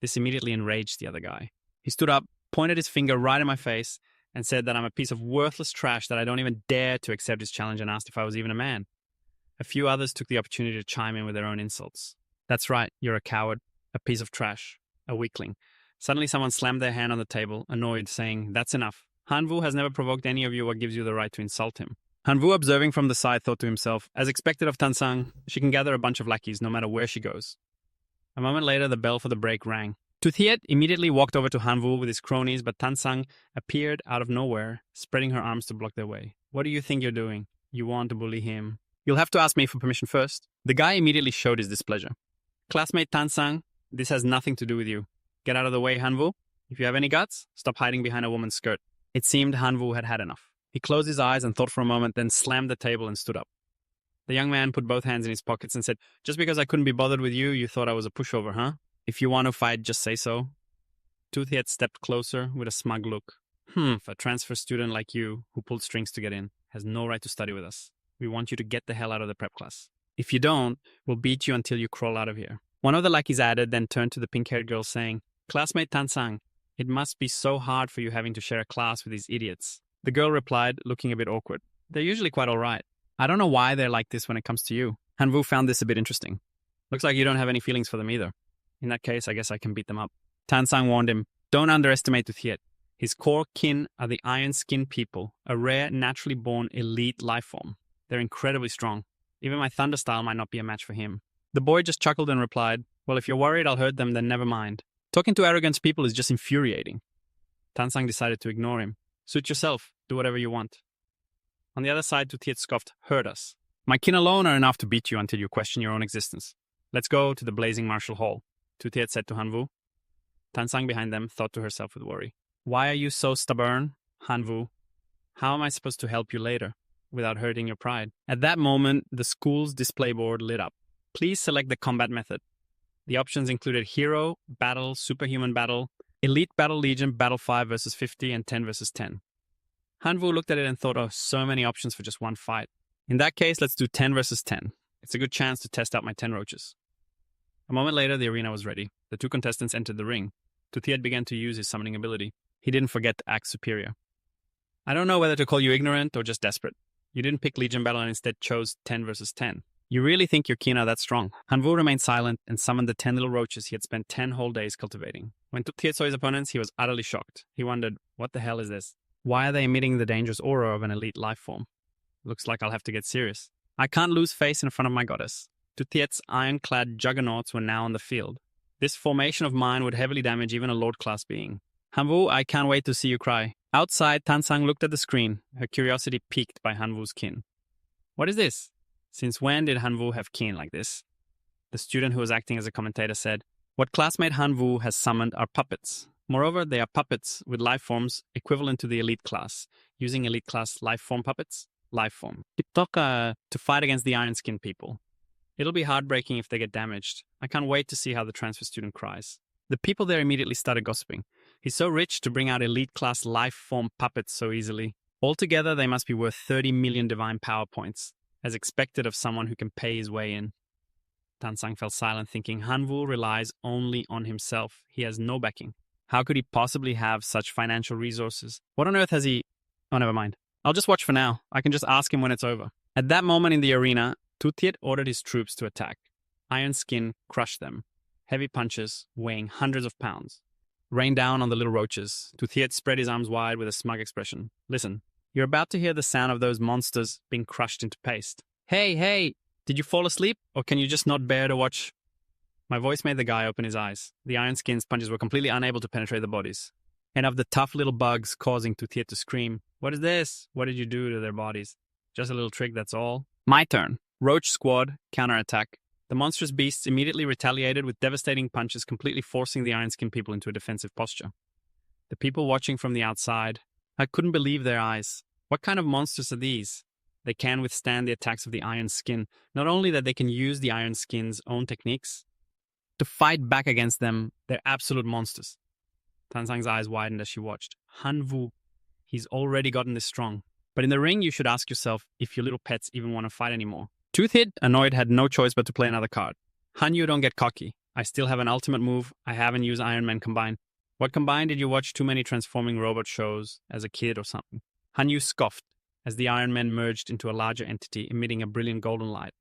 A: This immediately enraged the other guy. He stood up, pointed his finger right in my face, and said that I'm a piece of worthless trash that I don't even dare to accept his challenge, and asked if I was even a man. A few others took the opportunity to chime in with their own insults. "That's right, you're a coward, a piece of trash, a weakling." Suddenly someone slammed their hand on the table, annoyed, saying, "That's enough. Hanvu has never provoked any of you. What gives you the right to insult him?" Hanvu, observing from the side, thought to himself, as expected of Tansang, she can gather a bunch of lackeys no matter where she goes. A moment later, the bell for the break rang. Tuthiet immediately walked over to Hanvu with his cronies, but Tansang appeared out of nowhere, spreading her arms to block their way. "What do you think you're doing? You want to bully him? You'll have to ask me for permission first." The guy immediately showed his displeasure. "Classmate Tansang, this has nothing to do with you. Get out of the way, Hanvu. If you have any guts, stop hiding behind a woman's skirt." It seemed Hanvu had had enough. He closed his eyes and thought for a moment, then slammed the table and stood up. The young man put both hands in his pockets and said, "Just because I couldn't be bothered with you, you thought I was a pushover, huh? If you want to fight, just say so." Toothiet stepped closer with a smug look. A transfer student like you, who pulled strings to get in, has no right to study with us. We want you to get the hell out of the prep class. If you don't, we'll beat you until you crawl out of here." One of the lackeys added, then turned to the pink-haired girl, saying, "Classmate Tansang, it must be so hard for you having to share a class with these idiots." The girl replied, looking a bit awkward, "They're usually quite all right. I don't know why they're like this when it comes to you." Hanvu found this a bit interesting. "Looks like you don't have any feelings for them either. In that case, I guess I can beat them up." Tansang warned him, "Don't underestimate Tuthiet. His core kin are the iron-skinned people, a rare, naturally born elite life form. They're incredibly strong. Even my thunder style might not be a match for him." The boy just chuckled and replied, "Well, if you're worried I'll hurt them, then never mind. Talking to arrogant people is just infuriating." Tansang decided to ignore him. "Suit yourself. Do whatever you want." On the other side, Tuthiet scoffed, "Hurt us. My kin alone are enough to beat you until you question your own existence. Let's go to the blazing martial hall," Tuthiet said to Hanvu. Tansang behind them thought to herself with worry, "Why are you so stubborn, Hanvu? How am I supposed to help you later without hurting your pride?" At that moment, the school's display board lit up. Please select the combat method. The options included Hero, Battle, Superhuman Battle, Elite Battle Legion, Battle 5 versus 50, and 10 versus 10. Hanvu looked at it and thought, "Oh, so many options for just one fight. In that case, let's do 10 versus 10. It's a good chance to test out my 10 roaches." A moment later, the arena was ready. The two contestants entered the ring. Tuthiet began to use his summoning ability. He didn't forget to act superior. I don't know whether to call you ignorant or just desperate. You didn't pick Legion Battle and instead chose 10 versus 10. You really think your Kina that strong? Hanvu remained silent and summoned the 10 little roaches he had spent 10 whole days cultivating. When Tuthiet saw his opponents, he was utterly shocked. He wondered, what the hell is this? Why are they emitting the dangerous aura of an elite life form? Looks like I'll have to get serious. I can't lose face in front of my goddess. Tuthiet's iron-clad juggernauts were now on the field. This formation of mine would heavily damage even a Lord-class being. Hanvu, I can't wait to see you cry. Outside, Tansang looked at the screen, her curiosity piqued by Hanvu's kin. What is this? Since when did Hanvu have kin like this? The student who was acting as a commentator said, what classmate Hanvu has summoned are puppets. Moreover, they are puppets with life forms equivalent to the elite class. Using elite class life form puppets, life form. To fight against the iron skin people. It'll be heartbreaking if they get damaged. I can't wait to see how the transfer student cries. The people there immediately started gossiping. He's so rich to bring out elite class life form puppets so easily. Altogether, they must be worth 30 million divine power points, as expected of someone who can pay his way in. Tansang fell silent, thinking Hanvu relies only on himself. He has no backing. How could he possibly have such financial resources? What on earth has he... Oh, never mind. I'll just watch for now. I can just ask him when it's over. At that moment in the arena, Tuthiet ordered his troops to attack. Iron Skin crushed them. Heavy punches, weighing hundreds of pounds, rained down on the little roaches. Tuthiet spread his arms wide with a smug expression. Listen, you're about to hear the sound of those monsters being crushed into paste. Hey, did you fall asleep? Or can you just not bear to watch? My voice made the guy open his eyes. The Iron Skin's punches were completely unable to penetrate the bodies. And of the tough little bugs causing Tuthiet to scream, what is this? What did you do to their bodies? Just a little trick, that's all. My turn. Roach squad, counterattack. The monstrous beasts immediately retaliated with devastating punches, completely forcing the Iron Skin people into a defensive posture. The people watching from the outside, I couldn't believe their eyes. What kind of monsters are these? They can withstand the attacks of the Iron Skin. Not only that they can use the Iron Skin's own techniques to fight back against them, they're absolute monsters. Tansang's eyes widened as she watched. Hanvu, he's already gotten this strong. But in the ring, you should ask yourself if your little pets even want to fight anymore. Toothhead, annoyed, had no choice but to play another card. Hanyu, don't get cocky. I still have an ultimate move. I haven't used Iron Man combined. What combined did you watch too many transforming robot shows as a kid or something? Hanyu scoffed as the Iron Man merged into a larger entity, emitting a brilliant golden light.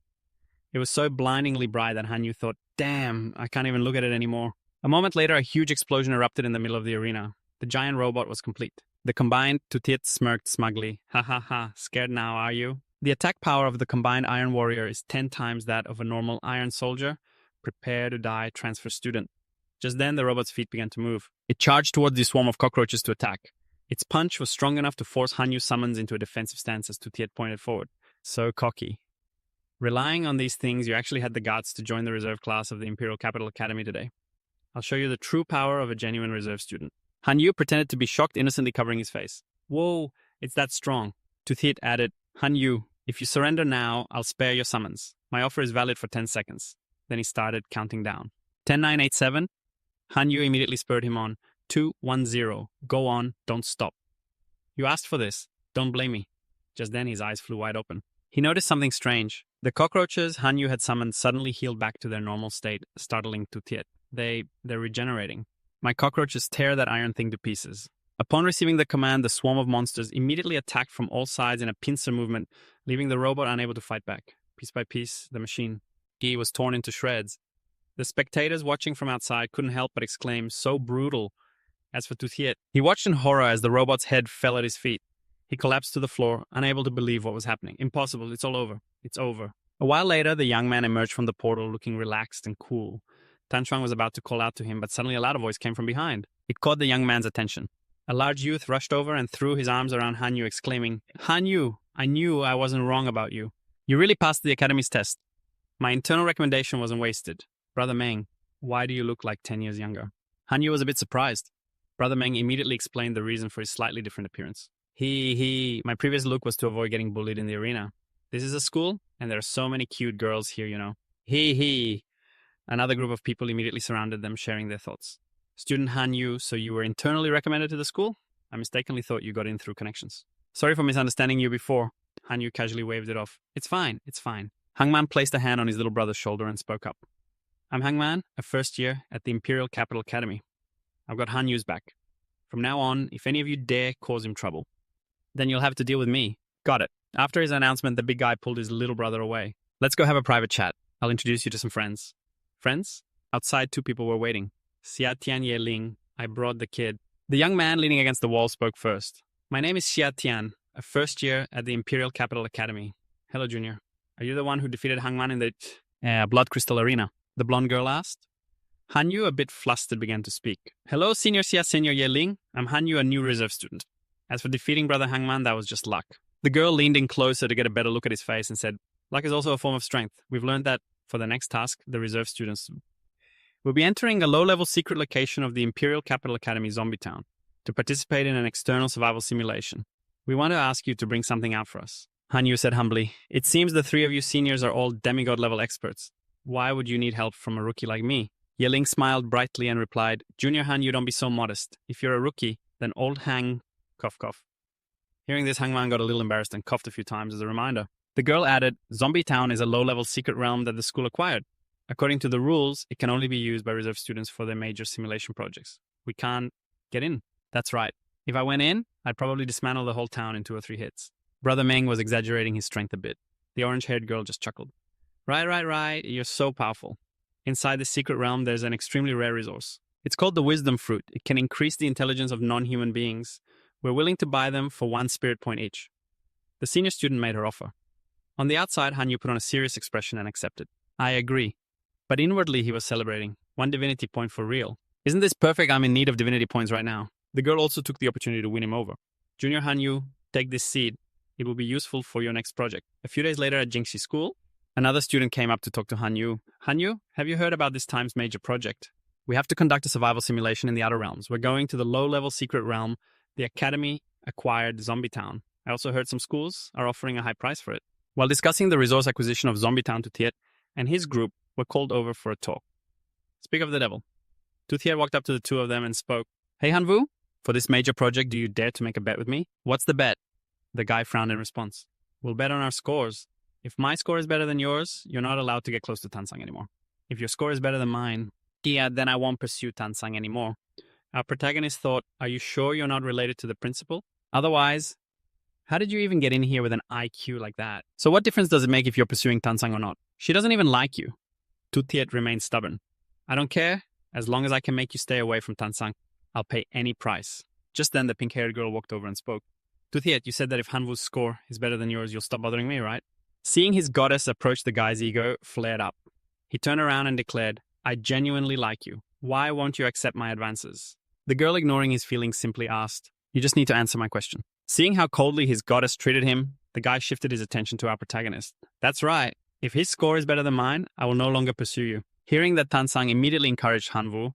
A: It was so blindingly bright that Hanyu thought, damn, I can't even look at it anymore. A moment later, a huge explosion erupted in the middle of the arena. The giant robot was complete. The combined Tuthiet smirked smugly. Ha ha ha, scared now, are you? The attack power of the combined Iron Warrior is 10 times that of a normal Iron Soldier. Prepare to die, transfer student. Just then, the robot's feet began to move. It charged towards the swarm of cockroaches to attack. Its punch was strong enough to force Hanyu's summons into a defensive stance as Tuthiet pointed forward. So cocky. Relying on these things, you actually had the guts to join the reserve class of the Imperial Capital Academy today. I'll show you the true power of a genuine reserve student. Hanyu pretended to be shocked, innocently covering his face. Whoa, it's that strong. Tuthiet added, Hanyu, if you surrender now, I'll spare your summons. My offer is valid for 10 seconds. Then he started counting down. 10, 9, 8, 7. Hanyu immediately spurred him on. 2, 1, 0. Go on, don't stop. You asked for this. Don't blame me. Just then his eyes flew wide open. He noticed something strange. The cockroaches Hanyu had summoned suddenly healed back to their normal state, startling Tuthiet. They're regenerating. My cockroaches tear that iron thing to pieces. Upon receiving the command, the swarm of monsters immediately attacked from all sides in a pincer movement, leaving the robot unable to fight back. Piece by piece, the machine. He was torn into shreds. The spectators watching from outside couldn't help but exclaim, so brutal. As for Tuthiet, he watched in horror as the robot's head fell at his feet. He collapsed to the floor, unable to believe what was happening. Impossible, it's all over. It's over. A while later, the young man emerged from the portal looking relaxed and cool. Tanshuang was about to call out to him, but suddenly a louder voice came from behind. It caught the young man's attention. A large youth rushed over and threw his arms around Hanyu, exclaiming, Hanyu, I knew I wasn't wrong about you. You really passed the academy's test. My internal recommendation wasn't wasted. Brother Meng, why do you look like 10 years younger? Hanyu was a bit surprised. Brother Meng immediately explained the reason for his slightly different appearance. My previous look was to avoid getting bullied in the arena. This is a school, and there are so many cute girls here, you know. Another group of people immediately surrounded them, sharing their thoughts. Student Hanyu, so you were internally recommended to the school? I mistakenly thought you got in through connections. Sorry for misunderstanding you before. Hanyu casually waved it off. It's fine. Hangman placed a hand on his little brother's shoulder and spoke up. I'm Hangman, a first year at the Imperial Capital Academy. I've got Hanyu's back. From now on, if any of you dare cause him trouble, then you'll have to deal with me. Got it. After his announcement, the big guy pulled his little brother away. Let's go have a private chat. I'll introduce you to some friends. Friends? Outside, two people were waiting. Xia Tian Ye Ling. I brought the kid. The young man leaning against the wall spoke first. My name is Xia Tian, a first year at the Imperial Capital Academy. Hello, Junior. Are you the one who defeated Hangman in the Blood Crystal Arena? The blonde girl asked. Hanyu, a bit flustered, began to speak. Hello, Senior Xia Senior Ye Ling. I'm Hanyu, a new reserve student. As for defeating Brother Hangman, that was just luck. The girl leaned in closer to get a better look at his face and said, luck is also a form of strength. We've learned that for the next task, the reserve students will be entering a low-level secret location of the Imperial Capital Academy Zombie Town to participate in an external survival simulation. We want to ask you to bring something out for us. Hanyu said humbly, it seems the three of you seniors are all demigod-level experts. Why would you need help from a rookie like me? Yeling smiled brightly and replied, Junior Hanyu, don't be so modest. If you're a rookie, then old Hang... Cough, cough. Hearing this, Hangman got a little embarrassed and coughed a few times as a reminder. The girl added, Zombie Town is a low-level secret realm that the school acquired. According to the rules, it can only be used by reserve students for their major simulation projects. We can't get in. That's right. If I went in, I'd probably dismantle the whole town in 2 or 3 hits. Brother Meng was exaggerating his strength a bit. The orange-haired girl just chuckled. Right. You're so powerful. Inside the secret realm, there's an extremely rare resource. It's called the Wisdom Fruit. It can increase the intelligence of non-human beings. We're willing to buy them for 1 spirit point each. The senior student made her offer. On the outside, Hanyu put on a serious expression and accepted. I agree. But inwardly, he was celebrating. 1 divinity point for real. Isn't this perfect? I'm in need of divinity points right now. The girl also took the opportunity to win him over. Junior Hanyu, take this seed. It will be useful for your next project. A few days later at Jingxi School, another student came up to talk to Hanyu. Hanyu, have you heard about this time's major project? We have to conduct a survival simulation in the Outer Realms. We're going to the low-level secret realm, the Academy acquired Zombie Town. I also heard some schools are offering a high price for it. While discussing the resource acquisition of Zombie Town, Tuthiet and his group were called over for a talk. Speak of the devil. Tuthiet walked up to the two of them and spoke. Hey Hanvu, for this major project, do you dare to make a bet with me? What's the bet? The guy frowned in response. We'll bet on our scores. If my score is better than yours, you're not allowed to get close to Tansang anymore. If your score is better than mine, then I won't pursue Tansang anymore. Our protagonist thought, are you sure you're not related to the principal? Otherwise, how did you even get in here with an IQ like that? So what difference does it make if you're pursuing Tansang or not? She doesn't even like you. Tutiet remained stubborn. I don't care. As long as I can make you stay away from Tansang, I'll pay any price. Just then, the pink-haired girl walked over and spoke. Tutiet, you said that if Hanvu's score is better than yours, you'll stop bothering me, right? Seeing his goddess approach, the guy's ego flared up. He turned around and declared, I genuinely like you. Why won't you accept my advances? The girl, ignoring his feelings, simply asked, you just need to answer my question. Seeing how coldly his goddess treated him, the guy shifted his attention to our protagonist. That's right. If his score is better than mine, I will no longer pursue you. Hearing that Tansang immediately encouraged Hanvu,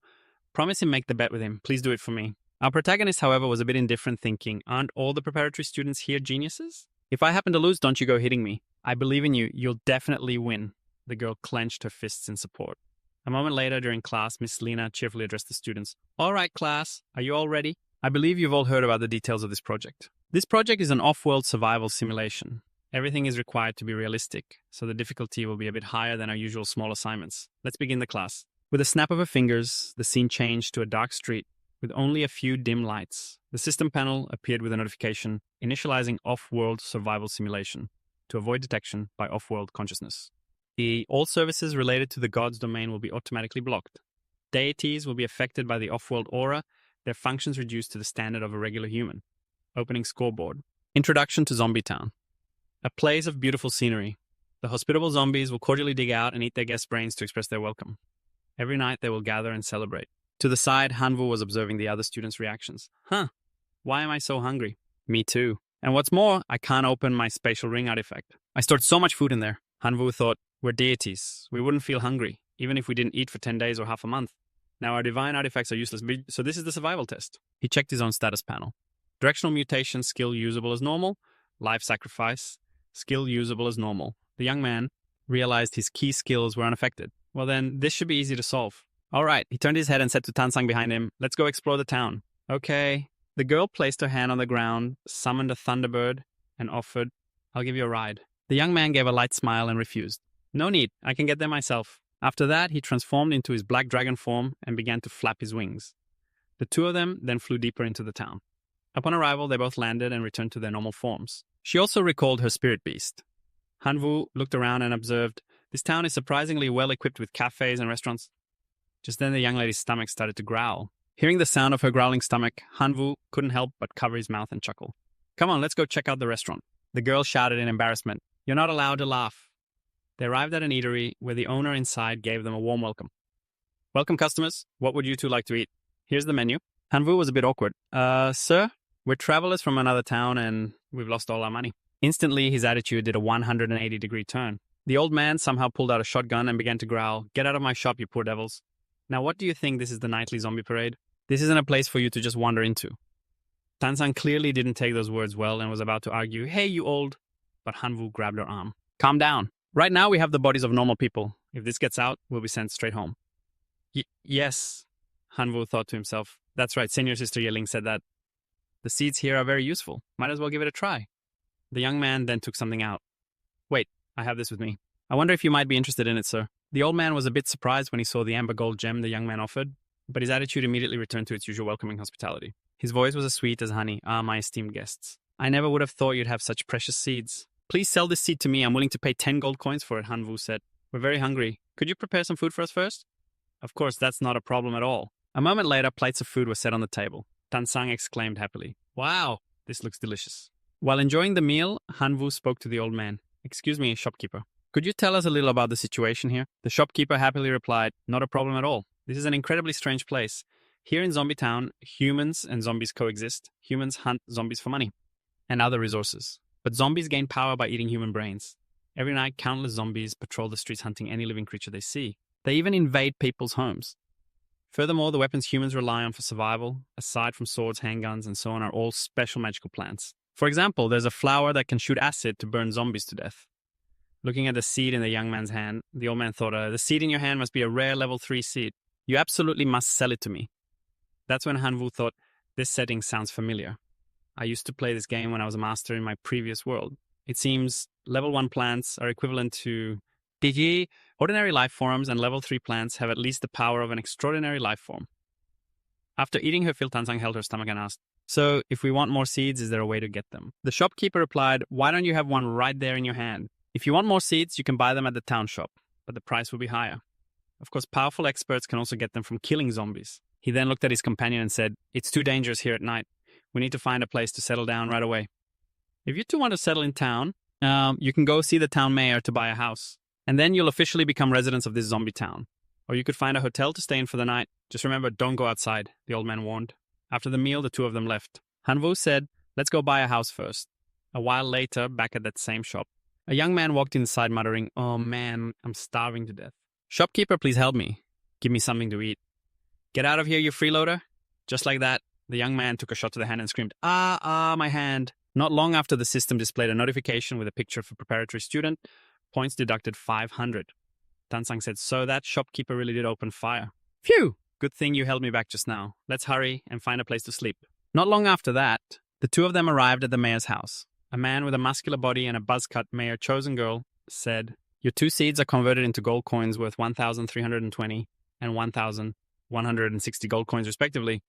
A: promise him make the bet with him. Please do it for me. Our protagonist, however, was a bit indifferent, thinking, aren't all the preparatory students here geniuses? If I happen to lose, don't you go hitting me. I believe in you. You'll definitely win. The girl clenched her fists in support. A moment later, during class, Miss Lena cheerfully addressed the students. All right, class. Are you all ready? I believe you've all heard about the details of this project. This project is an off-world survival simulation. Everything is required to be realistic, so the difficulty will be a bit higher than our usual small assignments. Let's begin the class. With a snap of her fingers, the scene changed to a dark street with only a few dim lights. The system panel appeared with a notification initializing off-world survival simulation to avoid detection by off-world consciousness. All services related to the god's domain will be automatically blocked. Deities will be affected by the off-world aura, their functions reduced to the standard of a regular human. Opening scoreboard. Introduction to Zombie Town. A place of beautiful scenery. The hospitable zombies will cordially dig out and eat their guests' brains to express their welcome. Every night they will gather and celebrate. To the side, Hanvu was observing the other students' reactions. Why am I so hungry? Me too. And what's more, I can't open my spatial ring artifact. I stored so much food in there. Hanvu thought, we're deities. We wouldn't feel hungry, even if we didn't eat for 10 days or half a month. Now our divine artifacts are useless, so this is the survival test. He checked his own status panel. Directional mutation, skill usable as normal. Life sacrifice, skill usable as normal. The young man realized his key skills were unaffected. Well then, this should be easy to solve. All right, he turned his head and said to Tansang behind him, let's go explore the town. Okay. The girl placed her hand on the ground, summoned a thunderbird, and offered, I'll give you a ride. The young man gave a light smile and refused. No need, I can get there myself. After that, he transformed into his black dragon form and began to flap his wings. The two of them then flew deeper into the town. Upon arrival, they both landed and returned to their normal forms. She also recalled her spirit beast. Hanwoo looked around and observed, this town is surprisingly well equipped with cafes and restaurants. Just then the young lady's stomach started to growl. Hearing the sound of her growling stomach, Hanwoo couldn't help but cover his mouth and chuckle. Come on, let's go check out the restaurant. The girl shouted in embarrassment. You're not allowed to laugh. They arrived at an eatery where the owner inside gave them a warm welcome. Welcome, customers. What would you two like to eat? Here's the menu. Hanwoo was a bit awkward. Sir, we're travelers from another town and we've lost all our money. Instantly, his attitude did a 180-degree turn. The old man somehow pulled out a shotgun and began to growl, Get out of my shop, you poor devils. Now, what do you think this is the nightly zombie parade? This isn't a place for you to just wander into. Tansang clearly didn't take those words well and was about to argue, Hey, you old... But Hanwoo grabbed her arm. Calm down. Right now, we have the bodies of normal people. If this gets out, we'll be sent straight home. Yes, Hanwoo thought to himself. That's right, Senior Sister Yeling said that. The seeds here are very useful. Might as well give it a try. The young man then took something out. Wait, I have this with me. I wonder if you might be interested in it, sir. The old man was a bit surprised when he saw the amber gold gem the young man offered, but his attitude immediately returned to its usual welcoming hospitality. His voice was as sweet as honey. Ah, my esteemed guests. I never would have thought you'd have such precious seeds. Please sell this seed to me. I'm willing to pay 10 gold coins for it, Hanwoo said. We're very hungry. Could you prepare some food for us first? Of course, that's not a problem at all. A moment later, plates of food were set on the table. Tansang exclaimed happily, Wow, this looks delicious. While enjoying the meal, Hanwoo spoke to the old man. Excuse me, shopkeeper. Could you tell us a little about the situation here? The shopkeeper happily replied, Not a problem at all. This is an incredibly strange place. Here in Zombie Town, humans and zombies coexist. Humans hunt zombies for money and other resources. But zombies gain power by eating human brains. Every night, countless zombies patrol the streets hunting any living creature they see. They even invade people's homes. Furthermore, the weapons humans rely on for survival, aside from swords, handguns, and so on, are all special magical plants. For example, there's a flower that can shoot acid to burn zombies to death. Looking at the seed in the young man's hand, the old man thought, the seed in your hand must be a rare level 3 seed. You absolutely must sell it to me. That's when Hanwoo thought, this setting sounds familiar. I used to play this game when I was a master in my previous world. It seems level 1 plants are equivalent to Digi. Ordinary life forms and level 3 plants have at least the power of an extraordinary life form. After eating her fill, Tansang held her stomach and asked, So, if we want more seeds, is there a way to get them? The shopkeeper replied, Why don't you have one right there in your hand? If you want more seeds, you can buy them at the town shop, but the price will be higher. Of course, powerful experts can also get them from killing zombies. He then looked at his companion and said, It's too dangerous here at night. We need to find a place to settle down right away. If you two want to settle in town, you can go see the town mayor to buy a house. And then you'll officially become residents of this zombie town. Or you could find a hotel to stay in for the night. Just remember, don't go outside, the old man warned. After the meal, the two of them left. Hanwoo said, Let's go buy a house first. A while later, back at that same shop, a young man walked inside muttering, Oh man, I'm starving to death. Shopkeeper, please help me. Give me something to eat. Get out of here, you freeloader. Just like that, the young man took a shot to the hand and screamed, my hand. Not long after, the system displayed a notification with a picture of a preparatory student. Points deducted 500. Tansang said, So that shopkeeper really did open fire. Phew! Good thing you held me back just now. Let's hurry and find a place to sleep. Not long after that, the two of them arrived at the mayor's house. A man with a muscular body and a buzz-cut mayor chosen girl said, Your 2 seeds are converted into gold coins worth 1,320 and 1,160 gold coins respectively.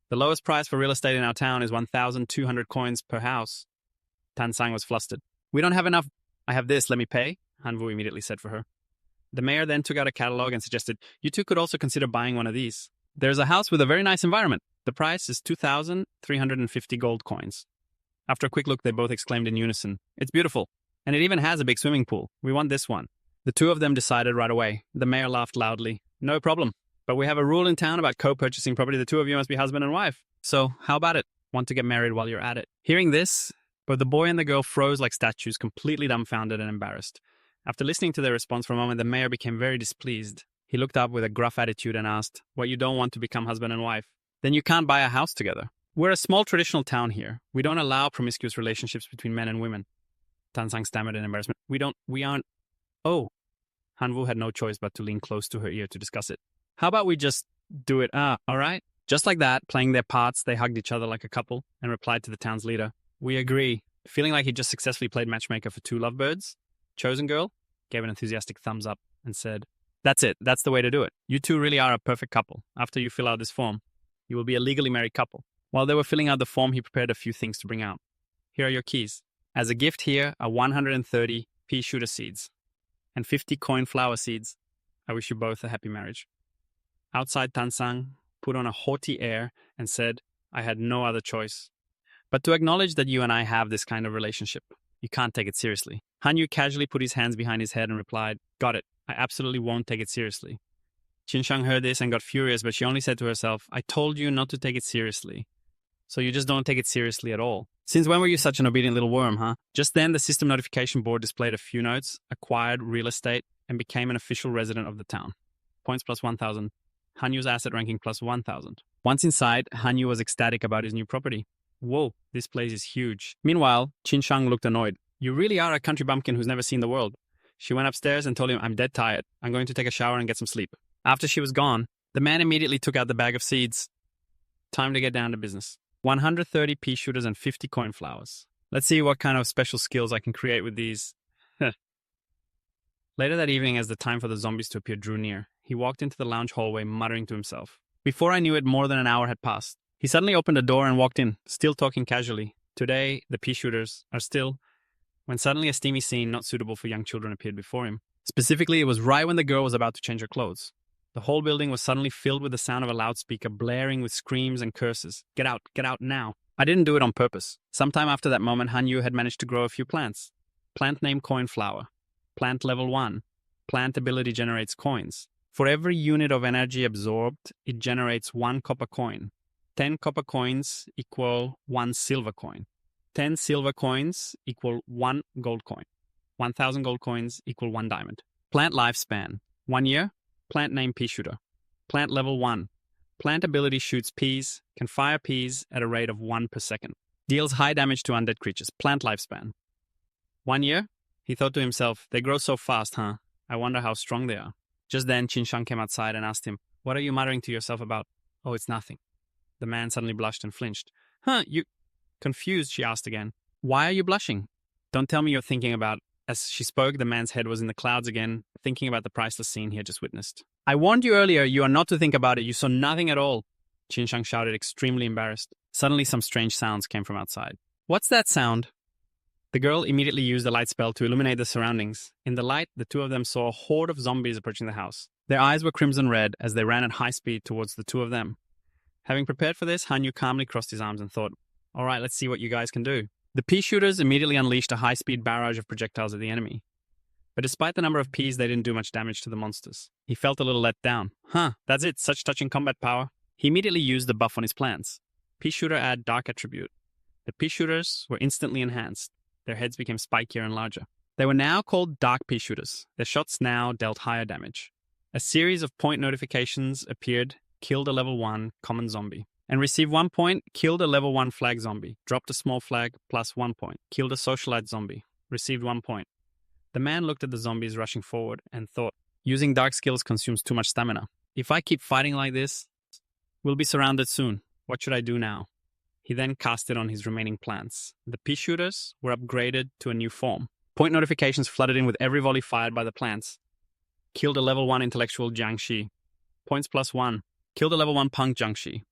A: The lowest price for real estate in our town is 1,200 coins per house. Tansang was flustered. We don't have enough. I have this, let me pay, Hanwoo immediately said for her. The mayor then took out a catalog and suggested, You two could also consider buying one of these. There's a house with a very nice environment. The price is 2,350 gold coins. After a quick look, they both exclaimed in unison, It's beautiful. And it even has a big swimming pool. We want this one. The two of them decided right away. The mayor laughed loudly. No problem. But we have a rule in town about co-purchasing property. The two of you must be husband and wife. So, how about it? Want to get married while you're at it? Hearing this, both the boy and the girl froze like statues, completely dumbfounded and embarrassed. After listening to their response for a moment, the mayor became very displeased. He looked up with a gruff attitude and asked, What, you don't want to become husband and wife? Then you can't buy a house together. We're a small traditional town here. We don't allow promiscuous relationships between men and women. Tansang stammered in embarrassment. We aren't... Oh. Hanwoo had no choice but to lean close to her ear to discuss it. How about we just do it? All right? Just like that, playing their parts, they hugged each other like a couple and replied to the town's leader. We agree. Feeling like he just successfully played matchmaker for 2 lovebirds, Chosen Girl gave an enthusiastic thumbs up and said, That's it. That's the way to do it. You two really are a perfect couple. After you fill out this form, you will be a legally married couple. While they were filling out the form, he prepared a few things to bring out. Here are your keys. As a gift here are 130 pea shooter seeds and 50 coin flower seeds. I wish you both a happy marriage. Outside Tansang put on a haughty air and said, I had no other choice but to acknowledge that you and I have this kind of relationship. You can't take it seriously. Hanyu casually put his hands behind his head and replied, Got it. I absolutely won't take it seriously. Qinshang heard this and got furious, but she only said to herself, I told you not to take it seriously. So you just don't take it seriously at all. Since when were you such an obedient little worm, huh? Just then, the system notification board displayed a few notes, acquired real estate, and became an official resident of the town. Points plus 1,000. Hanyu's asset ranking plus 1,000. Once inside, Hanyu was ecstatic about his new property. Whoa, this place is huge. Meanwhile, Qinshang looked annoyed. You really are a country bumpkin who's never seen the world. She went upstairs and told him, I'm dead tired. I'm going to take a shower and get some sleep. After she was gone, the man immediately took out the bag of seeds. Time to get down to business. 130 pea shooters and 50 coin flowers. Let's see what kind of special skills I can create with these. Later that evening, as the time for the zombies to appear drew near, he walked into the lounge hallway muttering to himself. Before I knew it, more than an hour had passed. He suddenly opened a door and walked in, still talking casually. Today, the pea shooters are still... When suddenly a steamy scene not suitable for young children appeared before him. Specifically, it was right when the girl was about to change her clothes. The whole building was suddenly filled with the sound of a loudspeaker blaring with screams and curses. Get out now. I didn't do it on purpose. Sometime after that moment, Hanyu had managed to grow a few plants. Plant name coin flower. Plant level 1. Plant ability generates coins. For every unit of energy absorbed, it generates 1 copper coin. 10 copper coins equal 1 silver coin. 10 silver coins equal 1 gold coin. 1,000 gold coins equal 1 diamond. Plant lifespan. 1 year. Plant name pea shooter. Plant level 1. Plant ability shoots peas, can fire peas at a rate of 1 per second. Deals high damage to undead creatures. Plant lifespan. 1 year? He thought to himself, they grow so fast, huh? I wonder how strong they are. Just then, Qinshang came outside and asked him, What are you muttering to yourself about? Oh, it's nothing. The man suddenly blushed and flinched. You... Confused, she asked again. Why are you blushing? Don't tell me you're thinking about... As she spoke, the man's head was in the clouds again, thinking about the priceless scene he had just witnessed. I warned you earlier, you are not to think about it. You saw nothing at all. Qinshang shouted, extremely embarrassed. Suddenly, some strange sounds came from outside. What's that sound? The girl immediately used a light spell to illuminate the surroundings. In the light, the two of them saw a horde of zombies approaching the house. Their eyes were crimson red as they ran at high speed towards the two of them. Having prepared for this, Hanyu calmly crossed his arms and thought, All right, let's see what you guys can do. The pea shooters immediately unleashed a high-speed barrage of projectiles at the enemy. But despite the number of peas, they didn't do much damage to the monsters. He felt a little let down. That's it, such touching combat power. He immediately used the buff on his plants. Pea shooter add dark attribute. The pea shooters were instantly enhanced. Their heads became spikier and larger. They were now called dark pea shooters. Their shots now dealt higher damage. A series of point notifications appeared, killed a level 1 common zombie. And received 1 point, killed a level 1 flag zombie. Dropped a small flag, plus 1 point. Killed a socialite zombie. Received 1 point. The man looked at the zombies rushing forward and thought, using dark skills consumes too much stamina. If I keep fighting like this, we'll be surrounded soon. What should I do now? He then cast it on his remaining plants. The pea shooters were upgraded to a new form. Point notifications flooded in with every volley fired by the plants. Killed a level 1 intellectual Jiangxi. Points plus 1. Killed a level 1 punk Jiangxi.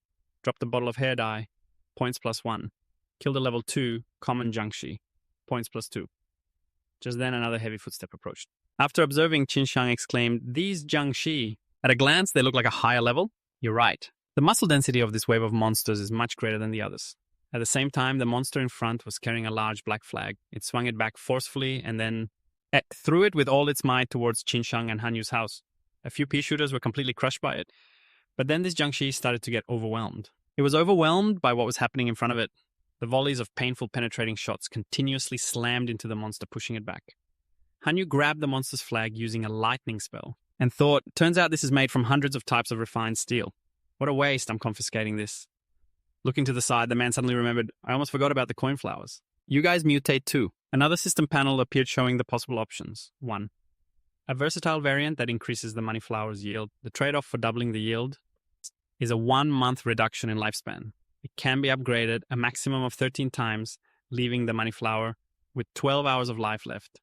A: Dropped a bottle of hair dye. Points plus 1. Killed a level 2 common Jiangxi. Points plus 2. Just then another heavy footstep approached. After observing, Qinshang exclaimed, These Jiangxi. At a glance, they look like a higher level. You're right. The muscle density of this wave of monsters is much greater than the others. At the same time, the monster in front was carrying a large black flag. It swung it back forcefully and then threw it with all its might towards Qinshang and Hanyu's house. A few pea shooters were completely crushed by it. But then this Jiangxi started to get overwhelmed. It was overwhelmed by what was happening in front of it. The volleys of painful penetrating shots continuously slammed into the monster, pushing it back. Hanyu grabbed the monster's flag using a lightning spell and thought, turns out this is made from hundreds of types of refined steel. What a waste, I'm confiscating this. Looking to the side, the man suddenly remembered, I almost forgot about the coin flowers. You guys mutate too. Another system panel appeared showing the possible options. 1. A versatile variant that increases the money flower's yield. The trade-off for doubling the yield is a 1-month reduction in lifespan. It can be upgraded a maximum of 13 times, leaving the money flower with 12 hours of life left.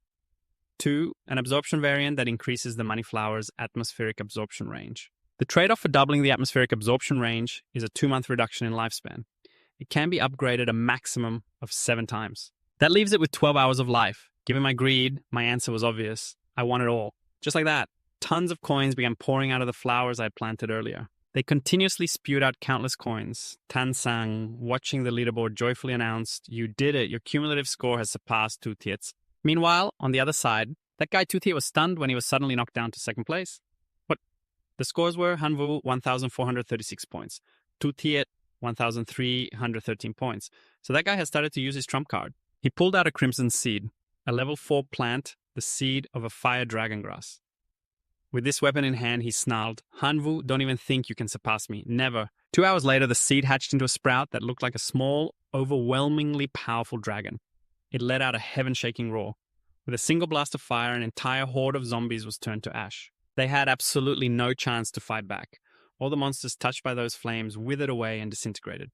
A: 2, an absorption variant that increases the money flower's atmospheric absorption range. The trade-off for doubling the atmospheric absorption range is a 2-month reduction in lifespan. It can be upgraded a maximum of 7 times. That leaves it with 12 hours of life. Given my greed, my answer was obvious. I want it all. Just like that, tons of coins began pouring out of the flowers I had planted earlier. They continuously spewed out countless coins. Tan Sang, watching the leaderboard, joyfully announced, "You did it. Your cumulative score has surpassed 2 Tiets." Meanwhile, on the other side, that guy 2 Tiet was stunned when he was suddenly knocked down to second place. What? The scores were Hanwu, 1,436 points. 2 Tiet, 1,313 points. So that guy has started to use his trump card. He pulled out a crimson seed, a level 4 plant, the seed of a fire dragon grass. With this weapon in hand, he snarled, "Hanwu, don't even think you can surpass me. Never." 2 hours later, the seed hatched into a sprout that looked like a small, overwhelmingly powerful dragon. It let out a heaven-shaking roar. With a single blast of fire, an entire horde of zombies was turned to ash. They had absolutely no chance to fight back. All the monsters touched by those flames withered away and disintegrated.